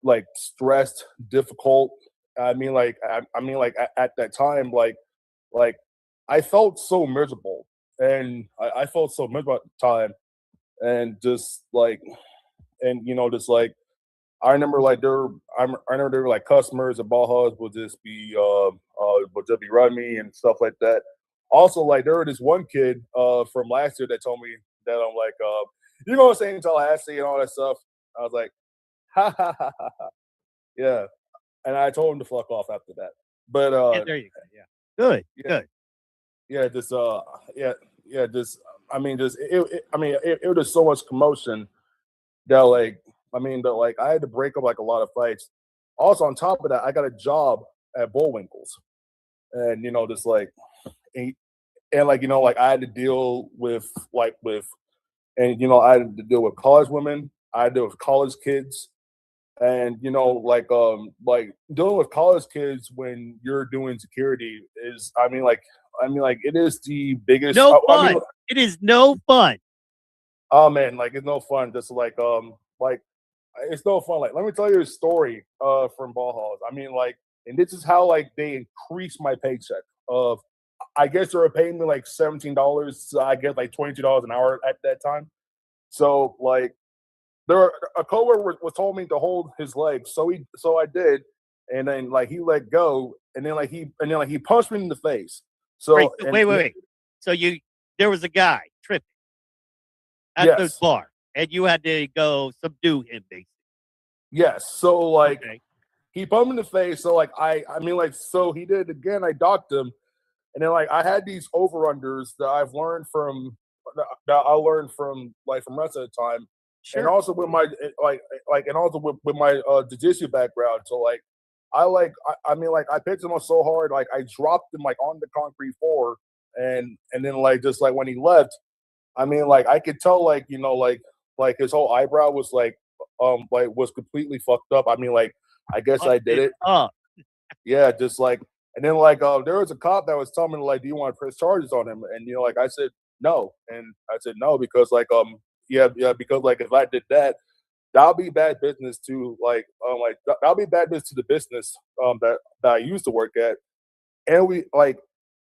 like stressed, difficult. I mean, like at that time, like I felt so miserable, and I felt so miserable at the time, and just like, and just like I remember like I remember there were like customers at Baja's would just be running me and stuff like that. Also, like there was this one kid from last year that told me that I'm like you know what I'm saying, Tallahassee and all that stuff. I was like, ha ha ha ha ha. Yeah. And I told him to fuck off after that. But Yeah, there you go. Yeah. Good. yeah, Good. yeah, just yeah, just it was just so much commotion that like I had to break up like a lot of fights. Also on top of that, I got a job at Bullwinkle's. And just like and, like like I had to deal with and I had to deal with college women, I had to deal with college kids, And like dealing with college kids when you're doing security is, I mean, like it is the biggest. No I mean, fun. It is no fun. oh man, like it's no fun. Just like it's no fun. Like, let me tell you a story from ball halls. I mean, like, and this is how like they increased my paycheck. Of I guess they were paying me like $17. So I get like $22 an hour at that time. So like a coworker was told me to hold his leg, so I did, and then like he let go, and then he punched me in the face. Right. So So and wait. So there was a guy tripping at the yes, bar, and you had to go subdue him, basically. yes. So like Okay. he punched me in the face. So like I mean like so he did it again. I docked him, and then like I had these over unders that I've learned from like from rest of the time. And Sure. also with my and also with my jiu-jitsu background. So like I mean like I picked him up so hard, like I dropped him like on the concrete floor, and then like just like when he left, I mean like I could tell like like his whole eyebrow was like was completely fucked up. I mean like I guess I did it. Up. Yeah, just like, and then like there was a cop that was telling me like, do you want to press charges on him? And like I said no, and I said no because like yeah because like if I did that, that'll be bad business to that'll be bad business to the business that I used to work at, and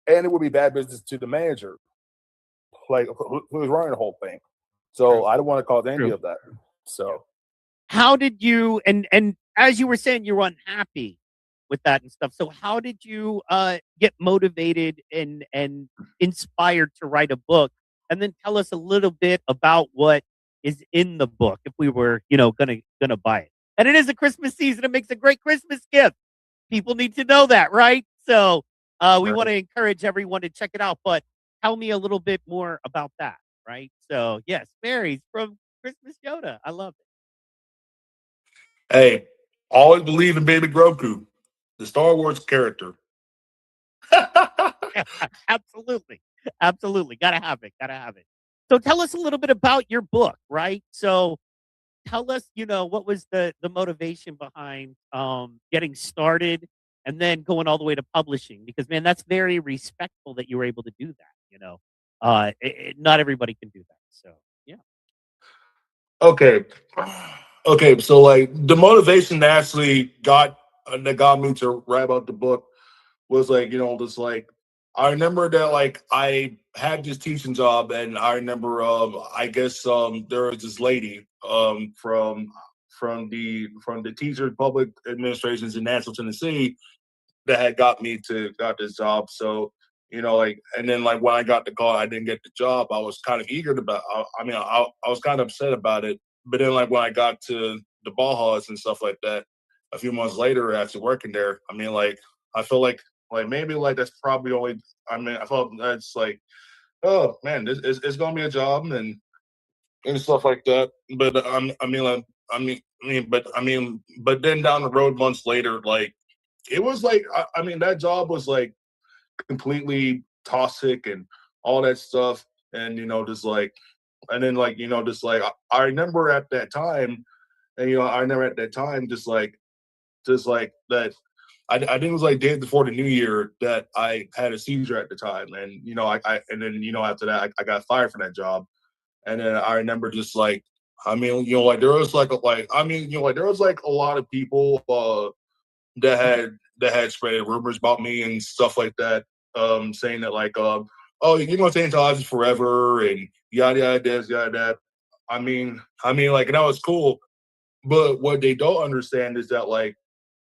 and it would be bad business to the manager like who was running the whole thing. So True. I don't want to cause any True. of that. So How did you and as you were saying, you were unhappy with that and stuff. So how did you get motivated and inspired to write a book? And then tell us a little bit about what is in the book if we were, gonna buy it. And it is a Christmas season. It makes a great Christmas gift. People need to know that, right? So we want to encourage everyone to check it out. But tell me a little bit more about that, right? So yes, Mary's from Christmas Yoda. I love it. hey, always believe in Baby Grogu, the Star Wars character. Absolutely. Absolutely. Gotta have it. Gotta have it. So tell us a little bit about your book, right? So tell us, what was the motivation behind getting started and then going all the way to publishing? Because man, that's very respectful that you were able to do that. Not everybody can do that. So yeah. Okay. Okay, so like the motivation that got me to write about the book was like, just like I remember that like I had this teaching job, and I remember I guess there was this lady from the Teachers Public Administrations in Nashville, Tennessee, that had got this job. So like, and then like when I got the call, I didn't get the job. I was kind of eager I was kind of upset about it. But then like when I got to the ball halls and stuff like that, a few months later after working there, I mean like I feel like maybe like that's probably only. I mean I felt that's like, oh man, it's gonna be a job and stuff like that. But but then down the road months later, like it was like I mean that job was like completely toxic and all that stuff, and just like, and then like just like I remember at that time, and I remember at that time just like that. I think it was like days before the new year that I had a seizure at the time, and I and then after that I got fired from that job, and then I remember just like I mean like there was like I mean like there was like a lot of people that had spread rumors about me and stuff like that, saying that like, oh, you're gonna stay in college forever and yada yada this, yada that. Like, and that was cool. But what they don't understand is that like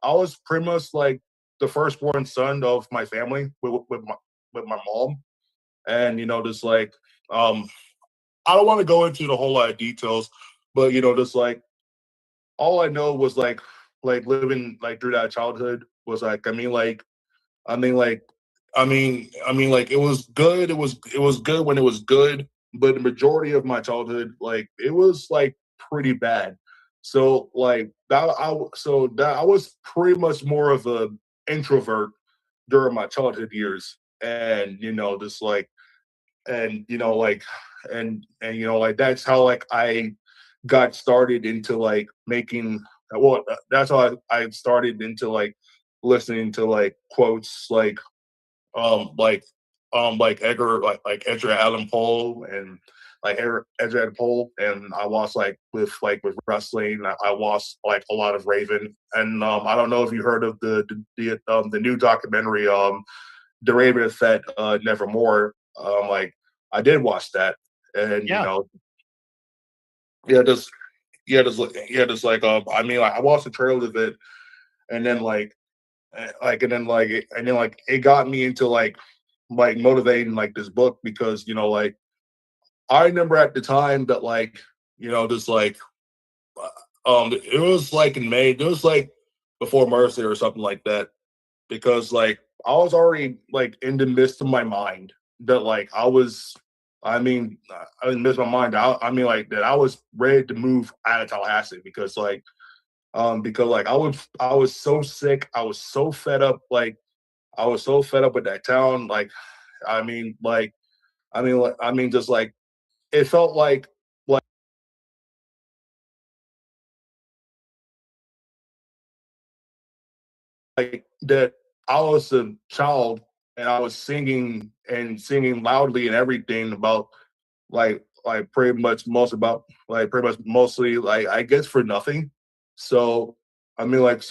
I was pretty much like the firstborn son of my family with my mom, and just like I don't want to go into the whole lot of details, but just like all I know was like living like through that childhood was like I mean like like it was good. It was good when it was good, but the majority of my childhood like it was like pretty bad. So like that I was pretty much more of a introvert during my childhood years, and just like and like and like that's how like I got started into like making well, that's how I started into like listening to like quotes like Edgar like Edgar Allan Poe and like Edgar Allan Poe, and I watched with wrestling. I watched like a lot of Raven, and I don't know if you heard of the new documentary The Raven Effect, Nevermore. Like I did watch that, and Yeah. yeah, just like I mean, like I watched the trailer of it, and then like it got me into like motivating like this book because like I remember at the time that just like it was like in May, it was like before Mother's Day or something like that, because like I was already like in the midst of my mind that like I mean I didn't miss my mind. I mean like that I was ready to move out of Tallahassee because like I was so sick. I was so fed up. Like I was so fed up with that town. Like I mean like I mean just like it felt like that I was a child and I was singing loudly and everything about pretty much mostly like I guess for nothing. So I mean like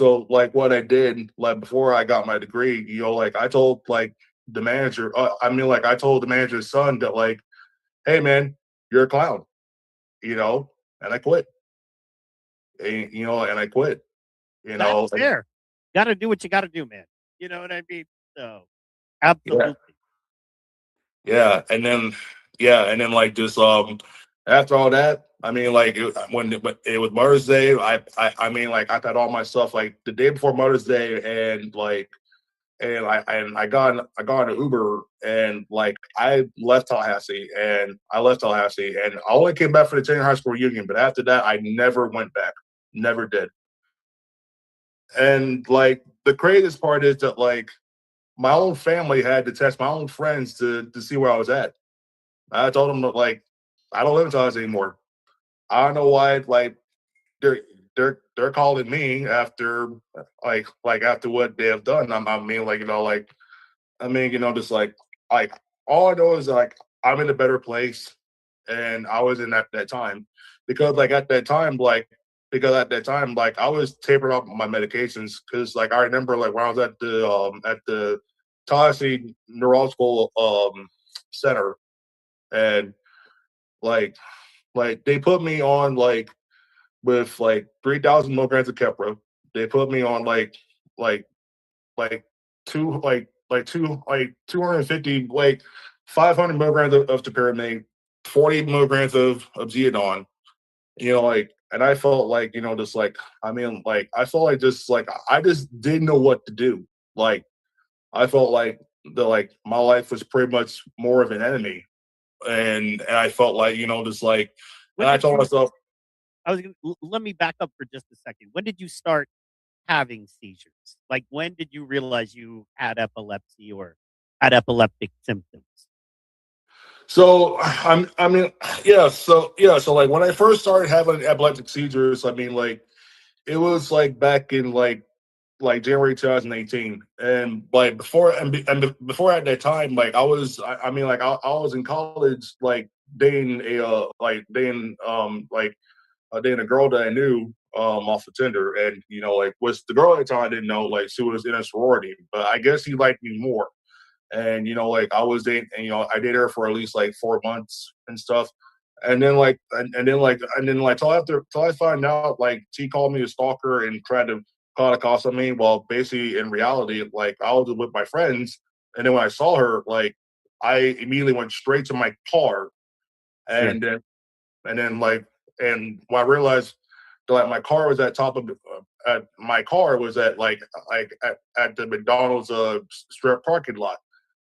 what I did like before I got my degree, like I told like the manager, I told the manager's son that like, hey man, you're a clown, and I quit. And I quit. That's fair. Got to do what you got to do, man. You know what I mean? So, Yeah. absolutely. And then like just after all that, I mean like when it was Mother's Day, I mean like I had all my stuff like the day before Mother's Day, and like I got an Uber, and like I left Tallahassee, and I only came back for the junior high school reunion, but after that I never went back, never did. And like the craziest part is that like my own family had to test my own friends to see where I was at. I told them that like I don't live in Tallahassee anymore. I don't know why like they're they're calling me after after what they have done. I mean like just like all I know is like I'm in a better place, and I was in that time because like at that time like I was tapering off my medications because like I remember like when I was at the Tallahassee Neurological Center, and like they put me on like with like 3,000 milligrams of Keppra. They put me on like like two like 250 like 500 milligrams of topiramate, 40 milligrams of Zeodon. Like, and I felt like just like I felt like just like I just didn't know what to do. Like I felt like my life was pretty much more of an enemy, and I felt like just like, and I told myself. Let me back up for just a second. When did you start having seizures? Like, when did you realize you had epilepsy or had epileptic symptoms? So I mean, so like when I first started having epileptic seizures, I mean like it was like back in like January 2018, and like before at that time, like I mean like I was in college, like dating a girl that I knew off of Tinder, and like was the girl at the time I didn't know, like she was in a sorority, but I guess he liked me more. And like I was dating, and I dated her for at least like 4 months and stuff. And then till I find out like she called me a stalker and tried to call it cost on me. Well, basically in reality, like I was with my friends, and then when I saw her, like I immediately went straight to my car, Sure. and then like and when I realized that like my car was at the McDonald's strip parking lot.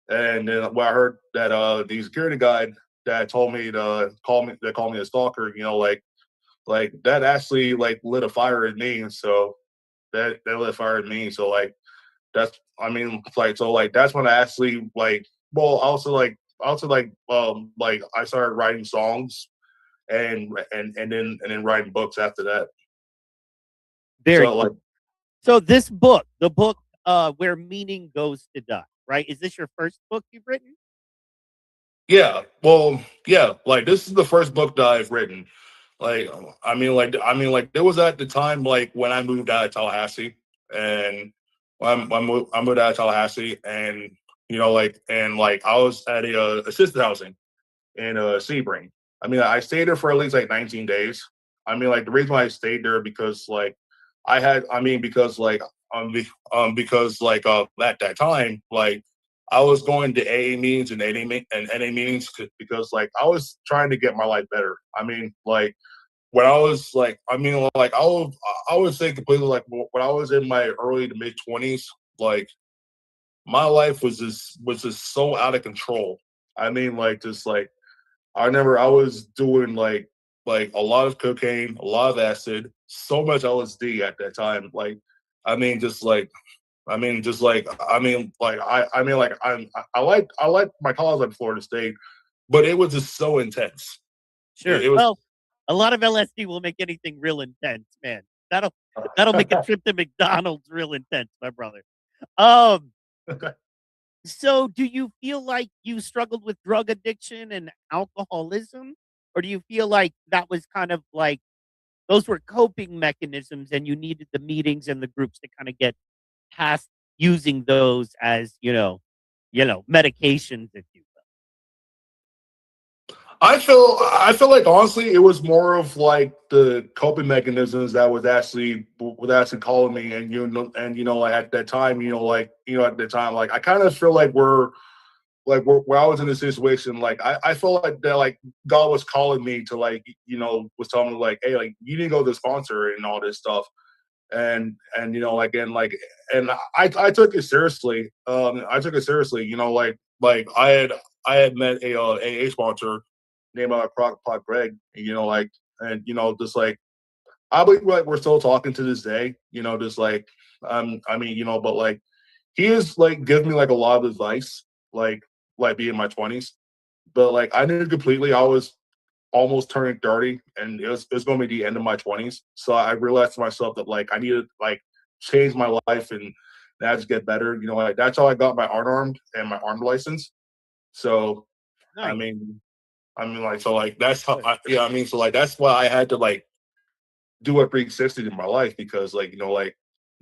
And then when I heard that the security guard that told me to call me a stalker, like that actually like lit a fire in me. And so that lit a fire in me. So like that's I mean like so like that's when I actually like well also like I started writing songs and then writing books after that. Very So cool. like, So this book, the book Where Meaning Goes to Die, right? Is this your first book you've written? yeah, well, yeah, like this is the first book that I've written. Like, like there was at the time like when I moved out of Tallahassee, and I moved out of Tallahassee, and like I was at a assisted housing in Sebring. I mean, I stayed there for at least like 19 days. I mean, like the reason why I stayed there because like I had, I mean, because like because like at that time, like I was going to AA meetings and NA meetings because like I was trying to get my life better. I mean, like when I was like, like I would say completely like when I was in my early to mid 20s, like my life was just so out of control. I mean, like just like I remember I was doing like a lot of cocaine, a lot of acid, so much LSD at that time. Like, I mean, just like, I mean, just like, I mean, like, I mean, like, I like my college at Florida State, but it was just so intense. Sure. It was. Well, a lot of LSD will make anything real intense, man. That'll make a trip to McDonald's real intense, my brother. Um, so do you feel like you struggled with drug addiction and alcoholism? Or do you feel like that was kind of like those were coping mechanisms and you needed the meetings and the groups to kind of get past using those as, medications, if you I feel like honestly, it was more of like the coping mechanisms that was actually calling me, and like at that time, at the time, like I kind of feel like where I was in this situation, like I felt like that like God was calling me to like was telling me like, hey, like you need to go to the sponsor and all this stuff, and I took it seriously. I took it seriously. Like I had met a AA sponsor named Ptpod Greg, and just like I believe like we're still talking to this day. Just like I mean but like he is like given me like a lot of advice, like being in my 20s, but like I knew completely I was almost turning 30 and it was going to be the end of my 20s, so I realized to myself that like I needed like change my life and that just get better. Like that's how I got my armed and my armed license. So I nice. mean like so like that's how so like that's why I had to like do a 360 in my life, because like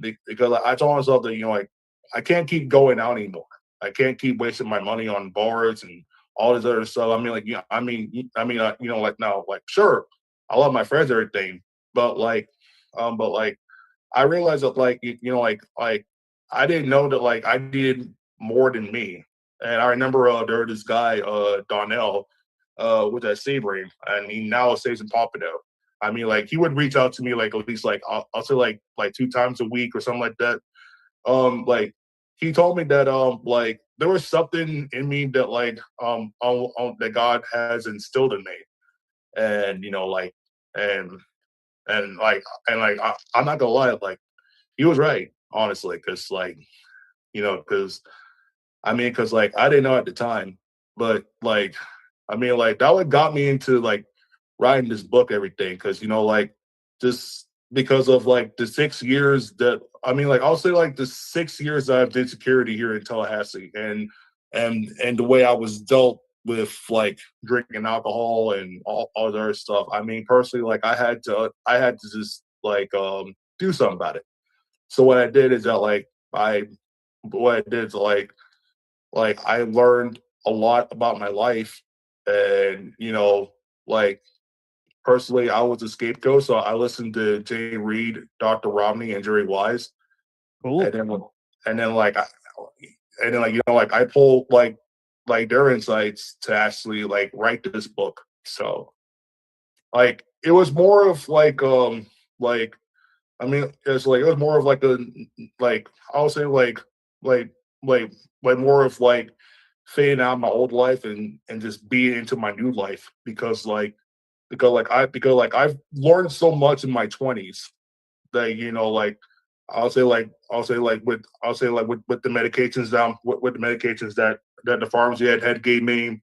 because I told myself that like I can't keep going out anymore. I can't keep wasting my money on bars and all this other stuff. I mean, like like now, like sure, I love my friends and everything, but like I realized that like I didn't know that like I needed more than me. And I remember there was this guy Donnell with that Sebring, and he now stays in Pompano. I mean, like he would reach out to me like at least like I'll say like 2 times a week or something like that. Like he told me that like there was something in me that like that God has instilled in me, and like and I'm not gonna lie, like he was right, honestly, because like because because like I didn't know at the time, but like like that what got me into like writing this book, everything, because like just because of like the 6 years that like I'll say like the 6 years that I've did security here in Tallahassee, and the way I was dealt with like drinking alcohol and all the other stuff. I mean, personally, like I had to just like do something about it. So what I did is that like I what I did is like I learned a lot about my life, and like personally I was a scapegoat, so I listened to Jay Reed, Dr. Romney, and Jerry Wise, cool. and then like like like I pulled like their insights to actually like write this book. So like it was more of like it's like it was more of like a like I'll say like like more of like fading out my old life and just being into my new life, because like I've learned so much in my 20s that like with the medications down with the medications that the pharmacy had gave me,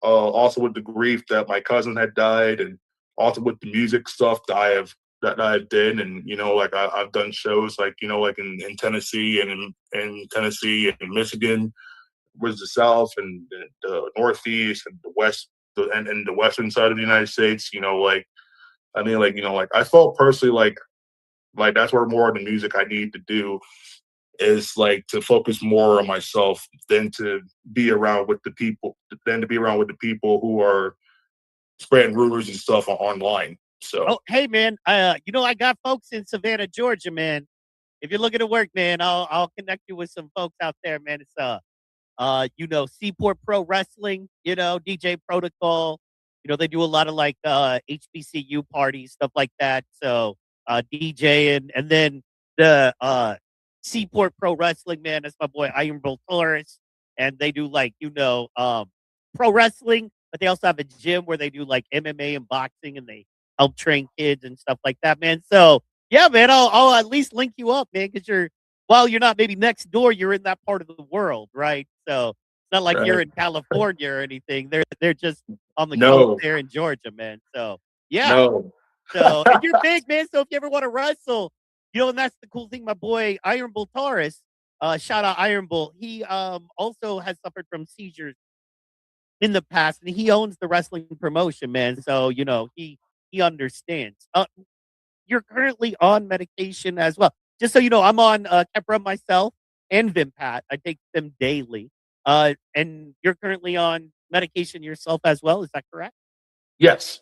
also with the grief that my cousin had died, and also with the music stuff that that I did, and like I've done shows like like in Tennessee and in Tennessee and Michigan, was the South and the Northeast and the West, and the Western side of the United States. Like like I felt personally like that's where more of the music I need to do is like to focus more on myself than to be around with the people who are spreading rumors and stuff online. So Oh, hey man, I got folks in Savannah, Georgia, man. If you're looking to work, man, I'll connect you with some folks out there, man. It's Seaport Pro Wrestling, DJ Protocol. They do a lot of like HBCU parties, stuff like that. So DJ and then the Seaport Pro Wrestling, man, that's my boy Iron Bull Taurus. And they do like, pro wrestling, but they also have a gym where they do like MMA and boxing and they help train kids and stuff like that, man. So yeah, man, I'll at least link you up, man, because while you're not maybe next door, you're in that part of the world, right? So it's not like you're right. in California or anything. They're just on the coast No, there in Georgia, man. So yeah. no. So and you're big, man. So if you ever want to wrestle, and that's the cool thing, my boy Iron Bull Taurus. Shout out Iron Bull. He also has suffered from seizures in the past, and he owns the wrestling promotion, man. So he understands. You're currently on medication as well. Just so you know, I'm on Keppra myself and Vimpat. I take them daily. And you're currently on medication yourself as well. Is that correct? Yes.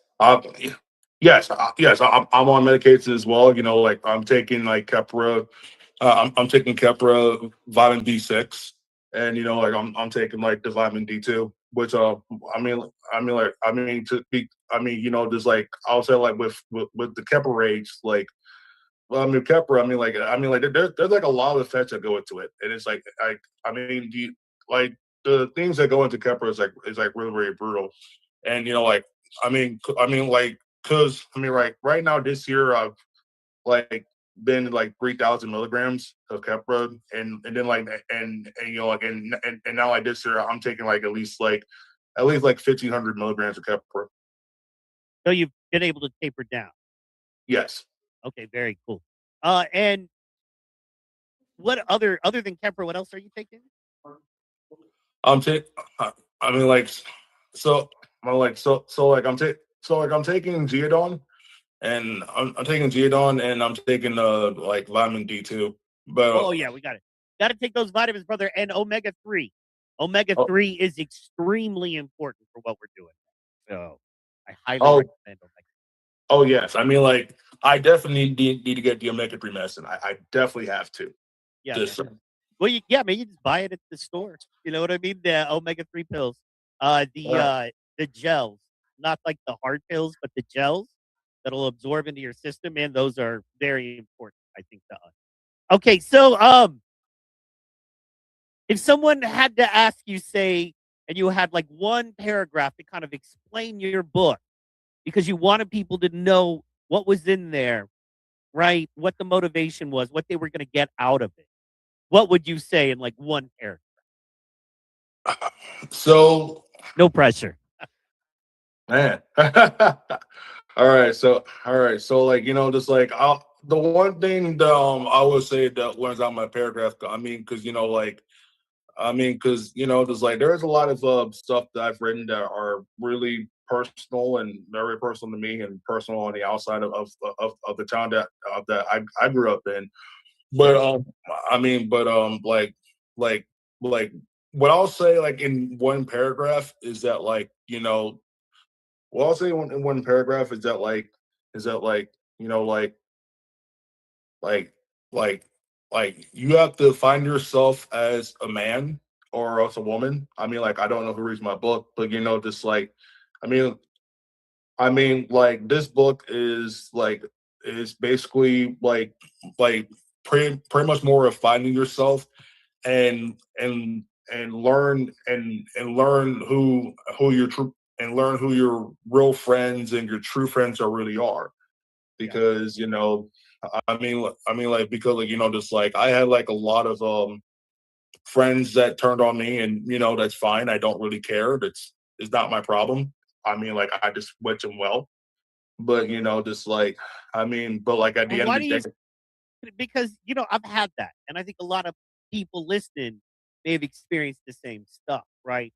Yes. I'm on medication as well. Like I'm taking like Keppra. I'm taking Keppra vitamin B6, and like I'm taking like the vitamin D2, which just like I'll say like with the Keppra rage, like well, Keppra, there's like a lot of effects that go into it, and it's like the things that go into Keppra is like really really brutal, and because right now this year I've like been like 3,000 milligrams of Keppra, and then like and now like this year I'm taking like at least like 1,500 milligrams of Keppra. So you've been able to taper down. Yes. Okay, very cool. And what other than Kemper, what else are you taking? I'm taking. I mean, like, so I'm like, so like I'm taking Geodon, and I'm taking Geodon, and I'm taking like vitamin D2. But Oh yeah, we got it. Got to take those vitamins, brother, and omega 3. Omega 3 is extremely important for what we're doing. So I highly recommend omega. Oh yes, like I definitely need to get the omega 3 medicine. I definitely have to. Yeah. Just, Well, you just buy it at the store. You know what I mean? The omega 3 pills, the gels, not like the hard pills, but the gels that'll absorb into your system, and those are very important, I think, to us. Okay, so if someone had to ask you, say, and you had like one paragraph to kind of explain your book because you wanted people to know what was in there, right? What the motivation was, what they were going to get out of it. What would you say in like one paragraph? So no pressure. Man. All right. So like, just like the one thing that I would say that learns out my paragraph, because just like there's a lot of stuff that I've written that are really personal and very personal to me and personal on the outside of the town that I grew up in. But like what I'll say like in one paragraph is that like, what I'll say in one paragraph is that like like you have to find yourself as a man or as a woman. Like I don't know who reads my book, but just like I mean like this book is basically like pretty much more of finding yourself and learn and learn who your true and learn who your real friends and your true friends are really are, because like because like just like I had like a lot of friends that turned on me, and that's fine. I don't really care. It's not my problem. Like I just wish them well. but just like but like at the And end why of do the you? day. Because I've had that, and I think a lot of people listening may have experienced the same stuff, right?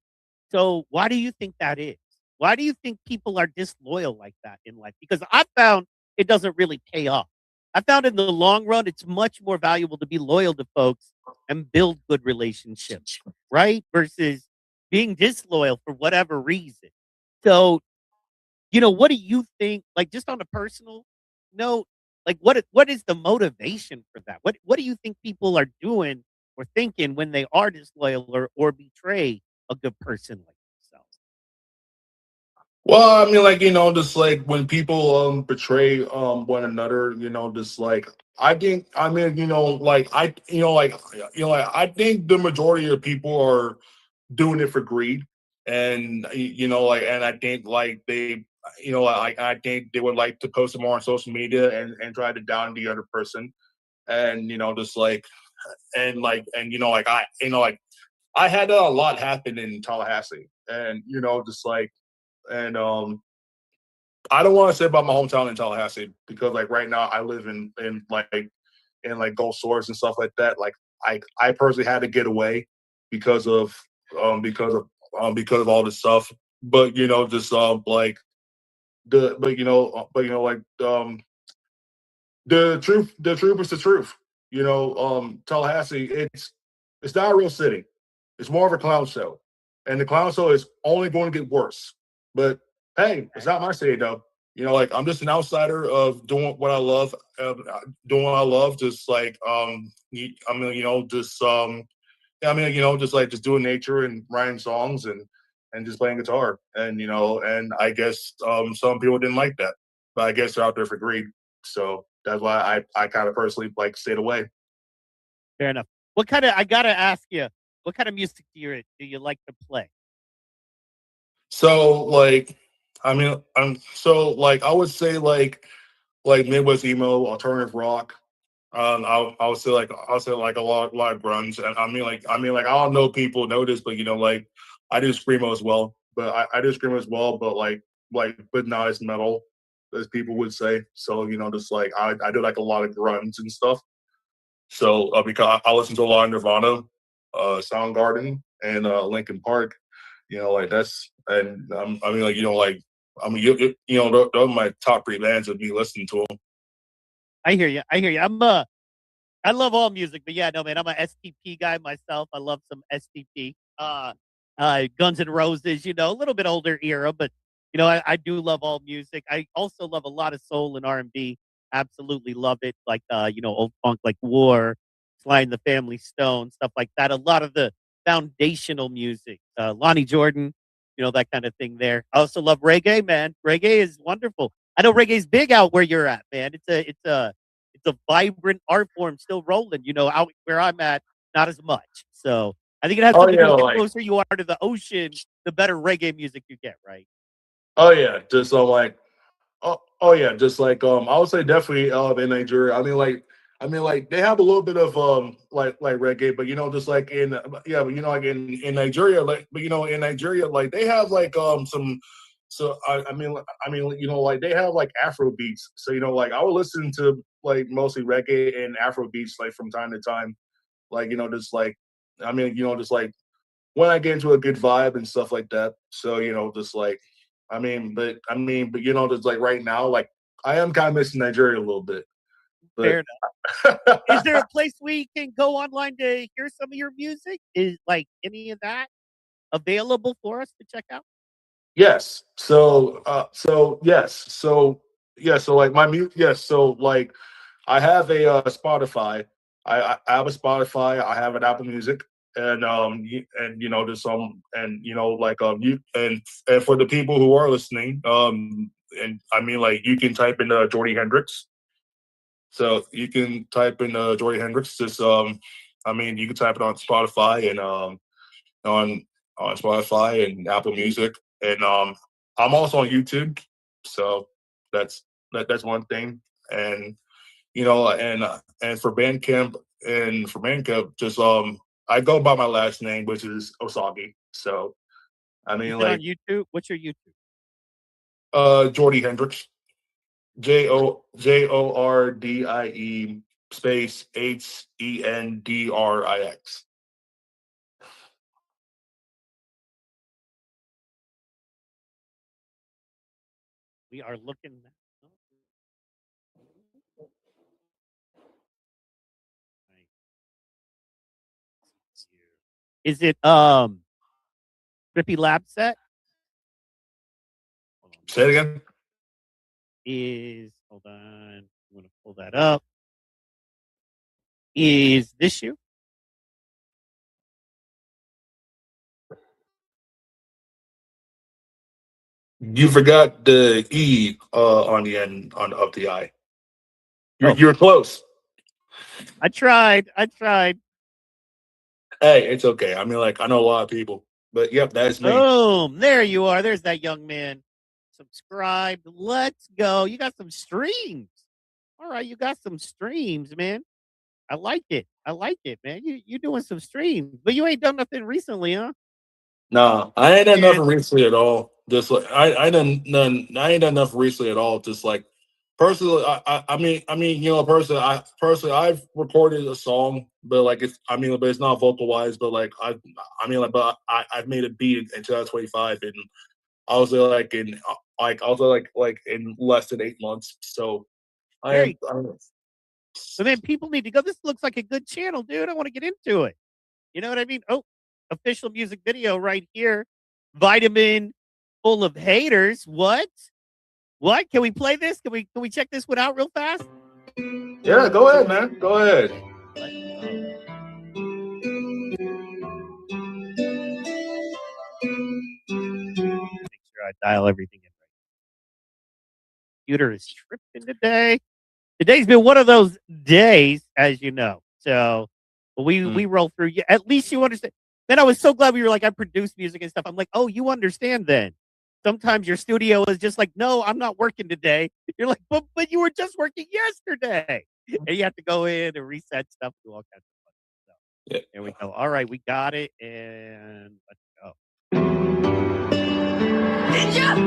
So why do you think that is? Why do you think people are disloyal like that in life? Because I found it doesn't really pay off. I found in the long run, it's much more valuable to be loyal to folks and build good relationships, right? Versus being disloyal for whatever reason. So, what do you think, like just on a personal note, like what is the motivation for that? What do you think people are doing or thinking when they are disloyal or betray a good person like yourself? Well, like just like when people betray one another, just like I think like I think the majority of people are doing it for greed, and like, and I think like they like I think they would like to post more on social media and try to down the other person, and just like like I had a lot happen in Tallahassee, and just like and I don't want to say about my hometown in Tallahassee because like right now I live in Gulf Shores and stuff like that. Like I personally had to get away because of um because of because of all this stuff. But just like the but like the truth is the truth. Tallahassee, it's not a real city. It's more of a clown show. And the clown show is only going to get worse. But hey, it's not my city though. Like I'm just an outsider of doing what I love, just like just yeah, just like just doing nature and writing songs and just playing guitar. And I guess some people didn't like that. But I guess they're out there for greed. So that's why I kind of personally like stayed away. Fair enough. What kind of I gotta ask you, what kind of music do you like to play? So like so like I would say like Midwest emo, alternative rock. I would say like a lot of grunge. And I don't know if people know this, but like I do screamo as well. But I do screamo as well, but but not as metal as people would say. So just like I do like a lot of grunge and stuff. So because I listen to a lot of Nirvana, Soundgarden, and Linkin Park. Like that's and like those are my top three bands of me listening to them. I hear you. I hear you. I love all music, but yeah, no, man, I'm a STP guy myself. I love some STP. Guns N' Roses, a little bit older era, but I do love all music. I also love a lot of soul and R&B. Absolutely love it. Like old funk like War, Sly and the Family Stone, stuff like that. A lot of the foundational music. Lonnie Jordan, that kind of thing there. I also love reggae, man. Reggae is wonderful. I know reggae's big out where you're at, man. It's a vibrant art form still rolling, out where I'm at, not as much. So I think it has Oh something to yeah, do with the like closer you are to the ocean, the better reggae music you get, right? oh yeah, just like oh yeah, just like I would say definitely in Nigeria. I mean like they have a little bit of like reggae, but just like in yeah, but like in Nigeria, like but in Nigeria, like they have like some so like they have like Afro beats. So like I would listen to like mostly reggae and Afro beats like from time to time. Like just like just like when I get into a good vibe and stuff like that. So just like but just like right now, like I am kind of missing Nigeria a little bit. Fair But enough. Is there a place we can go online to hear some of your music? Is like any of that available for us to check out? yes, so like my mute yes, so like I have a Spotify. I have a Spotify. I have an Apple Music, and just and like you and for the people who are listening, and like you can type in Jordy Hendrix. So you can type in Jordy Hendrix. Just you can type it on Spotify and on Spotify and Apple Music, and I'm also on YouTube. So that's that's one thing, and and for Bandcamp, just I go by my last name, which is Osagi. So Is it on like YouTube? What's your YouTube? Jordy Hendrix. JORDIE space HENDRIX. We are looking. Is it Trippy Lab Set? Say it again. Hold on. I'm gonna pull that up. Is this you? You forgot the E on the end of the I. You're close. I tried. Hey, it's okay. I mean, like, I know a lot of people, but yep, that's me. Boom. There you are. There's that young man. Subscribed. Let's go. You got some streams. All right, you got some streams, man. I like it, man. You doing some streams, but you ain't done nothing recently, huh? Nah, I ain't done nothing recently at all. Just like I ain't done nothing recently at all. Just like personally, I mean, you know, personally, I've recorded a song, but like but it's not vocal wise. But like I've made a beat in 2025, and I was like in less than 8 months. So I don't know. But man, people need to go. This looks like a good channel, dude. I want to get into it. You know what I mean? Oh, official music video right here. Vitamin full of haters. What? Can we play this? Can we check this one out real fast? Yeah, go ahead, man. Go ahead. Make sure I dial everything in right. Computer is tripping today. Today's been one of those days, as you know. So we roll through. At least you understand. Then I was so glad we were like, I produce music and stuff. I'm like, oh, you understand then. Sometimes your studio is just like, no, I'm not working today. You're like, but you were just working yesterday. And you have to go in and reset stuff, do all kinds of fun stuff. So there we go. All right, we got it. And let's go. Ninja!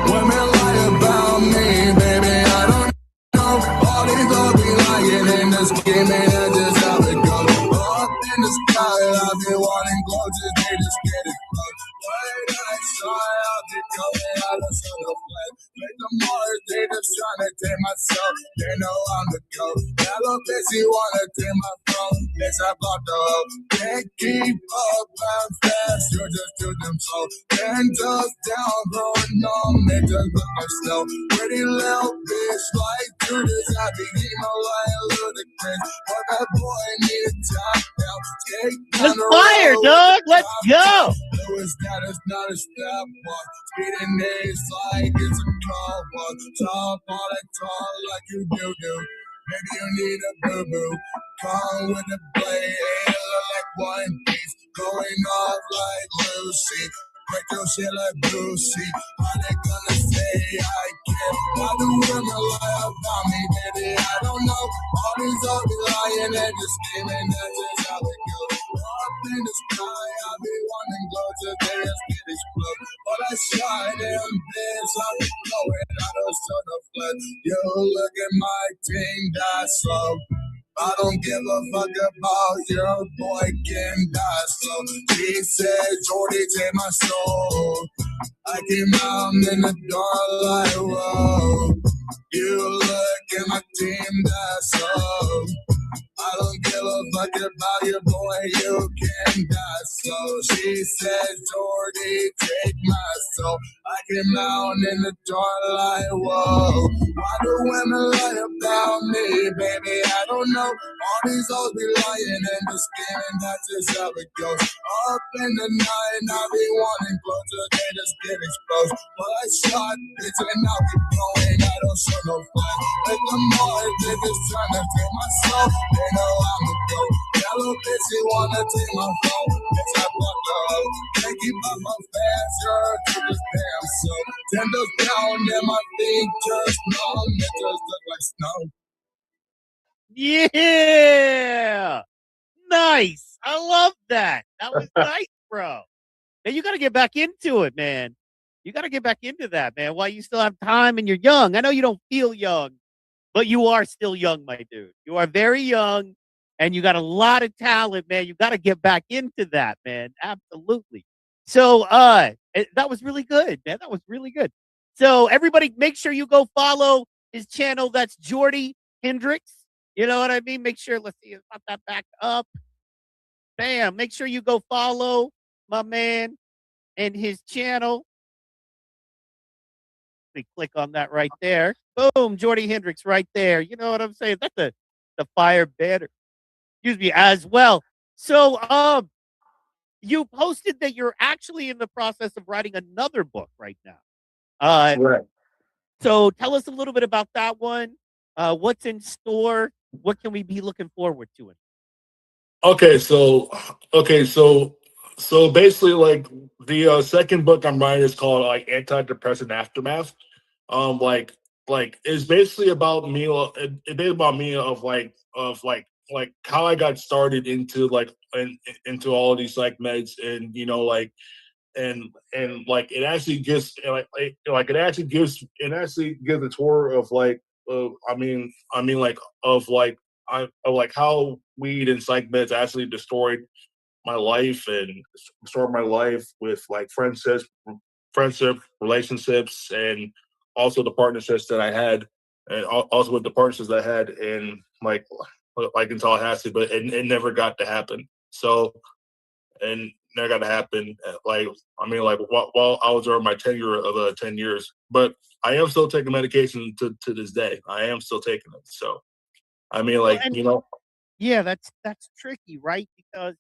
Women lie about me, baby, I don't know. All these girls be lying in the scheme, and that's just how it goes. Up in the sky, I've been wanting clothes, just need to get it close. Late night shy, I've been going out of sort of plan. Make the Mars, they just trying to take myself, they know I'm the goat. Yellow bitchy wanna take my phone, yes, I blocked the hoe. Can't keep up, I'm fast, you're just too damn slow. Ten toes down, growing on me, just look like snow. Pretty little bitch, like Judas, I be Himalayan ludicrous. But that boy need a top down, skate down Let's the fire, road. dog. Let's go. Lewis, that is not a step one. Speeding is like it's a car one. Top on that car like you do. Maybe you need a boo-boo. Come with the blade, it look like One Piece. Going off like Lucy. Break your shit like Brucey. How they gonna say I can't? Why do women lie about me, baby? I don't know. All these other be lying and just scheming. That's just how it goes. Up in the sky, I be wanting glow today. Let's get explode. But I shine in this. I be going out of sort of flood. You look at my team, that's slow. I don't give a fuck about your boy can die slow. She said, Jordy, take my soul. I came out in the dark like, whoa. You look at my team, that's slow. I don't give a fuck about your boy, you can die slow. She said, Jordy, take my soul. I came out in the dark like, whoa. Why do women lie about me, baby? I don't know. All these hoes be lying and just scheming, that's just how it goes. Up in the night, I be wanting clothes, they just get exposed. But I shot bitch and now we blowing, I don't show no flag. With the more, they just trying to take my soul. They know I'm the goat. Yellow bitch, they wanna take my phone. Bitch, I fuck the hoe. Can't keep up my fast, you're to this damn soul. Ten toes down and my feet just numb, it just look like snow. Yeah. Nice. I love that. That was nice, bro. Now you got to get back into it, man. You got to get back into that, man, while you still have time and you're young. I know you don't feel young, but you are still young, my dude. You are very young and you got a lot of talent, man. You got to get back into that, man. Absolutely. So, that was really good, man. That was really good. So, everybody, make sure you go follow his channel. That's Jordy Hendricks. You know what I mean? Make sure, let's see, let's pop that back up. Bam. Make sure you go follow my man and his channel. We click on that right there. Boom, Jordy Hendricks right there. You know what I'm saying? That's the fire banner. Excuse me, as well. So, you posted that you're actually in the process of writing another book right now. Right. So tell us a little bit about that one. What's in store? What can we be looking forward to? Okay, so basically, like the second book I'm writing is called like Antidepressant Aftermath. Like it's basically about me. It's basically about me of how I got started into into all of these like meds, and like it actually gives it actually gives a tour of like like of like how weed and psych meds actually destroyed my life and destroyed my life with like relationships, and also the partnerships that I had, and also with the partnerships I had in like in Tallahassee, but it never got to happen. So and never got to happen. While I was over my tenure of 10 years, but I am still taking medication to this day. I am still taking it. So I mean, Well, like and you know, yeah, that's tricky, right? Because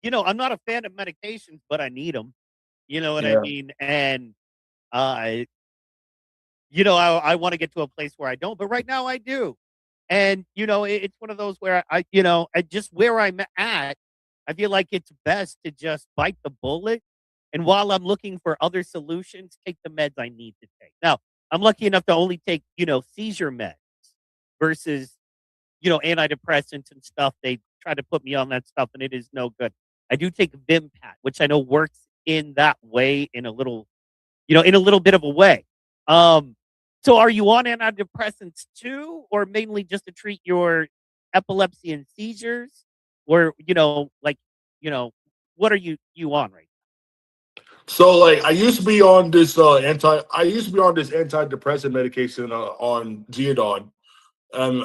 I'm not a fan of medications, but I need them. You know what I yeah. mean? And uh, I want to get to a place where I don't, but right now I do. And it's one of those where at just where I'm at, I feel like it's best to just bite the bullet. And while I'm looking for other solutions, take the meds I need to take. Now, I'm lucky enough to only take, seizure meds versus, antidepressants and stuff. They try to put me on that stuff and it is no good. I do take Vimpat, which I know works in that way in a little, in a little bit of a way. So are you on antidepressants too, or mainly just to treat your epilepsy and seizures? Or, what are you on right So like I used to be on this antidepressant medication on Geodon. On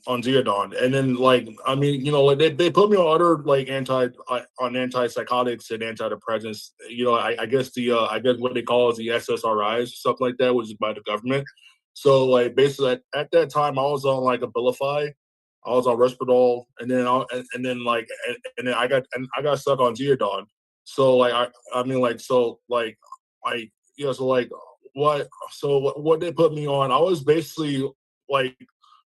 Geodon, and then like like they put me on other like on antipsychotics and antidepressants. I guess I guess what they call is the SSRIs, stuff like that, which is by the government. So like basically at that time I was on like Abilify, I was on Risperdal, and then I got stuck on Geodon. So like I mean like so like I so like what they put me on, I was basically like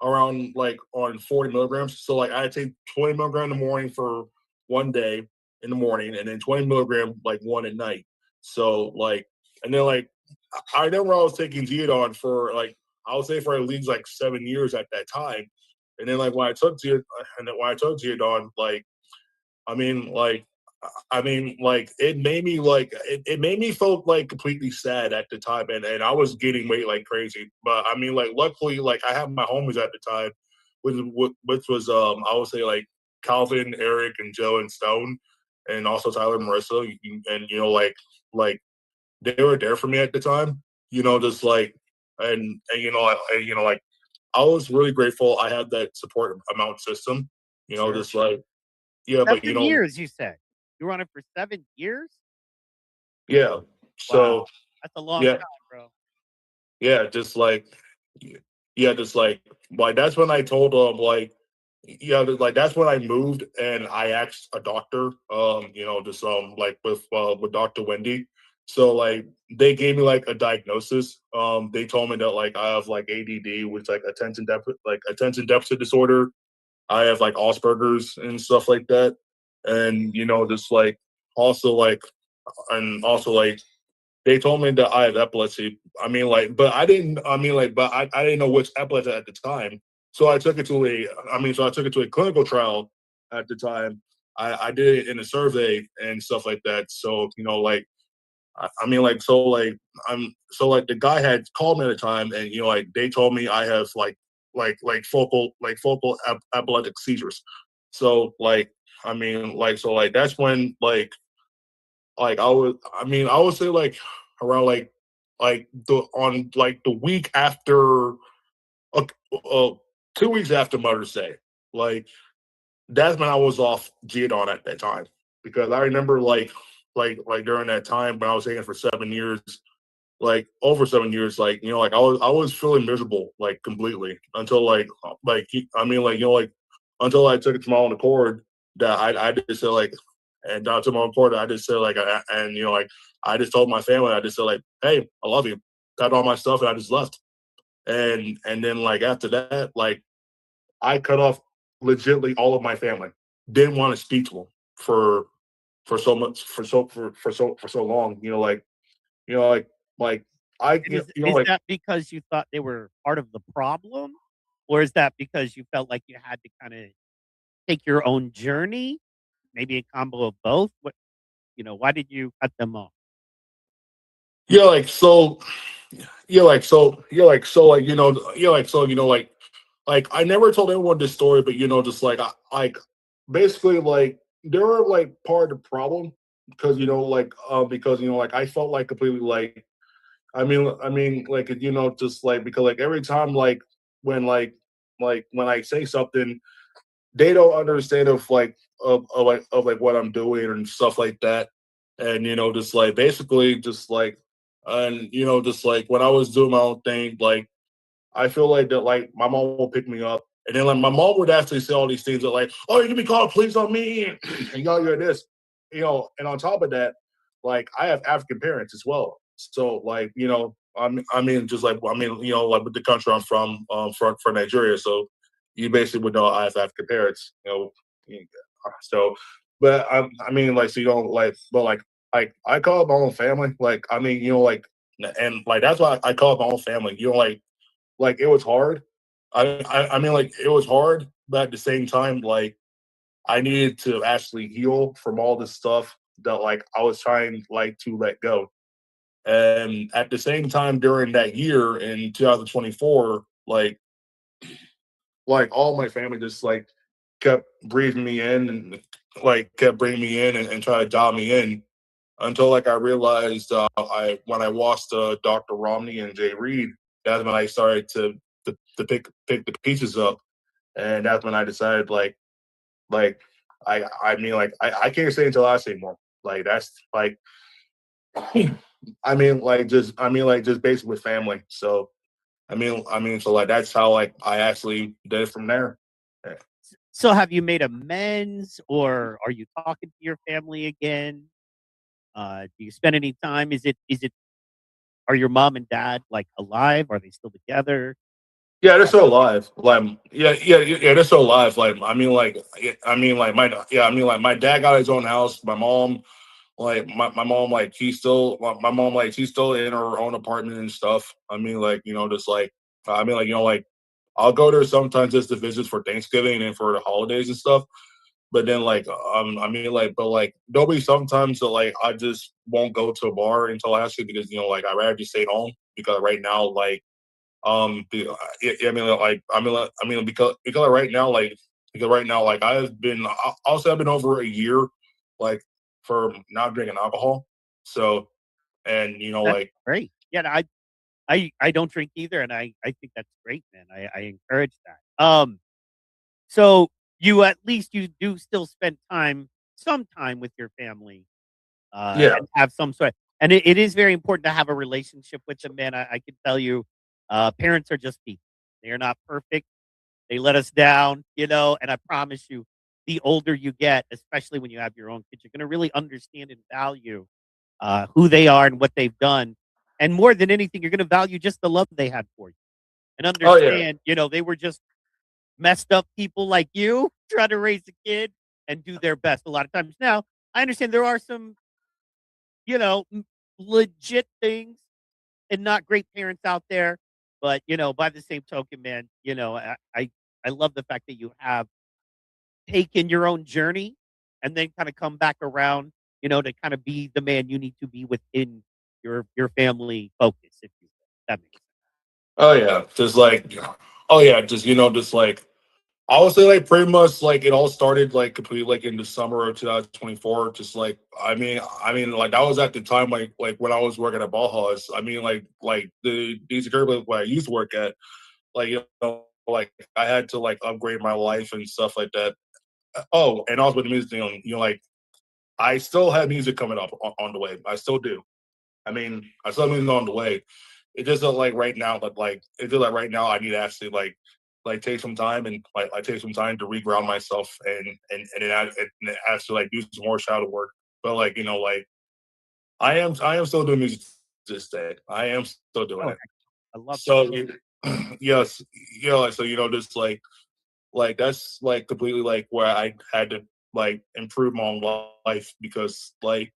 around like on 40 milligrams. So like I take 20 milligram in the morning for one day in the morning, and then 20 milligram like one at night. So like, and then like I remember I was taking Geodon for like I would say for at least like 7 years at that time. And then like when I took Geodon, like I mean like it made me it made me feel like completely sad at the time, and I was gaining weight like crazy. But I mean like luckily like I had my homies at the time, which was I would say like Calvin, Eric, and Joe and Stone, and also Tyler and Marissa, and like they were there for me at the time. Just like like I was really grateful I had that support amount system. now? Just like yeah, but 7 years, you said. You were on it for 7 years? yeah. Wow. So That's a long yeah, time, bro. yeah, just like that's when I told like that's when I moved and I asked a doctor, just like with Dr. Wendy. So like they gave me like a diagnosis. They told me that like I have like ADD, which like attention deficit disorder. I have like Asperger's and stuff like that. And just like also like and also like they told me that I have epilepsy. I mean, like, but I didn't. I mean, like, but I didn't know which epilepsy at the time. So I took it to a clinical trial at the time. I did it in a survey and stuff like that. So like I mean, like, so like so like the guy had called me at the time, and like they told me I have focal epileptic seizures. So like, I mean, like, so like that's when I would say like around the week after, uh, uh 2 weeks after Mother's Day, like that's when I was off Geodon at that time, because I remember like during that time when I was taking it for 7 years, like over 7 years, like I was feeling miserable like completely until until I took it to my own accord, that I just said like, and down to my own accord, I just said like, and like I just told my family, I just said like, hey, I love you, got all my stuff, and I just left. And then like after that, like I cut off legitly all of my family. Didn't want to speak to them for so much for so long. You know like like I And is you know is like that because you thought they were part of the problem? Or is that because you felt like you had to kinda take your own journey? Maybe a combo of both? Why did you cut them off? yeah like so yeah like so yeah like so like yeah like so like I never told anyone this story, but just like basically like they were like part of the problem, because because like I felt like completely like, like just like, because like every time when when I say something, they don't understand of like what I'm doing and stuff like that. And just like basically just like, and just like when I was doing my own thing, like I feel like that like my mom will pick me up, and then like my mom would actually say all these things that like, oh, you can be calling police on me, and you're this, and on top of that, like I have African parents as well. So like, I mean, just like, like with the country I'm from, for Nigeria. So you basically would know I have African parents. So, but I mean, like, so like, but like I call it my own family. Like, I mean, like, and like that's why I call it my own family. Like it was hard. I mean, like it was hard, but at the same time, like I needed to actually heal from all this stuff that like I was trying like to let go. And at the same time, during that year in 2024, like all my family just like kept breathing me in, and like kept bringing me in, and trying to dial me in, until like I realized, I when I watched Dr. Romney and Jay Reed, that's when I started to pick the pieces up, and that's when I decided like I mean like I can't say until I say more. Like that's like just basically with family. So so like that's how like I actually did it from there. Yeah. So have you made amends, or are you talking to your family again? Do you spend any time? Is it are your mom and dad, like, alive? Are they still together? Yeah, they're still alive. Like, yeah, they're still alive. Like, like my dad got his own house. My mom, my mom, like my mom, like she's still in her own apartment and stuff. Just like, like I'll go there sometimes just to visit for Thanksgiving and for the holidays and stuff. But then but like there'll be sometimes that like I just won't go to a bar until I actually, because like I'd rather just stay home, because right now like I mean, because right now, like I'll say I've been over a year, like for not drinking alcohol. So, and That's like, great. Yeah, I don't drink either, and I think that's great, man. I encourage that. So you at least you do still spend some time with your family, yeah, and have some sort and it is very important to have a relationship with them, man. I can tell you, parents are just people. They are not perfect. They let us down, and I promise you, the older you get, especially when you have your own kids, you're gonna really understand and value, who they are and what they've done. And more than anything, you're gonna value just the love they had for you and oh yeah, understand, they were just messed up people like you trying to raise a kid and do their best a lot of times. Now, I understand there are some, legit things and not great parents out there, but by the same token, man, I love the fact that you have taken your own journey and then kind of come back around to kind of be the man you need to be within your family focus, if you will. That makes sense. Oh yeah, just like, oh yeah, just like I would say like pretty much like it all started like completely like in the summer of 2024. Just like I mean like that was at the time like when I was working at Bauhaus. I mean like the security where I used to work at, like like I had to like upgrade my life and stuff like that. Oh, and also with the music, like I still have music coming up on the way. I still do. I mean, I still have music on the way. It just like right now, but like it just like right now, I need to actually like take some time and like I take some time to reground myself and then actually like do some more shadow work. But like like I am still doing music to this day. I am still doing Oh, it. I love that. So yes, like, so just like that's like completely like where I had to like improve my own life because like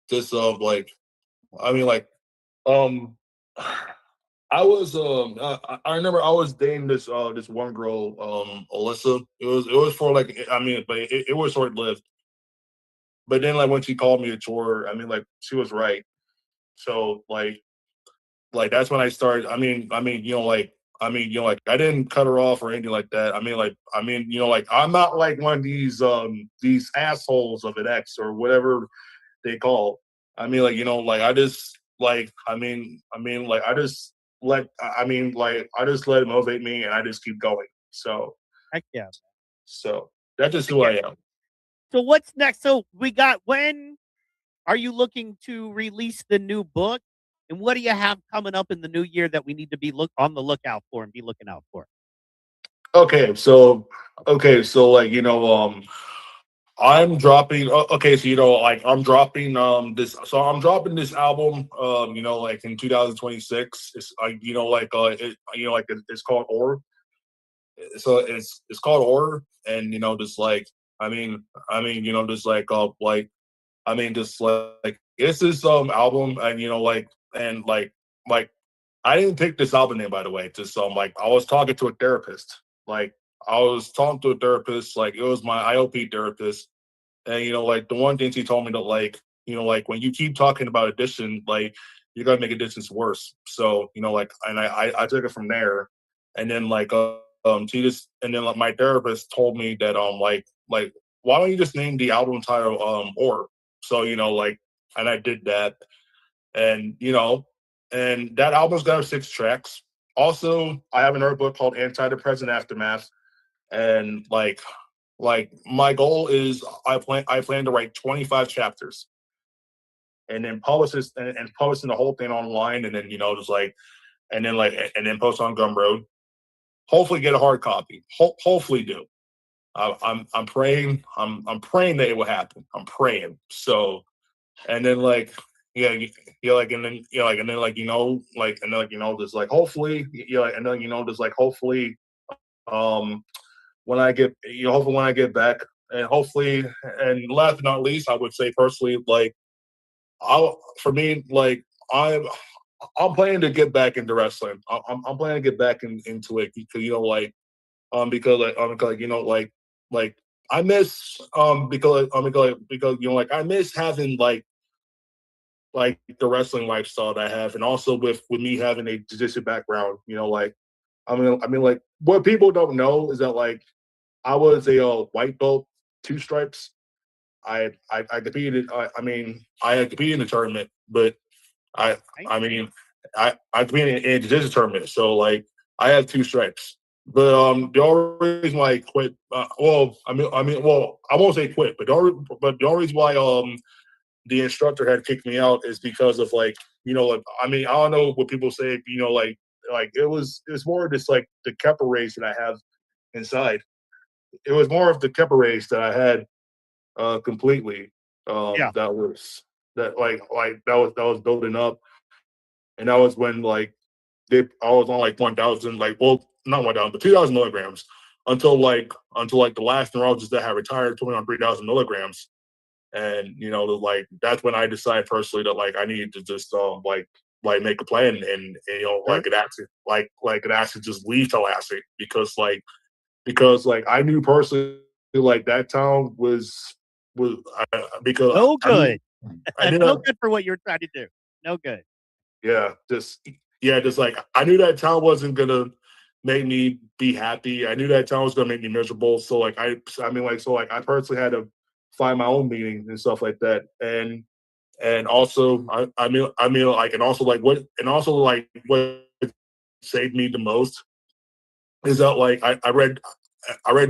this like I mean like um I was I remember I was dating this one girl Alyssa. It was for like I mean but it was short lived. But then like when she called me a tour, I mean like she was right. So like that's when I started. I mean like I didn't cut her off or anything like that. I mean like I'm not like one of these assholes of an ex or whatever they call. I mean like like I just like I mean like I just like I just let it motivate me and I just keep going. Heck yeah. So that's just Heck who yeah. I am. So what's next? So we got, when are you looking to release the new book? And what do you have coming up in the new year that we need to be on the lookout for and be looking out for? Okay, so like I'm dropping. Okay, so like I'm dropping this. So I'm dropping this album. Like in 2026. It's like like like it's called Or. So it's called Or, and just like just like it's this album, and like I didn't pick this album name, by the way. Just like I was talking to a therapist. Like I was talking to a therapist. Like it was my IOP therapist. And like the one thing she told me that like when you keep talking about addiction, like you're gonna make addictions worse. So like, and I took it from there, and then like she just and then like my therapist told me that like why don't you just name the album title Or. So like, and I did that, and and that album's got 6 tracks. Also, I have another book called Antidepressant Aftermath, and like my goal is I plan to write 25 chapters and then publish this and posting the whole thing online, and then just like and then post on Gumroad. Hopefully get a hard copy. Hopefully do. I'm praying. I'm praying that it will happen. I'm praying. So and then like yeah like and then like and then like like and then like just like hopefully like and then just like hopefully um when I get hopefully when I get back, and hopefully, and last but not least, I would say personally, like for me, like I'm planning to get back into wrestling. I'm planning to get back into it because because like I miss because like I miss having like the wrestling lifestyle that I have, and also with me having a jiu-jitsu background, like I mean like what people don't know is that like I was a white belt, 2 stripes. I competed. I had competed in the tournament, but I I mean I competed in a jiu-jitsu tournament, so like I have 2 stripes. But the only reason why I quit, well, I won't say quit, but the only reason why the instructor had kicked me out is because of like like, I don't know what people say, like it was more just like the Keppa race that I have inside. It was more of the Keppa race that I had completely. Yeah. That was that was building up, and that was when like I was on like 1,000, like, well, not 1,000, but 2,000 milligrams until the last neurologist that had retired put me on 3,000 milligrams, and like that's when I decided personally that like I needed to just like make a plan, and Sure. like it actually just leave Tallahassee because like I knew personally like that town was because No good. I knew No that. good for what you're trying to do. No good. Yeah, just like I knew that town wasn't gonna make me be happy. I knew that town was gonna make me miserable. So like I mean like so like I personally had to find my own meaning and stuff like that. And also I mean like and also like what saved me the most is that like I read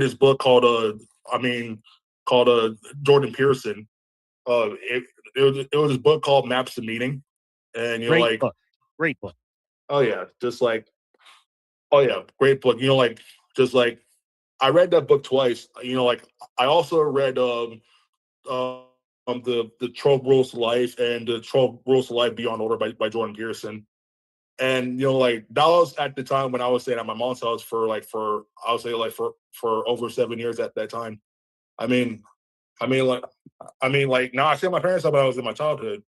this book called called Jordan Pearson. It was this book called Maps to Meaning, and Great book. Great book. oh yeah, just like oh yeah, great book. Just like I read that book twice. Like I also read the 12 Rules to Life and the 12 Rules to Life Beyond Order by Jordan Pearson. And like that was at the time when I was staying at my mom's house for I would say like for over 7 years at that time. I mean, like now I stay at my parents' house when I was in my childhood,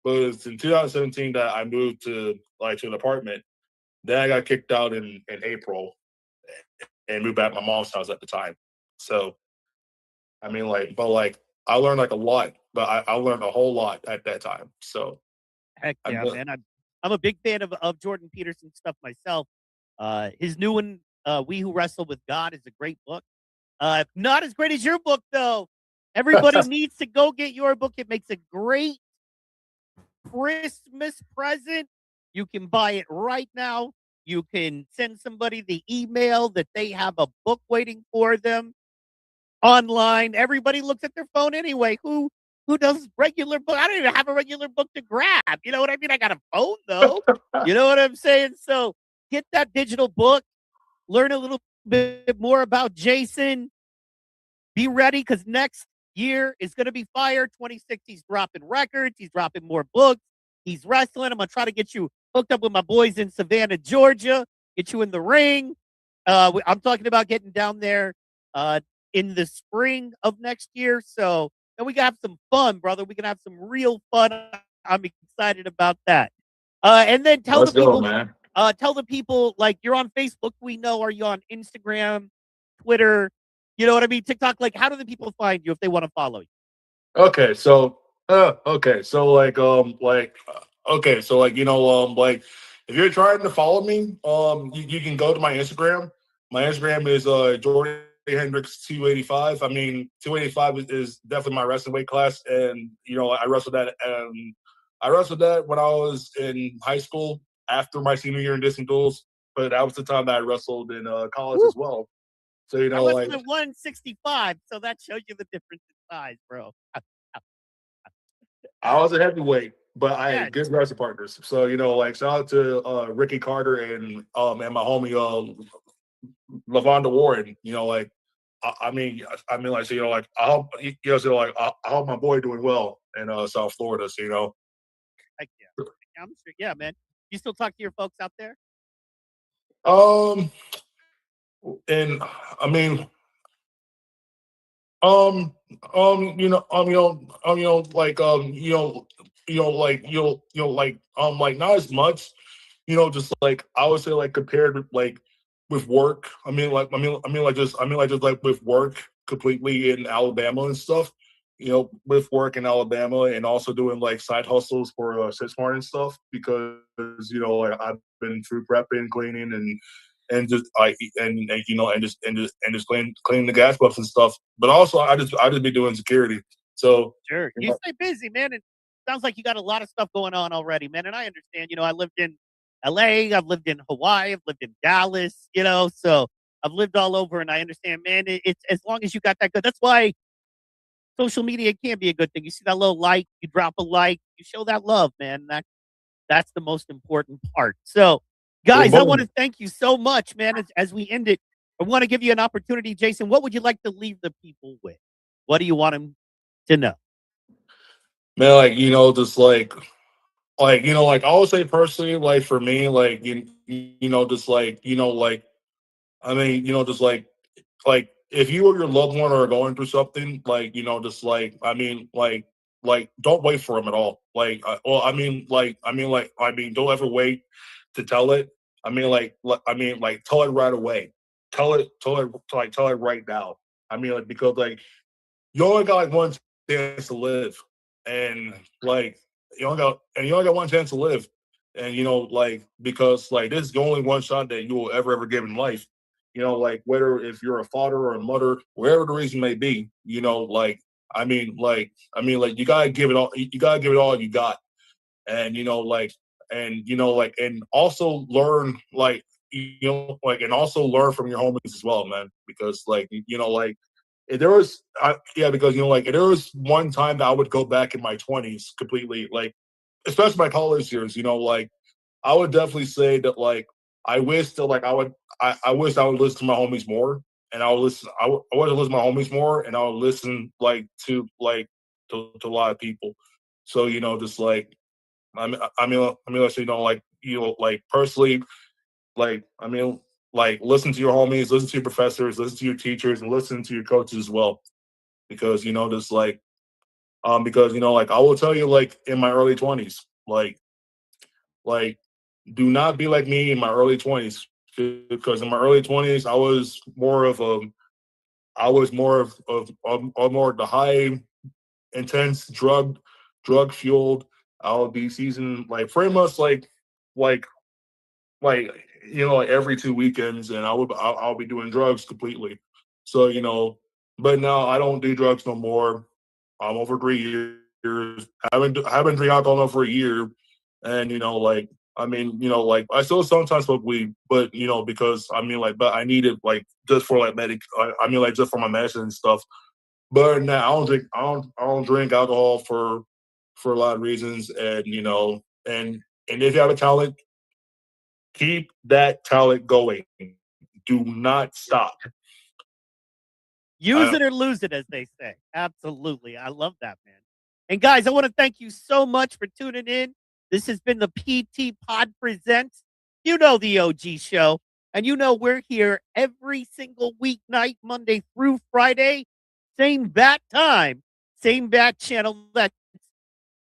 but it's in 2017 that I moved to an apartment. Then I got kicked out in April and moved back to my mom's house at the time. So but I learned like a lot, but I learned a whole lot at that time. So Heck yeah, man. I'm a big fan of Jordan Peterson's stuff myself. His new one, We Who Wrestle with God, is a great book. Not as great as your book, though. Everybody needs to go get your book. It makes a great Christmas present. You can buy it right now. You can send somebody the email that they have a book waiting for them online. Everybody looks at their phone anyway. Who does regular book? I don't even have a regular book to grab. You know what I mean? I got a phone though. You know what I'm saying? So get that digital book. Learn a little bit more about Jason. Be ready because next year is going to be fire. 26, he's dropping records. He's dropping more books. He's wrestling. I'm going to try to get you hooked up with my boys in Savannah, Georgia. Get you in the ring. I'm talking about getting down there in the spring of next year. So, and we can have some fun, brother. We can have some real fun. I'm excited about that. And then tell let's the people, go, man. Tell the people, like, you're on Facebook. We know. Are you on Instagram, Twitter? You know what I mean? TikTok. Like, how do the people find you if they want to follow you? Okay, so okay, so like if you're trying to follow me, you can go to my Instagram. My Instagram is Jordan Hendricks 285. I mean, 285 is definitely my wrestling weight class, and I wrestled that when I was in high school after my senior year in distant duels. But that was the time that I wrestled in college as well. So I wrestled at 165, so that shows you the difference in size, bro. I was a heavyweight, but I had good wrestling partners. So shout out to Ricky Carter and my homie Lavonda Warren. I hope my boy doing well in South Florida. So Heck yeah, I'm sure. Yeah, man. You still talk to your folks out there? And I mean, um, like not as much, just like I would say like compared with work. Just like with work completely in Alabama and stuff. With work in Alabama and also doing like side hustles for Sysmart and stuff because like I've been through prepping, cleaning, and just just cleaning the gas pumps and stuff. But also I just be doing security. So sure, you stay busy, man. And sounds like you got a lot of stuff going on already, man. And I understand. I lived in LA, I've lived in Hawaii, I've lived in Dallas. So I've lived all over, and I understand, man. It's as long as you got that good. That's why social media can be a good thing. You see that little like, you drop a like, you show that love, man. That's the most important part. So, guys, I want to thank you so much, man. As we end it, I want to give you an opportunity, Jason. What would you like to leave the people with? What do you want them to know? Man, just like I would say personally, like for me, just like if you or your loved one are going through something, don't wait for them at all. Don't ever wait to tell it. Tell it right away. Tell it right now. Because you only got like one chance to live, and like you only got one chance to live, and like because like this is the only one shot that you will ever get in life. Like whether if you're a father or a mother, wherever the reason may be, like like you gotta give it all. You gotta give it all you got, and and also learn and also learn from your homies as well, man. Because like if there was because like if there was one time that I would go back in my 20s completely, like especially my college years, like I would definitely say that like I wish that like I wish I would listen to my homies more, and I would listen I would listen to my homies more, and I would listen to a lot of people. So just like let's say like personally, like like listen to your homies, listen to your professors, listen to your teachers, and listen to your coaches as well, because just because like I will tell you, like in my early 20s, like do not be like me in my early 20s, because in my early 20s I was more of more the high intense drug fueled. I would be seasoned like pretty much like like like every 2 weekends, and I'll be doing drugs completely. So but now I don't do drugs no more. I'm over 3 years. I haven't drank alcohol now for a year, and like like I still sometimes smoke weed, but because but I need it like just for like like just for my medicine and stuff. But now I don't drink alcohol for a lot of reasons, and and if you have a talent, keep that talent going. Do not stop. Use it or lose it, as they say. Absolutely. I love that, man. And guys, I want to thank you so much for tuning in. This has been the PT Pod Presents. You know the OG show. And we're here every single weeknight, Monday through Friday. Same bat time, same bat channel. That's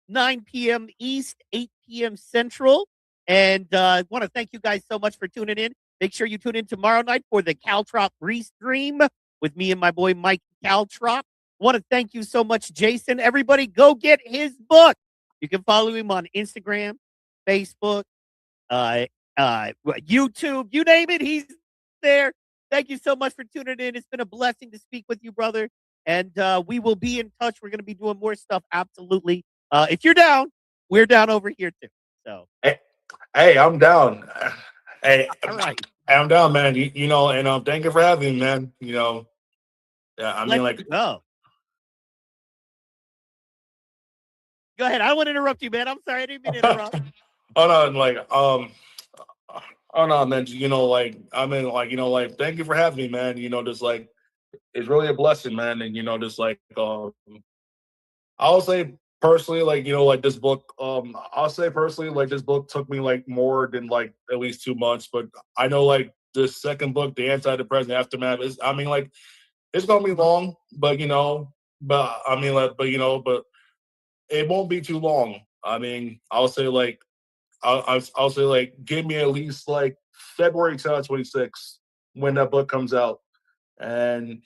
9 p.m. East, 8 p.m. Central. And I want to thank you guys so much for tuning in. Make sure you tune in tomorrow night for the Caltrop restream with me and my boy Mike Caltrop. Want to thank you so much, Jason. Everybody go get his book. You can follow him on Instagram, Facebook, YouTube, you name it, he's there. Thank you so much for tuning in. It's been a blessing to speak with you, brother. And we will be in touch. We're going to be doing more stuff. Absolutely. If you're down, we're down over here too. So, hey, I'm down. Hey, all right. I'm down, man. And thank you for having me, man. Yeah, I mean, like, no. Go ahead. I don't want to interrupt you, man. I'm sorry. I didn't mean to interrupt. oh no, like, oh no, man. Like, I mean, like, like, thank you for having me, man. Just like, it's really a blessing, man. And just like, I'll say personally, like, like this book, I'll say personally, like this book took me like more than like at least 2 months. But I know like this second book, The Antidepressant Aftermath, is, I mean, like, it's gonna be long, but but I mean, like, but it won't be too long. I mean, I'll say like, I'll say like, give me at least like February 2026 when that book comes out, and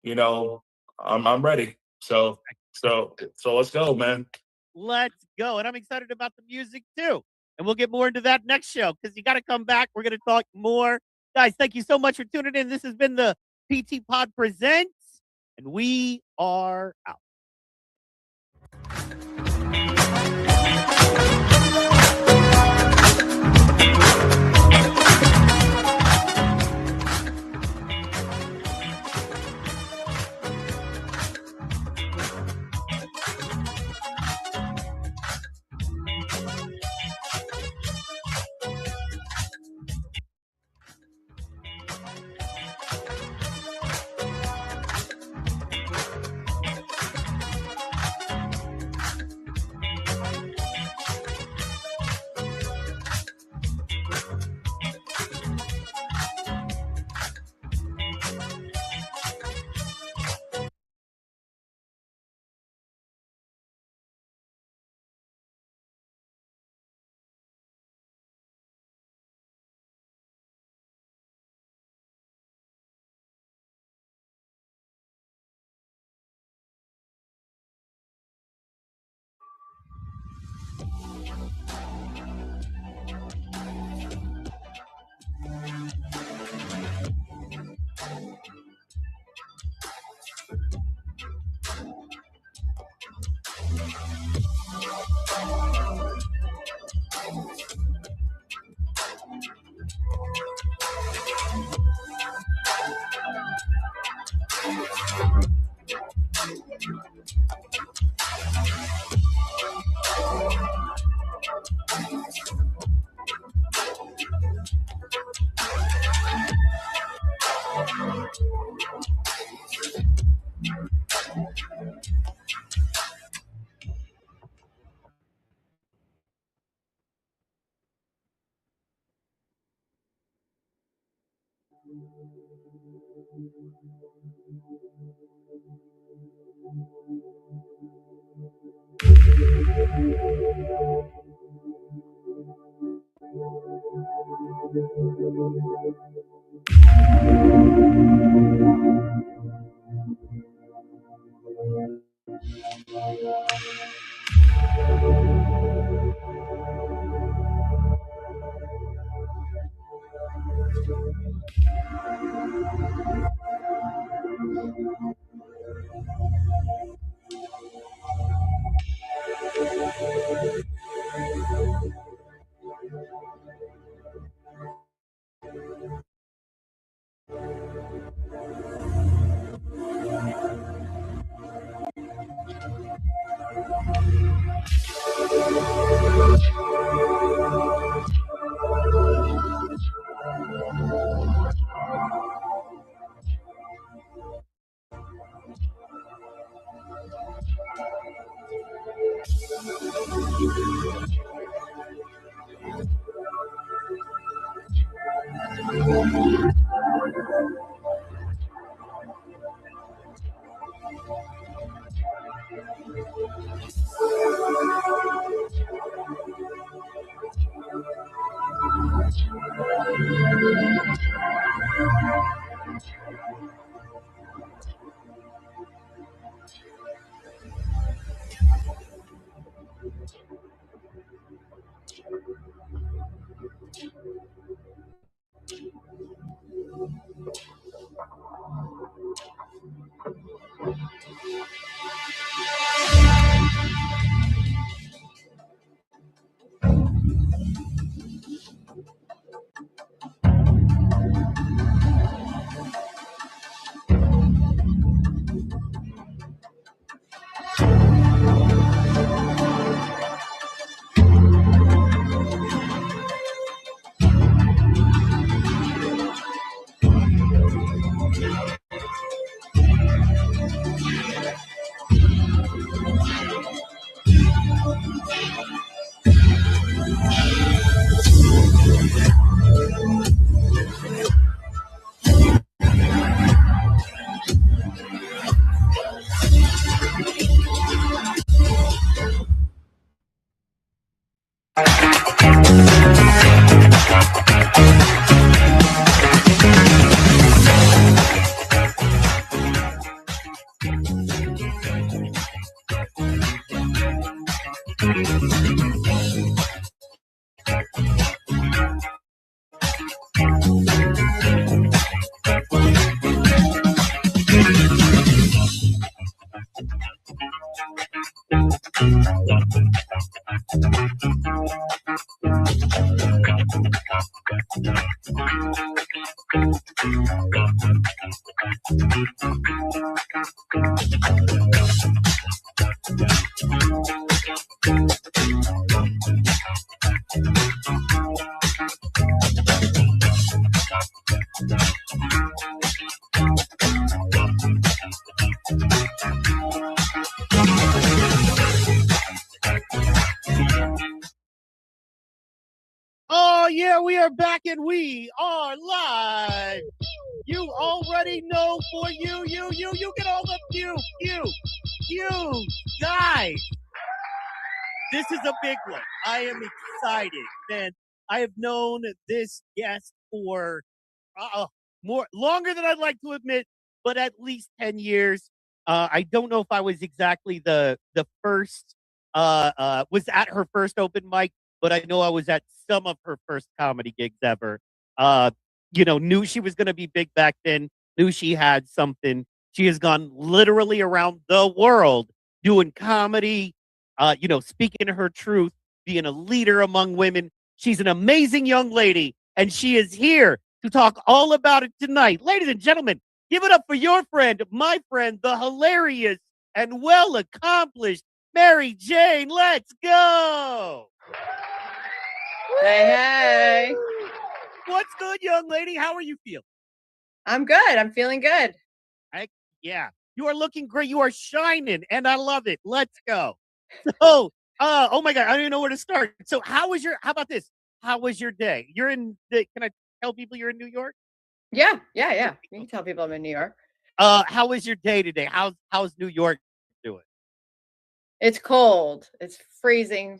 I'm ready. So let's go, man. Let's go. And I'm excited about the music too. And we'll get more into that next show because you got to come back. We're going to talk more. Guys, thank you so much for tuning in. This has been the PT Pod Presents, and we are out. Oh, yeah, we are back and we are live. You already know for you get all the you, guys. This is a big one. I am excited, man. I have known this guest for longer than I'd like to admit, but at least 10 years. I don't know if I was exactly the first, was at her first open mic, but I know I was at some of her first comedy gigs ever. Knew she was going to be big back then, knew she had something. She has gone literally around the world doing comedy, speaking her truth, being a leader among women. She's an amazing young lady, and she is here to talk all about it tonight. Ladies and gentlemen, Give it up for your friend, my friend, the hilarious and well-accomplished Mary Jane. Let's go. Hey. What's good, young lady? How are you feeling? I'm good. I'm feeling good. Yeah. You are looking great. You are shining, and I love it. Let's go. So, oh my God, I don't even know where to start. So, how about this? How was your day? Can I tell people you're in New York? Yeah. You can tell people I'm in New York. How was your day today? How's New York doing? It's cold. It's freezing.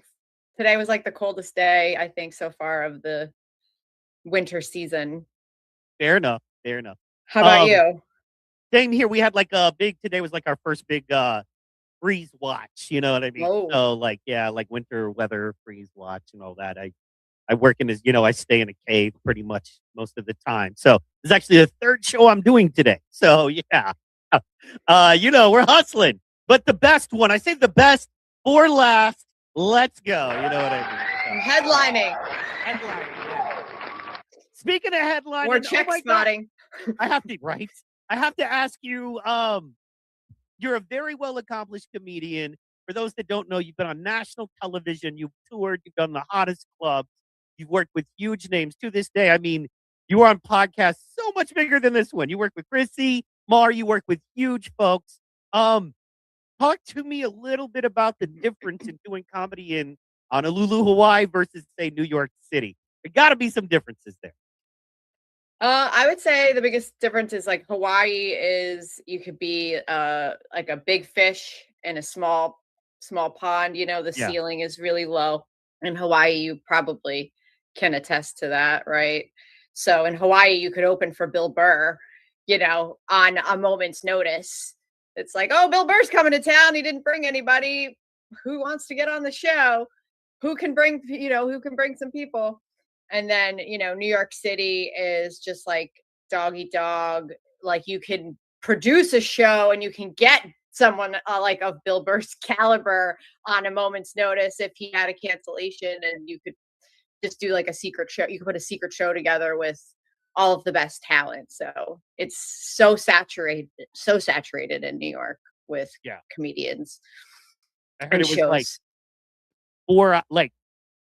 Today was like the coldest day, I think, so far of the winter season. Fair enough. How about you? Same here. We had today was like our first big freeze watch, you know what I mean? Whoa. So like winter weather freeze watch and all that. I work in I stay in a cave pretty much most of the time. So this is actually the third show I'm doing today. So yeah. We're hustling. But the best one, I saved the best for last. Let's go. You know what I mean? Headlining. Yeah. Speaking of headlining, or check spotting. I have to ask you, you're a very well-accomplished comedian. For those that don't know, you've been on national television, you've toured, you've done the hottest clubs, you've worked with huge names. To this day, I mean, you are on podcasts so much bigger than this one. You work with Chrissy, Mar, you work with huge folks. Talk to me a little bit about the difference in doing comedy in Honolulu, Hawaii versus, say, New York City. There got to be some differences there. I would say the biggest difference is like Hawaii is you could be like a big fish in a small pond. The ceiling is really low. In Hawaii, you probably can attest to that, right? So in Hawaii, you could open for Bill Burr, on a moment's notice. It's like, oh, Bill Burr's coming to town. He didn't bring anybody. Who wants to get on the show? Who can bring some people? And then, New York City is just like dog eat dog. Like you can produce a show and you can get someone like of Bill Burr's caliber on a moment's notice if he had a cancellation, and you could just do like a secret show. You could put a secret show together with all of the best talent. So it's so saturated in New York with comedians. I heard it was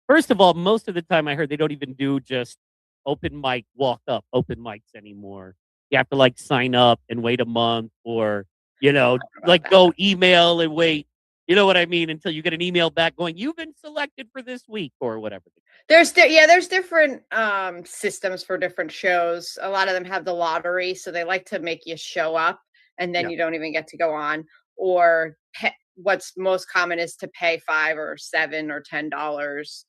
first of all, most of the time I heard they don't even do just open mic, walk up open mics anymore. You have to sign up and wait a month or, go email and wait. You know what I mean? Until you get an email back going, you've been selected for this week or whatever. There's different systems for different shows. A lot of them have the lottery, so they like to make you show up and then you don't even get to go on. Or what's most common is to pay $5 or $7 or $10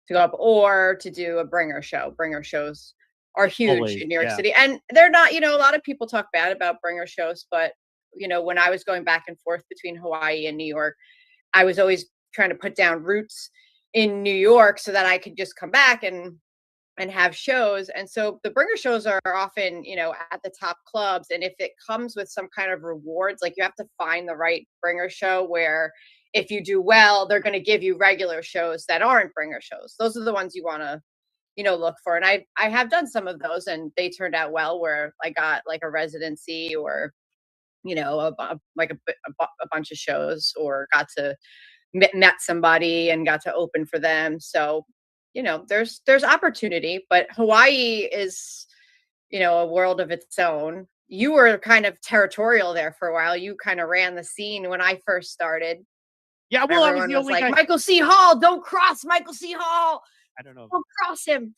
to go up, or to do a bringer show. Bringer shows are huge in New York City, and they're not. A lot of people talk bad about bringer shows, but when I was going back and forth between Hawaii and New York, I was always trying to put down roots in New York so that I could just come back and have shows. And so the bringer shows are often, at the top clubs. And if it comes with some kind of rewards, like you have to find the right bringer show where if you do well, they're going to give you regular shows that aren't bringer shows. Those are the ones you want to, look for. And I have done some of those and they turned out well, where I got like a residency or, a bunch of shows, or got to met somebody and got to open for them. So, there's opportunity, but Hawaii is, a world of its own. You were kind of territorial there for a while. You kind of ran the scene when I first started. Yeah, well, everyone I was the was only like, guy. Michael C. Hall, don't cross Michael C. Hall. I don't know. Don't cross him.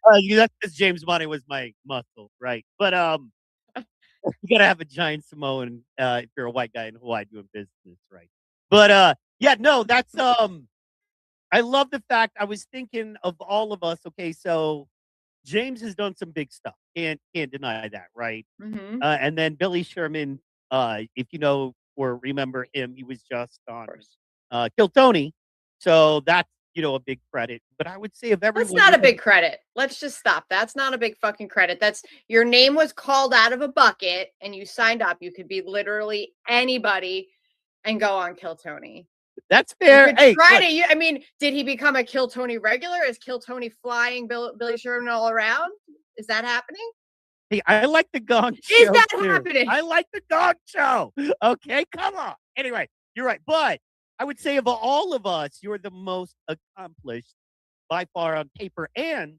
That's because James Money was my muscle, right? But you gotta have a giant Samoan if you're a white guy in Hawaii doing business, right? But that's I love the fact, I was thinking of all of us. Okay, so James has done some big stuff. Can't deny that, right? Mm-hmm. And then Billy Sherman, if you know or remember him, he was just on Kill Tony. So that's a big credit. But I would say of everyone, that's not a big credit. Let's just stop. That's not a big fucking credit. That's your name was called out of a bucket and you signed up. You could be literally anybody and go on Kill Tony. That's fair. Hey, I mean, did he become a Kill Tony regular? Is Kill Tony flying Billy Sherman all around? Is that happening? Hey, I like the Gong Show. Is that too. happening? I like the Gong Show. Okay, come on. Anyway, you're right. But I would say of all of us, you're the most accomplished by far on paper. And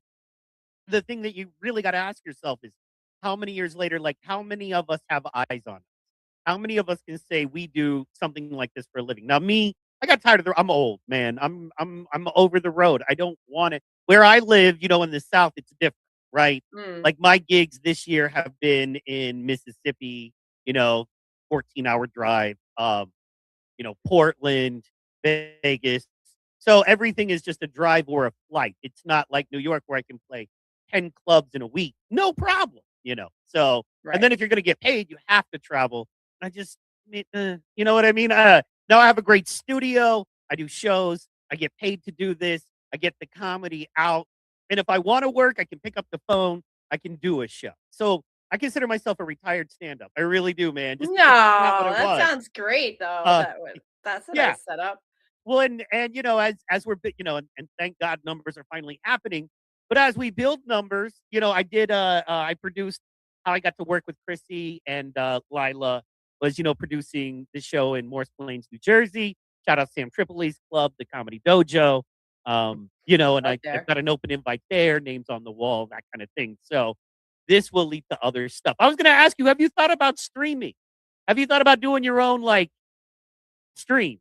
the thing that you really got to ask yourself is how many years later, like how many of us have eyes on us? How many of us can say we do something like this for a living? Now, me, I got tired of I'm old, man. I'm over the road. I don't want it. Where I live, in the South, it's different, right? Mm. Like my gigs this year have been in Mississippi, 14-hour drive, Portland, Vegas. So everything is just a drive or a flight. It's not like New York where I can play 10 clubs in a week. No problem. So, Right. and then if you're going to get paid, you have to travel. I just, you know what I mean? Now I have a great studio. I do shows. I get paid to do this. I get the comedy out. And if I want to work, I can pick up the phone. I can do a show. So I consider myself a retired stand-up. I really do, man. Just No, because it's not what I that was. sounds great though. Uh, That's a yeah. nice setup. Well, and as we're and thank God numbers are finally happening. But as we build numbers, I did I produced how I got to work with Chrissy and Lila was producing the show in Morris Plains, New Jersey. Shout out Sam Tripoli's club, the Comedy Dojo. And I've got an open invite there, names on the wall, that kind of thing. So this will lead to other stuff. I was going to ask you, have you thought about streaming? Have you thought about doing your own stream?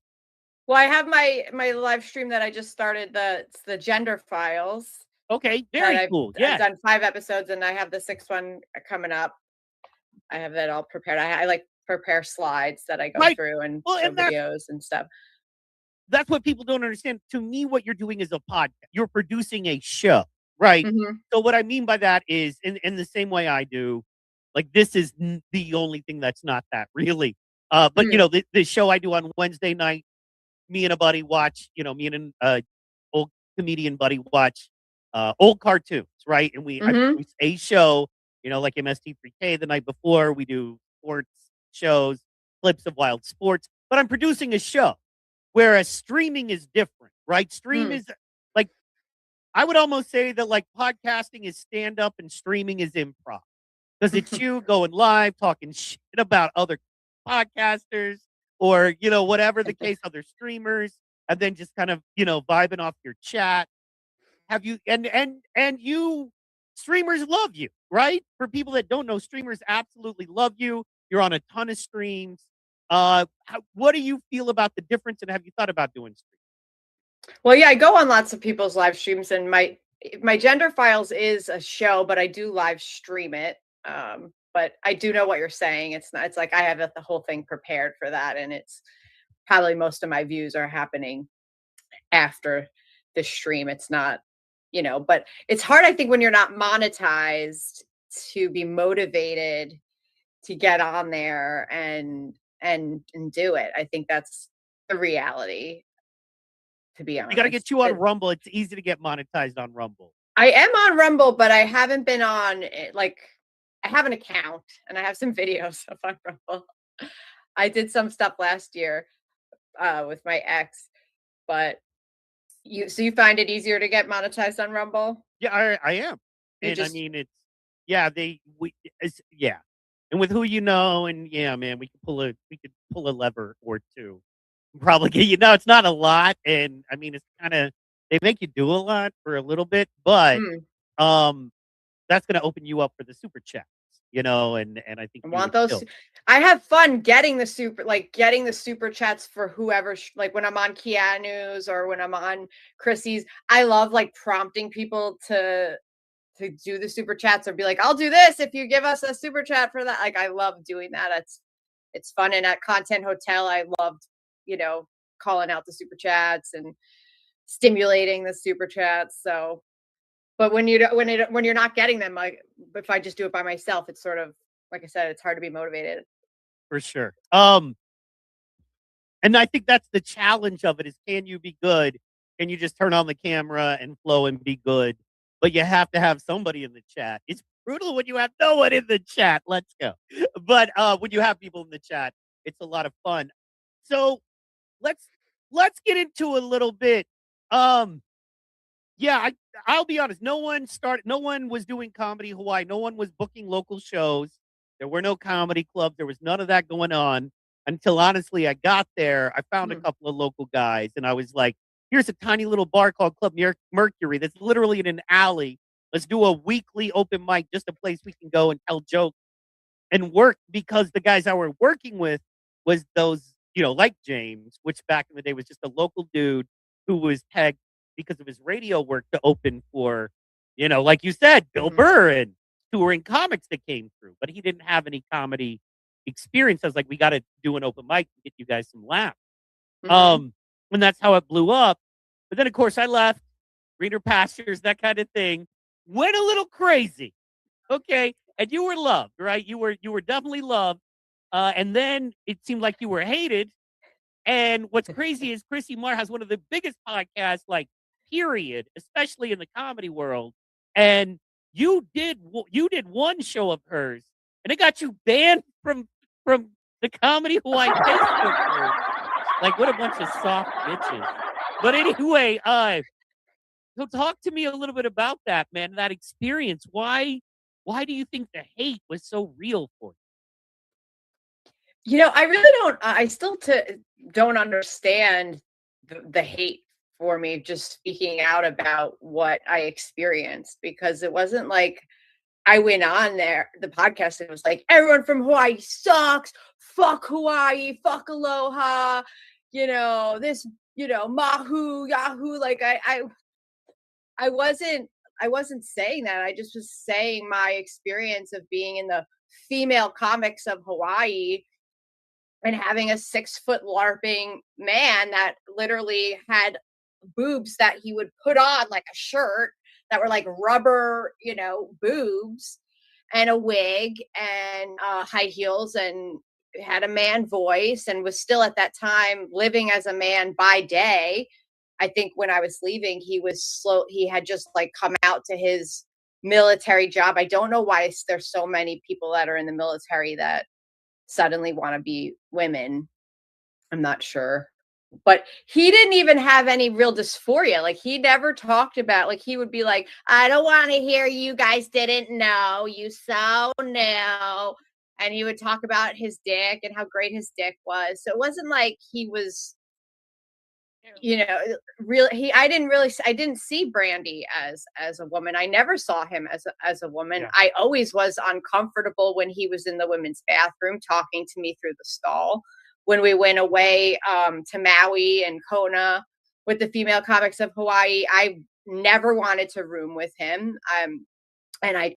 Well, I have my live stream that I just started. It's the Gender Files. Okay, very cool. Yeah, I've done 5 episodes, and I have the 6th one coming up. I have that all prepared. I like prepare slides that I go through and show videos and stuff. That's what people don't understand. To me, what you're doing is a podcast. You're producing a show, right? Mm-hmm. So what I mean by that is, in the same way I do, this is the only thing that's not that really. But the show I do on Wednesday night, me and a buddy watch. Me and an old comedian buddy watch old cartoons, right? And I produce a show, like MST3K the night before. We do sports shows, clips of wild sports. But I'm producing a show. Whereas streaming is different, right? Stream is I would almost say that podcasting is stand up and streaming is improv. Because it's you going live, talking shit about other podcasters or, whatever the case, other streamers, and then just kind of, vibing off your chat. Have you, and you, streamers love you, right? For people that don't know, streamers absolutely love you. You're on a ton of streams. What do you feel about the difference, and have you thought about doing streams? Well, yeah, I go on lots of people's live streams, and my Gender Files is a show, but I do live stream it. But I do know what you're saying. It's like I have the whole thing prepared for that, and it's probably most of my views are happening after the stream. It's not, but it's hard, I think, when you're not monetized to be motivated to get on there and do it. I think that's the reality, to be honest. We got to get you on Rumble. It's easy to get monetized on Rumble. I am on Rumble, but I haven't been on I have an account and I have some videos up on Rumble. I did some stuff last year with my ex, but you find it easier to get monetized on Rumble? Yeah, I am. I mean, it's and with who and man, we could pull a lever or two. Probably get it's not a lot, and I mean, it's kind of they make you do a lot for a little bit, but that's going to open you up for the super chats, and I think I want those. I have fun getting the super chats for whoever, when I'm on Keanu's or when I'm on Chrissy's. I love prompting people to do the super chats or be like, I'll do this if you give us a super chat for that. I love doing that. It's fun. And at Content Hotel, I loved, calling out the super chats and stimulating the super chats. So, but when you're not getting them, if I just do it by myself, it's sort of, like I said, it's hard to be motivated. For sure. And I think that's the challenge of it is, can you be good? Can you just turn on the camera and flow and be good? But you have to have somebody in the chat. It's brutal when you have no one in the chat. Let's go. But when you have people in the chat, it's a lot of fun. So let's get into a little bit. I'll be honest, no one was doing comedy Hawaii. No one was booking local shows. There were no comedy clubs. There was none of that going on until honestly I got there. I found a couple of local guys and I was like, here's a tiny little bar called Club Mercury that's literally in an alley. Let's do a weekly open mic, just a place we can go and tell jokes and work, because the guys I were working with was those, like James, which back in the day was just a local dude who was pegged because of his radio work to open for, like you said, Bill Burr and touring comics that came through, but he didn't have any comedy experience. I was like, we got to do an open mic to get you guys some laughs. And that's how it blew up. But then, of course, I left, greener pastures, that kind of thing, went a little crazy. Okay. And you were loved, right? You were definitely loved. And then it seemed like you were hated. And what's crazy is Chrissy Marr has one of the biggest podcasts, like, period, especially in the comedy world. And you did one show of hers, and it got you banned from the Comedy Hawaii Facebook group. Like, what a bunch of soft bitches. But anyway, so talk to me a little bit about that, man, that experience. Why do you think the hate was so real for you? I really don't. I still don't understand the hate for me, just speaking out about what I experienced, because it wasn't like I went on there, the podcast, and it was like, everyone from Hawaii sucks. Fuck Hawaii. Fuck aloha. This, mahu, yahoo. Like I wasn't saying that. I just was saying my experience of being in the female comics of Hawaii and having a 6-foot LARPing man that literally had boobs that he would put on like a shirt that were like rubber, boobs, and a wig and high heels, and had a man voice, and was still at that time living as a man by day. I think when I was leaving, he had just like come out to his military job. I don't know why there's so many people that are in the military that suddenly want to be women. I'm not sure. But he didn't even have any real dysphoria. Like, he never talked about, like, he would be like, I don't want to hear you guys didn't know. You so know. And he would talk about his dick and how great his dick was. So it wasn't like he was, really, I didn't see Brandy as a woman. I never saw him as a woman. Yeah. I always was uncomfortable when he was in the women's bathroom talking to me through the stall. When we went away to Maui and Kona with the female comics of Hawaii, I never wanted to room with him. And I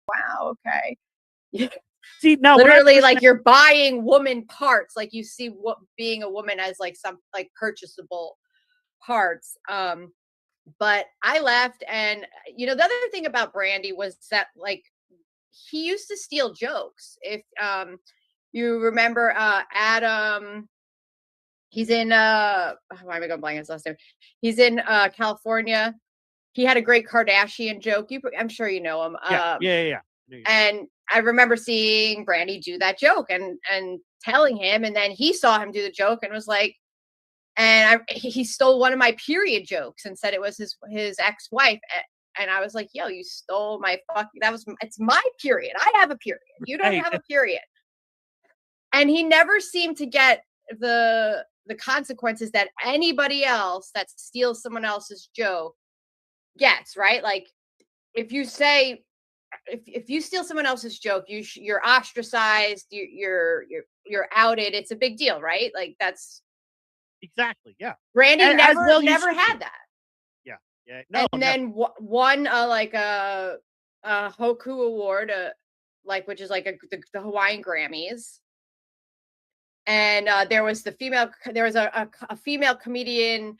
wow, okay. See, now literally, like, you're buying woman parts, like you see what being a woman as like some like purchasable parts. But I left, and the other thing about Brandy was that, like, he used to steal jokes. If you remember Adam, he's in why am I going blank his last name? He's in California. He had a great Kardashian joke. I'm sure you know him. Yeah. And I remember seeing Brandy do that joke and telling him, and then he saw him do the joke and was like, he stole one of my period jokes and said it was his ex-wife. And I was like, yo, you stole my it's my period. I have a period. You don't have a period. And he never seemed to get the consequences that anybody else that steals someone else's joke gets, right? Like, if you say, if you steal someone else's joke, you're ostracized, you're outed. It's a big deal, right? Like, that's exactly, yeah. Brandy never had that. Yeah. No, and then won like a Hoku award, which is like the Hawaiian Grammys. And there was a female comedian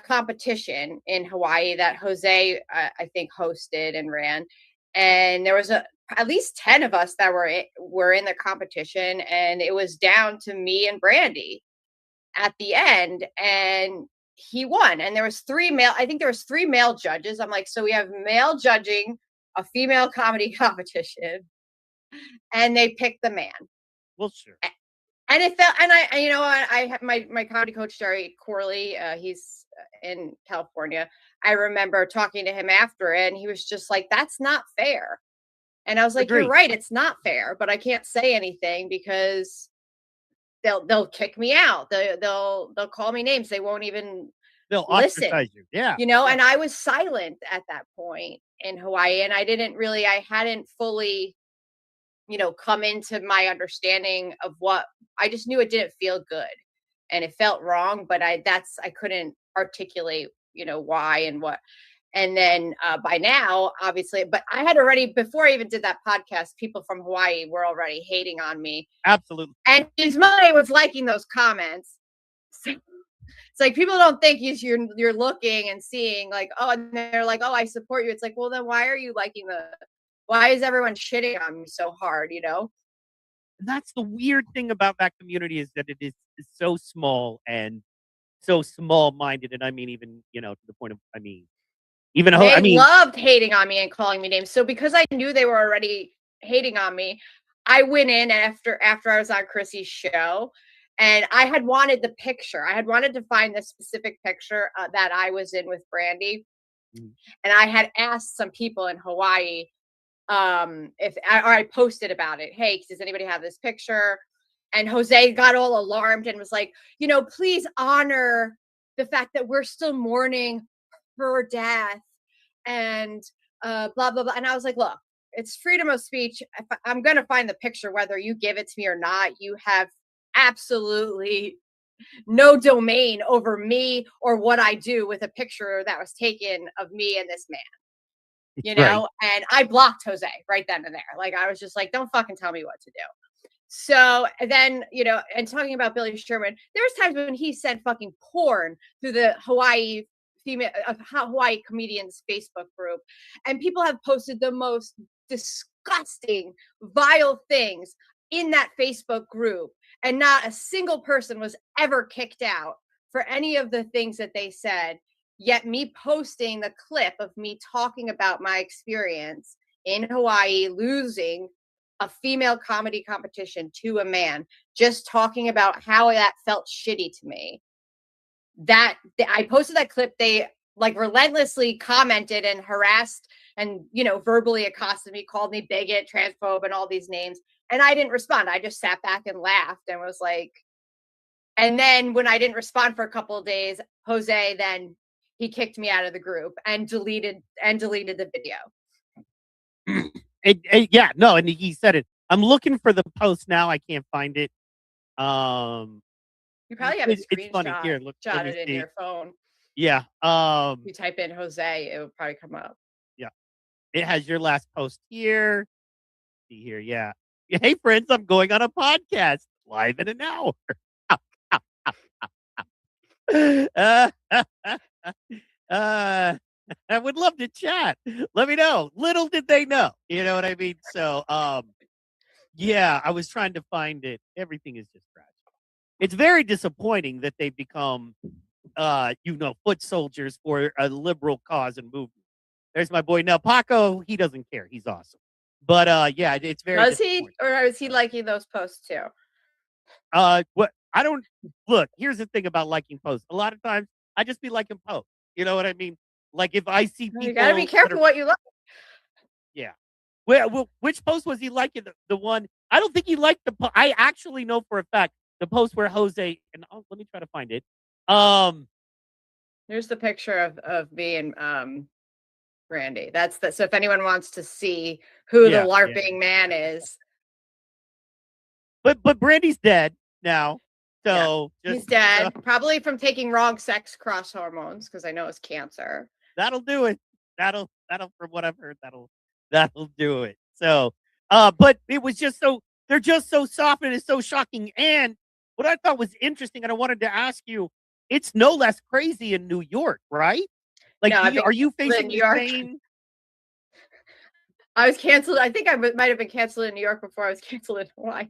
competition in Hawaii that Jose I think hosted and ran. And there was at least 10 of us that were in the competition, and it was down to me and Brandy at the end. And he won, and there was I think there was 3 male judges. I'm like, so we have male judging a female comedy competition, and they picked the man. Well, sure. And it felt, and I have my comedy coach, Jerry Corley, he's in California. I remember talking to him after it, and he was just like, that's not fair. And I was like, Agreed. you're right, it's not fair, but I can't say anything because they'll kick me out. They'll call me names. They won't even They'll listen. ostracize you. Yeah. And I was silent at that point in Hawaii, and I hadn't fully, come into my understanding of what I just knew. It didn't feel good and it felt wrong, but I couldn't articulate, why and what. And then by now, obviously, but I had already, before I even did that podcast, people from Hawaii were already hating on me. Absolutely. And his mother was liking those comments. So it's like, people don't think you're looking and seeing like, oh, and they're like, oh, I support you. It's like, well, then why are you liking why is everyone shitting on me so hard, That's the weird thing about that community, is that it is so small and so small-minded. And I mean, even, to the point of, they loved hating on me and calling me names. So because I knew they were already hating on me, I went in after I was on Chrissy's show, and I had wanted the picture. I had wanted to find the specific picture that I was in with Brandy. And I had asked some people in Hawaii if I posted about it. Hey, does anybody have this picture? And Jose got all alarmed and was like, please honor the fact that we're still mourning her death and blah, blah, blah. And I was like, look, it's freedom of speech. I'm going to find the picture, whether you give it to me or not. You have absolutely no domain over me or what I do with a picture that was taken of me and this man, Right. And I blocked Jose right then and there. Like, I was just like, don't fucking tell me what to do. So then, and talking about Billy Sherman, there was times when he said fucking porn through the Hawaii comedians Facebook group, and people have posted the most disgusting, vile things in that Facebook group, and not a single person was ever kicked out for any of the things that they said. Yet me posting the clip of me talking about my experience in Hawaii losing a female comedy competition to a man, just talking about how that felt shitty to me. That I posted that clip, they like relentlessly commented and harassed and verbally accosted me, called me bigot, transphobe, and all these names, and I didn't respond. I just sat back and laughed and was like, and then when I didn't respond for a couple of days, Jose, then he kicked me out of the group and deleted the video. Yeah, no, and he said it. I'm looking for the post now. I can't find it. You probably have a screenshot. It's funny. Here, look, shot it in your phone. Yeah. You type in Jose, it would probably come up. Yeah. It has your last post here. See here, yeah. Hey friends, I'm going on a podcast live in an hour. I would love to chat. Let me know. Little did they know. You know what I mean? So, yeah, I was trying to find it. Everything is just tragic. It's very disappointing that they become, foot soldiers for a liberal cause and movement. There's my boy. Now, Paco, he doesn't care. He's awesome. But, yeah, it's very Was he, or is he liking those posts too? What I don't look, here's the thing about liking posts. A lot of times I just be liking posts. You know what I mean? Like if I see people, you gotta be careful what you like. Yeah. Well, which post was he liking? The one I don't think he liked I actually know for a fact the post where Jose and let me try to find it. Here's the picture of me and Brandy. So if anyone wants to see who the LARPing man is. But Brandy's dead now. So he's dead, probably from taking wrong sex cross hormones, because I know it's cancer. That'll do it. That'll from what I've heard, that'll do it. So but it was just they're just so soft and it's so shocking. And what I thought was interesting, and I wanted to ask you, it's no less crazy in New York, right? Like, no, are you facing the same? I was canceled. I think I might have been canceled in New York before I was canceled in Hawaii.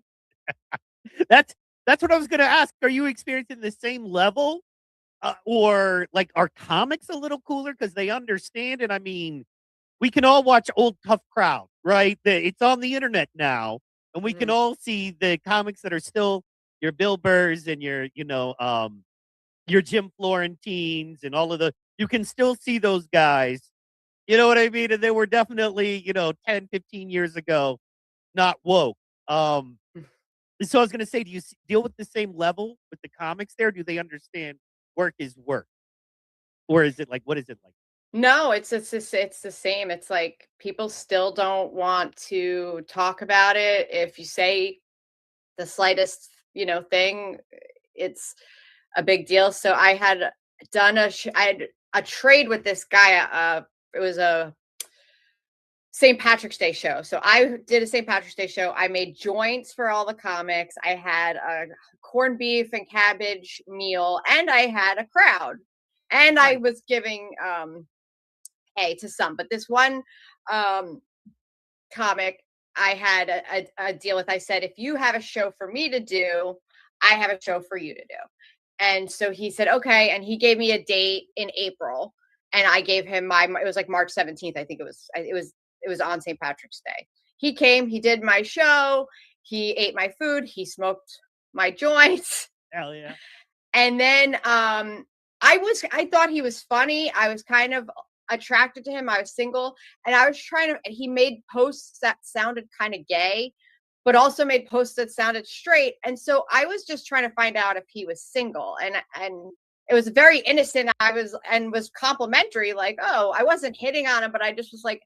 That's what I was going to ask. Are you experiencing the same level or like, are comics a little cooler because they understand? And I mean, we can all watch Old Tough Crowd, right? It's on the internet now, and we can all see the comics that are still your Bill Burrs and your Jim Florentines and all of the. You can still see those guys. You know what I mean? And they were definitely, 10, 15 years ago, not woke. So I was going to say, do you deal with the same level with the comics there? Do they understand work is work? Or is it like, what is it like? No, it's the same. It's like people still don't want to talk about it. If you say the slightest, thing, it's a big deal. So I had done I had a trade with this guy. It was a St. Patrick's Day show. So I did a St. Patrick's Day show. I made joints for all the comics. I had a corned beef and cabbage meal, and I had a crowd. And I was giving pay to some, but this one comic I had a deal with. I said, if you have a show for me to do, I have a show for you to do. And so he said, okay. And he gave me a date in April, and I gave him it was like March 17th. I think it was on St. Patrick's Day. He came, he did my show. He ate my food. He smoked my joints. Hell yeah. And then, I thought he was funny. I was kind of attracted to him. I was single, and I was he made posts that sounded kind of gay, but also made posts that sounded straight. And so I was just trying to find out if he was single, and it was very innocent. Was complimentary. Like, oh, I wasn't hitting on him, but I just was like,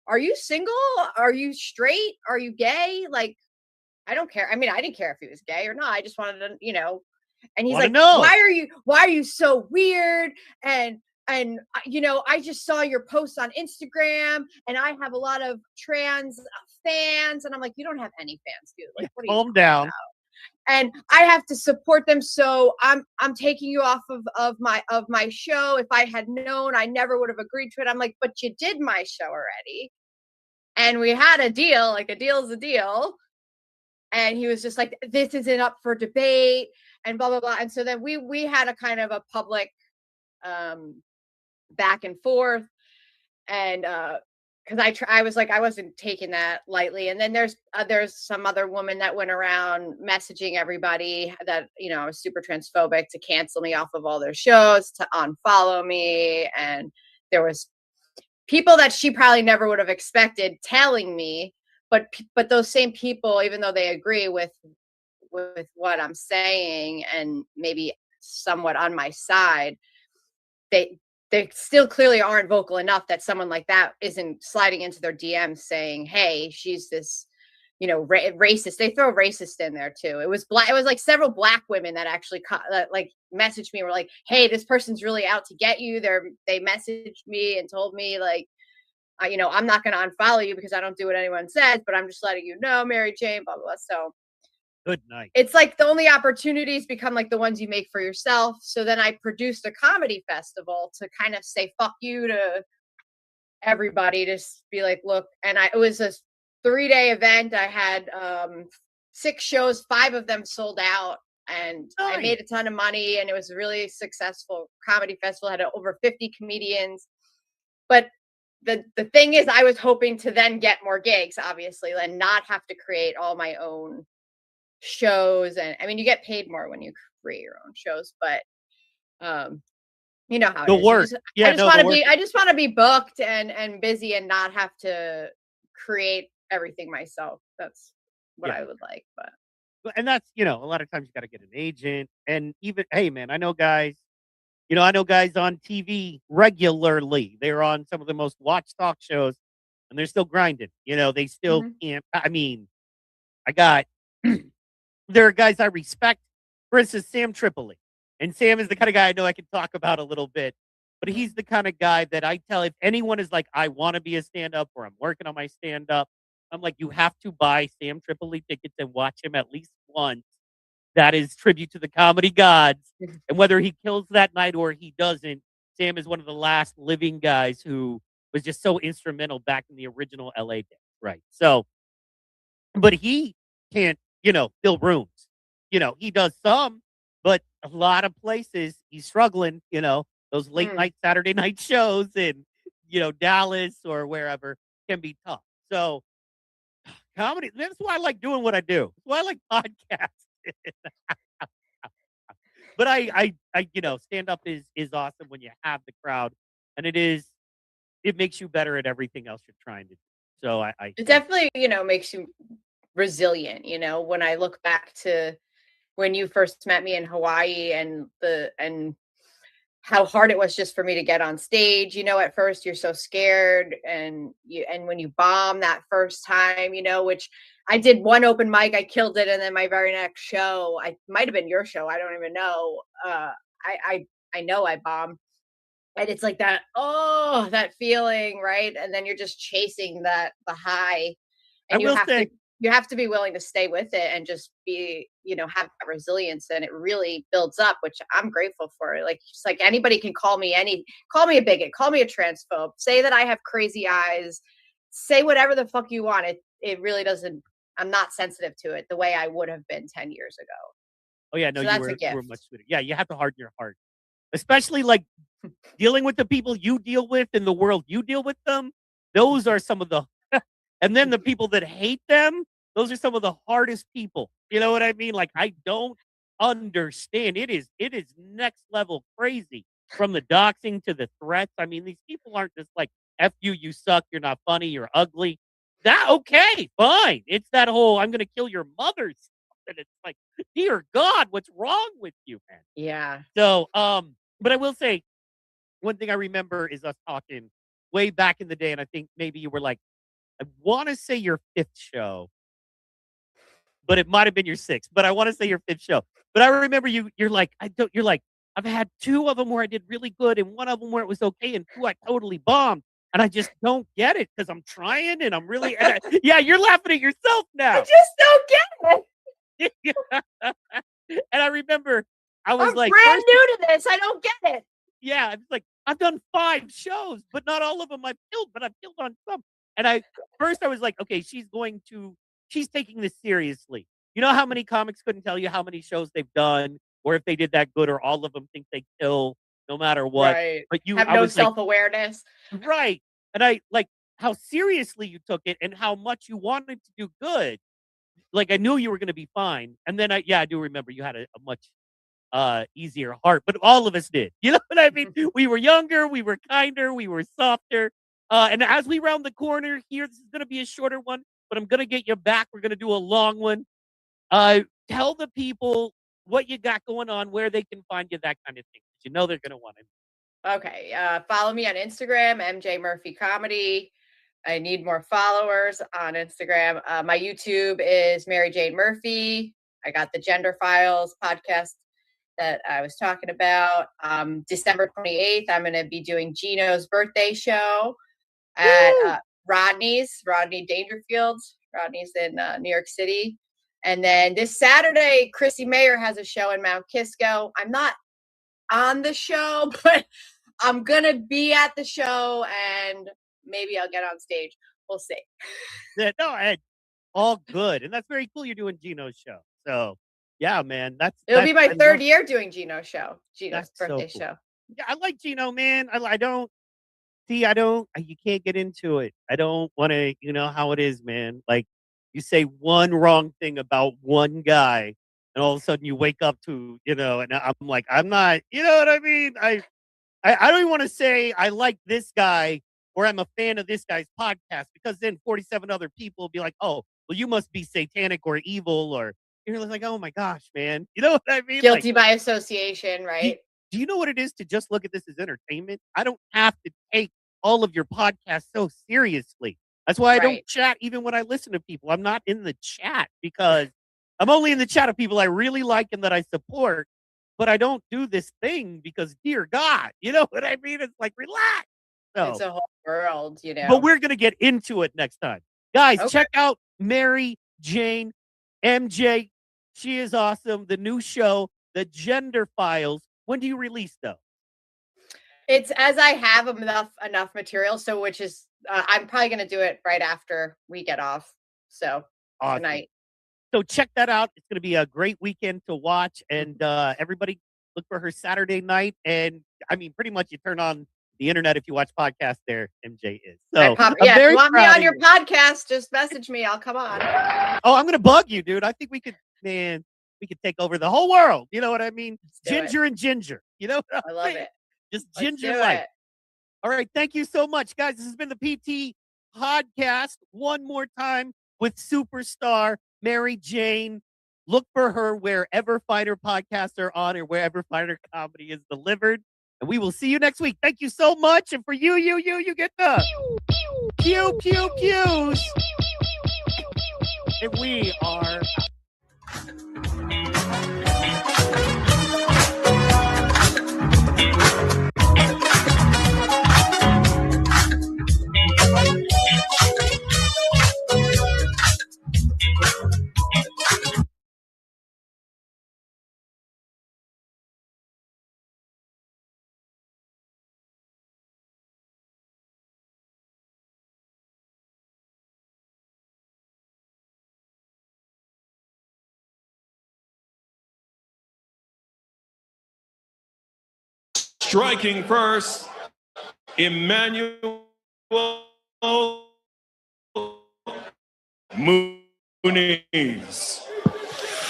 are you single? Are you straight? Are you gay? Like, I don't care. I mean, I didn't care if he was gay or not. I just wanted to, and he's like, why are you so weird? And I just saw your post on Instagram, and I have a lot of trans fans. And I'm like, you don't have any fans, dude. Like, what are you calm down. about? And I have to support them. So I'm taking you off of my show. If I had known, I never would have agreed to it. I'm like, but you did my show already. And we had a deal, like a deal is a deal. And he was just like, this isn't up for debate and blah, blah, blah. And so then we had a kind of a public back and forth. And because I was like, I wasn't taking that lightly. And then there's some other woman that went around messaging everybody that, I was super transphobic, to cancel me off of all their shows, to unfollow me. And there was people that she probably never would have expected telling me, but those same people, even though they agree with what I'm saying and maybe somewhat on my side, they still clearly aren't vocal enough that someone like that isn't sliding into their DMs saying, hey, she's this, racist. They throw racist in there too. It was like several Black women that actually like messaged me, were like, hey, this person's really out to get you. They messaged me and told me, like, I'm not going to unfollow you because I don't do what anyone says, but I'm just letting you know, Mary Jane, blah, blah, blah. So good night. It's like the only opportunities become like the ones you make for yourself. So then I produced a comedy festival to kind of say fuck you to everybody, to be like, look. And it was a 3-day event. I had 6 shows, 5 of them sold out, and I made a ton of money, and it was a really successful comedy festival. Had over 50 comedians. But the thing is, I was hoping to then get more gigs, obviously, and not have to create all my own shows. And I mean, you get paid more when you create your own shows, but you know how it is. Work. I just want to be booked and busy and not have to create everything myself. That's what I would like. And that's, a lot of times you got to get an agent. And even, hey man, I know guys on TV regularly. They're on some of the most watched talk shows, and they're still grinding. They still can't. I mean, there are guys I respect. For instance, Sam Tripoli. And Sam is the kind of guy I know I can talk about a little bit. But he's the kind of guy that I tell, if anyone is like, I want to be a stand-up, or I'm working on my stand-up, I'm like, you have to buy Sam Tripoli tickets and watch him at least once. That is tribute to the comedy gods. And whether he kills that night or he doesn't, Sam is one of the last living guys who was just so instrumental back in the original LA days. Right. So, but he can't, fill rooms. He does some, but a lot of places he's struggling, those late night Saturday night shows in, Dallas or wherever can be tough. So comedy, that's why I like doing what I do. That's why I like podcasts. But I stand up is awesome when you have the crowd, and it makes you better at everything else you're trying to do. So it definitely, makes you resilient. When I look back to when you first met me in Hawaii and how hard it was just for me to get on stage, at first you're so scared and when you bomb that first time, which I did one open mic, I killed it. And then my very next show, I might've been your show. I don't even know. I know I bombed. And it's like that feeling, right? And then you're just chasing the high, and you have to be willing to stay with it and just be, have that resilience, and it really builds up, which I'm grateful for. Like, just like anybody can call me a bigot, call me a transphobe, say that I have crazy eyes, say whatever the fuck you want. It really doesn't, I'm not sensitive to it the way I would have been 10 years ago. Oh yeah, no, So you were much sweeter. Yeah, you have to harden your heart. Especially like dealing with the people you deal with in the world you deal with them. Those are some of the and then the people that hate them, those are some of the hardest people. You know what I mean? Like, I don't understand. It is next level crazy, from the doxing to the threats. I mean, these people aren't just like, F you, you suck, you're not funny, you're ugly. Okay, fine. It's that whole I'm gonna kill your mother stuff. And it's like, dear God, what's wrong with you, man? Yeah. So, but I will say, one thing I remember is us talking way back in the day, and I think maybe you were like, I want to say your 5th show, but it might have been your 6th. But I want to say your 5th show. But I remember you're like, I've had 2 of them where I did really good, and 1 of them where it was okay, and 2 I totally bombed, and I just don't get it because I'm trying and I'm really, yeah, you're laughing at yourself now. I just don't get it. And I remember I'm like, brand new to this. I don't get it. Yeah, it's like, I've done 5 shows, but not all of them I've killed, but I've killed on some. And I was like, okay, she's taking this seriously. You know how many comics couldn't tell you how many shows they've done, or if they did that good, or all of them think they kill no matter what. Right. But you have no self-awareness. Right. And I like how seriously you took it and how much you wanted to do good. Like, I knew you were going to be fine. And then I do remember you had a much easier heart, but all of us did. You know what I mean? We were younger, we were kinder, we were softer. And as we round the corner here, this is going to be a shorter one, but I'm going to get you back. We're going to do a long one. Tell the people what you got going on, where they can find you, that kind of thing. You know they're going to want to. Okay. Follow me on Instagram, MJ Murphy Comedy. I need more followers on Instagram. My YouTube is Mary Jane Murphy. I got the Gender Files podcast that I was talking about. December 28th, I'm going to be doing Gino's birthday show at Rodney Dangerfield. Rodney's in New York City. And then this Saturday, Chrissy Mayer has a show in Mount Kisco. I'm not on the show, but I'm going to be at the show, and maybe I'll get on stage. We'll see. Yeah, no, all good. And that's very cool you're doing Gino's show. So, yeah, man, it'll be my 3rd year doing Gino's birthday show. Yeah, I like Gino, man. You can't get into it. I don't want to, you know how it is, man. Like, you say one wrong thing about one guy, and all of a sudden you wake up to, and I'm like, I'm not, you know what I mean? I don't even want to say I like this guy or I'm a fan of this guy's podcast, because then 47 other people will be like, oh, well, you must be satanic or evil, or you're like, oh my gosh, man. You know what I mean? Guilty by association, right? Do you know what it is to just look at this as entertainment? I don't have to take all of your podcasts so seriously. That's why I don't chat even when I listen to people. I'm not in the chat because I'm only in the chat of people I really like and that I support. But I don't do this thing because, dear God, you know what I mean? It's like, relax. So, it's a whole world, But we're going to get into it next time. Guys, check out Mary Jane, MJ. She is awesome. The new show, The Gender Files. When do you release, though? It's as I have enough material. So, which is, I'm probably going to do it right after we get off. So, tonight. So check that out. It's going to be a great weekend to watch. And everybody, Look for her Saturday night. And I mean, pretty much you turn on the internet if you watch podcasts there, MJ is. So Yeah, if you want me on your podcast, just message me. I'll come on. Oh, I'm gonna bug you, dude. I think we could take over the whole world. You know what I mean? Ginger and ginger. You know what I love it. Just Let's ginger do life. it. All right. Thank you so much, guys. This has been the PT podcast one more time with superstar Mary Jane. Look for her wherever Fighter podcasts are on or wherever Fighter comedy is delivered. And we will see you next week. Thank you so much. And for you get the pew, pew, pews. And we are Striking first, Emmanuel Muniz.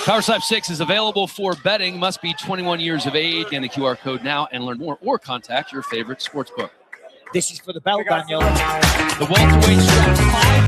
Power Slap 6 is available for betting. Must be 21 years of age. Scan the QR code now and learn more, or contact your favorite sportsbook. This is for the bell, Daniel. The welterweight strap 5.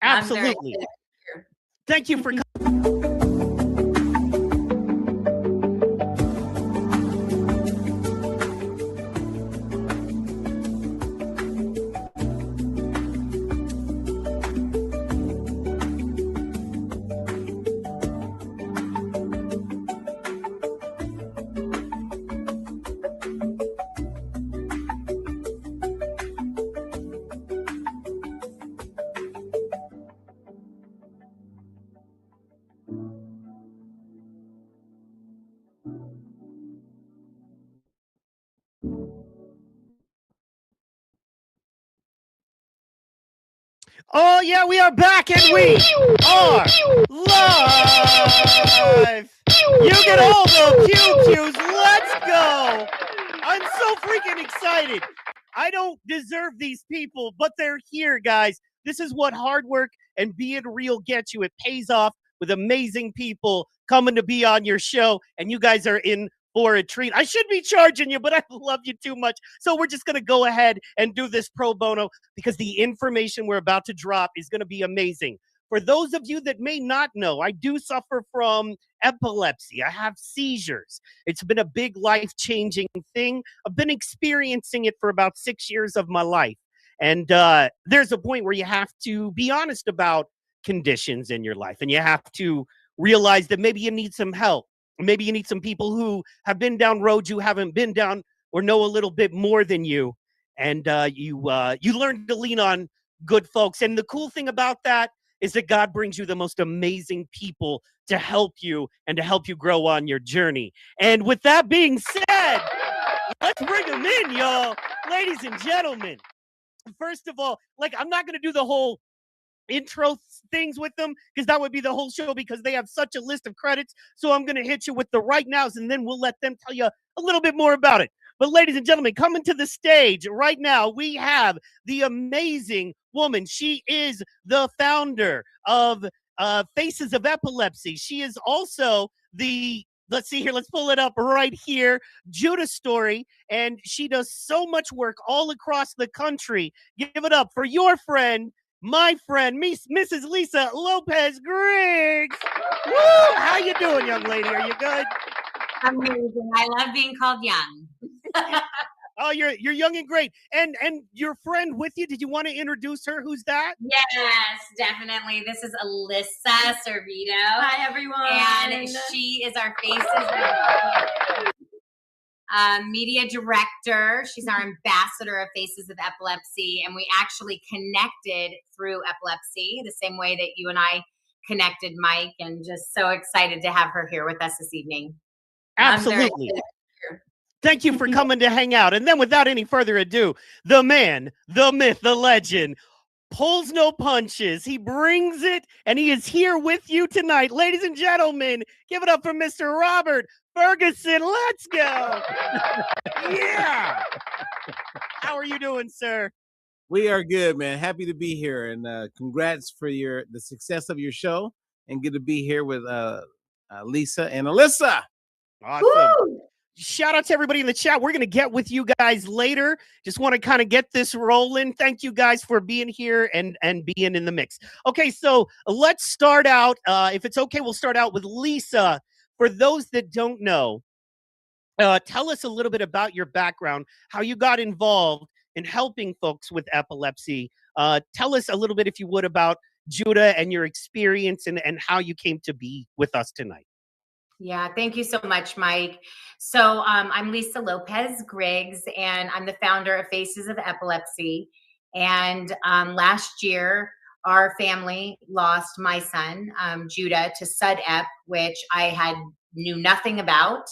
Absolutely. Thank you for coming. Oh, yeah, we are back and we are live. You get all the pew-pews. Let's go. I'm so freaking excited. I don't deserve these people, but they're here, guys. This is what hard work and being real gets you. It pays off with amazing people coming to be on your show, and you guys are in for a treat. I should be charging you, but I love you too much. So we're just going to go ahead and do this pro bono because the information we're about to drop is going to be amazing. For those of you that may not know, I do suffer from epilepsy. I have seizures. It's been a big life-changing thing. I've been experiencing it for about 6 years of my life. And there's a point where you have to be honest about conditions in your life, and you have to realize that maybe you need some help. Maybe you need some people who have been down roads you haven't been down or know a little bit more than you. And you learn to lean on good folks. And the cool thing about that is that God brings you the most amazing people to help you and to help you grow on your journey. And with that being said, let's bring them in, y'all. Ladies and gentlemen, first of all, I'm not going to do the whole intro things with them because that would be the whole show because they have such a list of credits. So I'm going to hit you with the right nows and then we'll let them tell you a little bit more about it. But ladies and gentlemen, coming to the stage right now, we have the amazing woman. She is the founder of Faces of Epilepsy. She is also the, let's see here, let's pull it up right here, Judah Story. And she does so much work all across the country. Give it up for your friend, my friend, Mrs. Lisa Lopez Griggs. Woo! How you doing, young lady? Are you good? Amazing. I love being called young. Oh, you're young and great. And your friend with you, did you want to introduce her? Who's that? Yes, definitely. This is Alyssa Servito. Hi, everyone. And she is our Faces media director. She's our ambassador of Faces of Epilepsy, and we actually connected through epilepsy the same way that you and I connected, Mike, and just so excited to have her here with us this evening. Absolutely. Thank you for coming to hang out. And then without any further ado, the man, the myth, the legend, pulls no punches. He brings it, and he is here with you tonight. Ladies and gentlemen, give it up for Mr. Robert Ferguson. Let's go. Yeah. How are you doing, sir? We are good, man. Happy to be here, and congrats for the success of your show, and good to be here with Lisa and Alyssa. Awesome. Woo! Shout out to everybody in the chat. We're going to get with you guys later. Just want to kind of get this rolling. Thank you guys for being here and being in the mix. Okay, so let's start out. If it's okay, we'll start out with Lisa. For those that don't know, tell us a little bit about your background, how you got involved in helping folks with epilepsy. Tell us a little bit, if you would, about Judah and your experience and how you came to be with us tonight. Yeah, thank you so much, Mike. So I'm Lisa Lopez Griggs, and I'm the founder of Faces of Epilepsy. And last year, our family lost my son, Judah, to SUD-EP, which I knew nothing about.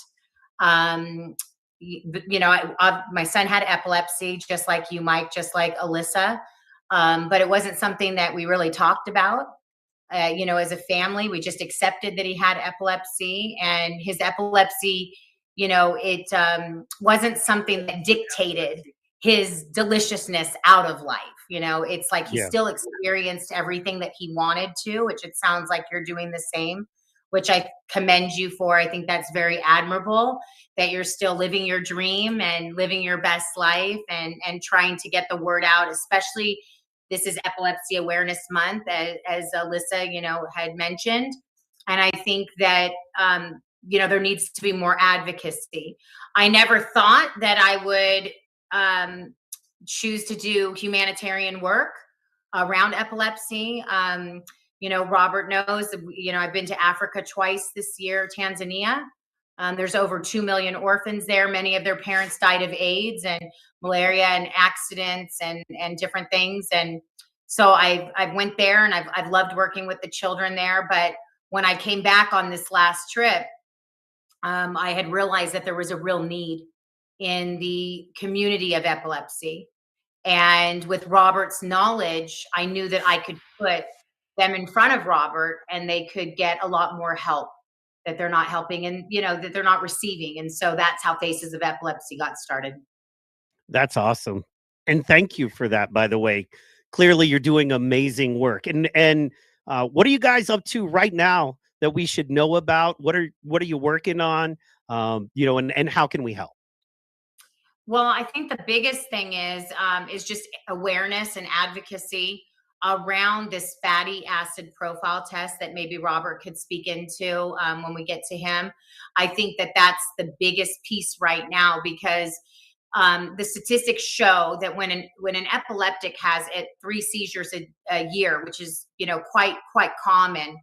You know, my son had epilepsy, just like you, Mike, just like Alyssa. But it wasn't something that we really talked about. You know, as a family, we just accepted that he had epilepsy, and his epilepsy, you know, it wasn't something that dictated his deliciousness out of life. You know, it's like he Yeah. still experienced everything that he wanted to, which it sounds like you're doing the same, which I commend you for. I think that's very admirable that you're still living your dream and living your best life and trying to get the word out, especially this is Epilepsy Awareness Month, as Alyssa, you know, had mentioned. And I think that, you know, there needs to be more advocacy. I never thought that I would choose to do humanitarian work around epilepsy. You know, Robert knows, you know, I've been to Africa twice this year, Tanzania. There's over 2 million orphans there. Many of their parents died of AIDS and malaria and accidents and different things. And so I've went there and I've loved working with the children there. But when I came back on this last trip, I had realized that there was a real need in the community of epilepsy. And with Robert's knowledge, I knew that I could put them in front of Robert and they could get a lot more help that they're not helping and, you know, that they're not receiving. And so that's how Faces of Epilepsy got started. That's awesome. And thank you for that, by the way. Clearly you're doing amazing work. And what are you guys up to right now that we should know about? What are you working on? You know, and how can we help? Well, I think the biggest thing is just awareness and advocacy around this fatty acid profile test that maybe Robert could speak into when we get to him. I think that that's the biggest piece right now, because the statistics show that when an epileptic has 3 seizures a year, which is, you know, quite common,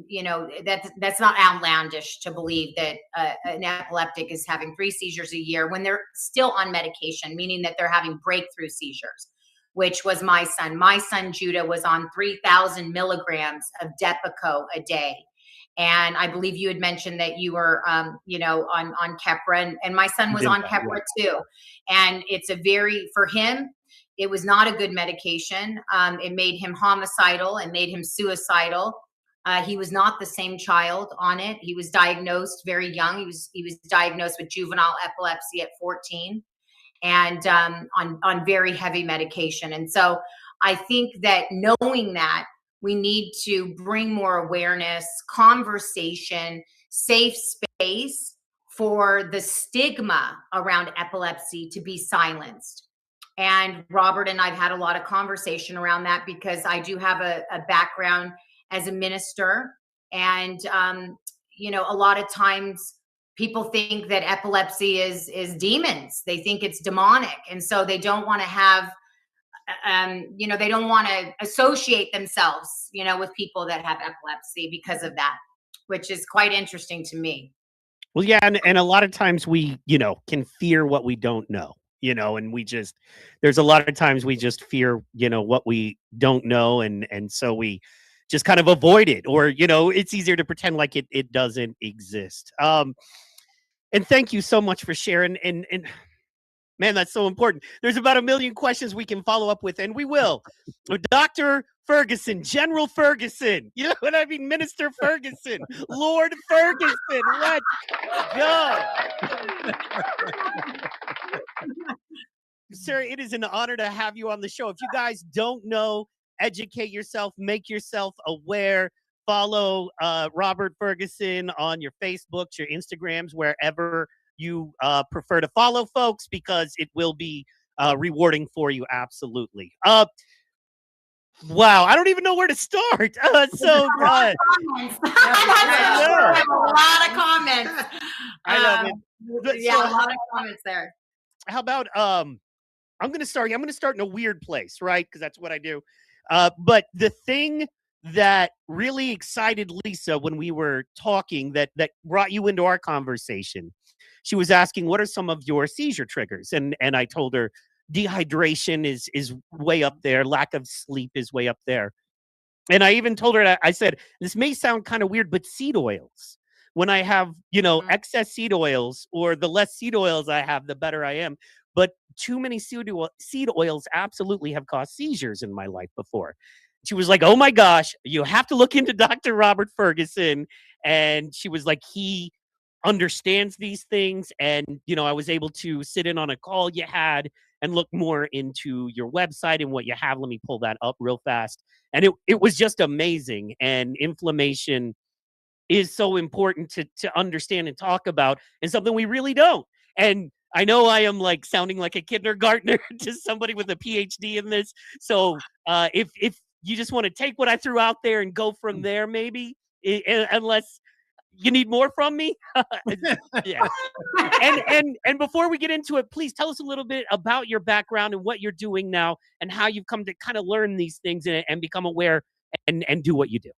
you know, that's not outlandish to believe that an epileptic is having 3 seizures a year when they're still on medication, meaning that they're having breakthrough seizures, which was my son. My son Judah was on 3,000 milligrams of Depakote a day. And I believe you had mentioned that you were, you know, on Keppra, and my son was on Keppra too. And it's for him, it was not a good medication. It made him homicidal and made him suicidal. He was not the same child on it. He was diagnosed very young. He was diagnosed with juvenile epilepsy at 14 and on very heavy medication. And so I think that knowing that, we need to bring more awareness, conversation, safe space for the stigma around epilepsy to be silenced. And Robert and I've had a lot of conversation around that, because I do have a background as a minister. And, you know, a lot of times people think that epilepsy is demons. They think it's demonic. And so they don't want to have, you know, they don't want to associate themselves, you know, with people that have epilepsy because of that, which is quite interesting to me. Well, yeah. And a lot of times we, you know, can fear what we don't know, you know, and there's a lot of times we just fear, you know, what we don't know. And so we just kind of avoid it, or, you know, it's easier to pretend like it doesn't exist. And thank you so much for sharing. And man, that's so important. There's about 1 million questions we can follow up with, and we will. Dr. Ferguson, General Ferguson, you know what I mean? Minister Ferguson, Lord Ferguson, let's go. Sir, it is an honor to have you on the show. If you guys don't know, educate yourself, make yourself aware. Follow Robert Ferguson on your Facebooks, your Instagrams, wherever you prefer to follow, folks, because it will be rewarding for you. Absolutely. Wow, I don't even know where to start. A lot of comments. I love it. Yeah, a lot of comments there. How about I'm gonna start in a weird place, right? Because that's what I do. But the thing that really excited Lisa when we were talking, that brought you into our conversation, she was asking, what are some of your seizure triggers? And I told her dehydration is way up there. Lack of sleep is way up there. And I even told her, I said, this may sound kind of weird, but seed oils, when I have, you know, excess seed oils, or the less seed oils I have, the better I am. But too many seed oils absolutely have caused seizures in my life before. She was like, oh my gosh, you have to look into Dr. Robert Ferguson. And she was like, he understands these things. And, you know, I was able to sit in on a call you had and look more into your website and what you have. Let me pull that up real fast. And it was just amazing. And inflammation is so important to understand and talk about, and something we really don't. And I know I am like sounding like a kindergartner to somebody with a PhD in this. So if you just want to take what I threw out there and go from there, maybe, unless you need more from me. Yeah. And before we get into it, please tell us a little bit about your background and what you're doing now and how you've come to kind of learn these things and become aware and do what you do.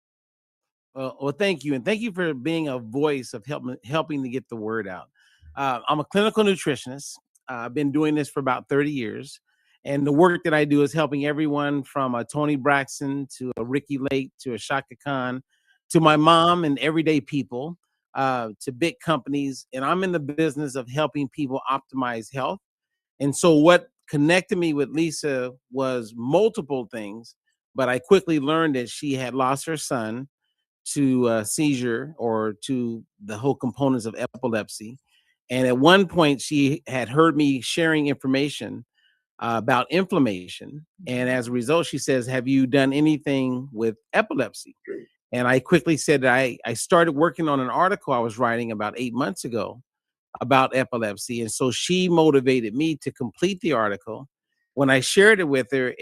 Well, thank you. And thank you for being a voice of helping to get the word out. I'm a clinical nutritionist. I've been doing this for about 30 years. And the work that I do is helping everyone from a Tony Braxton to a Ricky Lake to a Shaka Khan to my mom and everyday people to big companies. And I'm in the business of helping people optimize health. And so what connected me with Lisa was multiple things, but I quickly learned that she had lost her son to seizure or to the whole components of epilepsy. And at one point, she had heard me sharing information about inflammation. And as a result, she says, have you done anything with epilepsy? And I quickly said that I started working on an article I was writing about 8 months ago about epilepsy. And so she motivated me to complete the article. When I shared it with her,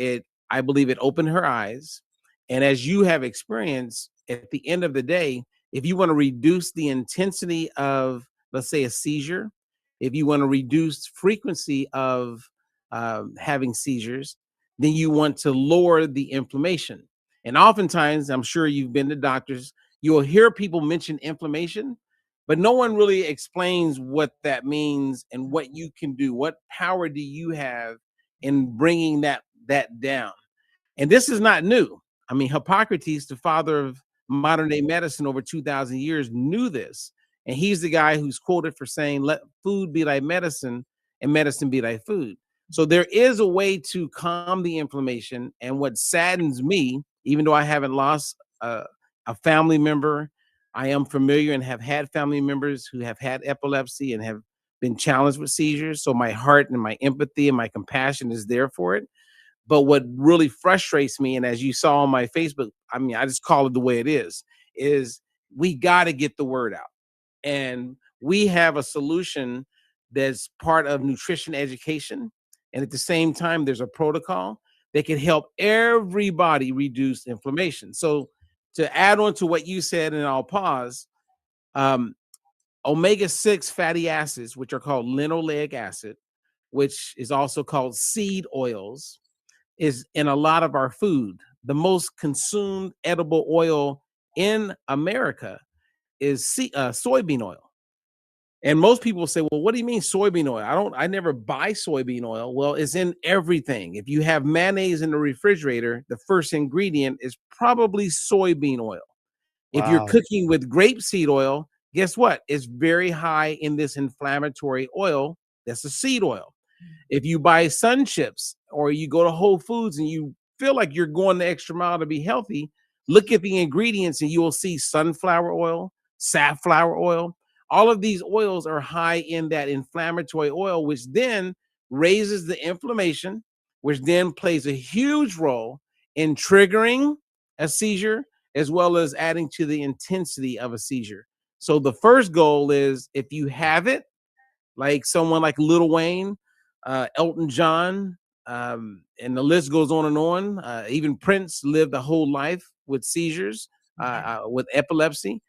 I believe it opened her eyes. And as you have experienced, at the end of the day, if you want to reduce the intensity of, let's say, a seizure, if you want to reduce frequency of having seizures, then you want to lower the inflammation. And oftentimes, I'm sure you've been to doctors, you'll hear people mention inflammation, but no one really explains what that means and what you can do. What power do you have in bringing that down? And this is not new. I mean, Hippocrates, the father of modern day medicine over 2,000 years, knew this. And he's the guy who's quoted for saying, let food be thy medicine and medicine be thy food. So there is a way to calm the inflammation. And what saddens me, even though I haven't lost a family member, I am familiar and have had family members who have had epilepsy and have been challenged with seizures. So my heart and my empathy and my compassion is there for it. But what really frustrates me, and as you saw on my Facebook, I mean, I just call it the way it is we got to get the word out. And we have a solution that's part of nutrition education. And at the same time, there's a protocol that can help everybody reduce inflammation. So to add on to what you said, and I'll pause, omega-6 fatty acids, which are called linoleic acid, which is also called seed oils, is in a lot of our food. The most consumed edible oil in America is soybean oil. And most people say, well, what do you mean soybean oil? I never buy soybean oil. Well, it's in everything. If you have mayonnaise in the refrigerator, the first ingredient is probably soybean oil. If you're cooking with grapeseed oil, guess what? It's very high in this inflammatory oil. That's a seed oil. If you buy sun chips or you go to Whole Foods and you feel like you're going the extra mile to be healthy, look at the ingredients and you will see sunflower oil, safflower oil. All of these oils are high in that inflammatory oil, which then raises the inflammation, which then plays a huge role in triggering a seizure, as well as adding to the intensity of a seizure. So the first goal is, if you have it, like someone like Lil Wayne, Elton John, and the list goes on and on. Even Prince lived a whole life with seizures, with epilepsy.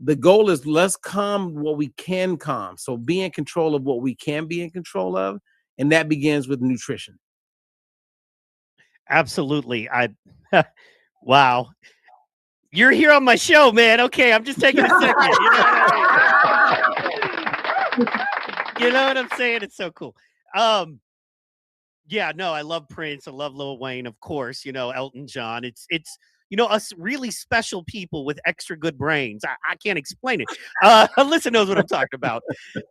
The goal is, let's calm what we can calm. So be in control of what we can be in control of. And that begins with nutrition. Absolutely. Wow. You're here on my show, man. Okay, I'm just taking a second. You know what I'm saying? It's so cool. Yeah, no, I love Prince. I love Lil Wayne, of course. You know, Elton John. It's us really special people with extra good brains. I can't explain it. Alyssa knows what I'm talking about.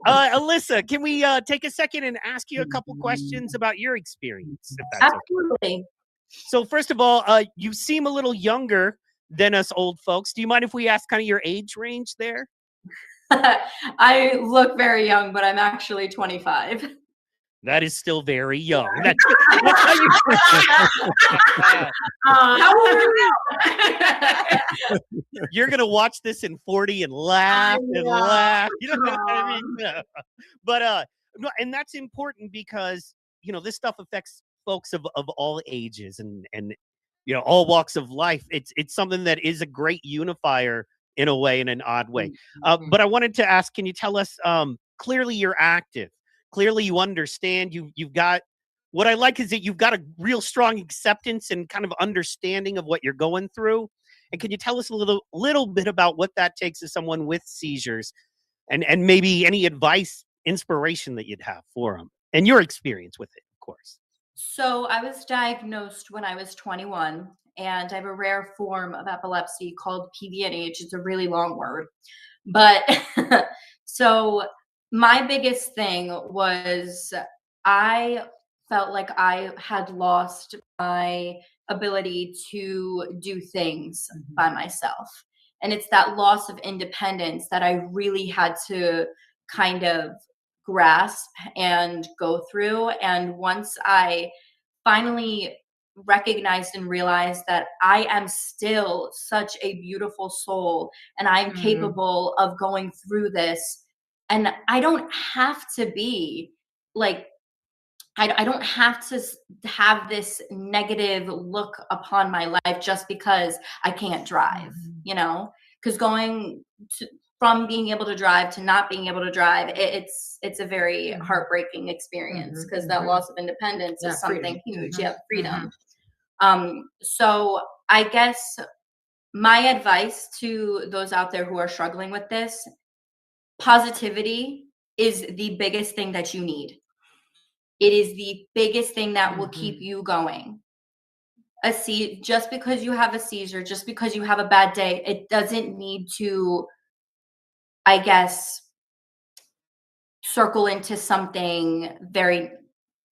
Alyssa, can we take a second and ask you a couple questions about your experience? If that's Absolutely. Okay. So first of all, you seem a little younger than us old folks. Do you mind if we ask kind of your age range there? I look very young, but I'm actually 25. That is still very young. Yeah. That's how you. How old are you? You're gonna watch this in 40 and laugh and laugh. You know what I mean? Yeah. But no, and that's important because this stuff affects folks of all ages and all walks of life. It's something that is a great unifier in a way, in an odd way. But I wanted to ask, can you tell us? Clearly, you're active. Clearly, you understand. You've got. What I like is that you've got a real strong acceptance and kind of understanding of what you're going through. And can you tell us a little bit about what that takes as someone with seizures, and maybe any advice, inspiration that you'd have for them, and your experience with it, of course. So I was diagnosed when I was 21, and I have a rare form of epilepsy called PTPODSH. It's a really long word. But so my biggest thing was I felt like I had lost my ability to do things by myself. And it's that loss of independence that I really had to kind of grasp and go through. And once I finally recognized and realized that I am still such a beautiful soul and I'm capable of going through this, and I don't have to be like, I don't have to have this negative look upon my life just because I can't drive, because going from being able to drive to not being able to drive, it's a very heartbreaking experience, because that loss of independence is something huge. Yeah, freedom. So I guess my advice to those out there who are struggling with this, positivity is the biggest thing that you need. It is the biggest thing that will keep you going. Just because you have a seizure, just because you have a bad day, it doesn't need to, I guess, circle into something very,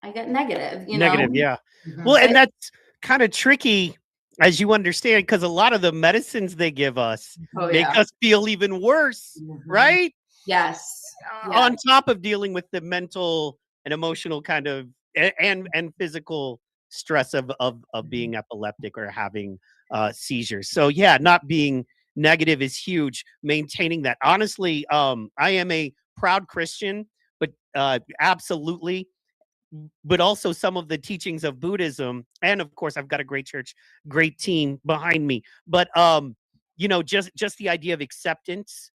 negative, Negative, yeah. Well, and that's kind of tricky, as you understand, because a lot of the medicines they give us make us feel even worse, right? Yes. On top of dealing with the mental and emotional kind of and physical stress of being epileptic or having seizures. So yeah, not being negative is huge. Maintaining that. Honestly, I am a proud Christian, but absolutely. But also some of the teachings of Buddhism, and of course, I've got a great church, great team behind me. But just the idea of acceptance,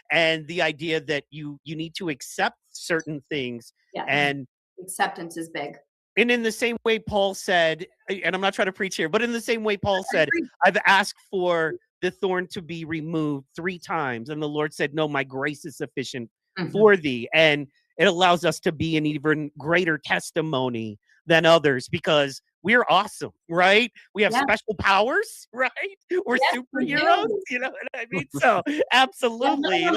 and the idea that you need to accept certain things. Yeah. And acceptance is big. And in the same way Paul said, and I'm not trying to preach here, but in the same way Paul said, I've asked for the thorn to be removed 3 times. And the Lord said, no, my grace is sufficient for thee. And it allows us to be an even greater testimony than others, because we're awesome, right? We have special powers, right? We're superheroes, you know what I mean? So absolutely.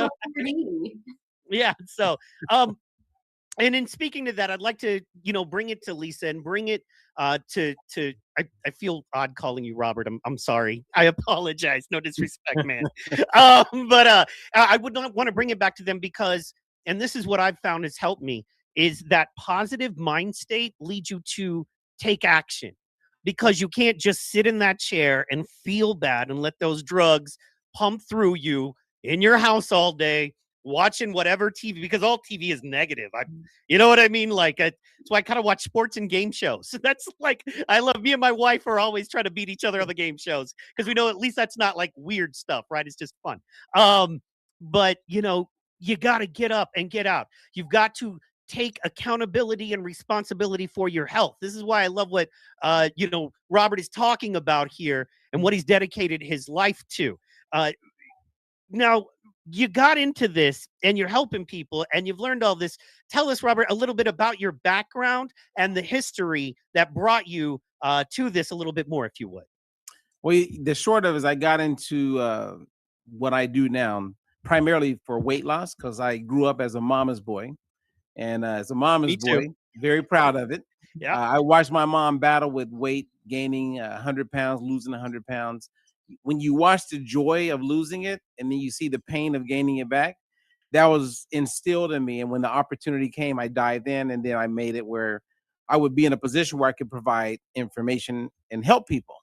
Yeah. So, and in speaking to that, I'd like to, bring it to Lisa and bring it to I feel odd calling you Robert. I'm sorry. I apologize. No disrespect, man. But I would not want to bring it back to them because, and this is what I've found has helped me, is that positive mind state leads you to take action, because you can't just sit in that chair and feel bad and let those drugs pump through you in your house all day, watching whatever TV, because all TV is negative. You know what I mean? Like, that's why I kind of watch sports and game shows. That's like, me and my wife are always trying to beat each other on the game shows, because we know at least that's not like weird stuff, right? It's just fun. But you got to get up and get out. You've got to take accountability and responsibility for your health. This is why I love what, Robert is talking about here and what he's dedicated his life to. Now, you got into this and you're helping people and you've learned all this. Tell us, Robert, a little bit about your background and the history that brought you to this a little bit more, if you would. Well, the short of it is I got into what I do now primarily for weight loss, because I grew up as a mama's boy. And as a mama's boy, very proud of it. Yeah, I watched my mom battle with weight, gaining 100 pounds, losing 100 pounds. When you watch the joy of losing it and then you see the pain of gaining it back, that was instilled in me. And when the opportunity came, I dived in, and then I made it where I would be in a position where I could provide information and help people.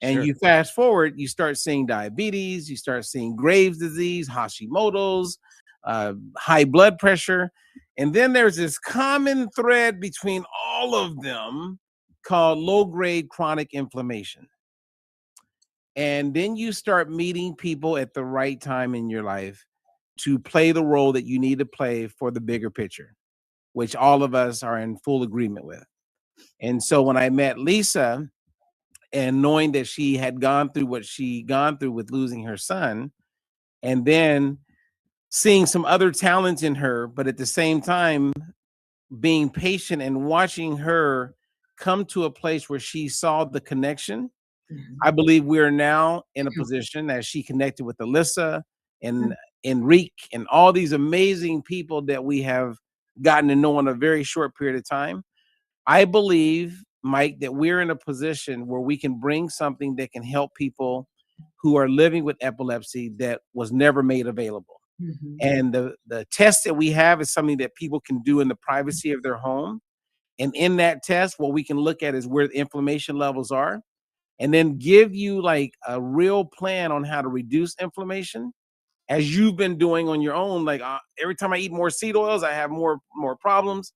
And Sure. you fast forward, you start seeing diabetes, you start seeing Graves' disease, Hashimoto's, high blood pressure. And then there's this common thread between all of them called low-grade chronic inflammation. And then you start meeting people at the right time in your life to play the role that you need to play for the bigger picture, which all of us are in full agreement with. And so when I met Lisa, and knowing that she had gone through what she gone through with losing her son, and then seeing some other talents in her, but at the same time being patient and watching her come to a place where she saw the connection, I believe we're now in a position as she connected with Alyssa and Enrique and all these amazing people that we have gotten to know in a very short period of time. I believe, Mike, that we're in a position where we can bring something that can help people who are living with epilepsy that was never made available. And the test that we have is something that people can do in the privacy of their home. And in that test, what we can look at is where the inflammation levels are, and then give you like a real plan on how to reduce inflammation, as you've been doing on your own. Like every time I eat more seed oils, I have more problems.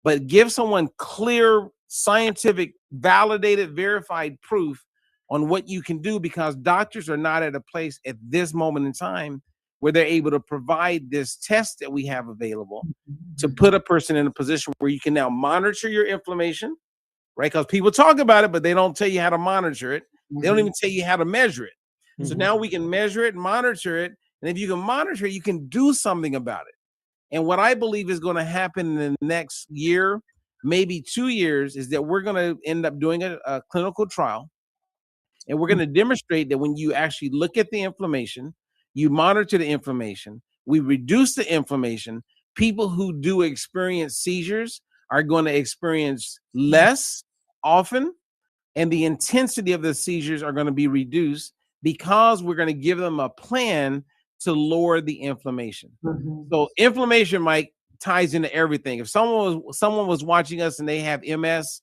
But give someone clear, scientific, validated, verified proof on what you can do, because doctors are not at a place at this moment in time where they're able to provide this test that we have available to put a person in a position where you can now monitor your inflammation, right? Because people talk about it, but they don't tell you how to monitor it. They don't even tell you how to measure it. So now we can measure it, monitor it, and if you can monitor it, you can do something about it. And what I believe is going to happen in the next year, maybe 2 years, is that we're going to end up doing a clinical trial. And we're going to demonstrate that when you actually look at the inflammation, you monitor the inflammation, we reduce the inflammation, people who do experience seizures are going to experience less often, and the intensity of the seizures are going to be reduced because we're going to give them a plan to lower the inflammation. So inflammation, Mike, ties into everything. If someone was watching us and they have MS,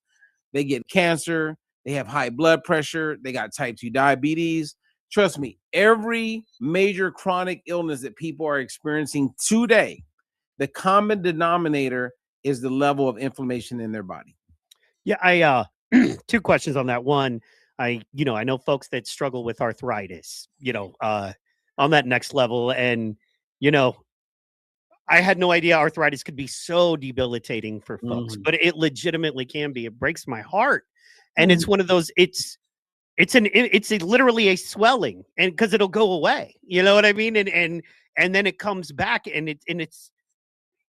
they get cancer, they have high blood pressure, they got type 2 diabetes. Trust me, every major chronic illness that people are experiencing today, the common denominator is the level of inflammation in their body. Yeah, I two questions on that. One, I know folks that struggle with arthritis, on that next level. And, I had no idea arthritis could be so debilitating for folks, but it legitimately can be. It breaks my heart. And it's one of those, it's literally a swelling, and because it'll go away, you know what I mean? And then it comes back, and it's,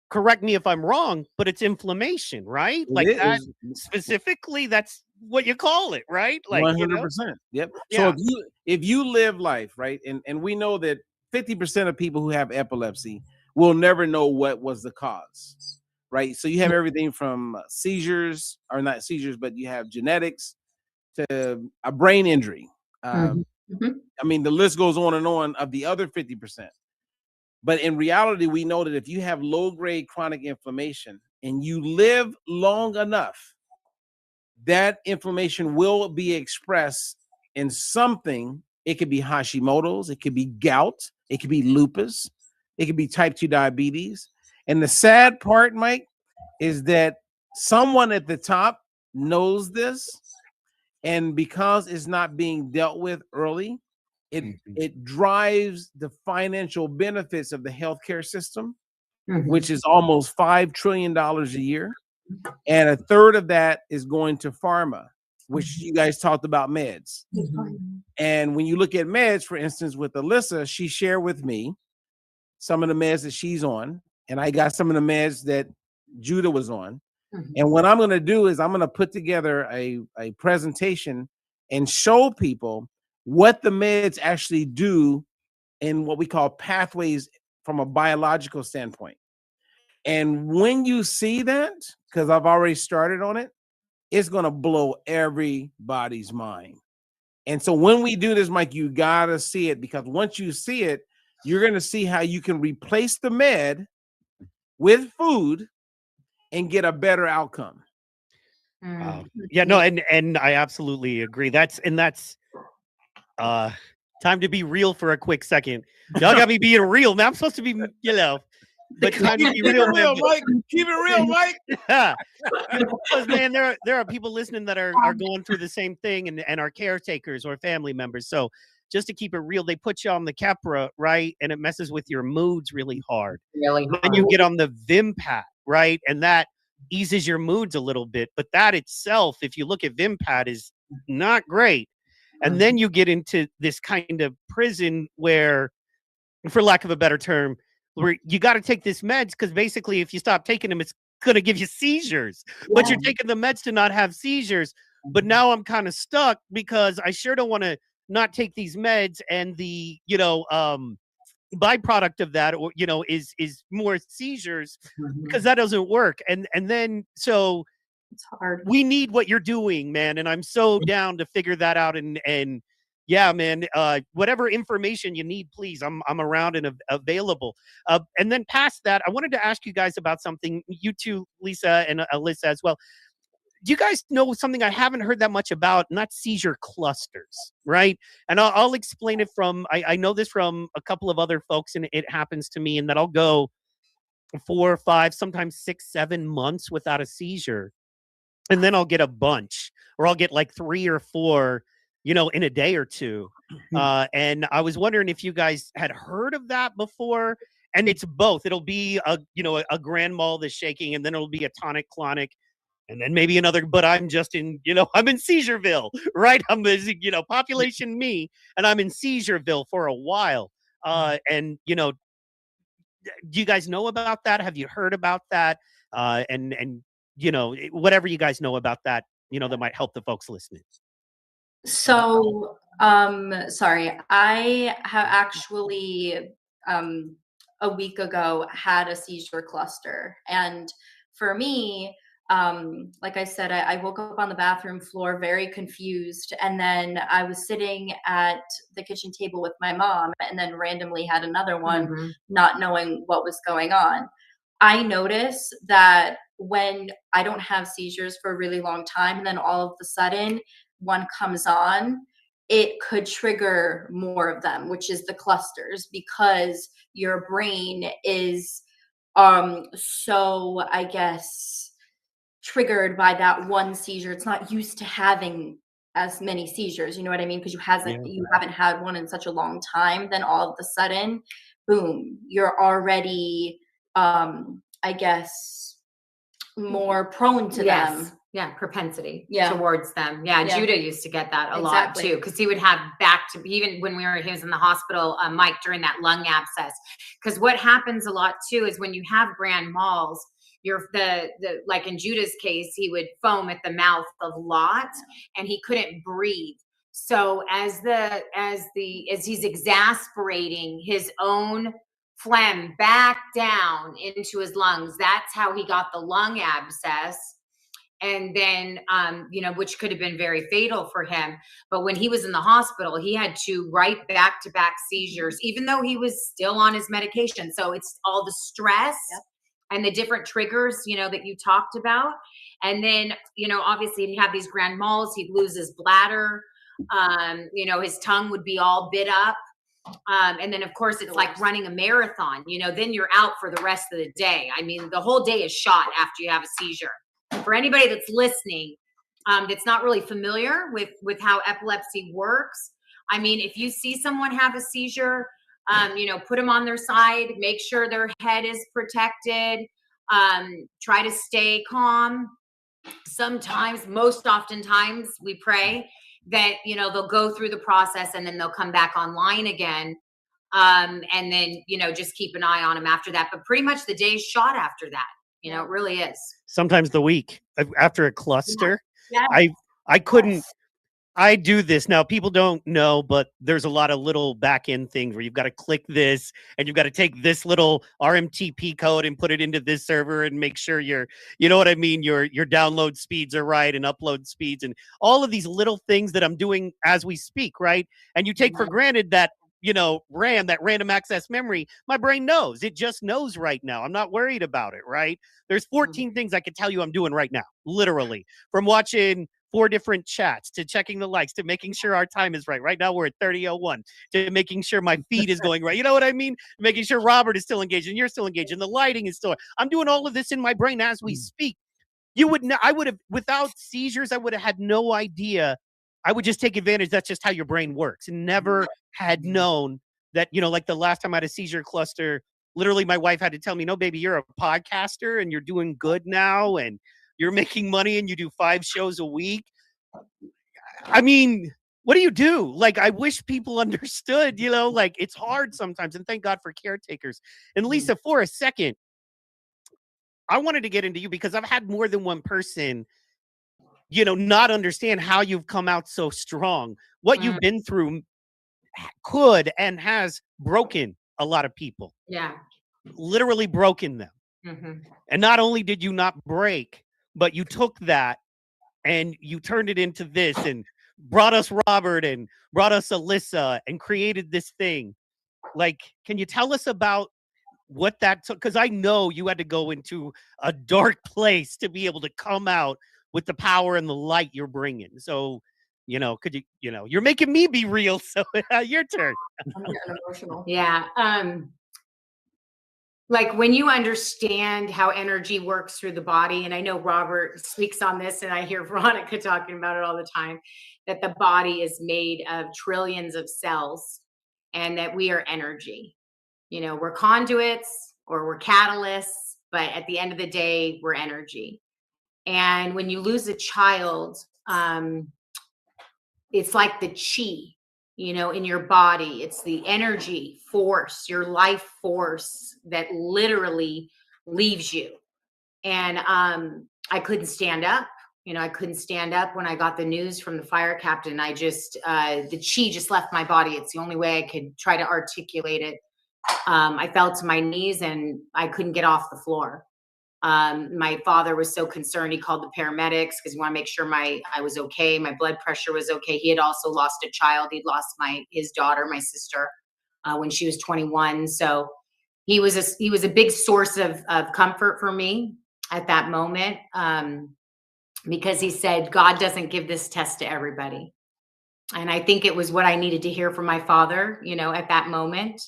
correct me if I'm wrong, but it's inflammation, right? Like that specifically, that's what you call it, right? Like 100%. Yep. So if you live life, right, and we know that 50% of people who have epilepsy will never know what was the cause, right? So you have everything from seizures, or not seizures, but you have genetics to a brain injury. I mean, the list goes on and on of the other 50%. But in reality, we know that if you have low-grade chronic inflammation and you live long enough, that inflammation will be expressed in something. It could be Hashimoto's, it could be gout, it could be lupus, it could be type 2 diabetes. And the sad part, Mike, is that someone at the top knows this, and because it's not being dealt with early, it drives the financial benefits of the healthcare system, which is almost $5 trillion a year. And a third of that is going to pharma, which you guys talked about meds. And when you look at meds, for instance, with Alyssa, she shared with me some of the meds that she's on, and I got some of the meds that Judah was on. And what I'm going to do is I'm going to put together a presentation and show people what the meds actually do in what we call pathways from a biological standpoint. And when you see that, because I've already started on it, it's going to blow everybody's mind. And so when we do this, Mike, you got to see it, because once you see it, you're going to see how you can replace the med with food and get a better outcome. Yeah, no, and I absolutely agree. That's time to be real for a quick second. Y'all got me being real. Now I'm supposed to be, but time to be Keep real, it real, man. Mike. Keep it real, Mike. Yeah. Because man, there are people listening that are going through the same thing and are caretakers or family members. So just to keep it real, they put you on the Keppra, right? And it messes with your moods really hard. Really hard. Then you get on the Vimpat, right? And that eases your moods a little bit. But that itself, if you look at Vimpat, is not great. And then you get into this kind of prison where, for lack of a better term, where you got to take this meds because basically if you stop taking them, it's going to give you seizures. But you're taking the meds to not have seizures. But now I'm kind of stuck because I sure don't want to not take these meds, and the byproduct of that, or is more seizures, because that doesn't work. And then so it's hard. We need what you're doing, man, and I'm so down to figure that out. And yeah, man, whatever information you need, please, I'm around and available. And then past that, I wanted to ask you guys about something. You two, Lisa and Alyssa as well. Do you guys know something I haven't heard that much about? Not seizure clusters, right? And I'll explain it from, I know this from a couple of other folks, and it happens to me, and that I'll go 4 or 5, sometimes 6, 7 months without a seizure. And then I'll get a bunch, or I'll get like 3 or 4, in a day or two. And I was wondering if you guys had heard of that before. And it's both. It'll be a grand mal that's shaking, and then it'll be a tonic clonic. And then maybe another, but I'm just in, I'm in Seizureville, right? I'm, population me, and I'm in Seizureville for a while. And, do you guys know about that? Have you heard about that? And whatever you guys know about that, that might help the folks listening. So, sorry, I have actually, a week ago had a seizure cluster. And for me, like I said, I woke up on the bathroom floor very confused, and then I was sitting at the kitchen table with my mom, and then randomly had another one, not knowing what was going on. I notice that when I don't have seizures for a really long time, and then all of a sudden one comes on, it could trigger more of them, which is the clusters, because your brain is so, I guess, triggered by that one seizure. It's not used to having as many seizures, you know what I mean? Because you haven't had one in such a long time. Then all of a sudden, boom, you're already I guess more prone to them. Yeah, propensity Yeah. towards them. Yeah, Yeah. Judah used to get that a lot Exactly. too, because he would have even when he was in the hospital, Mike, during that lung abscess. Because what happens a lot too is when you have grand mals, you're like in Judah's case, he would foam at the mouth a lot, and he couldn't breathe. So as he's exasperating his own phlegm back down into his lungs, that's how he got the lung abscess. And then, which could have been very fatal for him. But when he was in the hospital, he had 2 right back-to-back seizures, even though he was still on his medication. So it's all the stress and the different triggers, that you talked about. And then, obviously he'd have these grand mals, he'd lose his bladder, his tongue would be all bit up. And then of course it's like running a marathon, then you're out for the rest of the day. I mean, the whole day is shot after you have a seizure. For anybody that's listening, that's not really familiar with how epilepsy works, I mean, if you see someone have a seizure, put them on their side, make sure their head is protected, try to stay calm. Sometimes, most oftentimes, we pray that, they'll go through the process and then they'll come back online again. And then, just keep an eye on them after that. But pretty much the day's shot after that. It really is. Sometimes the week after a cluster. Yeah. I couldn't. I do this now. People don't know, but there's a lot of little back end things where you've got to click this, and you've got to take this little RMTP code and put it into this server and make sure your download speeds are right, and upload speeds, and all of these little things that I'm doing as we speak, right? And you take for granted that RAM, that random access memory, my brain knows. It just knows right now. I'm not worried about it, right? There's 14 things I could tell you I'm doing right now, literally, from watching 4 different chats to checking the likes to making sure our time is right. Right now we're at 30:01 to making sure my feed is going right. You know what I mean? Making sure Robert is still engaged and you're still engaged and the lighting is still. I'm doing all of this in my brain as we speak. I would have, without seizures, I would have had no idea. I would just take advantage. That's just how your brain works. And never had known that, like the last time I had a seizure cluster, literally my wife had to tell me, no, baby, you're a podcaster and you're doing good now and you're making money and you do 5 shows a week. I mean, what do you do? Like, I wish people understood, like it's hard sometimes. And thank God for caretakers. And Lisa, for a second, I wanted to get into you because I've had more than one person, not understand how you've come out so strong. What you've been through could and has broken a lot of people. Yeah. Literally broken them. Mm-hmm. And not only did you not break, but you took that and you turned it into this and brought us Robert and brought us Alyssa and created this thing. Like, can you tell us about what that took? Because I know you had to go into a dark place to be able to come out with the power and the light you're bringing. So, could you, you're making me be real. So your turn. I'm getting emotional. Yeah. Like when you understand how energy works through the body, and I know Robert speaks on this and I hear Veronica talking about it all the time, that the body is made of trillions of cells and that we are energy. We're conduits or we're catalysts, but at the end of the day, we're energy. And when you lose a child, it's like the chi, in your body. It's the energy force, your life force that literally leaves you. And I couldn't stand up. I couldn't stand up when I got the news from the fire captain. I just, the chi just left my body. It's the only way I could try to articulate it. I fell to my knees and I couldn't get off the floor. My father was so concerned. He called the paramedics because he wanted to make sure I was okay. My blood pressure was okay. He had also lost a child. He'd lost his daughter, my sister, when she was 21. So he was a big source of comfort for me at that moment, because he said, God doesn't give this test to everybody. And I think it was what I needed to hear from my father, at that moment,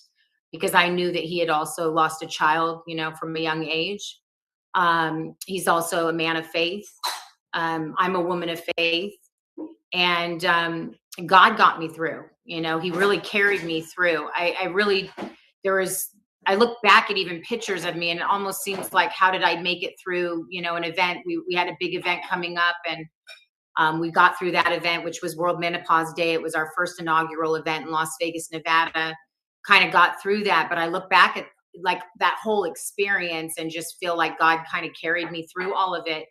because I knew that he had also lost a child, from a young age. He's also a man of faith. I'm a woman of faith, and God got me through. He really carried me through. I look back at even pictures of me, and it almost seems like, how did I make it through? An event. We had a big event coming up, and we got through that event, which was World Menopause Day. It was our first inaugural event in Las Vegas, Nevada. Kind of got through that, but I look back at like that whole experience and just feel like God kind of carried me through all of it.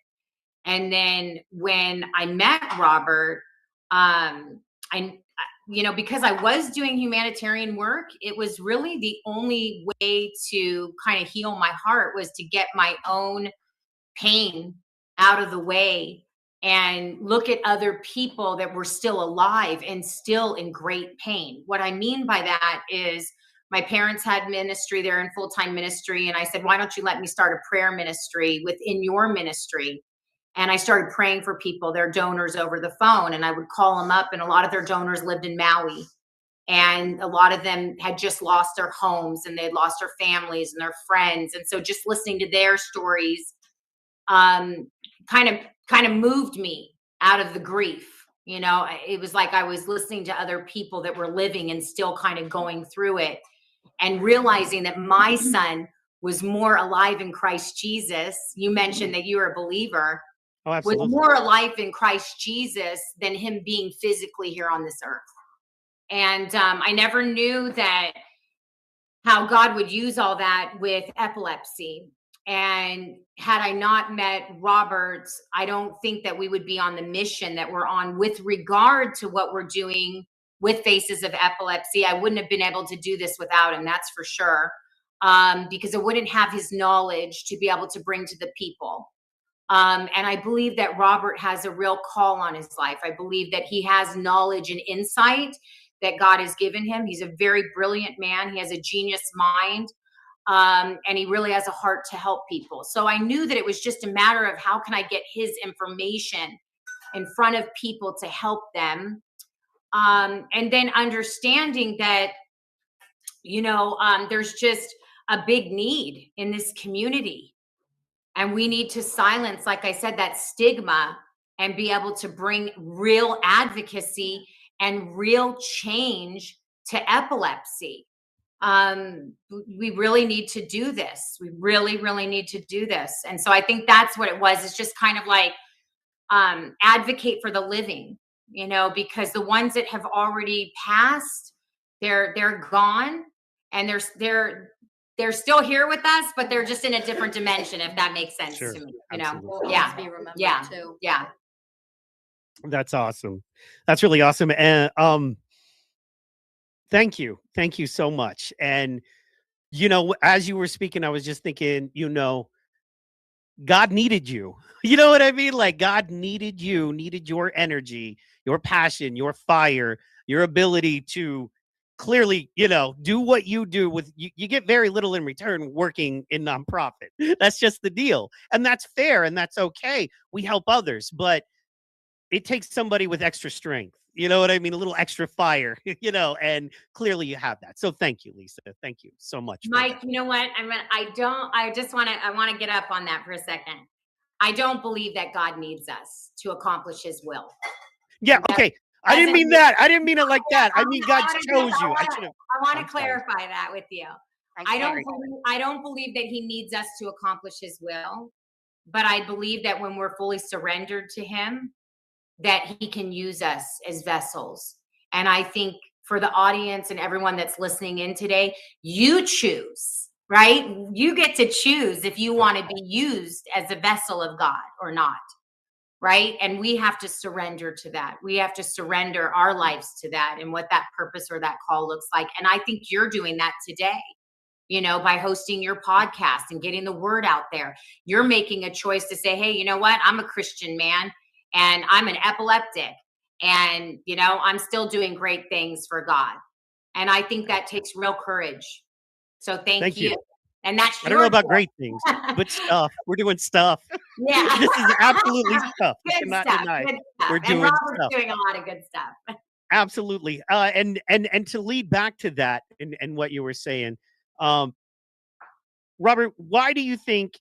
And then when I met Robert, because I was doing humanitarian work, it was really the only way to kind of heal my heart was to get my own pain out of the way and look at other people that were still alive and still in great pain. What I mean by that is, my parents had ministry. They're in full-time ministry. And I said, why don't you let me start a prayer ministry within your ministry? And I started praying for people, their donors, over the phone. And I would call them up, and a lot of their donors lived in Maui. And a lot of them had just lost their homes, and they'd lost their families and their friends. And so just listening to their stories kind of moved me out of the grief. It was like I was listening to other people that were living and still kind of going through it, and realizing that my son was more alive in Christ Jesus. You mentioned that you're a believer. Oh, absolutely. Was more alive in Christ Jesus than him being physically here on this earth. And I never knew that how God would use all that with epilepsy. And had I not met Robert, I don't think that we would be on the mission that we're on with regard to what we're doing with Faces of Epilepsy. I wouldn't have been able to do this without him, that's for sure, because I wouldn't have his knowledge to be able to bring to the people. And I believe that Robert has a real call on his life. I believe that he has knowledge and insight that God has given him. He's a very brilliant man. He has a genius mind. And he really has a heart to help people. So I knew that it was just a matter of how can I get his information in front of people to help them. And then understanding that, there's just a big need in this community. And we need to silence, like I said, that stigma and be able to bring real advocacy and real change to epilepsy. We really need to do this. We really, really need to do this. And so I think that's what it was. It's just kind of like advocate for the living, because the ones that have already passed, they're gone, and they're still here with us, but they're just in a different dimension, if that makes sense to me. Yeah. Be remembered Yeah. too. Yeah. That's awesome. That's really awesome. And thank you so much. And as you were speaking, I was just thinking, God needed you. You know what I mean? Like, God needed you, needed your energy, your passion, your fire, your ability to clearly, do what you do with you get very little in return working in nonprofit. That's just the deal. And that's fair and that's okay. We help others, but it takes somebody with extra strength. You know what I mean? A little extra fire, and clearly you have that. So thank you, Lisa. Thank you so much. Mike, you know what? I want to get up on that for a second. I don't believe that God needs us to accomplish his will. Yeah. Okay. I didn't mean that. I didn't mean it like that. I mean, God chose you. I want to clarify that with you. I don't believe that he needs us to accomplish his will, but I believe that when we're fully surrendered to him, that he can use us as vessels. And I think for the audience and everyone that's listening in today, you choose, right? You get to choose if you want to be used as a vessel of God or not, right? And we have to surrender to that. We have to surrender our lives to that and what that purpose or that call looks like. And I think you're doing that today, by hosting your podcast and getting the word out there. You're making a choice to say, hey, you know what? I'm a Christian man. And I'm an epileptic, and, I'm still doing great things for God. And I think that takes real courage. So thank you. And that's I don't know about great things, but stuff. We're doing stuff. Yeah. This is absolutely stuff. Good stuff. Good stuff. We're doing stuff. Doing a lot of good stuff. Absolutely. And to lead back to that and what you were saying, Robert, why do you think,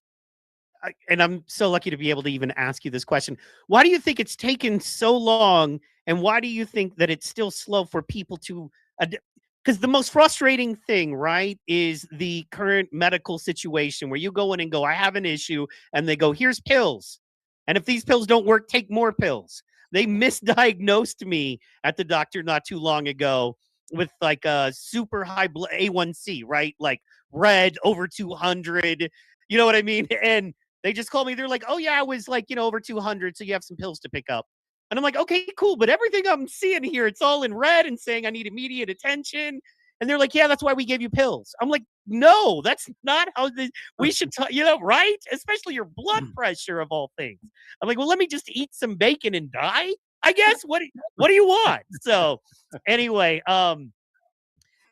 and I'm so lucky to be able to even ask you this question, why do you think it's taken so long, and why do you think that it's still slow for people to because the most frustrating thing, right, is the current medical situation where you go in and go, I have an issue, and they go, here's pills, and if these pills don't work, take more pills. They misdiagnosed me at the doctor not too long ago with like a super high A1C, right? Like red over 200, you know what I mean? And they just called me. They're like, oh, yeah, I was like, over 200. So you have some pills to pick up. And I'm like, okay, cool. But everything I'm seeing here, it's all in red and saying I need immediate attention. And they're like, yeah, that's why we gave you pills. I'm like, no, that's not how we should, right? Especially your blood pressure of all things. I'm like, well, let me just eat some bacon and die, I guess. What do you want? So anyway,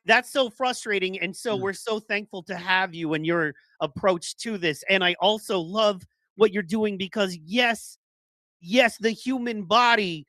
that's so frustrating. And so we're so thankful to have you and your approach to this. And I also love what you're doing because yes, the human body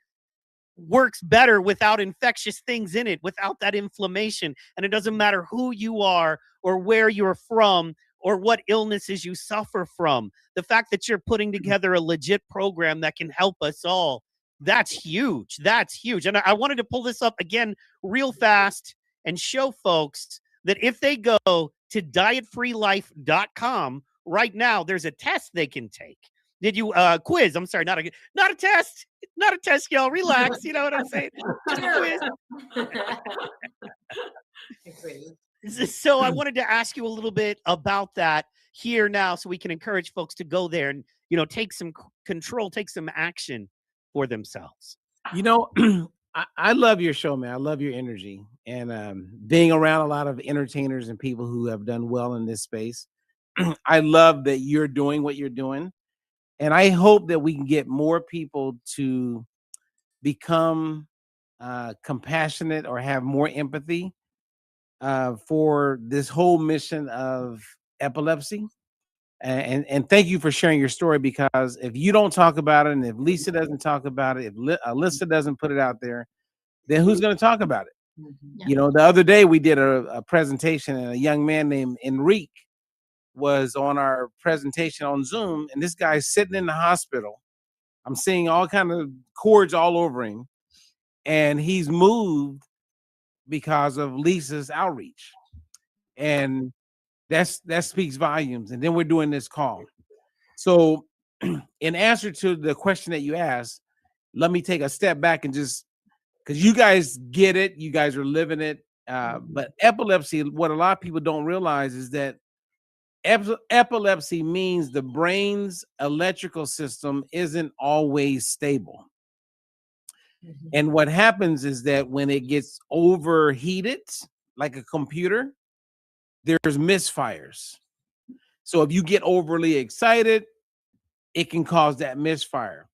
works better without infectious things in it, without that inflammation. And it doesn't matter who you are or where you're from or what illnesses you suffer from. The fact that you're putting together a legit program that can help us all, that's huge. That's huge. And I wanted to pull this up again real fast and show folks that if they go to dietfreelife.com right now, there's a test they can take. Did you quiz? I'm sorry, not a test. Not a test, y'all. Relax. You know what I'm saying? So I wanted to ask you a little bit about that here now so we can encourage folks to go there and, take some control, take some action for themselves. I love your show, man. I love your energy and being around a lot of entertainers and people who have done well in this space. I love that you're doing what you're doing. And I hope that we can get more people to become compassionate or have more empathy for this whole mission of epilepsy. And thank you for sharing your story, because if you don't talk about it, and if Lisa doesn't talk about it, if Alyssa doesn't put it out there, then who's going to talk about it? You know, the other day we did a presentation, and a young man named Enrique was on our presentation on Zoom, and this guy's sitting in the hospital. I'm seeing all kind of cords all over him, and he's moved because of Lisa's outreach. And that speaks volumes. And then we're doing this call. So in answer to the question that you asked, let me take a step back and just, because you guys get it, you guys are living it. But epilepsy, what a lot of people don't realize is that epilepsy means the brain's electrical system isn't always stable. And what happens is that when it gets overheated, like a computer, there's misfires. So if you get overly excited, it can cause that misfire.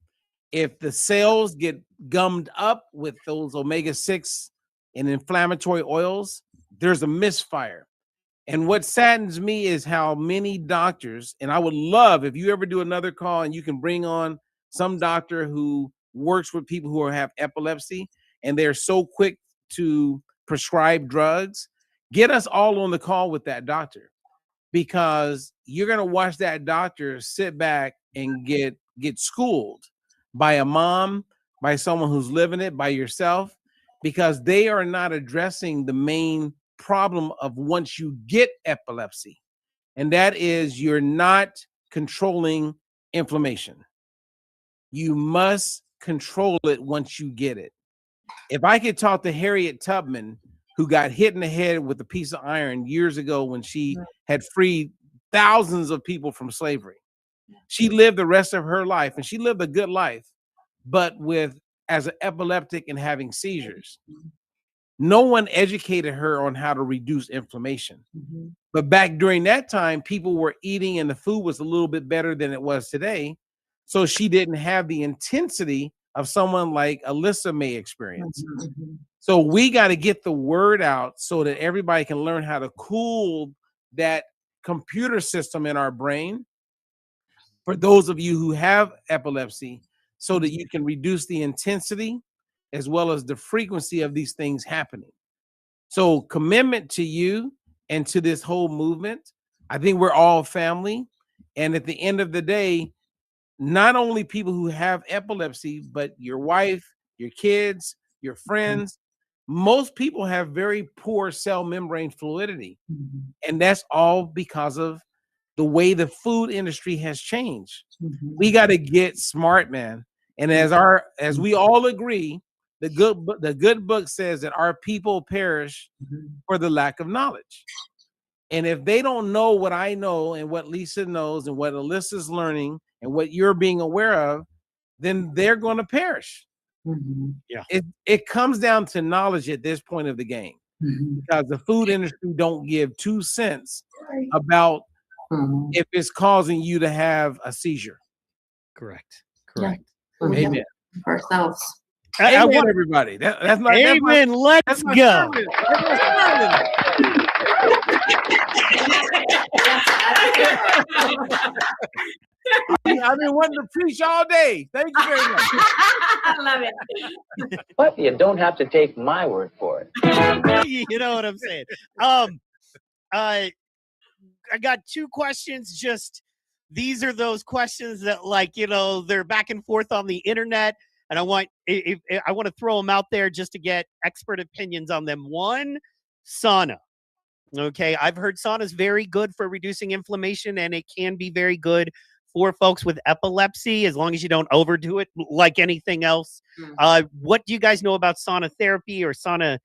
If the cells get gummed up with those omega-6 and inflammatory oils, there's a misfire. And what saddens me is how many doctors, and I would love if you ever do another call and you can bring on some doctor who works with people who have epilepsy and they're so quick to prescribe drugs, get us all on the call with that doctor, because you're going to watch that doctor sit back and get schooled by a mom, by someone who's living it, by yourself, because they are not addressing the main problem of once you get epilepsy, and that is you're not controlling inflammation. You must control it once you get it. If I could talk to Harriet Tubman, who got hit in the head with a piece of iron years ago when she had freed thousands of people from slavery, she lived the rest of her life, and she lived a good life, but as an epileptic and having seizures. No one educated her on how to reduce inflammation. But back during that time, people were eating and the food was a little bit better than it was today. So she didn't have the intensity of someone like Alyssa may experience. So we got to get the word out so that everybody can learn how to cool that computer system in our brain for those of you who have epilepsy, so that you can reduce the intensity as well as the frequency of these things happening. So commitment to you and to this whole movement. I think we're all family. And at the end of the day, not only people who have epilepsy, but your wife, your kids, your friends, most people have very poor cell membrane fluidity. And that's all because of the way the food industry has changed. We got to get smart, man. And as we all agree, the good book says that our people perish for the lack of knowledge. And if they don't know what I know and what Lisa knows and what Alyssa's learning and what you're being aware of, then they're going to perish. Yeah. It comes down to knowledge at this point of the game, because the food industry don't give 2 cents about if it's causing you to have a seizure. Correct. Yeah. Amen. For ourselves. Amen, everybody. That's my Amen. Let's my go. sermon. That's my sermon. I've been wanting to preach all day. Thank you very much. I love it. But you don't have to take my word for it. You know what I'm saying? I got 2 questions. Just these are those questions that, like, you know, they're back and forth on the internet, and I want to throw them out there just to get expert opinions on them. One, sauna. Okay, I've heard sauna is very good for reducing inflammation, and it can be very good for folks with epilepsy as long as you don't overdo it like anything else. What do you guys know about sauna therapy or sauna,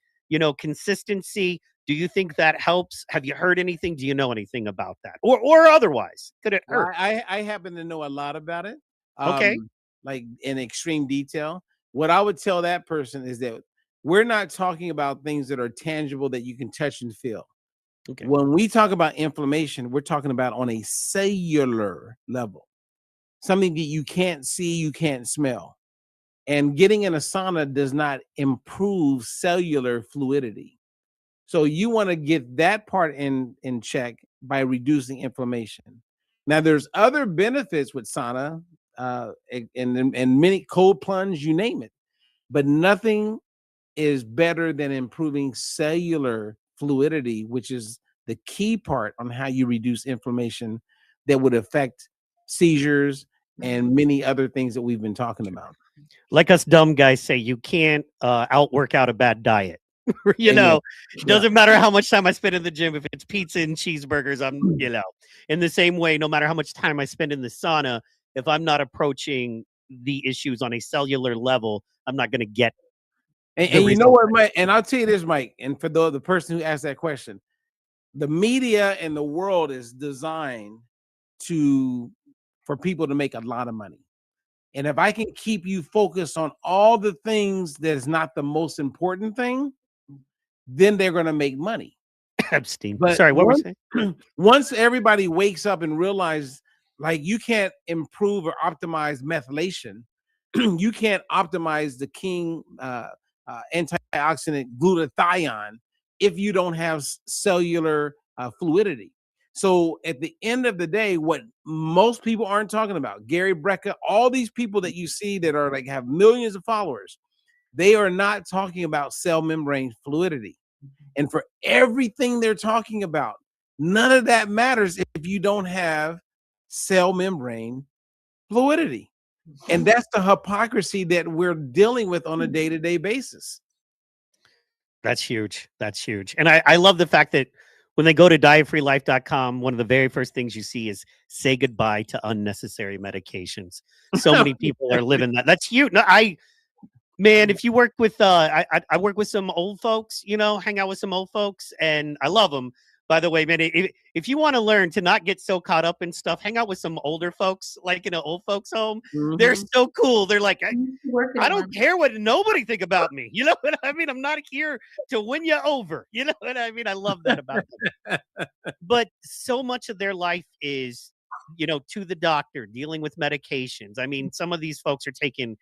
consistency? Do you think that helps? Have you heard anything? Do you know anything about that? Or otherwise, could it hurt? I happen to know a lot about it. Okay. Like in extreme detail. What I would tell that person is that we're not talking about things that are tangible that you can touch and feel. Okay. When we talk about inflammation, we're talking about on a cellular level, something that you can't see, you can't smell. And getting in a sauna does not improve cellular fluidity. So you want to get that part in check by reducing inflammation. Now, there's other benefits with sauna and many cold plunge, you name it, but nothing is better than improving cellular fluidity, which is the key part on how you reduce inflammation that would affect seizures and many other things that we've been talking about. Like us dumb guys say, you can't outwork out a bad diet. You Amen. know, Yeah. doesn't matter how much time I spend in the gym. If it's pizza and cheeseburgers, I'm, you know, in the same way, no matter how much time I spend in the sauna, if I'm not approaching the issues on a cellular level, I'm not going to get. And you know what, Mike? And I'll tell you this, Mike, and for the person who asked that question, the media and the world is designed for people to make a lot of money. And if I can keep you focused on all the things that is not the most important thing, then they're going to make money. Epstein. But Sorry, what were you saying? Once everybody wakes up and realizes, like, you can't improve or optimize methylation, you can't optimize the king antioxidant glutathione if you don't have cellular fluidity. So at the end of the day, what most people aren't talking about, Gary Brecka, all these people that you see that are like have millions of followers, they are not talking about cell membrane fluidity. And for everything they're talking about, none of that matters if you don't have cell membrane fluidity. And that's the hypocrisy that we're dealing with on a day-to-day basis. That's huge. That's huge. And I love the fact that when they go to dietfreelife.com, one of the very first things you see is say goodbye to unnecessary medications. So many people are living that. That's huge. No, man, if you work with, I work with some old folks, you know, hang out with some old folks, and I love them. By the way, man, if you want to learn to not get so caught up in stuff, hang out with some older folks, like in an old folks home. They're so cool. They're like, I don't care what nobody think about me. You know what I mean? I'm not here to win you over. You know what I mean? I love that about them. But so much of their life is, you know, to the doctor, dealing with medications. I mean, some of these folks are taking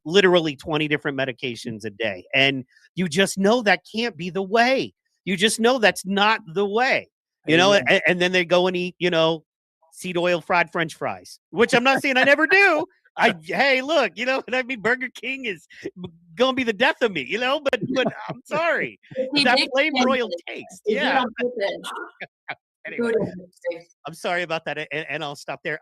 literally 20 different medications a day. And you just know that can't be the way. You just know that's not the way, you know, and then they go and eat, you know, seed oil fried French fries, which I'm not saying I never do. Hey, look, you know what I mean? Burger King is going to be the death of me, you know, but I'm sorry. That flame broiled taste. Yeah. Anyway, I'm sorry about that. And I'll stop there.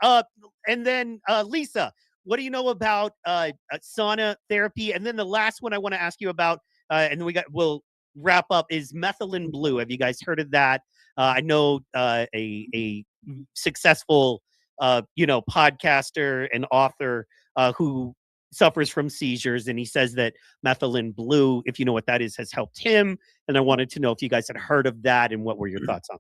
And then Lisa, what do you know about sauna therapy? And then the last one I want to ask you about, and then we'll wrap up, is methylene blue. Have you guys heard of that? I know a successful, you know, podcaster and author who suffers from seizures, and he says that methylene blue, if you know what that is, has helped him. And I wanted to know if you guys had heard of that and what were your thoughts on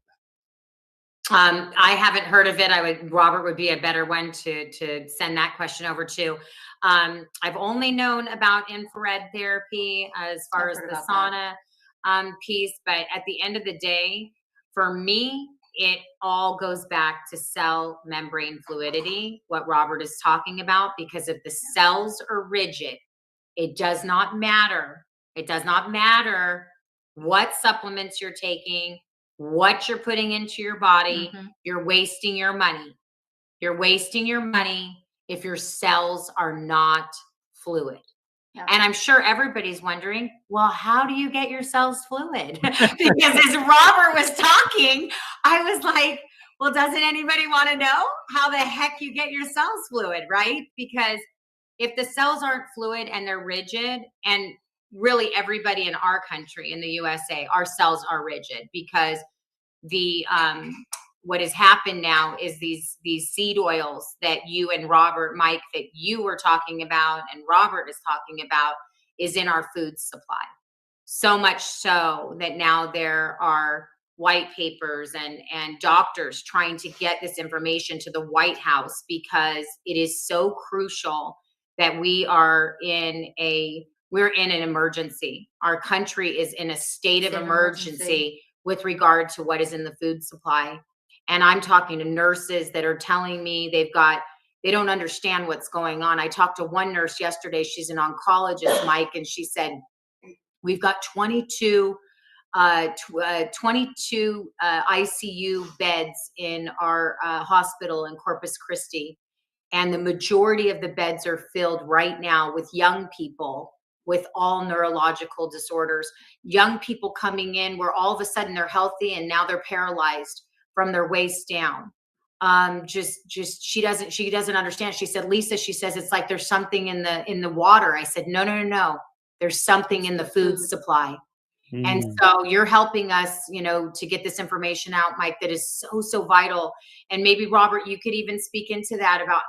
that. I haven't heard of it. Robert would be a better one to send that question over to. I've only known about infrared therapy as far as the sauna piece, but at the end of the day, for me, it all goes back to cell membrane fluidity, what Robert is talking about, because if the cells are rigid, it does not matter. It does not matter what supplements you're taking, what you're putting into your body. You're wasting your money. You're wasting your money if your cells are not fluid. Yeah. And I'm sure everybody's wondering, well, how do you get your cells fluid? Because as Robert was talking, I was like, well, doesn't anybody want to know how the heck you get your cells fluid, right? Because if the cells aren't fluid and they're rigid, and really everybody in our country, in the USA, our cells are rigid, because the what has happened now is these seed oils that you and Robert, Mike, that you were talking about and Robert is talking about, is in our food supply. So much so that now there are white papers and doctors trying to get this information to the White House, because it is so crucial that we're in an emergency. Our country is in a state of emergency with regard to what is in the food supply. And I'm talking to nurses that are telling me they've got they don't understand what's going on. I talked to one nurse yesterday. She's an oncologist, Mike, and she said, we've got 22 ICU beds in our hospital in Corpus Christi. And the majority of the beds are filled right now with young people with all neurological disorders. Young people coming in where all of a sudden they're healthy and now they're paralyzed from their waist down. She doesn't understand. She said, Lisa, she says, it's like there's something in the water. I said, no. There's something in the food supply. And so you're helping us, to get this information out, Mike, that is so vital. And maybe Robert, you could even speak into that about,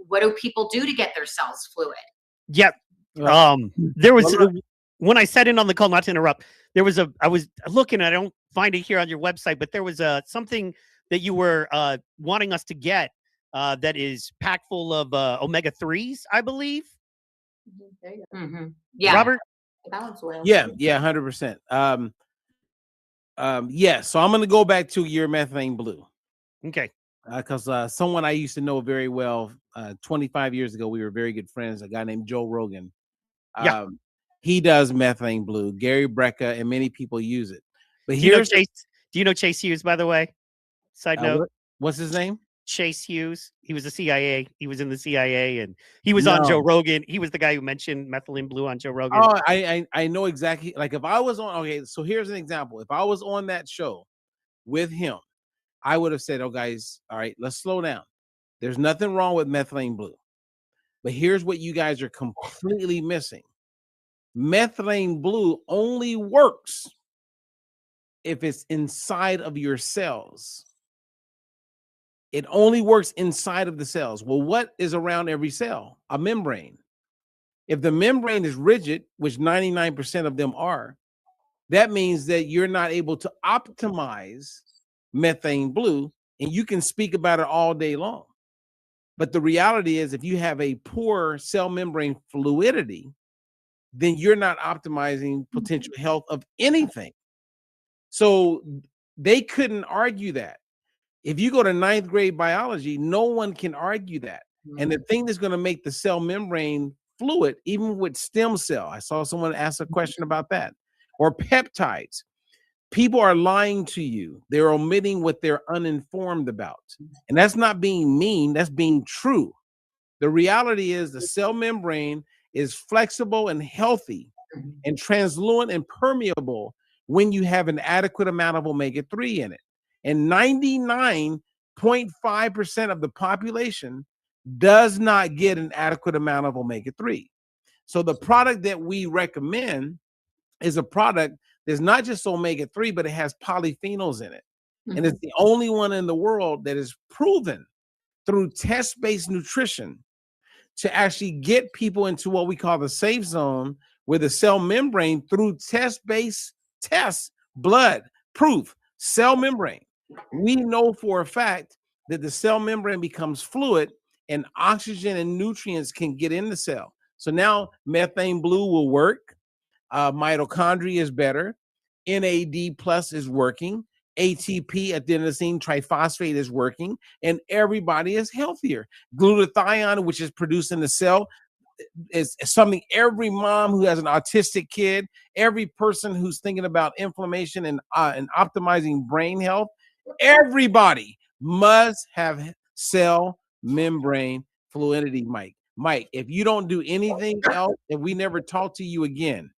what do people do to get their cells fluid? Yep. There was when I sat in on the call, not to interrupt, I was looking, I don't find it here on your website, but there was something that you were wanting us to get that is packed full of omega-3s, I believe. Yeah. Robert? Yeah, 100%. Yeah, so I'm going to go back to your methane blue. Okay. Because someone I used to know very well 25 years ago, we were very good friends, a guy named Joe Rogan. He does methane blue. Gary Brecka and many people use it. But do you know Chase Hughes, by the way? Side note. What's his name? Chase Hughes. He was a CIA. He was in the CIA, and he was on Joe Rogan. He was the guy who mentioned methylene blue on Joe Rogan. Oh, I know exactly. Like if I was on, okay, so here's an example. If I was on that show with him, I would have said, oh, guys, all right, let's slow down. There's nothing wrong with methylene blue. But here's what you guys are completely missing. Methylene blue only works if it's inside of your cells. It only works inside of the cells. Well, what is around every cell? A membrane. If the membrane is rigid, which 99% of them are, that means that you're not able to optimize methane blue, and you can speak about it all day long. But the reality is, if you have a poor cell membrane fluidity, then you're not optimizing potential health of anything. So they couldn't argue that. If you go to 9th grade biology, no one can argue that. And the thing that's going to make the cell membrane fluid, even with stem cell, I saw someone ask a question about that, or peptides. People are lying to you. They're omitting what they're uninformed about. And that's not being mean, that's being true. The reality is the cell membrane is flexible and healthy and translucent and permeable when you have an adequate amount of omega-3 in it. And 99.5% of the population does not get an adequate amount of omega-3. So the product that we recommend is a product that's not just omega-3, but it has polyphenols in it. And it's the only one in the world that is proven through test-based nutrition to actually get people into what we call the safe zone, where the cell membrane, through test-based tests, blood, proof, cell membrane. We know for a fact that the cell membrane becomes fluid and oxygen and nutrients can get in the cell. So now methane blue will work. Mitochondria is better. NAD plus is working. ATP, adenosine triphosphate, is working, and everybody is healthier. Glutathione, which is produced in the cell, is something every mom who has an autistic kid, every person who's thinking about inflammation and optimizing brain health, everybody must have cell membrane fluidity, Mike. Mike, if you don't do anything else, if we never talk to you again,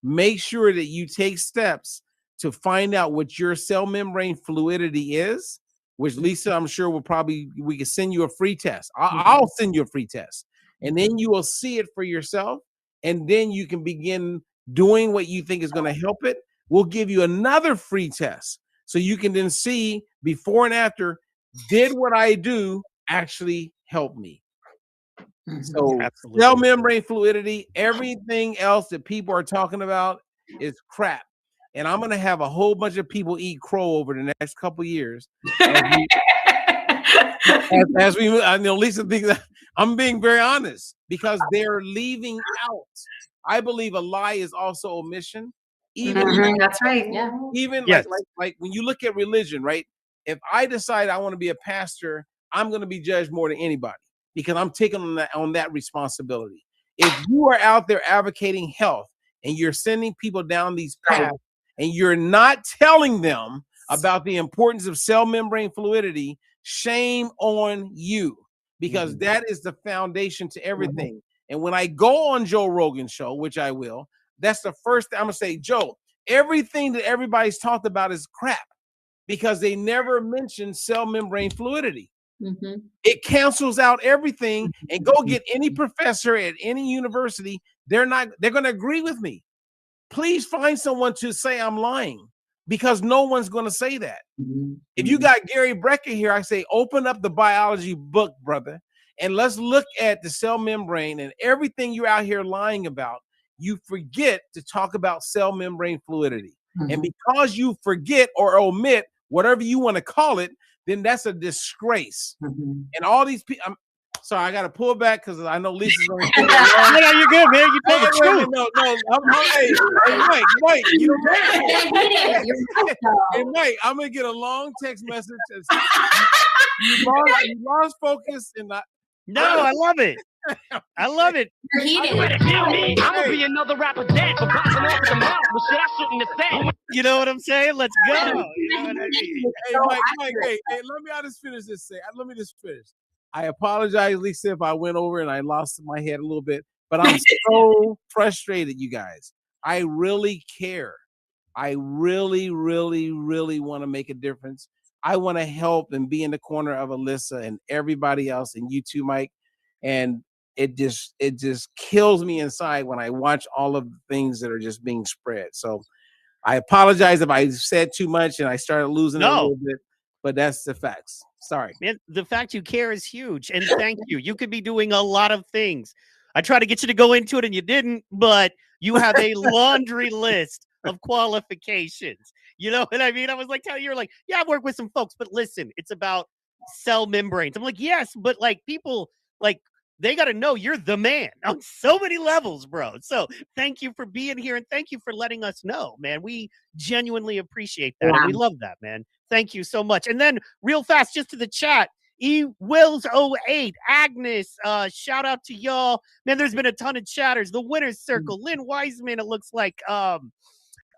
make sure that you take steps to find out what your cell membrane fluidity is, which Lisa, I'm sure we can send you a free test. I'll send you a free test. And then you will see it for yourself. And then you can begin doing what you think is going to help it. We'll give you another free test. So you can then see before and after, did what I do actually help me? So cell membrane fluidity, everything else that people are talking about is crap. And I'm going to have a whole bunch of people eat crow over the next couple of years. As we I know Lisa thinks that I'm being very honest, because they're leaving out. I believe a lie is also omission. Even that's right. Yeah. Even like when you look at religion, right? If I decide I want to be a pastor I'm going to be judged more than anybody because I'm taking on that responsibility. If you are out there advocating health and you're sending people down these paths and you're not telling them about the importance of cell membrane fluidity, shame on you, because that is the foundation to everything. And when I go on Joe Rogan's show, which I will, that's the first thing I'm going to say, Joe, everything that everybody's talked about is crap because they never mention cell membrane fluidity. It cancels out everything. And go get any professor at any university. They're going to agree with me. Please find someone to say I'm lying because no one's going to say that. If you got Gary Brecker here, I say, open up the biology book, brother, and let's look at the cell membrane and everything you're out here lying about. You forget to talk about cell membrane fluidity. And because you forget or omit, whatever you want to call it, then that's a disgrace. And all these people, sorry, I got to pull back because I know Lisa's going to No, you're good, man. You told the truth. Hey, Mike, you hey, Mike, I'm going to get a long text message. You lost focus. No, I love it. I love it. You better kill me. I'm gonna be another rapper dead for popping off the mouth, but shit I shouldn't have said. You know what I'm saying? Let's go. You know what I mean? Hey, Mike, hey, let me just finish this. Let me just finish. I apologize, Lisa, if I went over and I lost my head a little bit, but I'm so frustrated, you guys. I really care. I really, really, really want to make a difference. I want to help and be in the corner of Alyssa and everybody else, and you too, Mike. And it just kills me inside when I watch all of the things that are just being spread. So I apologize if I said too much and I started losing it a little bit, but that's the facts. Sorry. Man, the fact you care is huge. And thank you. You could be doing a lot of things. I tried to get you to go into it and you didn't, but you have a laundry list of qualifications. You know what I mean? I was like, you're like, yeah, I've worked with some folks, but listen, it's about cell membranes. I'm like, yes, but like people, like, they got to know you're the man on so many levels, bro. So thank you for being here and thank you for letting us know, man. We genuinely appreciate that. And we love that, man. Thank you so much. And then real fast, just to the chat, Wills08, Agnes, shout out to y'all. Man, there's been a ton of chatters. The Winner's Circle, Lynn Wiseman, it looks like,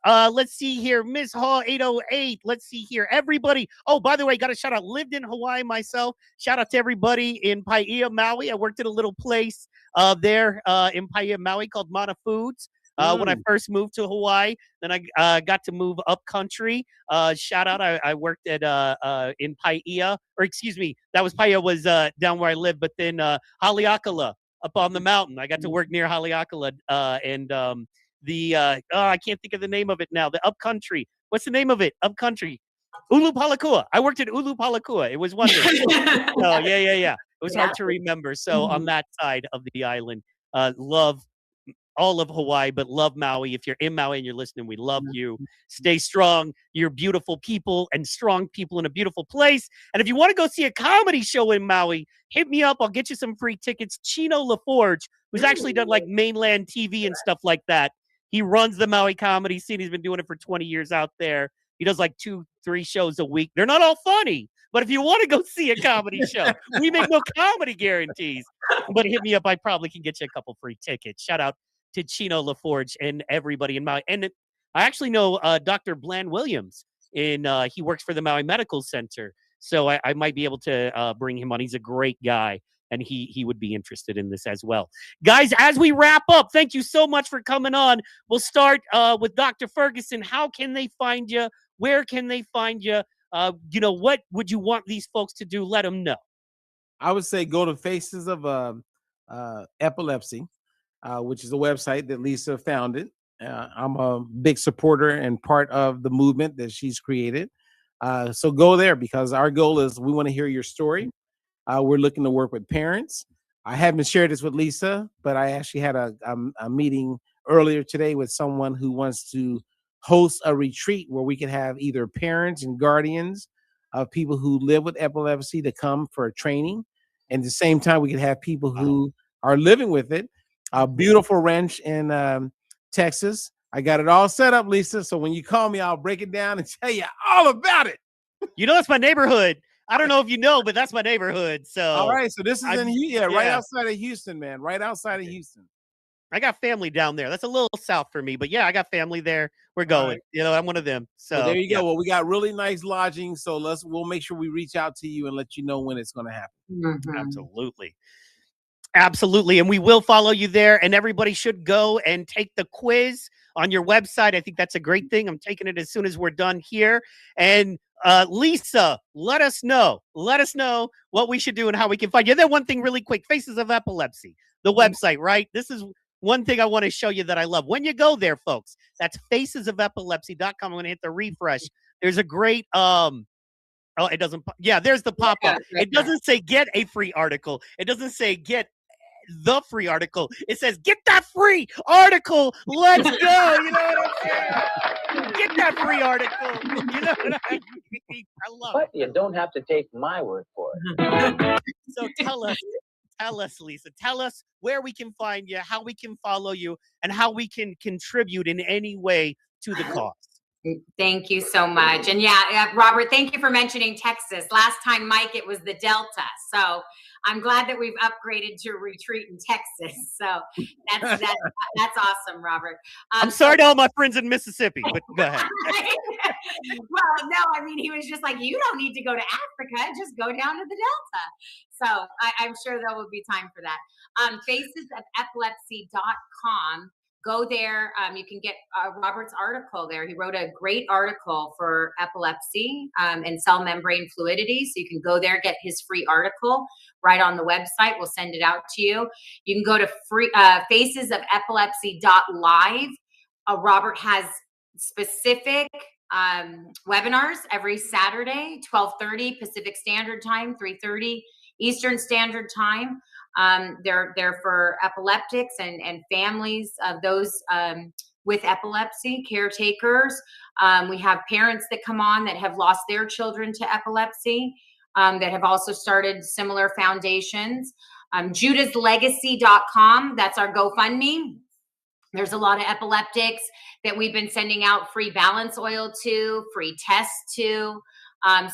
let's see here. Miss Hall 808. Let's see here. Everybody. Oh, by the way, got a shout out. Lived in Hawaii myself. Shout out to everybody in Paia, Maui. I worked at a little place there in Paia, Maui called Mana Foods. When I first moved to Hawaii, then I got to move up country. Shout out. I worked at in Paia, or excuse me, that was Paia was down where I lived, but then Haleakala up on the mountain. I got to work near Haleakala and I can't think of the name of it now. The Upcountry. What's the name of it? Upcountry. Ulupalakua. I worked at Ulupalakua. It was wonderful. Yeah. It was hard to remember. So on that side of the island, love all of Hawaii, but love Maui. If you're in Maui and you're listening, we love you. Stay strong. You're beautiful people and strong people in a beautiful place. And if you want to go see a comedy show in Maui, hit me up. I'll get you some free tickets. Chino LaForge, who's actually done like mainland TV and stuff like that. He runs the Maui comedy scene. He's been doing it for 20 years out there. He does like 2-3 shows a week. They're not all funny, but if you want to go see a comedy show, we make no comedy guarantees. But hit me up. I probably can get you a couple free tickets. Shout out to Chino LaForge and everybody in Maui. And I actually know Dr. Bland Williams. He works for the Maui Medical Center. So I might be able to bring him on. He's a great guy. And he would be interested in this as well. Guys, as we wrap up, thank you so much for coming on. We'll start with Dr. Ferguson. How can they find you? Where can they find you? What would you want these folks to do? Let them know. I would say go to Faces of Epilepsy, which is a website that Lisa founded. I'm a big supporter and part of the movement that she's created. So go there because our goal is we want to hear your story. We're looking to work with parents. I haven't shared this with Lisa, but I actually had a meeting earlier today with someone who wants to host a retreat where we can have either parents and guardians of people who live with epilepsy to come for a training. And at the same time, we can have people who are living with it. A beautiful ranch in Texas. I got it all set up, Lisa. So when you call me, I'll break it down and tell you all about it. You know, that's my neighborhood. I don't know if you know, but that's my neighborhood. So all right, so this is I'm- in Houston, right yeah. outside of Houston, man. Right outside of Houston. I got family down there. That's a little south for me, but yeah, I got family there. We're All going. right. You know, I'm one of them. So Well, there you yeah. go. Well, we got really nice lodging, so we'll make sure we reach out to you and let you know when it's going to happen. Absolutely. Absolutely. And we will follow you there. And everybody should go and take the quiz on your website. I think that's a great thing. I'm taking it as soon as we're done here. And Lisa, let us know. Let us know what we should do and how we can find you. And then one thing really quick, Faces of Epilepsy, the website, right? This is one thing I want to show you that I love. When you go there, folks, that's facesofepilepsy.com. I'm going to hit the refresh. There's a great oh, it doesn't. Yeah, there's the pop up. It doesn't say get a free article. It doesn't say get the free article. It says get that free article. Let's go. You know what I'm saying? Get that free article. You know what I mean? I love But you don't have to take my word for it. So tell us, Lisa, tell us where we can find you, how we can follow you, and how we can contribute in any way to the cause. Thank you so much. And yeah, Robert, thank you for mentioning Texas. Last time, Mike, it was the Delta. So I'm glad that we've upgraded to a retreat in Texas. So that's awesome, Robert. I'm sorry to all my friends in Mississippi, but go ahead. Well, no, I mean, he was just like, you don't need to go to Africa. Just go down to the Delta. So I'm sure there will be time for that. Facesofepilepsy.com. Go there. You can get Robert's article there. He wrote a great article for epilepsy and cell membrane fluidity. So you can go there, get his free article right on the website. We'll send it out to you. You can go to facesofepilepsy.live. Robert has specific webinars every Saturday, 12:30 Pacific Standard Time, 3:30 Eastern Standard Time. They're for epileptics and families of those with epilepsy, caretakers. We have parents that come on that have lost their children to epilepsy, that have also started similar foundations. JudasLegacy.com, that's our GoFundMe. There's a lot of epileptics that we've been sending out free balance oil to, free tests to.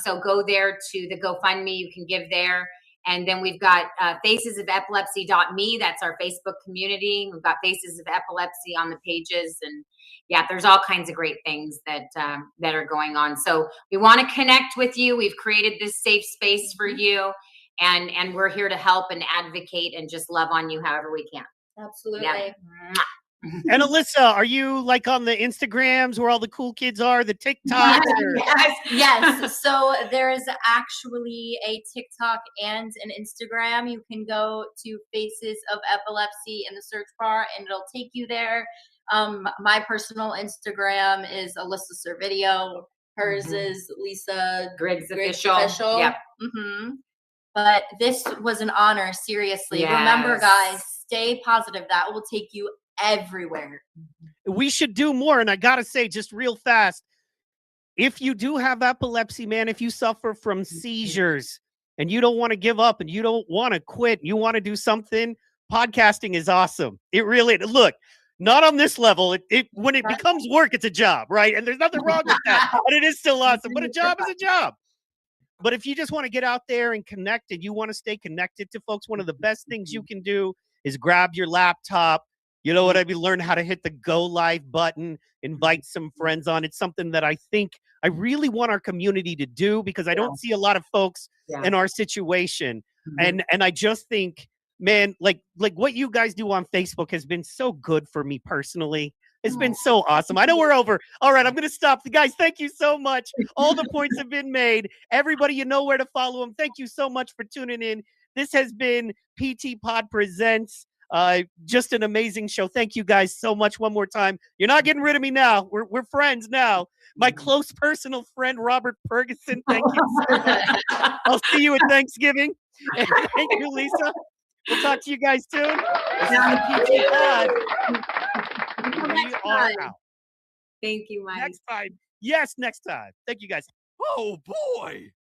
So go there to the GoFundMe, you can give there. And then we've got facesofepilepsy.me. That's our Facebook community. We've got Faces of Epilepsy on the pages. And yeah, there's all kinds of great things that are going on. So we want to connect with you. We've created this safe space for you. And we're here to help and advocate and just love on you however we can. Absolutely. Yeah. And Alyssa, are you like on the Instagrams where all the cool kids are, the TikToks? Yes. So there's actually a TikTok and an Instagram. You can go to Faces of Epilepsy in the search bar and it'll take you there. My personal Instagram is Alyssa Servideo. Hers is Lisa Griggs Official. Yep. But this was an honor, seriously. Yes. Remember, guys, stay positive. That will take you everywhere. We should do more. And I got to say, just real fast, if you do have epilepsy, man, if you suffer from seizures and you don't want to give up and you don't want to quit, you want to do something, podcasting is awesome. It really, look, not on this level. When it becomes work, it's a job, right? And there's nothing wrong with that. And it is still awesome, but a job is a job. But if you just want to get out there and connect and you want to stay connected to folks, one of the best things you can do is grab your laptop. You know what I mean? Learn how to hit the go live button, invite some friends on. It's something that I think I really want our community to do because I don't see a lot of folks in our situation. And I just think, man, like what you guys do on Facebook has been so good for me personally. It's been so awesome. I know we're over. All right, I'm going to stop. Guys, thank you so much. All the points have been made. Everybody, you know where to follow them. Thank you so much for tuning in. This has been PTPod Presents. Just an amazing show. Thank you guys so much one more time. You're not getting rid of me now. We're friends now. My close personal friend, Robert Ferguson. Thank you so much. I'll see you at Thanksgiving. And thank you, Lisa. We'll talk to you guys soon. This is the PTPod. We are out. Thank you, Mike. Next time. Yes, next time. Thank you guys. Oh, boy.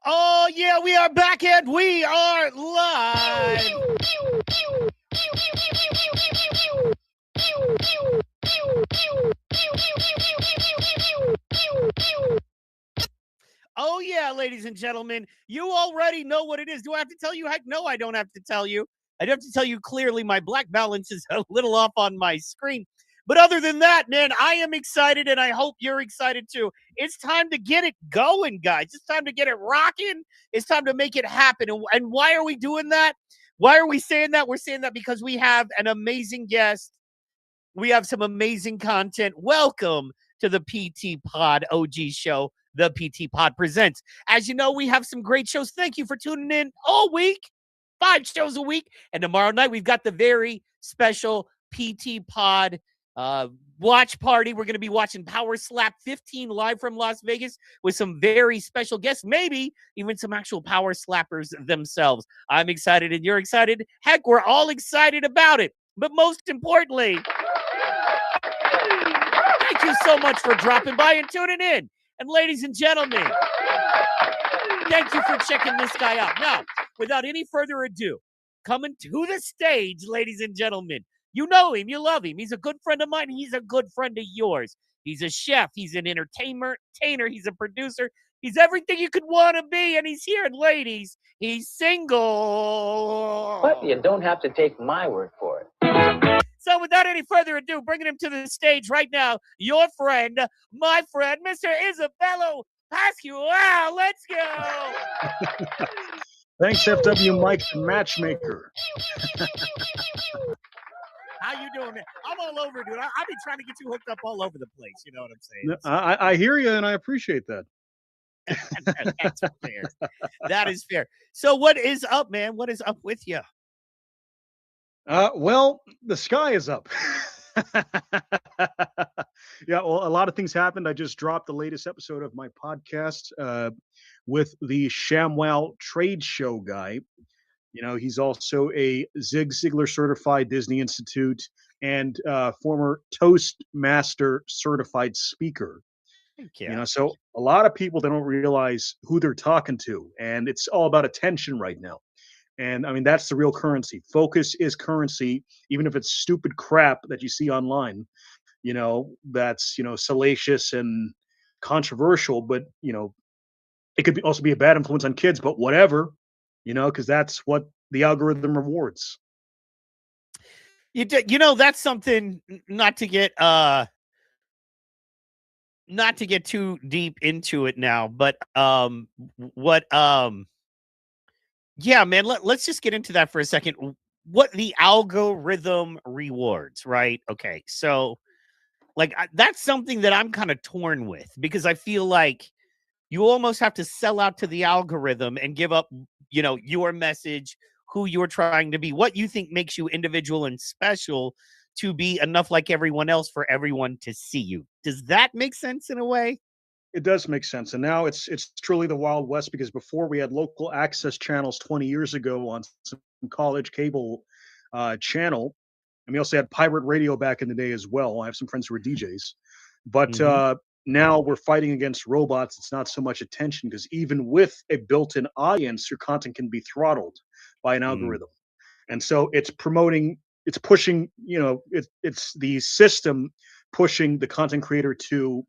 Oh, yeah, we are back and we are live. Oh, yeah, ladies and gentlemen, you already know what it is. Do I have to tell you? Heck, no, I don't have to tell you. I have to tell you clearly my black balance is a little off on my screen. But other than that, man, I am excited, and I hope you're excited too. It's time to get it going, guys. It's time to get it rocking. It's time to make it happen. And why are we doing that? Why are we saying that? We're saying that because we have an amazing guest. We have some amazing content. Welcome to the PT Pod OG show, the PT Pod Presents. As you know, we have some great shows. Thank you for tuning in all week, 5 shows a week. And tomorrow night, we've got the very special PT Pod watch party. We're going to be watching Power Slap 15 live from Las Vegas with some very special guests, maybe even some actual power slappers themselves. I'm excited and you're excited. Heck, we're all excited about it. But most importantly, thank you so much for dropping by and tuning in. And ladies and gentlemen, thank you for checking this guy out. Now, without any further ado, coming to the stage, ladies and gentlemen, you know him, you love him. He's a good friend of mine. He's a good friend of yours. He's a chef. He's an entertainer. He's a producer. He's everything you could want to be. And he's here. And ladies, he's single. But you don't have to take my word for it. So without any further ado, bringing him to the stage right now, your friend, my friend, Mr. Isabello Pascual. Let's go. Thanks, FW Mike, the matchmaker. How you doing, man? I'm all over, dude. I've been trying to get you hooked up all over the place. You know what I'm saying? I hear you, and I appreciate that. That's fair. That is fair. So what is up, man? What is up with you? Well, the sky is up. Yeah, well, a lot of things happened. I just dropped the latest episode of my podcast with the ShamWow trade show guy. You know, he's also a Zig Ziglar certified Disney Institute and former Toastmaster certified speaker. You know, so a lot of people, they don't realize who they're talking to, and it's all about attention right now. And I mean, that's the real currency. Focus is currency, even if it's stupid crap that you see online, you know, that's, you know, salacious and controversial, but, you know, it could also be a bad influence on kids, but whatever, you know, because that's what the algorithm rewards. You know, that's something not to get too deep into it now, but yeah, man, let's just get into that for a second. What the algorithm rewards, right? Okay, so like that's something that I'm kind of torn with because I feel like you almost have to sell out to the algorithm and give up, you know, your message, who you're trying to be, what you think makes you individual and special to be enough like everyone else for everyone to see you. Does that make sense in a way? It does make sense. And now it's truly the Wild West, because before we had local access channels 20 years ago on some college cable channel. And we also had pirate radio back in the day as well. I have some friends who are DJs. But now we're fighting against robots. It's not so much attention, because even with a built-in audience, your content can be throttled by an algorithm. And so it's promoting, it's pushing, you know, it's the system pushing the content creator to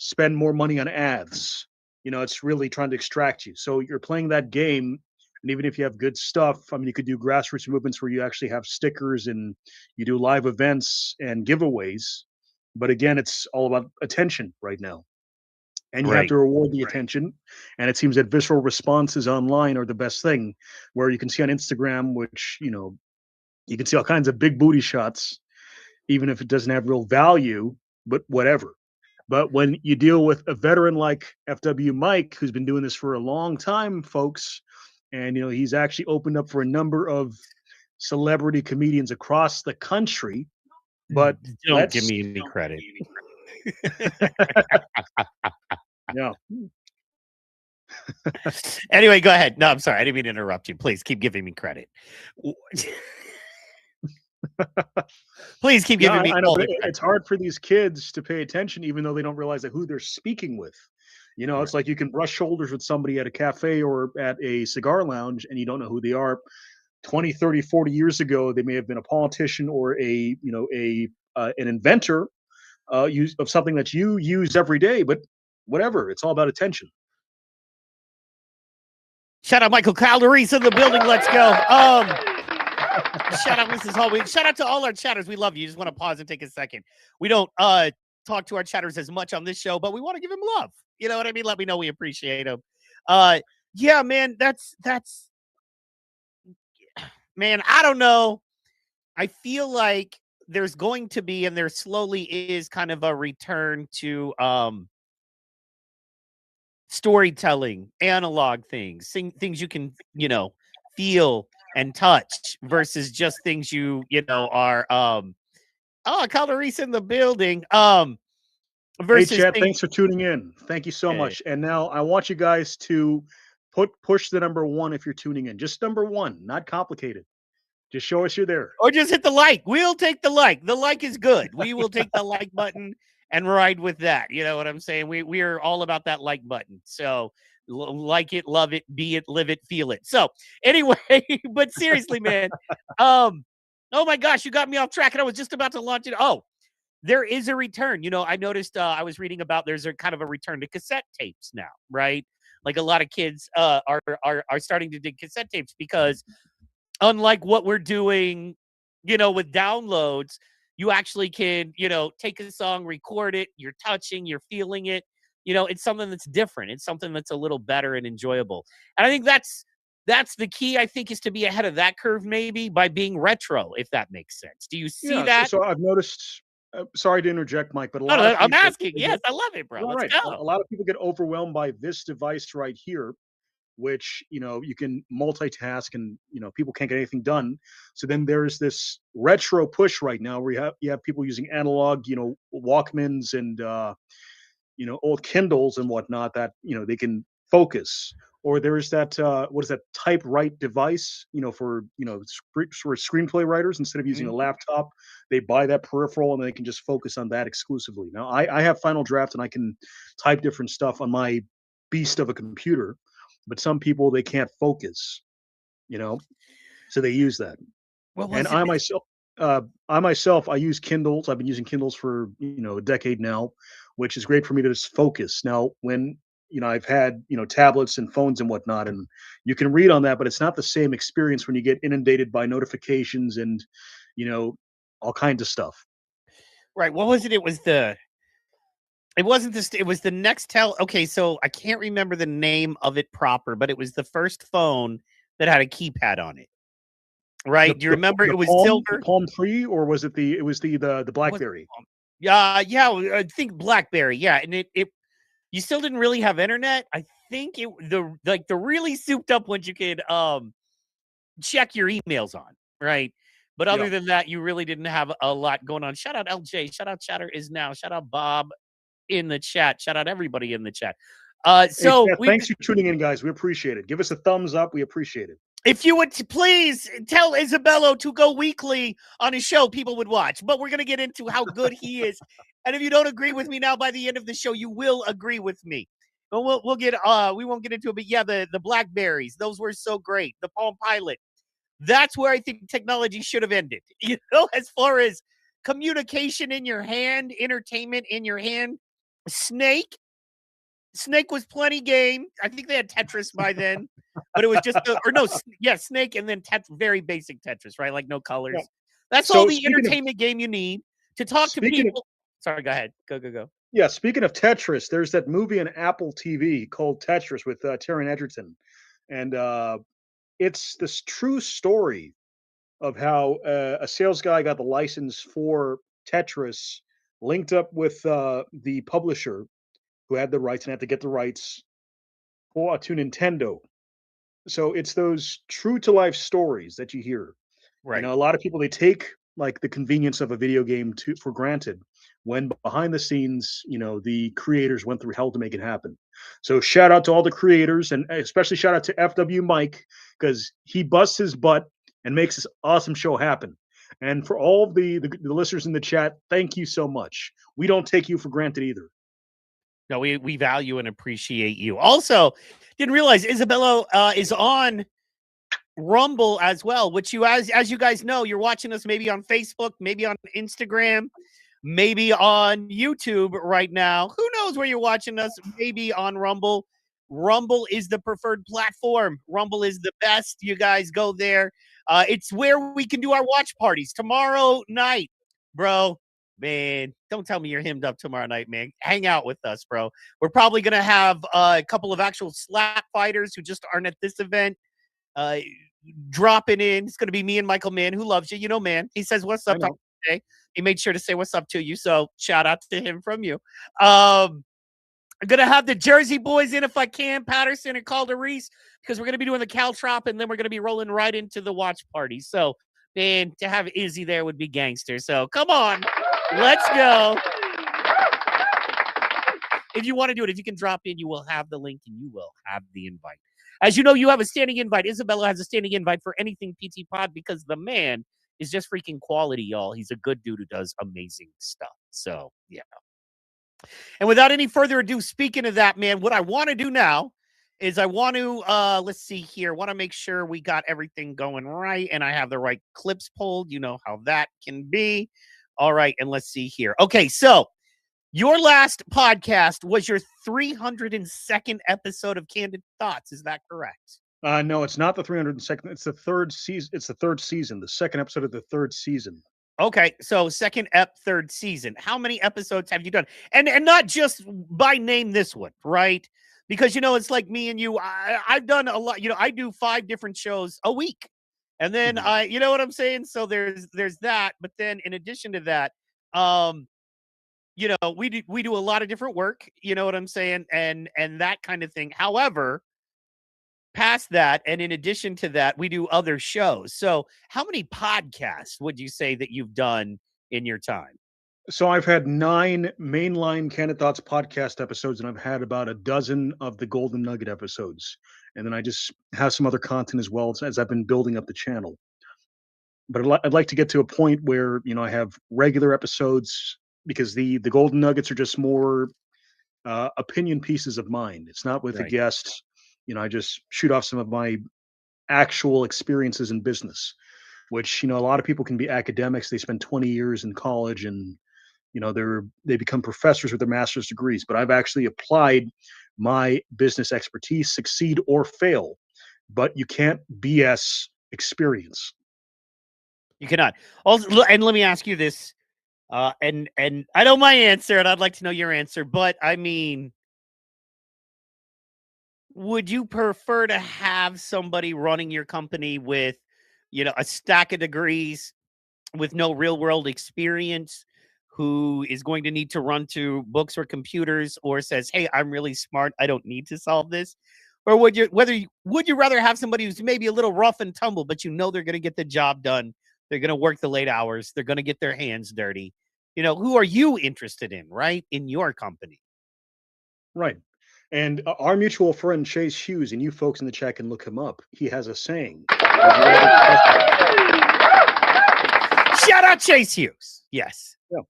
spend more money on ads. You know, it's really trying to extract you. So you're playing that game. And even if you have good stuff, I mean, you could do grassroots movements where you actually have stickers and you do live events and giveaways. But again, it's all about attention right now. and you have Right. to reward the attention. And it seems that visceral responses online are the best thing, where you can see on Instagram, which, you can see all kinds of big booty shots, even if it doesn't have real value, but whatever. But when you deal with a veteran like FW Mike, who's been doing this for a long time, folks, and he's actually opened up for a number of celebrity comedians across the country. But Don't give me any credit. Yeah. Anyway, go ahead. No, I'm sorry. I didn't mean to interrupt you. Please keep giving me credit. Please keep giving me I know, all but the credit. it's hard for these kids to pay attention, even though they don't realize that who they're speaking with. It's like you can brush shoulders with somebody at a cafe or at a cigar lounge, and you don't know who they are. 20, 30, 40 years ago, they may have been a politician or an inventor of something that you use every day, but whatever. It's all about attention. Shout out Michael Calories in the building. Let's go. Shout out Mrs. Hallway. Shout out to all our chatters. We love you. Just want to pause and take a second. We don't talk to our chatters as much on this show, but we want to give them love. You know what I mean? Let me know we appreciate them. Yeah, man, that's man, I don't know. I feel like there's going to be, and there slowly is, kind of a return to storytelling, analog things, things you can, feel and touch versus just things are Calories in the building. Versus hey, chat, things, thanks for tuning in. Thank you so much. And now I want you guys to push the number 1 if you're tuning in. Just number 1, not complicated. Just show us you're there. Or just hit the like. We'll take the like. The like is good. We will take the like button and ride with that. You know what I'm saying? We are all about that like button. So like it, love it, be it, live it, feel it. So anyway, but seriously, man. Oh my gosh, you got me off track and I was just about to launch it. Oh, there is a return. I noticed I was reading about there's a kind of a return to cassette tapes now, right? Like a lot of kids are starting to dig cassette tapes because unlike what we're doing, with downloads, you actually can, take a song, record it, you're touching, you're feeling it. It's something that's different. It's something that's a little better and enjoyable. And I think that's the key, I think, is to be ahead of that curve, maybe by being retro, if that makes sense. Do you see that? So I've noticed, sorry to interject, Mike, but I'm asking. Yes, I love it, bro. Let's go. A lot of people get overwhelmed by this device right here, which you can multitask and people can't get anything done. So then there's this retro push right now where you have people using analog Walkmans and old Kindles and whatnot that they can focus. Or there's that what is that type write device for for screenplay writers. Instead of using a laptop, they buy that peripheral and they can just focus on that exclusively. Now I have Final Draft and I can type different stuff on my beast of a computer, but some people, they can't focus, so they use that. And I myself, I use Kindles. I've been using Kindles for a decade now, which is great for me to just focus. Now, when I've had tablets and phones and whatnot, and you can read on that, but it's not the same experience when you get inundated by notifications and all kinds of stuff. Right. What was it? It was the Nextel. Okay, so I can't remember the name of it proper, but it was the first phone that had a keypad on it. Right? Do you remember? It was silver. The Palm 3, or was it the BlackBerry? Yeah, I think BlackBerry. Yeah, and it you still didn't really have internet. I think the really souped up ones you could check your emails on, right? But other than that, you really didn't have a lot going on. Shout out LJ. Shout out Chatter is now. Shout out Bob in the chat. Shout out everybody in the chat. Thanks for tuning in, guys. We appreciate it. Give us a thumbs up. We appreciate it. If you would please tell Isabello to go weekly on his show, people would watch. But we're going to get into how good he is. And if you don't agree with me now, by the end of the show, you will agree with me. But we'll get we won't get into it. But yeah, the Blackberries, those were so great. The Palm Pilot. That's where I think technology should have ended. As far as communication in your hand, entertainment in your hand. Snake was plenty game. I think they had Tetris by then, but it was just Snake and then very basic Tetris, right? Like no colors. Yeah. That's all the entertainment game you need to talk to people. Sorry, go ahead. Go. Yeah, speaking of Tetris, there's that movie on Apple TV called Tetris with Taron Egerton, and it's this true story of how a sales guy got the license for Tetris, linked up with the publisher who had the rights and had to get the rights to Nintendo. So it's those true to life stories that you hear. You Right. know, a lot of people, they take like the convenience of a video game for granted, when behind the scenes, you know, the creators went through hell to make it happen. So shout out to all the creators, and especially shout out to FW Mike, because he busts his butt and makes this awesome show happen. And for all of the listeners in the chat, thank you so much. We don't take you for granted either. No, we value and appreciate you. Also, didn't realize Isabella is on Rumble as well, which you as you guys know, you're watching us maybe on Facebook, maybe on Instagram, maybe on YouTube right now. Who knows where you're watching us? Maybe on Rumble. Rumble is the preferred platform. Rumble is the best. You guys go there. It's where we can do our watch parties tomorrow night, bro. Man, don't tell me you're hemmed up tomorrow night, man. Hang out with us, bro. We're probably gonna have a couple of actual slap fighters who just aren't at this event. Dropping in. It's going to be me and Michael Mann, who loves you. You know, man. He says, "What's up?" Today. He made sure to say what's up to you. So shout out to him from you. I'm going to have the Jersey boys in if I can, Patterson and Calder Reese, because we're going to be doing the Caltrop, and then we're going to be rolling right into the watch party. So, man, to have Izzy there would be gangster. So come on. Let's go. If you want to do it, if you can drop in, you will have the link and you will have the invite. As you know, you have a standing invite. Isabella has a standing invite for anything PT Pod because the man is just freaking quality, y'all. He's a good dude who does amazing stuff. So, yeah. And without any further ado, speaking of that, man, what I want to do now is I want to, let's see here. I want to make sure we got everything going right and I have the right clips pulled. You know how that can be. All right. And let's see here. Okay. So, your last podcast was your 302nd episode of Candid Thoughts. Is that correct? No, it's not the 302nd. It's the third season. It's the third season, the second episode of the third season. Okay, so third season. How many episodes have you done? And not just by name this one, right? Because, you know, it's like me and you. I've done a lot. You know, I do 5 different shows a week. And then you know what I'm saying? So there's that. But then in addition to that, you know, we do a lot of different work, you know what I'm saying? And that kind of thing. However, past that, and in addition to that, we do other shows. So how many podcasts would you say that you've done in your time? So I've had 9 mainline Candid Thoughts podcast episodes, and I've had about a dozen of the Golden Nugget episodes. And then I just have some other content as well as I've been building up the channel. But I'd like to get to a point where, you know, I have regular episodes, because the Golden Nuggets are just more opinion pieces of mine. It's not with a guest. You know, I just shoot off some of my actual experiences in business, which, you know, a lot of people can be academics. They spend 20 years in college and, you know, they become professors with their master's degrees. But I've actually applied my business expertise, succeed or fail. But you can't BS experience. You cannot. Also, and let me ask you this. And I know my answer, and I'd like to know your answer. But I mean, would you prefer to have somebody running your company with, you know, a stack of degrees, with no real world experience, who is going to need to run to books or computers, or says, "Hey, I'm really smart, I don't need to solve this"? Or would you rather have somebody who's maybe a little rough and tumble, but you know they're going to get the job done, they're going to work the late hours, they're going to get their hands dirty? You know, who are you interested in, right, in your company? Right. And our mutual friend Chase Hughes, and you folks in the chat can look him up. He has a saying. Shout out Chase Hughes. Yes. Yeah.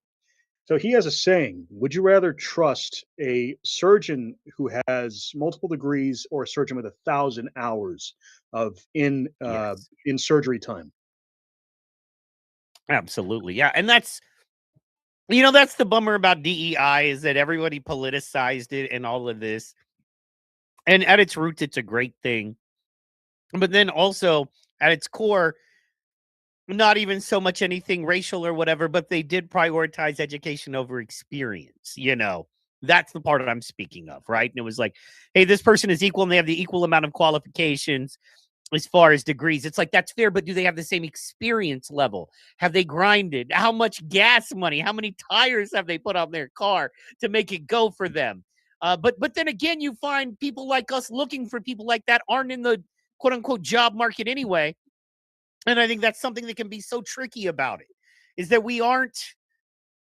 So he has a saying: would you rather trust a surgeon who has multiple degrees or a surgeon with 1,000 hours of in surgery time? Absolutely. Yeah. And that's, you know, that's the bummer about DEI, is that everybody politicized it and all of this. And at its roots, it's a great thing. But then also at its core, not even so much anything racial or whatever, but they did prioritize education over experience. That's the part that I'm speaking of, right? And it was like, hey, this person is equal and they have the equal amount of qualifications as far as degrees. It's like, that's fair, but do they have the same experience level? Have they grinded? How much gas money? How many tires have they put on their car to make it go for them? But then again, you find people like us looking for people like that aren't in the quote unquote job market anyway. And I think that's something that can be so tricky about it, is that we aren't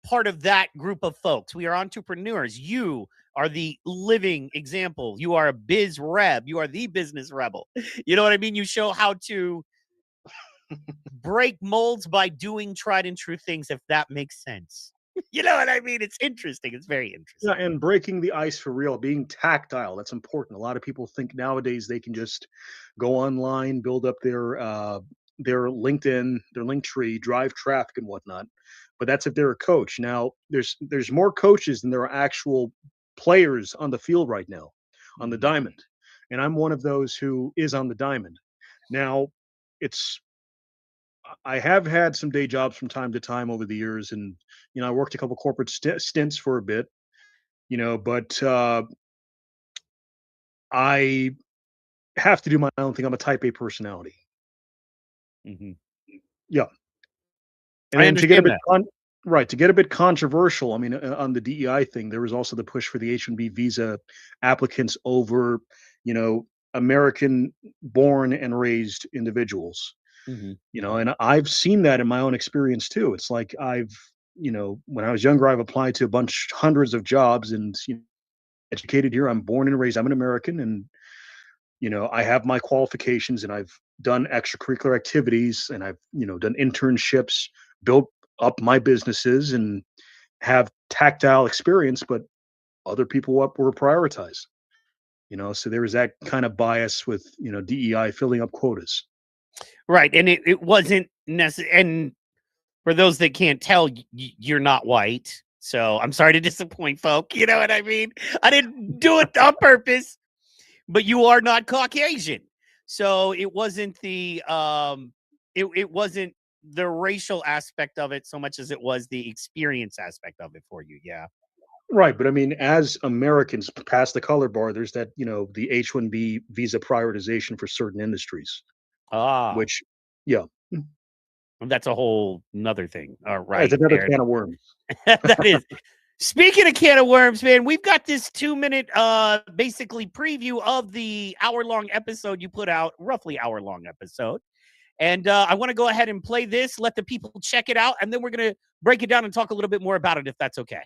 part of that group of folks. We are entrepreneurs. You are the living example. You are a biz reb. You are the business rebel. You know what I mean? You show how to break molds by doing tried and true things, if that makes sense. You know what I mean? It's interesting. It's very interesting. Yeah, and breaking the ice for real, being tactile, that's important. A lot of people think nowadays they can just go online, build up their LinkedIn, their link tree, drive traffic and whatnot. But that's if they're a coach. Now, there's more coaches than there are actual players on the field right now, on the diamond. And I'm one of those who is on the diamond. Now, I have had some day jobs from time to time over the years, and I worked a couple corporate stints for a bit, but I have to do my own thing. I'm a Type A personality. Mm-hmm. Yeah, and I then to get a understand bit right, to get a bit controversial. I mean, on the DEI thing, there was also the push for the H-1B visa applicants over, American-born and raised individuals. Mm-hmm. And I've seen that in my own experience too. It's like when I was younger, I've applied to hundreds of jobs, and educated here. I'm born and raised. I'm an American, and I have my qualifications, and I've done extracurricular activities, and I've done internships, built up my businesses, and have tactile experience. But other people were prioritized. So there was that kind of bias with DEI filling up quotas. Right. And it wasn't necessary. And for those that can't tell, you're not white. So I'm sorry to disappoint folk. You know what I mean? I didn't do it on purpose, but you are not Caucasian. So it wasn't the it wasn't the racial aspect of it so much as it was the experience aspect of it for you. Yeah. Right, but I mean, as Americans past the color bar, there's that the H-1B visa prioritization for certain industries. Which, yeah, that's a whole nother thing. All right, it's another can of worms. That is. Speaking of can of worms, man, we've got this 2-minute basically preview of the hour-long episode you put out, roughly hour-long episode. And I want to go ahead and play this, let the people check it out, and then we're going to break it down and talk a little bit more about it, if that's okay.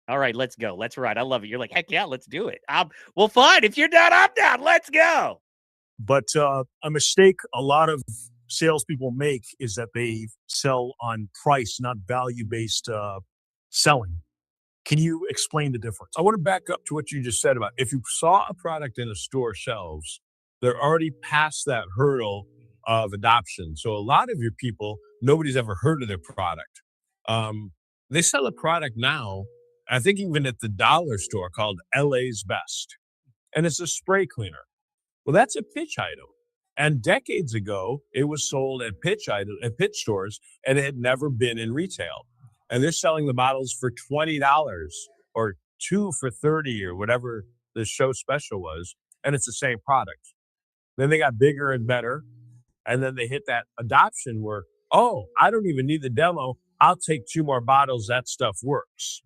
All right, let's go. Let's ride. I love it. You're like, heck yeah, let's do it. Well, fine. If you're down, I'm down. Let's go. But a mistake a lot of salespeople make is that they sell on price, not value-based selling. Can you explain the difference? I want to back up to what you just said about if you saw a product in a store shelves, they're already past that hurdle of adoption. So a lot of your people, nobody's ever heard of their product. They sell a product now, I think even at the dollar store, called LA's Best. And it's a spray cleaner. Well, that's a pitch item. And decades ago, it was sold at pitch stores, and it had never been in retail. And they're selling the bottles for $20 or 2 for $30 or whatever the show special was. And it's the same product. Then they got bigger and better. And then they hit that adoption where, oh, I don't even need the demo. I'll take 2 more bottles. That stuff works.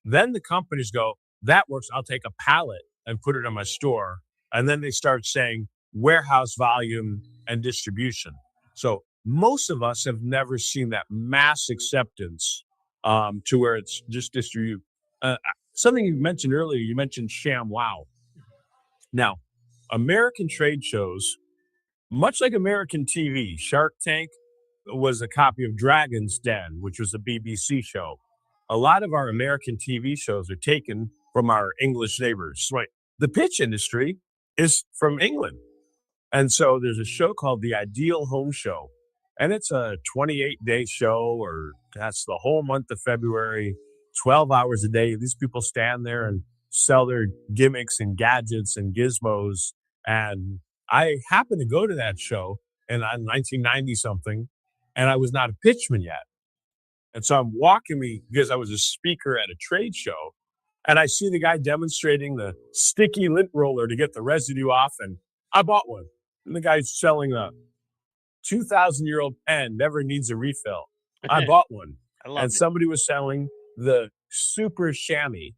Then the companies go, that works. I'll take a pallet and put it in my store. And then they start saying warehouse volume and distribution. So most of us have never seen that mass acceptance to where it's just distribute. Something you mentioned earlier, you mentioned ShamWow. Now, American trade shows, much like American TV, Shark Tank was a copy of Dragon's Den, which was a BBC show. A lot of our American TV shows are taken from our English neighbors. Right. The pitch industry is from England. And so there's a show called The Ideal Home Show. And it's a 28-day show, or that's the whole month of February, 12 hours a day. These people stand there and sell their gimmicks and gadgets and gizmos. And I happened to go to that show, in 1990 something, and I was not a pitchman yet. And so I'm walking me because I was a speaker at a trade show, and I see the guy demonstrating the sticky lint roller to get the residue off, and I bought one. And the guy's selling a 2,000-year-old pen, never needs a refill. I bought one. I love And it. somebody was selling the super chamois,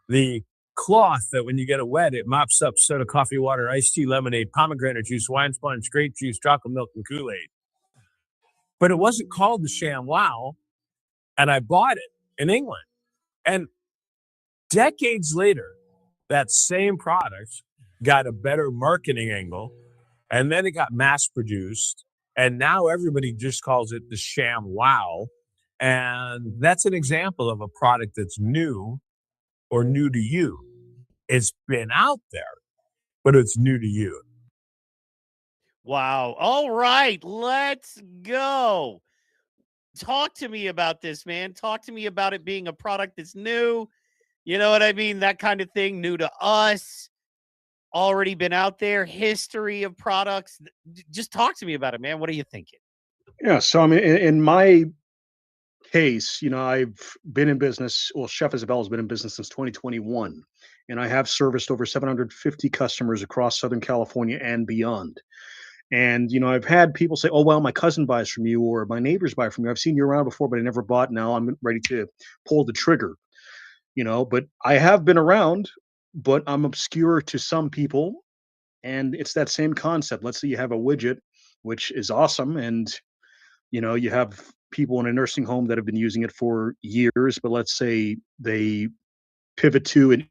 the cloth that when you get it wet, it mops up soda, coffee, water, iced tea, lemonade, pomegranate juice, wine sponge, grape juice, chocolate milk, and Kool-Aid. But it wasn't called the Sham Wow, and I bought it in England. And decades later, that same product got a better marketing angle, and then it got mass produced, and now everybody just calls it the Sham Wow. And that's an example of a product that's new or new to you. It's been out there, but it's new to you. Wow. All right, let's go. Talk to me about this, man. Talk to me about it being a product that's new. You know what I mean? That kind of thing, new to us, already been out there, history of products. Just talk to me about it, man. What are you thinking? Yeah. So I mean, in my case, I've been in business. Well, Chef Isabel has been in business since 2021, and I have serviced over 750 customers across Southern California and beyond. And I've had people say, "Oh, well, my cousin buys from you, or my neighbors buy from you. I've seen you around before, but I never bought. Now I'm ready to pull the trigger." But I have been around, but I'm obscure to some people, and it's that same concept. Let's say you have a widget, which is awesome, and you have people in a nursing home that have been using it for years, but let's say they pivot to an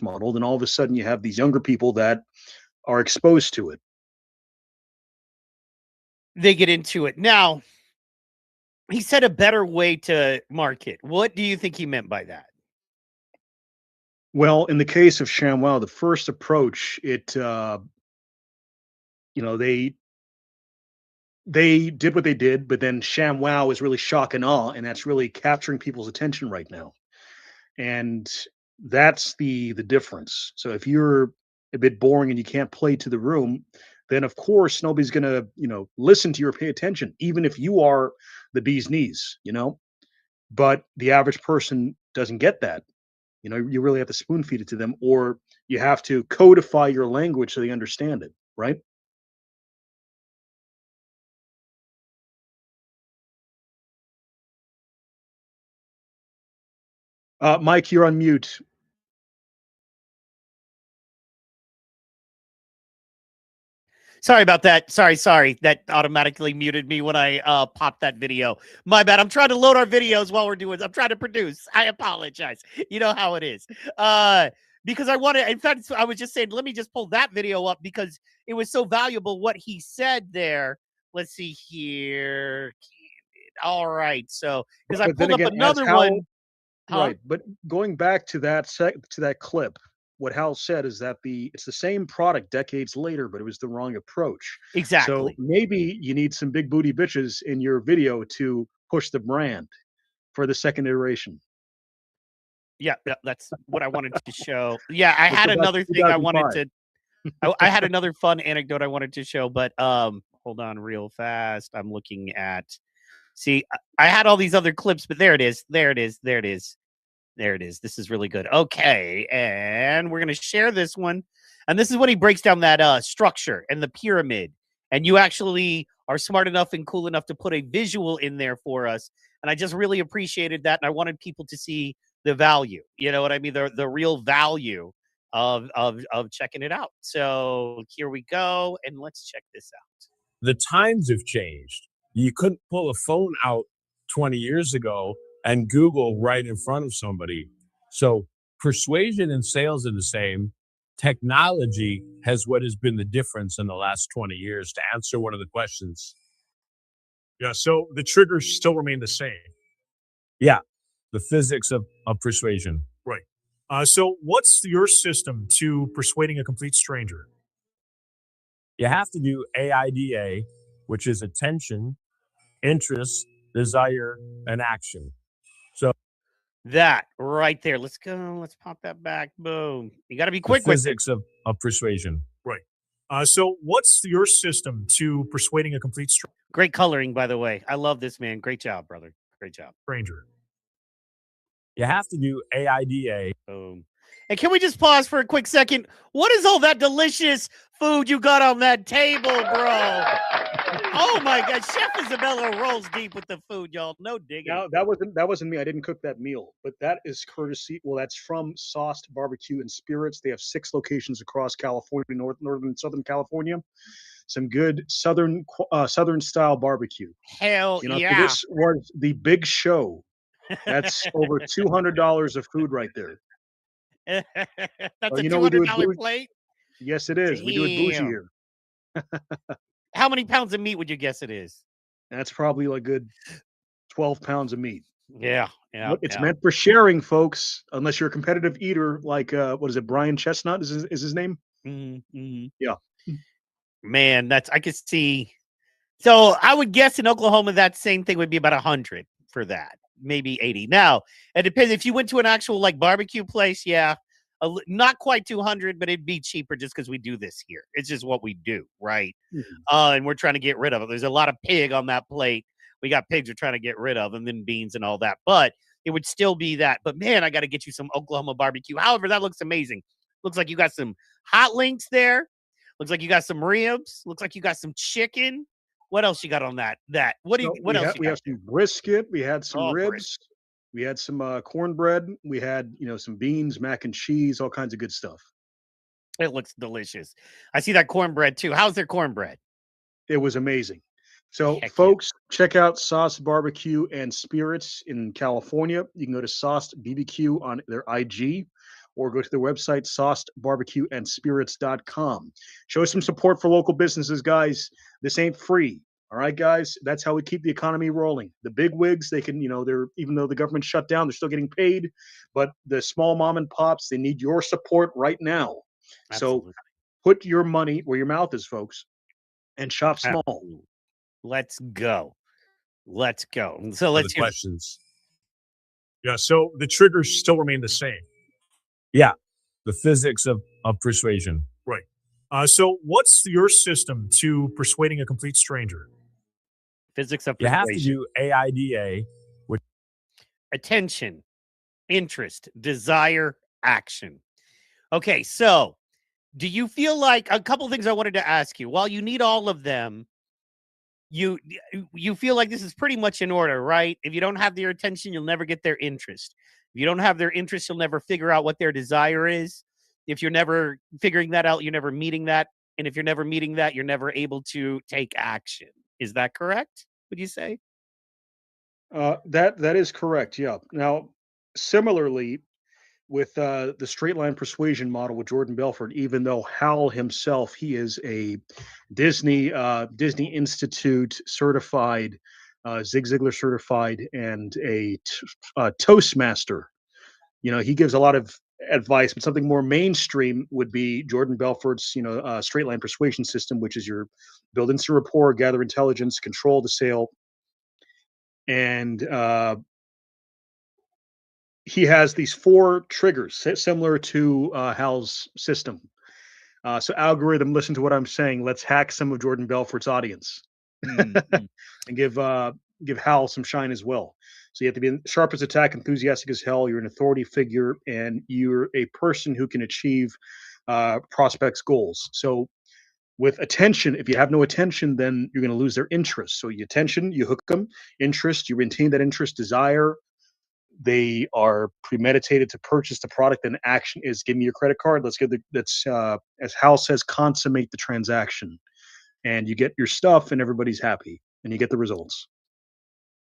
model, then all of a sudden you have these younger people that are exposed to it. They get into it. Now, he said a better way to market. What do you think he meant by that? Well, in the case of ShamWow, the first approach, they did what they did, but then ShamWow is really shock and awe, and that's really capturing people's attention right now. And that's the difference. So if you're a bit boring and you can't play to the room, then of course nobody's gonna, listen to you or pay attention, even if you are the bee's knees. But the average person doesn't get that. You really have to spoon feed it to them, or you have to codify your language so they understand it, right? Mike, you're on mute. Sorry about that. Sorry. That automatically muted me when I popped that video. My bad. I'm trying to load our videos while we're doing. I'm trying to produce. I apologize. You know how it is. Because I wanted. In fact, I was just saying, let me just pull that video up because it was so valuable what he said there. Let's see here. All right. So because I But then pulled up again, as another Hal, one. Huh? right? But going back to that to that clip, what Hal said is that it's the same product decades later, but it was the wrong approach. So Exactly. maybe you need some big booty bitches in your video to push the brand for the second iteration. Yeah, that's what I wanted to show. Yeah, I Let's had go back to another thing I wanted 2005. to. I had another fun anecdote I wanted to show, but hold on real fast. I'm looking at. See, I had all these other clips, but there it is. There it is. There it is. There it is. This is really good. Okay, and we're gonna share this one. And this is when he breaks down that structure and the pyramid. And you actually are smart enough and cool enough to put a visual in there for us. And I just really appreciated that. And I wanted people to see the value. You know what I mean? The real value of checking it out. So here we go, and let's check this out. The times have changed. You couldn't pull a phone out 20 years ago and Google right in front of somebody. So persuasion and sales are the same. Technology has what has been the difference in the last 20 years to answer one of the questions. Yeah, so the triggers still remain the same. Yeah, the physics of persuasion. Right. So what's your system to persuading a complete stranger? You have to do AIDA, which is attention, interest, desire, and action. So that right there. Let's go. Let's pop that back. Boom. You got to be the quick with it. physics of persuasion. Right. So what's your system to persuading a complete Great coloring, by the way. I love this, man. Great job, brother. Great job. stranger? You have to do AIDA. Boom. And can we just pause for a quick second? What is all that delicious food you got on that table, bro? Oh my God, Chef Isabella rolls deep with the food, y'all. No digging. Now that wasn't me. I didn't cook that meal, but that is courtesy. Well, that's from Sauced Barbecue and Spirits. They have 6 locations across California, northern and southern California. Some good southern style barbecue. Hell So yeah! this was the big show. That's over $200 of food right there. That's Oh, a you know we do it $200 bougie. plate. Yes, it is. We do it bougie Damn. here. How many pounds of meat would you guess it is? That's probably like good 12 pounds of meat. Yeah, yeah. But it's yeah. meant for sharing, folks. Unless you're a competitive eater, like what is it? Brian Chestnut is his name? Mhm. Yeah. Man, I could see. So I would guess in Oklahoma that same thing would be about 100 for that, maybe 80. Now it depends if you went to an actual like barbecue place. Yeah, not quite 200, but it'd be cheaper just because we do this here. It's just what we do, right? And we're trying to get rid of it. There's a lot of pig on that plate. We got pigs we're trying to get rid of, and then beans and all that. But it would still be that. But man, I got to get you some Oklahoma barbecue. However, that looks amazing. Looks like you got some hot links there. Looks like you got some ribs. Looks like you got some chicken. What else you got on that? What else? We have some brisket. We had some ribs. Brisket. We had some cornbread. We had some beans, mac and cheese, all kinds of good stuff. It looks delicious. I see that cornbread too. How's their cornbread? It was amazing. So, folks, check out Sauced Barbecue and Spirits in California. You can go to Sauced BBQ on their IG or go to their website, saucedbarbecueandspirits.com. Show some support for local businesses, guys. This ain't free. All right, guys. That's how we keep the economy rolling. The big wigs, they can, they're even though the government shut down, they're still getting paid. But the small mom and pops, they need your support right now. Absolutely. So put your money where your mouth is, folks, and shop small. Absolutely. Let's go. Let's go. So For let's the questions. Yeah. So the triggers still remain the same. Yeah, the physics of persuasion. Right. So what's your system to persuading a complete stranger? Physics of You have to persuasion. do AIDA, which Attention, interest, desire, action. Okay, so do you feel like a couple things I wanted to ask you? While you need all of them, you feel like this is pretty much in order, right? If you don't have their attention, you'll never get their interest. If you don't have their interest, you'll never figure out what their desire is. If you're never figuring that out, you're never meeting that. And if you're never meeting that, you're never able to take action. Is that correct? Would you say? That is correct. Yeah. Now, similarly, with the straight line persuasion model with Jordan Belfort, even though Hal himself, he is a Disney Institute certified, Zig Ziglar certified, and a Toastmaster. He gives a lot of advice, but something more mainstream would be Jordan Belfort's, straight line persuasion system, which is your build instant rapport, gather intelligence, control the sale, and he has these 4 triggers similar to Hal's system. So algorithm, listen to what I'm saying. Let's hack some of Jordan Belfort's audience and give Hal some shine as well. So you have to be sharp as attack, enthusiastic as hell. You're an authority figure, and you're a person who can achieve prospects' goals. So with attention, if you have no attention, then you're going to lose their interest. So you attention, you hook them. Interest, you maintain that interest. Desire, they are premeditated to purchase the product, and action is give me your credit card. Let's as Hal says, consummate the transaction, and you get your stuff, and everybody's happy, and you get the results.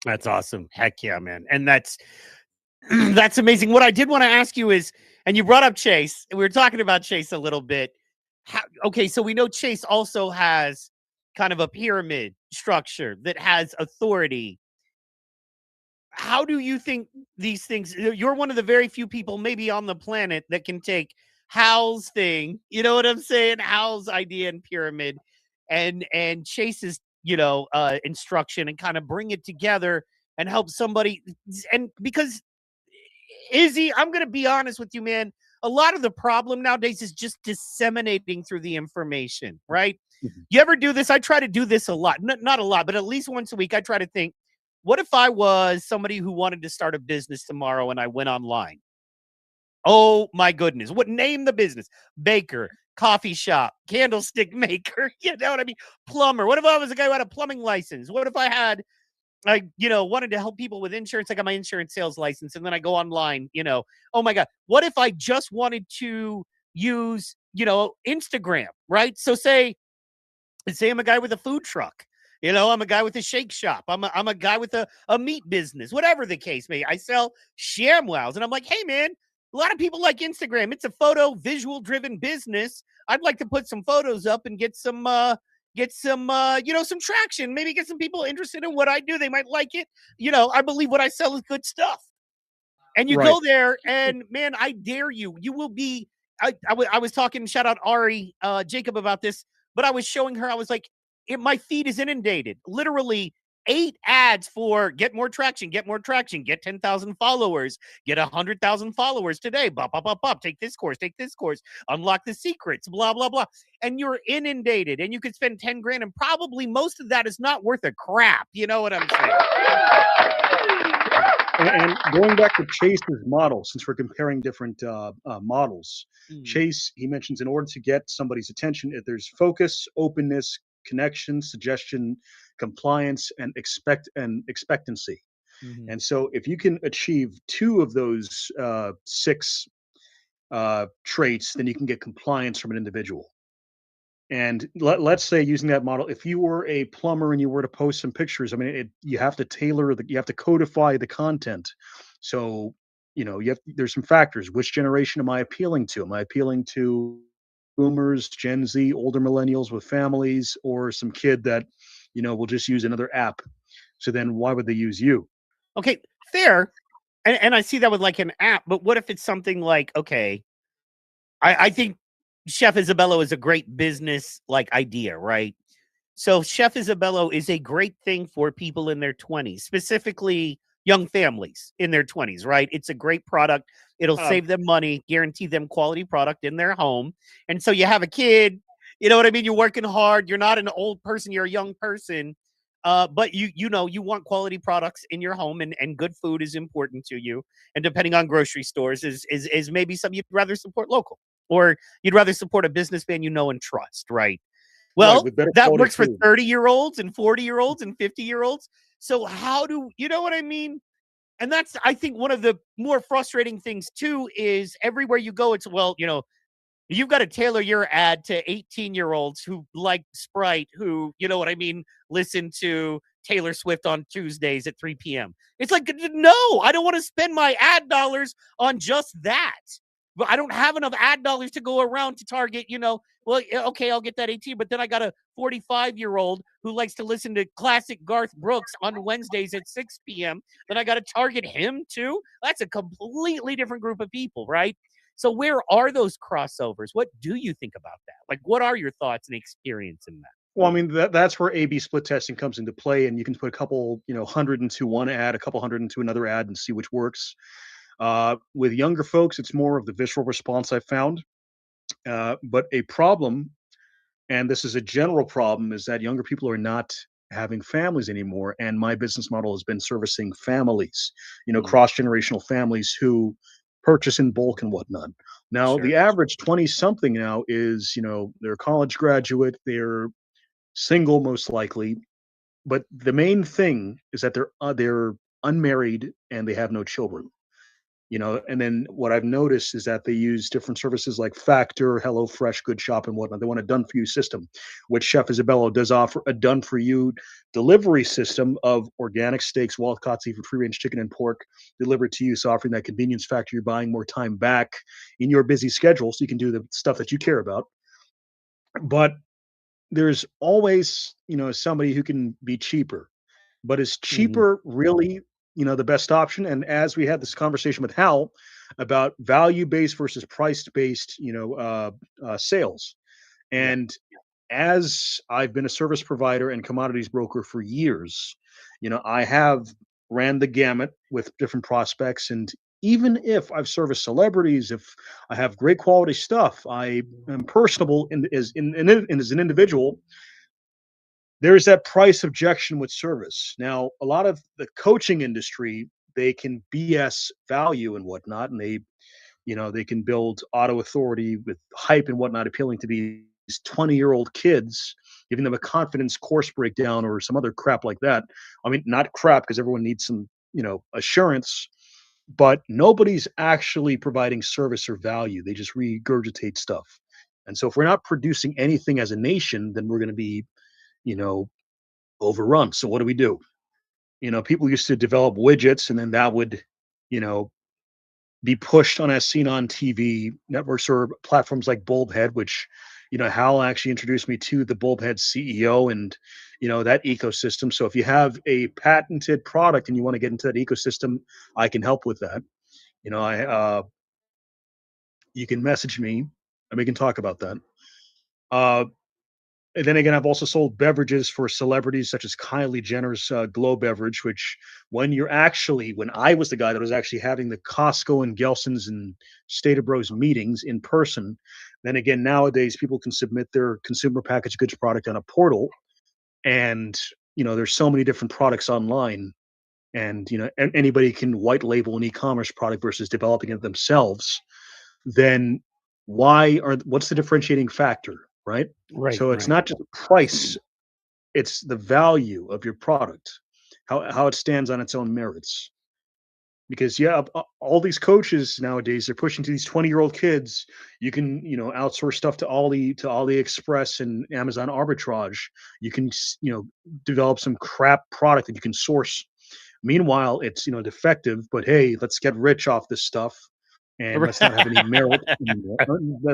That's awesome. Heck yeah, man. And that's amazing. What I did want to ask you is, and you brought up Chase, and we were talking about Chase a little bit. Okay, so we know Chase also has kind of a pyramid structure that has authority. How do you think these things, you're one of the very few people maybe on the planet that can take Hal's thing, you know what I'm saying? Hal's idea and pyramid and Chase's, instruction and kind of bring it together and help somebody. And because Izzy, I'm going to be honest with you, man, a lot of the problem nowadays is just disseminating through the information, right? Mm-hmm. You ever do this? I try to do this a lot, not a lot, but at least once a week. I try to think, what if I was somebody who wanted to start a business tomorrow and I went online? Oh my goodness. What name the business? Baker, coffee shop, candlestick maker. You know what I mean? Plumber. What if I was a guy who had a plumbing license? What if I had, wanted to help people with insurance? I got my insurance sales license and then I go online, oh my God. What if I just wanted to use, Instagram, right? So say I'm a guy with a food truck. I'm a guy with a shake shop. I'm a guy with a meat business, whatever the case may be. I sell ShamWows. And I'm like, hey, man, a lot of people like Instagram. It's a photo visual driven business. I'd like to put some photos up and get some some traction. Maybe get some people interested in what I do. They might like it. I believe what I sell is good stuff. And you go there and, man, I dare you. You will be I was talking, shout out Ari Jacob about this, but I was showing her, I was like, my feed is inundated. Literally 8 ads for get more traction, get 10,000 followers, get 100,000 followers today. Bop, bop, bop, bop. Take this course, unlock the secrets, blah, blah, blah. And you're inundated and you could spend 10 grand and probably most of that is not worth a crap. You know what I'm saying? And going back to Chase's model, since we're comparing different models, Chase, he mentions in order to get somebody's attention, if there's focus, openness, connection, suggestion, compliance, and expectancy. Mm-hmm. And so if you can achieve 2 of those 6 traits, then you can get compliance from an individual. And let's say, using that model, if you were a plumber and you were to post some pictures, I mean, you have to you have to codify the content. So, there's some factors. Which generation am I appealing to? Am I appealing to boomers, Gen Z, older millennials with families, or some kid that, will just use another app? So then why would they use you? Okay, fair. And I see that with like an app, but what if it's something like, okay, I think Chef Isabello is a great business idea, right? So Chef Isabello is a great thing for people in their 20s, specifically young families in their 20s, right? It's a great product. It'll save them money, guarantee them quality product in their home. And so you have a kid, you know what I mean? You're working hard. You're not an old person. You're a young person. But you want quality products in your home and good food is important to you. And depending on grocery stores is maybe something you'd rather support local, or you'd rather support a businessman you know and trust, right? Well, that works for 30-year-olds and 40-year-olds and 50-year-olds. So how do you know what I mean? And that's, I think, one of the more frustrating things too, is everywhere you go, it's, you've got to tailor your ad to 18-year-olds who like Sprite, who, you know what I mean, listen to Taylor Swift on Tuesdays at 3 p.m. It's like, no, I don't want to spend my ad dollars on just that. But I don't have enough ad dollars to go around to target, okay, I'll get that 18, but then I got a 45-year-old who likes to listen to classic Garth Brooks on Wednesdays at 6 p.m. Then I got to target him too. That's a completely different group of people, right? So where are those crossovers? What do you think about that? What are your thoughts and experience in that? Well, I mean, that's where A/B split testing comes into play, and you can put a couple, 100 into one ad, a couple hundred into another ad, and see which works. With younger folks, it's more of the visceral response I found. But a problem, and this is a general problem, is that younger people are not having families anymore. And my business model has been servicing families, cross-generational families who purchase in bulk and whatnot. Now, the average 20-something now is, they're a college graduate, they're single most likely, but the main thing is that they're unmarried and they have no children. And then what I've noticed is that they use different services like Factor, HelloFresh, Good Shop, and whatnot. They want a done-for-you system, which Chef Isabello does offer a done-for-you delivery system of organic steaks, wild-caught seafood, free-range chicken, and pork delivered to you, so offering that convenience factor. You're buying more time back in your busy schedule so you can do the stuff that you care about. But there's always, somebody who can be cheaper. But is cheaper really the best option? And as we had this conversation with Hal about value-based versus price-based, sales. And as I've been a service provider and commodities broker for years, I have ran the gamut with different prospects. And even if I've serviced celebrities, if I have great quality stuff, I am personable as an individual, there's that price objection with service. Now, a lot of the coaching industry, they can BS value and whatnot, and they can build auto authority with hype and whatnot, appealing to these 20-year-old kids, giving them a confidence course breakdown or some other crap like that. I mean, not crap, because everyone needs some, assurance, but nobody's actually providing service or value. They just regurgitate stuff. And so if we're not producing anything as a nation, then we're going to be, you know, overrun. So what do we do? People used to develop widgets, and then that would, you know, be pushed on as seen on TV networks or platforms like Bulbhead, which, Hal actually introduced me to the Bulbhead CEO and, that ecosystem. So if you have a patented product and you want to get into that ecosystem, I can help with that. You can message me and we can talk about that. And then again, I've also sold beverages for celebrities such as Kylie Jenner's Glow beverage, which when I was the guy that was actually having the Costco and Gelson's and State of Bros meetings in person, then again, nowadays people can submit their consumer packaged goods product on a portal. And, there's so many different products online, and, anybody can white label an e-commerce product versus developing it themselves. Then what's the differentiating factor? Right. Right. So it's right. not just price, it's the value of your product, how it stands on its own merits. Because all these coaches nowadays, they're pushing to these 20-year-old kids. You can, outsource stuff to AliExpress and Amazon arbitrage. You can, develop some crap product that you can source. Meanwhile, it's, defective, but hey, let's get rich off this stuff and let's not have any merit anymore.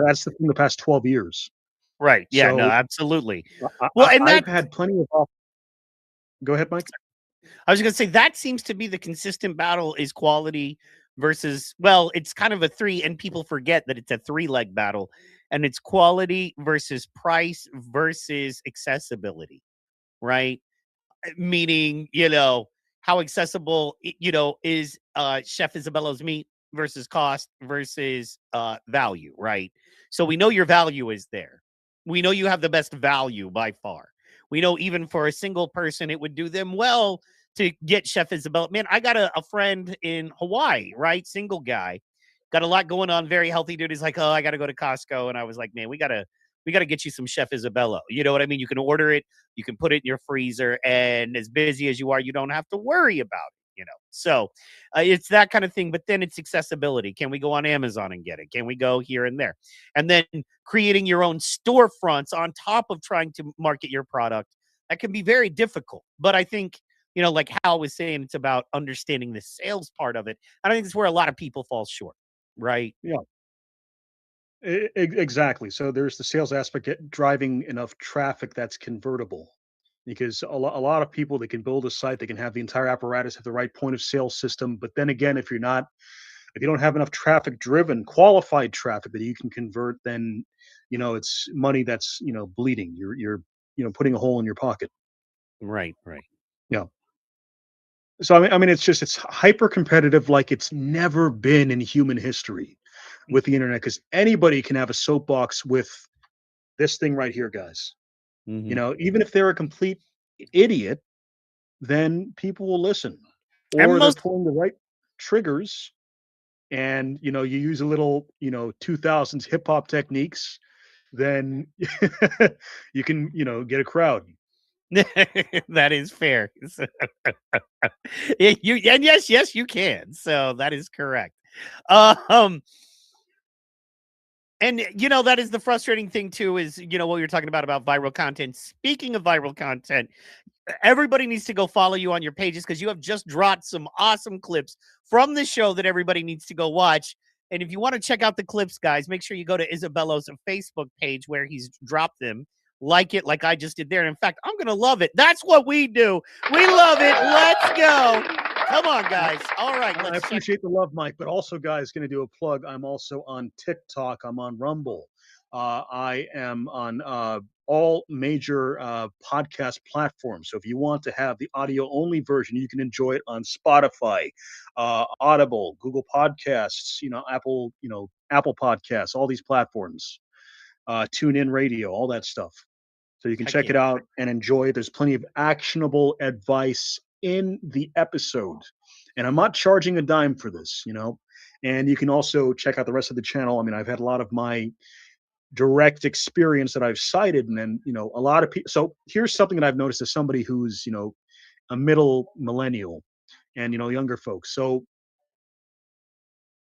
That's the past 12 years. Right. Yeah, no, So absolutely. I, Well, and I've that had plenty of. Go ahead, Mike. I was going to say that seems to be the consistent battle is quality versus, well, it's kind of a three, and people forget that it's a 3-leg battle, and it's quality versus price versus accessibility, right? Meaning, how accessible, is Chef Isabello's meat versus cost versus value, right? So we know your value is there. We know you have the best value by far. We know even for a single person, it would do them well to get Chef Isabella. Man, I got a friend in Hawaii, right? Single guy. Got a lot going on, very healthy dude. He's like, oh, I got to go to Costco. And I was like, man, we got to get you some Chef Isabella. You know what I mean? You can order it. You can put it in your freezer, and as busy as you are, you don't have to worry about it, So it's that kind of thing, but then it's accessibility. Can we go on Amazon and get it? Can we go here and there? And then creating your own storefronts on top of trying to market your product, that can be very difficult. But I think, like Hal was saying, it's about understanding the sales part of it. And I think it's where a lot of people fall short, right? Yeah. Exactly. So there's the sales aspect, driving enough traffic that's convertible, because a lot of people, they can build a site, they can have the entire apparatus, have the right point of sale system. But then again, if you don't have enough traffic driven, qualified traffic that you can convert, then, it's money that's, bleeding. You're putting a hole in your pocket. Right. Right. Yeah. So it's hyper competitive like it's never been in human history with the internet, because anybody can have a soapbox with this thing right here, guys. Even if they're a complete idiot, then people will listen, or they're pulling the right triggers, and you use a little 2000s hip hop techniques, then you can get a crowd. That is fair. And yes, you can. So that is correct. And that is the frustrating thing too, is what you're talking about viral content. Speaking of viral content, everybody needs to go follow you on your pages, because you have just dropped some awesome clips from the show that everybody needs to go watch. And if you want to check out the clips, guys, make sure you go to Isabello's Facebook page where he's dropped them. Like it, like I just did there. And in fact, I'm going to love it. That's what we do. We love it. Let's go. Come on, guys. All right. I appreciate the love, Mike. But also, guys, going to do a plug. I'm also on TikTok. I'm on Rumble. I am on all major podcast platforms. So if you want to have the audio only version, you can enjoy it on Spotify, Audible, Google Podcasts, Apple Podcasts, all these platforms, TuneIn Radio, all that stuff. So you can check it out and enjoy it. There's plenty of actionable advice in the episode. And I'm not charging a dime for this, And you can also check out the rest of the channel. I mean, I've had a lot of my direct experience that I've cited, and then, a lot of people. So here's something that I've noticed as somebody who's, a middle millennial and, younger folks. So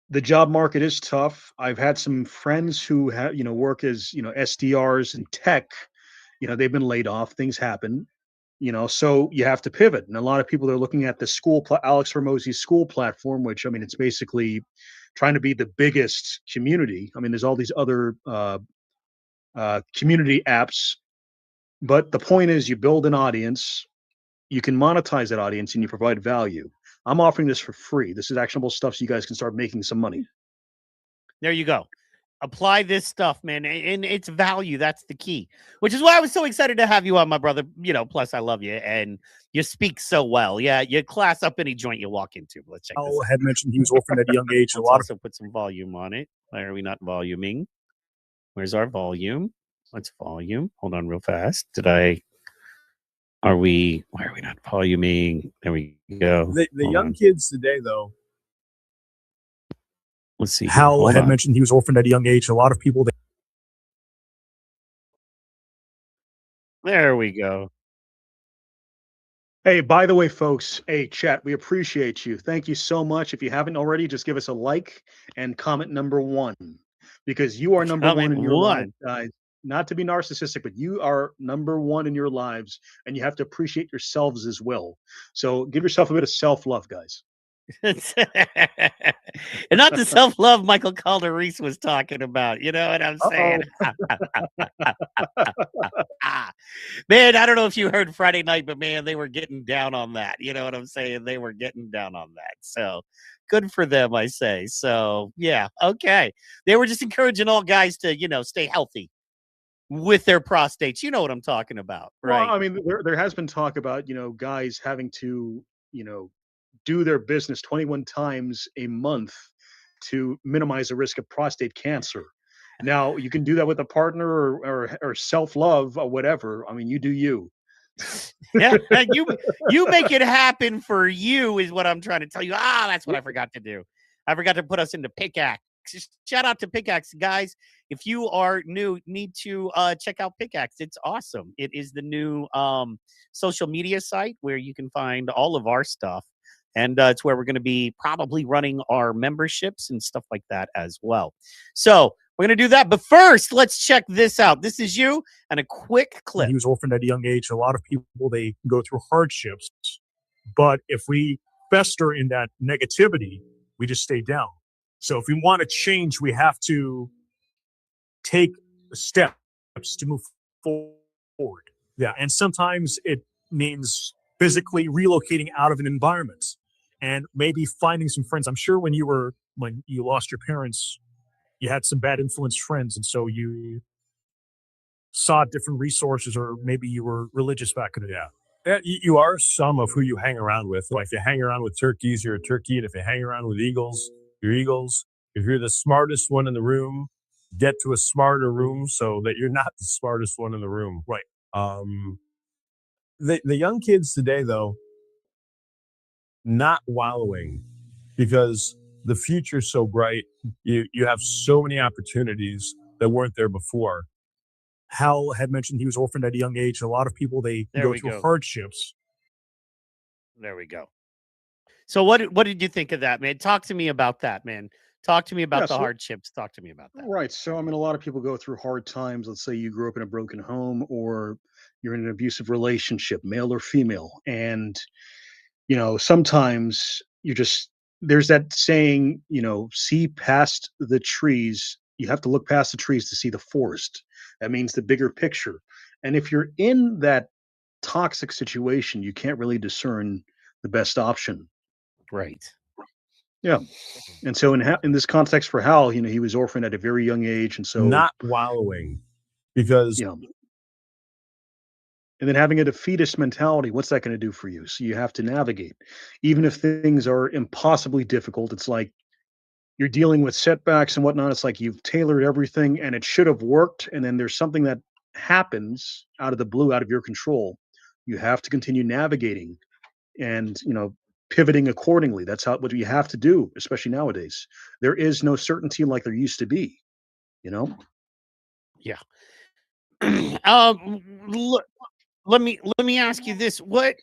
the job market is tough. I've had some friends who have, work as, SDRs in tech. They've been laid off. Things happen. So you have to pivot. And a lot of people are looking at the Alex Hormozi's school platform, which, I mean, it's basically trying to be the biggest community. I mean, there's all these other community apps, but the point is you build an audience, you can monetize that audience, and you provide value. I'm offering this for free. This is actionable stuff so you guys can start making some money. There you go. Apply this stuff, man, and it's value. That's the key, which is why I was so excited to have you on, my brother. Plus I love you, and you speak so well. Yeah, you class up any joint you walk into. Let's check this out. Had mentioned he was orphaned at a young age. Let's also put some volume on it. Why are we not voluming? Where's our volume? What's volume? Hold on real fast. Why are we not voluming? There we go. The young kids today, though. Let's see. Hal had mentioned he was orphaned at a young age. A lot of people. There we go. Hey, by the way, folks, chat, we appreciate you. Thank you so much. If you haven't already, just give us a like and comment number 1, because you are number 1 in your life, guys. Not to be narcissistic, but you are number 1 in your lives, and you have to appreciate yourselves as well. So give yourself a bit of self-love, guys. And not the self-love Michael Calder-Reese was talking about. You know what I'm saying? Man, I don't know if you heard Friday night, but man, they were getting down on that. You know what I'm saying? They were getting down on that. So good for them, I say. So yeah, okay. They were just encouraging all guys to, stay healthy with their prostates. You know what I'm talking about, right? Well, I mean, there has been talk about, guys having to, do their business 21 times a month to minimize the risk of prostate cancer. Now, you can do that with a partner or self-love or whatever. I mean, you do you. Yeah, you make it happen for you is what I'm trying to tell you. That's what I forgot to do. I forgot to put us into Pickaxe. Shout out to Pickaxe, guys. If you are new, need to check out Pickaxe. It's awesome. It is the new social media site where you can find all of our stuff. And it's where we're going to be probably running our memberships and stuff like that as well. So we're going to do that. But first, let's check this out. This is you and a quick clip. He was orphaned at a young age. A lot of people, they go through hardships. But if we fester in that negativity, we just stay down. So if we want to change, we have to take steps to move forward. Yeah. And sometimes it means physically relocating out of an environment and maybe finding some friends. I'm sure when you lost your parents, you had some bad influence friends. And so you sought different resources, or maybe you were religious back in the day. Yeah, you are some of who you hang around with. Like if you hang around with turkeys, you're a turkey. And if you hang around with eagles, you're eagles. If you're the smartest one in the room, get to a smarter room so that you're not the smartest one in the room. Right. The young kids today, though, not wallowing because the future's so bright. You have so many opportunities that weren't there before. Hal had mentioned he was orphaned at a young age. A lot of people, they go through hardships. There we go. So what did you think of that, man? Talk to me about that, man. Talk to me about the hardships. Talk to me about that. Right. So, I mean, a lot of people go through hard times. Let's say you grew up in a broken home or you're in an abusive relationship, male or female. And, sometimes there's that saying, see past the trees. You have to look past the trees to see the forest. That means the bigger picture. And if you're in that toxic situation, you can't really discern the best option. Right. Yeah. And so in this context for Hal, he was orphaned at a very young age. And so not wallowing because And then having a defeatist mentality, what's that going to do for you? So you have to navigate. Even if things are impossibly difficult, it's like you're dealing with setbacks and whatnot. It's like you've tailored everything and it should have worked. And then there's something that happens out of the blue, out of your control. You have to continue navigating and, pivoting accordingly. That's what you have to do, especially nowadays. There is no certainty like there used to be, you know? Yeah. Let me ask you this. What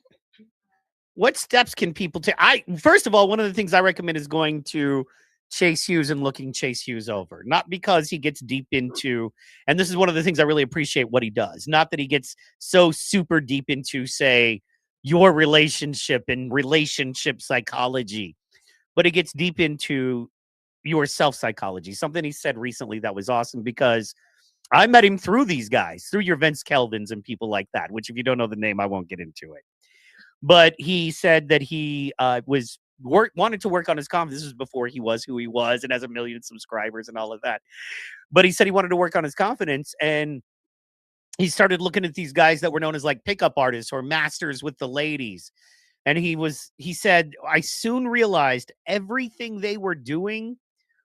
steps can people take? First of all, one of the things I recommend is going to Chase Hughes and looking Chase Hughes over. Not because he gets deep into, and this is one of the things I really appreciate what he does. Not that he gets so super deep into, say, your relationship and relationship psychology, but he gets deep into your self psychology. Something he said recently that was awesome because I met him through these guys, through your Vince Kelvins and people like that, which if you don't know the name, I won't get into it. But he said that he wanted to work on his confidence. This was before he was who he was and has 1 million subscribers and all of that. But he said he wanted to work on his confidence, and he started looking at these guys that were known as like pickup artists or masters with the ladies. And he said, I soon realized everything they were doing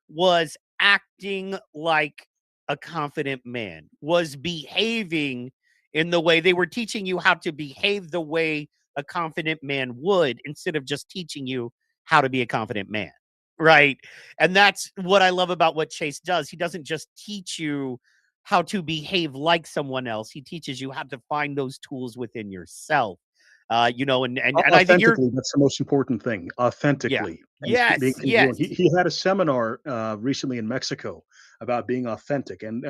was acting like a confident man, was behaving in the way they were teaching you how to behave the way a confident man would, instead of just teaching you how to be a confident man. Right. And that's what I love about what Chase does. He doesn't just teach you how to behave like someone else. He teaches you how to find those tools within yourself. And I think That's the most important thing. Authentically. Yeah. Being Yes. congruent. He had a seminar recently in Mexico about being authentic, and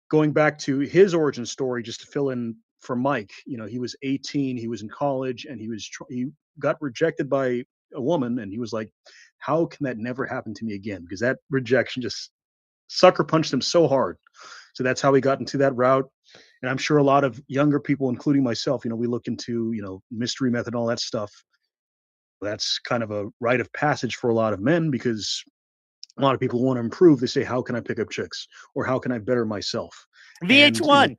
going back to his origin story, just to fill in for Mike, he was 18, he was in college, and he got rejected by a woman, and he was like, how can that never happen to me again? Because that rejection just sucker punched him so hard. So that's how he got into that route. And I'm sure a lot of younger people, including myself, we look into, mystery method and all that stuff. That's kind of a rite of passage for a lot of men, because a lot of people want to improve. They say, how can I pick up chicks? Or how can I better myself? VH1.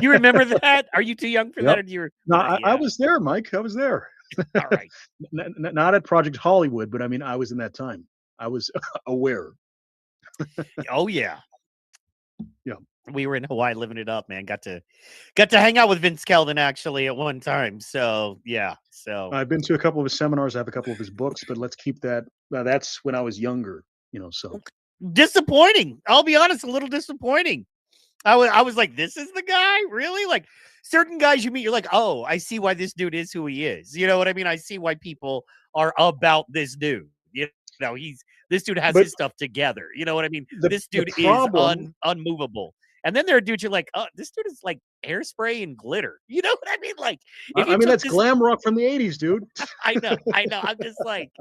You remember that? Are you too young for that? Or do you? No, I was there, Mike. I was there. All right. Not at Project Hollywood, but I mean, I was in that time. I was aware. Oh yeah. Yeah. We were in Hawaii living it up, man. Got to hang out with Vince Kelvin actually at one time. So yeah. So I've been to a couple of his seminars. I have a couple of his books, but let's keep that. That's when I was younger, so disappointing. I'll be honest, a little disappointing. I was like, this is the guy? Really? Like certain guys you meet, you're like, oh, I see why this dude is who he is. You know what I mean? I see why people are about this dude. This dude has his stuff together. You know what I mean? This dude is unmovable. And then there are dudes you're like, oh, this dude is like hairspray and glitter. You know what I mean? Like, that's glam rock from the 80s, dude. I know. I'm just like,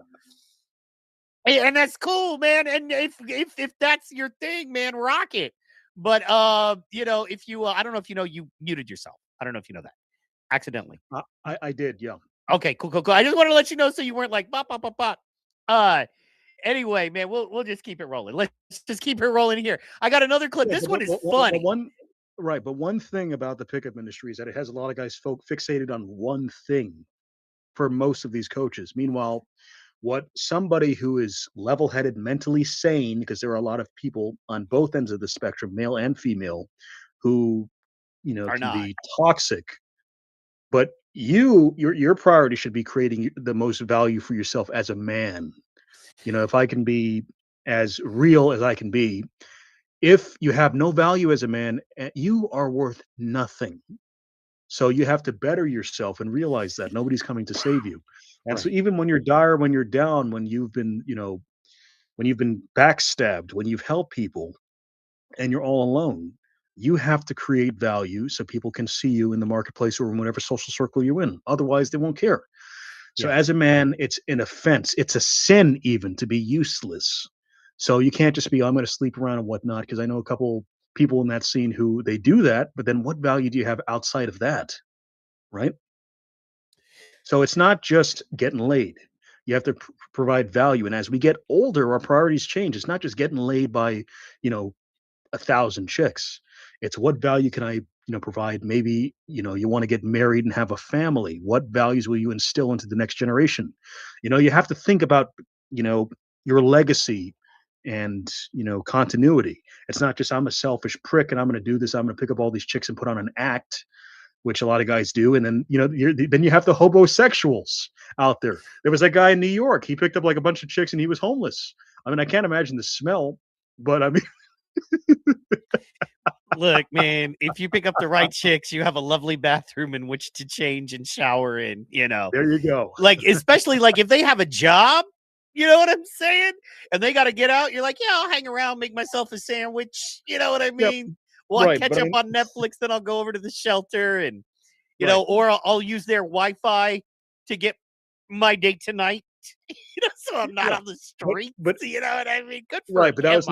and that's cool, man. And if that's your thing, man, rock it. But if you, I don't know if you muted yourself. I don't know if you know that accidentally. I did, yeah. Okay, cool. I just wanted to let you know so you weren't like bop bop bop bop. Anyway, man, we'll just keep it rolling. Let's just keep it rolling here. I got another clip. This one is funny. But one thing about the pickup industry is that it has a lot of guys fixated on one thing for most of these coaches. Meanwhile, what somebody who is level-headed, mentally sane, because there are a lot of people on both ends of the spectrum, male and female, who can be toxic. But your priority should be creating the most value for yourself as a man. If I can be as real as I can be, if you have no value as a man, you are worth nothing. So you have to better yourself and realize that nobody's coming to save you. And so even when you're dire, when you're down, when you've been, when you've been backstabbed, when you've helped people and you're all alone, you have to create value so people can see you in the marketplace or in whatever social circle you're in. Otherwise, they won't care. So as a man, it's an offense. It's a sin even to be useless. So you can't just be, I'm going to sleep around and whatnot, because I know a couple people in that scene who they do that, but then what value do you have outside of that? Right? So it's not just getting laid. You have to provide value. And as we get older, our priorities change. It's not just getting laid by, 1,000 chicks. It's what value can I provide. Maybe, you want to get married and have a family. What values will you instill into the next generation? You have to think about, your legacy and, continuity. It's not just I'm a selfish prick and I'm going to do this. I'm going to pick up all these chicks and put on an act, which a lot of guys do. And then, then you have the hobosexuals out there. There was that guy in New York. He picked up like a bunch of chicks and he was homeless. I mean, I can't imagine the smell, but I mean, Look, man, if you pick up the right chicks, you have a lovely bathroom in which to change and shower in, there you go. Like, especially like if they have a job, you know what I'm saying? And they got to get out. You're like, yeah, I'll hang around, make myself a sandwich. You know what I mean? Well, I'll catch up on Netflix, then I'll go over to the shelter and, or I'll use their Wi-Fi to get my date tonight. So I'm not on the street. But you know what I mean? Good for right, but that was,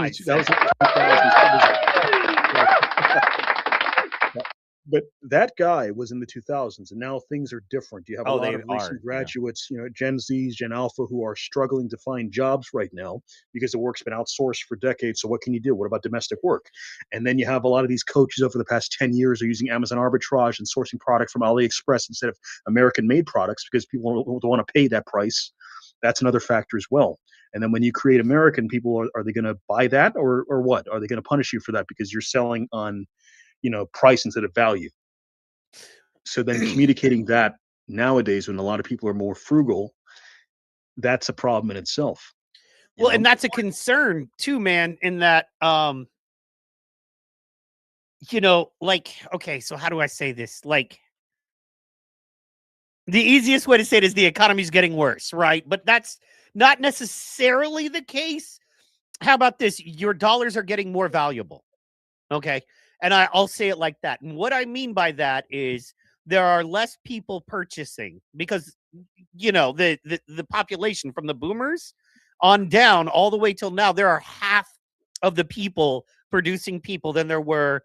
but that guy was in the 2000s, and now things are different. You have a lot of recent graduates, Gen Zs, Gen Alpha, who are struggling to find jobs right now because the work's been outsourced for decades. So what can you do? What about domestic work? And then you have a lot of these coaches over the past 10 years are using Amazon arbitrage and sourcing product from AliExpress instead of American-made products because people don't want to pay that price. That's another factor as well. And then when you create American, people are they going to buy that or what? Are they going to punish you for that because you're selling on, price instead of value? So then communicating that nowadays when a lot of people are more frugal, that's a problem in itself. Well, and that's a concern too, man, in that, like, okay, so how do I say this? Like, the easiest way to say it is the economy's getting worse, right? But that's not necessarily the case. How about this? Your dollars are getting more valuable. Okay. And I'll say it like that. And what I mean by that is there are less people purchasing because, the population from the boomers on down all the way till now, there are half of the people producing people than there were,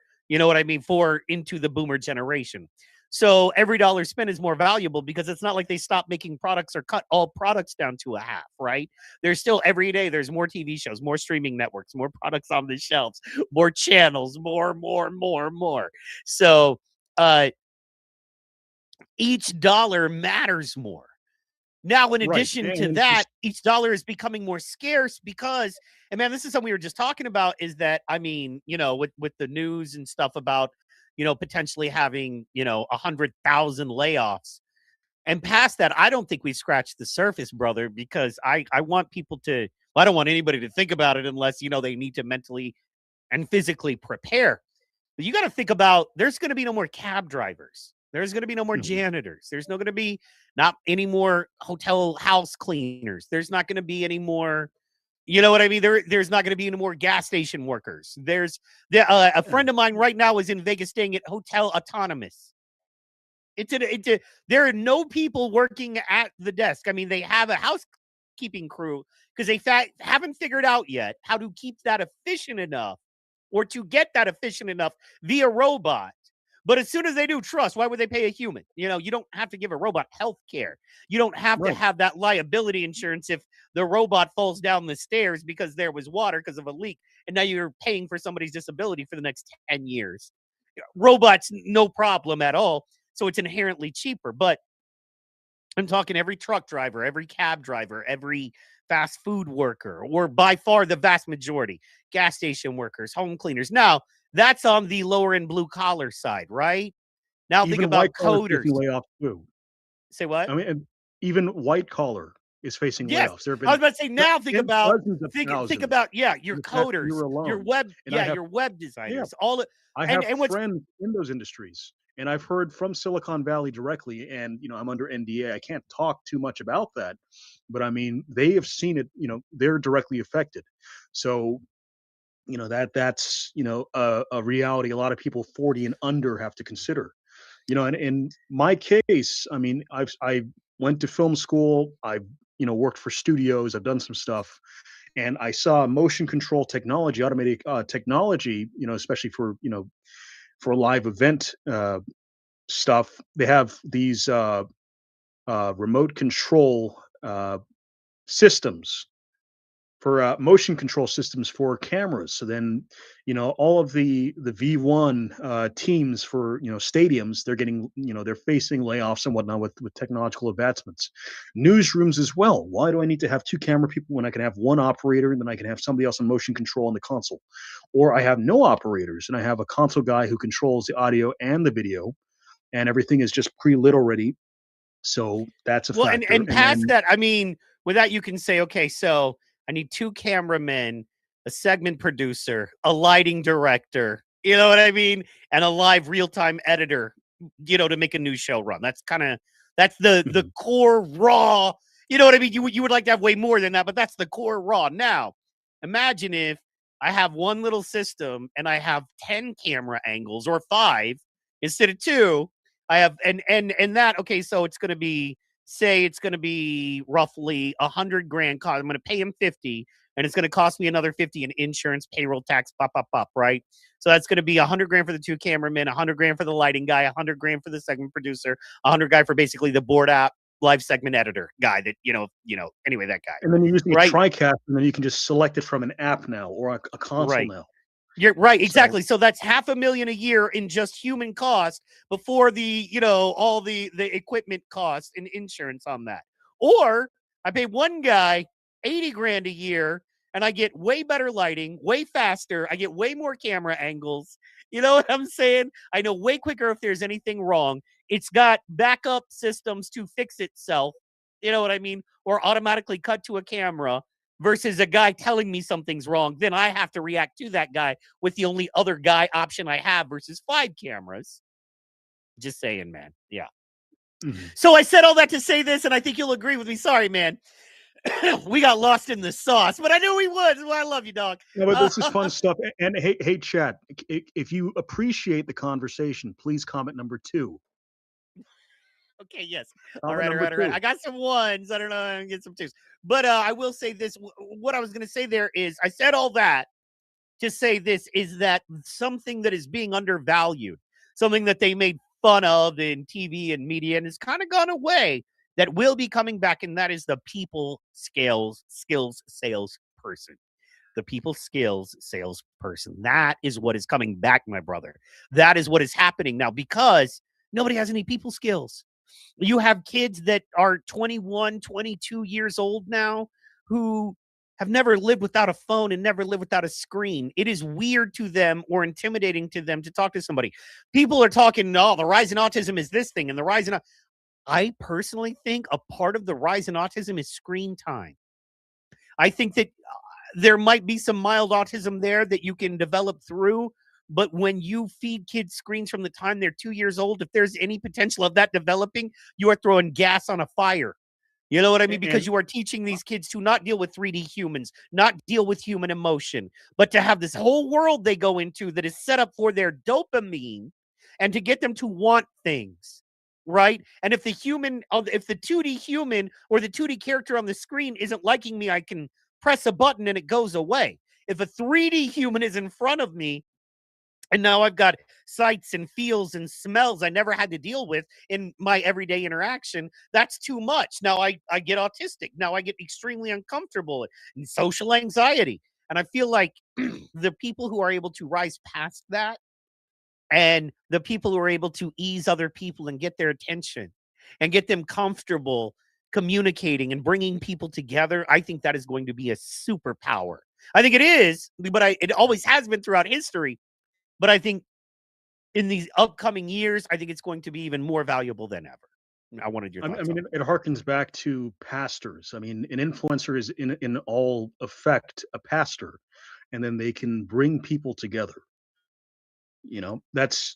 for into the boomer generation. So every dollar spent is more valuable because it's not like they stopped making products or cut all products down to a half, right? There's still every day, there's more TV shows, more streaming networks, more products on the shelves, more channels, more. So each dollar matters more. Now, in addition to that, each dollar is becoming more scarce because, and man, this is something we were just talking about is that, I mean, with the news and stuff about, potentially having, 100,000 layoffs. And past that, I don't think we scratched the surface, brother, because I want people to, I don't want anybody to think about it unless, they need to mentally and physically prepare. But you got to think about, there's going to be no more cab drivers. There's going to be no more janitors. There's not going to be not any more hotel house cleaners. There's not going to be any more, you know what I mean? There's not going to be any more gas station workers. There's a friend of mine right now is in Vegas staying at Hotel Autonomous. There are no people working at the desk. I mean, they have a housekeeping crew because they haven't figured out yet how to keep that efficient enough or to get that efficient enough via robot. But as soon as they do, trust, why would they pay a human? You don't have to give a robot health care. You don't have to have that liability insurance if the robot falls down the stairs because there was water because of a leak. And now you're paying for somebody's disability for the next 10 years. Robots, no problem at all. So it's inherently cheaper. But I'm talking every truck driver, every cab driver, every fast food worker, or by far the vast majority, gas station workers, home cleaners. Now, that's on the lower end blue collar side, right? Now think about coders. Layoffs too. Say what? I mean, even white collar is facing layoffs. I was about to say now think about your coders, your web, your web designers, I have friends in those industries, and I've heard from Silicon Valley directly. And I'm under NDA, I can't talk too much about that, but I mean they have seen it. They're directly affected. So that's a reality a lot of people 40 and under have to consider. And in my case, I mean, I went to film school. I've worked for studios. I've done some stuff, and I saw motion control technology, automated technology. Especially for for live event stuff. They have these remote control systems for motion control systems for cameras. So then, all of the V1 teams for stadiums, they're getting they're facing layoffs and whatnot with technological advancements. Newsrooms as well. Why do I need to have two camera people when I can have one operator and then I can have somebody else in motion control on the console? Or I have no operators and I have a console guy who controls the audio and the video, and everything is just pre-lit already. So that's a factor. And past that, I mean, with that, you can say, okay, so I need two cameramen, a segment producer, a lighting director, you know what I mean? And a live real-time editor, to make a new show run. That's the core raw, you know what I mean? You would like to have way more than that, but that's the core raw. Now, imagine if I have one little system and I have 10 camera angles or 5 instead of 2. I have and that, okay, so it's gonna be, say it's gonna be roughly $100,000 cost. I'm gonna pay him 50, and it's gonna cost me another 50 in insurance, payroll, tax, right? So that's gonna be $100,000 for the 2 cameramen, $100,000 for the lighting guy, $100,000 for the segment producer, $100,000 for basically the board app live segment editor guy that anyway, that guy. And then you're using right? a TriCast, and then you can just select it from an app now or a console Right. now. You're right, exactly. So that's $500,000 a year in just human cost before the, all the equipment costs and insurance on that. Or I pay one guy $80,000 a year and I get way better lighting, way faster. I get way more camera angles. You know what I'm saying? I know way quicker if there's anything wrong. It's got backup systems to fix itself. You know what I mean? Or automatically cut to a camera. Versus a guy telling me something's wrong, then I have to react to that guy with the only other guy option I have versus 5 cameras. Just saying, man. Yeah. So I said all that to say this, and I think you'll agree with me. Sorry, man. We got lost in the sauce, but I knew we would. Well, I love you, dog. No, but this is fun stuff. And hey, chat, if you appreciate the conversation, please comment number 2. Okay, yes. Comment All right. number 2. I got some 1s. I don't know. I'm gonna get some 2s. But I will say this. What I was going to say there is, I said all that to say this, is that something that is being undervalued, something that they made fun of in TV and media and has kind of gone away, that will be coming back, and that is the people skills salesperson. The people skills salesperson. That is what is coming back, my brother. That is what is happening now, because nobody has any people skills. You have kids that are 21, 22 years old now who have never lived without a phone and never lived without a screen. It is weird to them or intimidating to them to talk to somebody. People are talking, no, the rise in autism is this thing, and the rise in... I personally think a part of the rise in autism is screen time. I think that there might be some mild autism there that you can develop through, but when you feed kids screens from the time they're 2 years old, if there's any potential of that developing, you are throwing gas on a fire. You know what I mean? Because you are teaching these kids to not deal with 3D humans, not deal with human emotion, but to have this whole world they go into that is set up for their dopamine and to get them to want things, right? And if the 2D human or the 2D character on the screen isn't liking me, I can press a button and it goes away. If a 3D human is in front of me, and now I've got sights and feels and smells I never had to deal with in my everyday interaction, that's too much. Now I get autistic. Now I get extremely uncomfortable and social anxiety. And I feel like the people who are able to rise past that, and the people who are able to ease other people and get their attention and get them comfortable communicating and bringing people together, I think that is going to be a superpower. I think it is, but it always has been throughout history. But I think in these upcoming years, I think it's going to be even more valuable than ever. I wanted your thoughts. I mean, it harkens back to pastors. I mean, an influencer is in all effect a pastor, and then they can bring people together. That's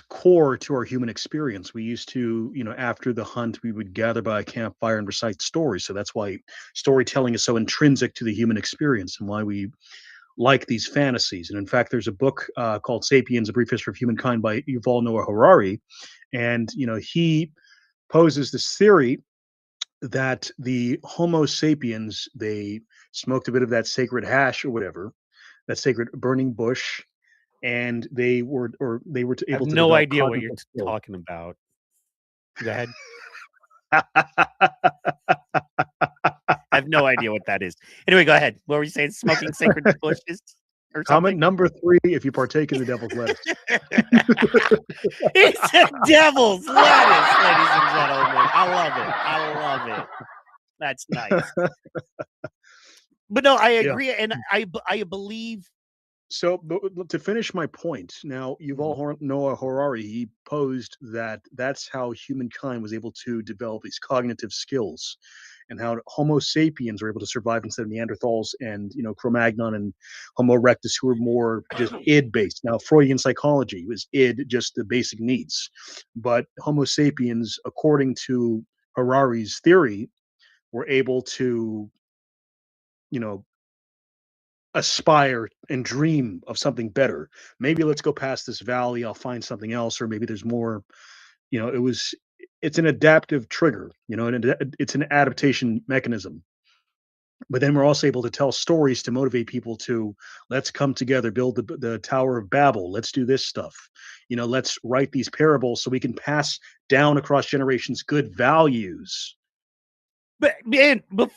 core to our human experience. We used to, after the hunt, we would gather by a campfire and recite stories. So that's why storytelling is so intrinsic to the human experience, and why we like these fantasies. And in fact, there's a book called Sapiens, A Brief History of Humankind by Yuval Noah Harari. And, he poses this theory that the Homo sapiens, they smoked a bit of that sacred hash or whatever, that sacred burning bush, and they were able to I have no develop idea what you're cognitive skills. talking about. Go ahead. I have no idea what that is. Anyway, go ahead. What were you saying? Smoking sacred bushes or Comment something? number 3 if you partake in the devil's lettuce. It's a devil's lettuce, ladies and gentlemen. I love it. That's nice. But no, I agree, and I believe. So, to finish my point, now Yuval Noah Harari, he posed that that's how humankind was able to develop these cognitive skills, and how Homo sapiens were able to survive instead of Neanderthals and Cro-Magnon and Homo erectus, who were more just id based. Now, Freudian psychology was id, just the basic needs, but Homo sapiens, according to Harari's theory, were able to, aspire and dream of something better. Maybe let's go past this valley. I'll find something else, or maybe there's more. It's an adaptive trigger. It's an adaptation mechanism. But then we're also able to tell stories to motivate people to let's come together, build the Tower of Babel. Let's do this stuff. Let's write these parables so we can pass down across generations good values. But man,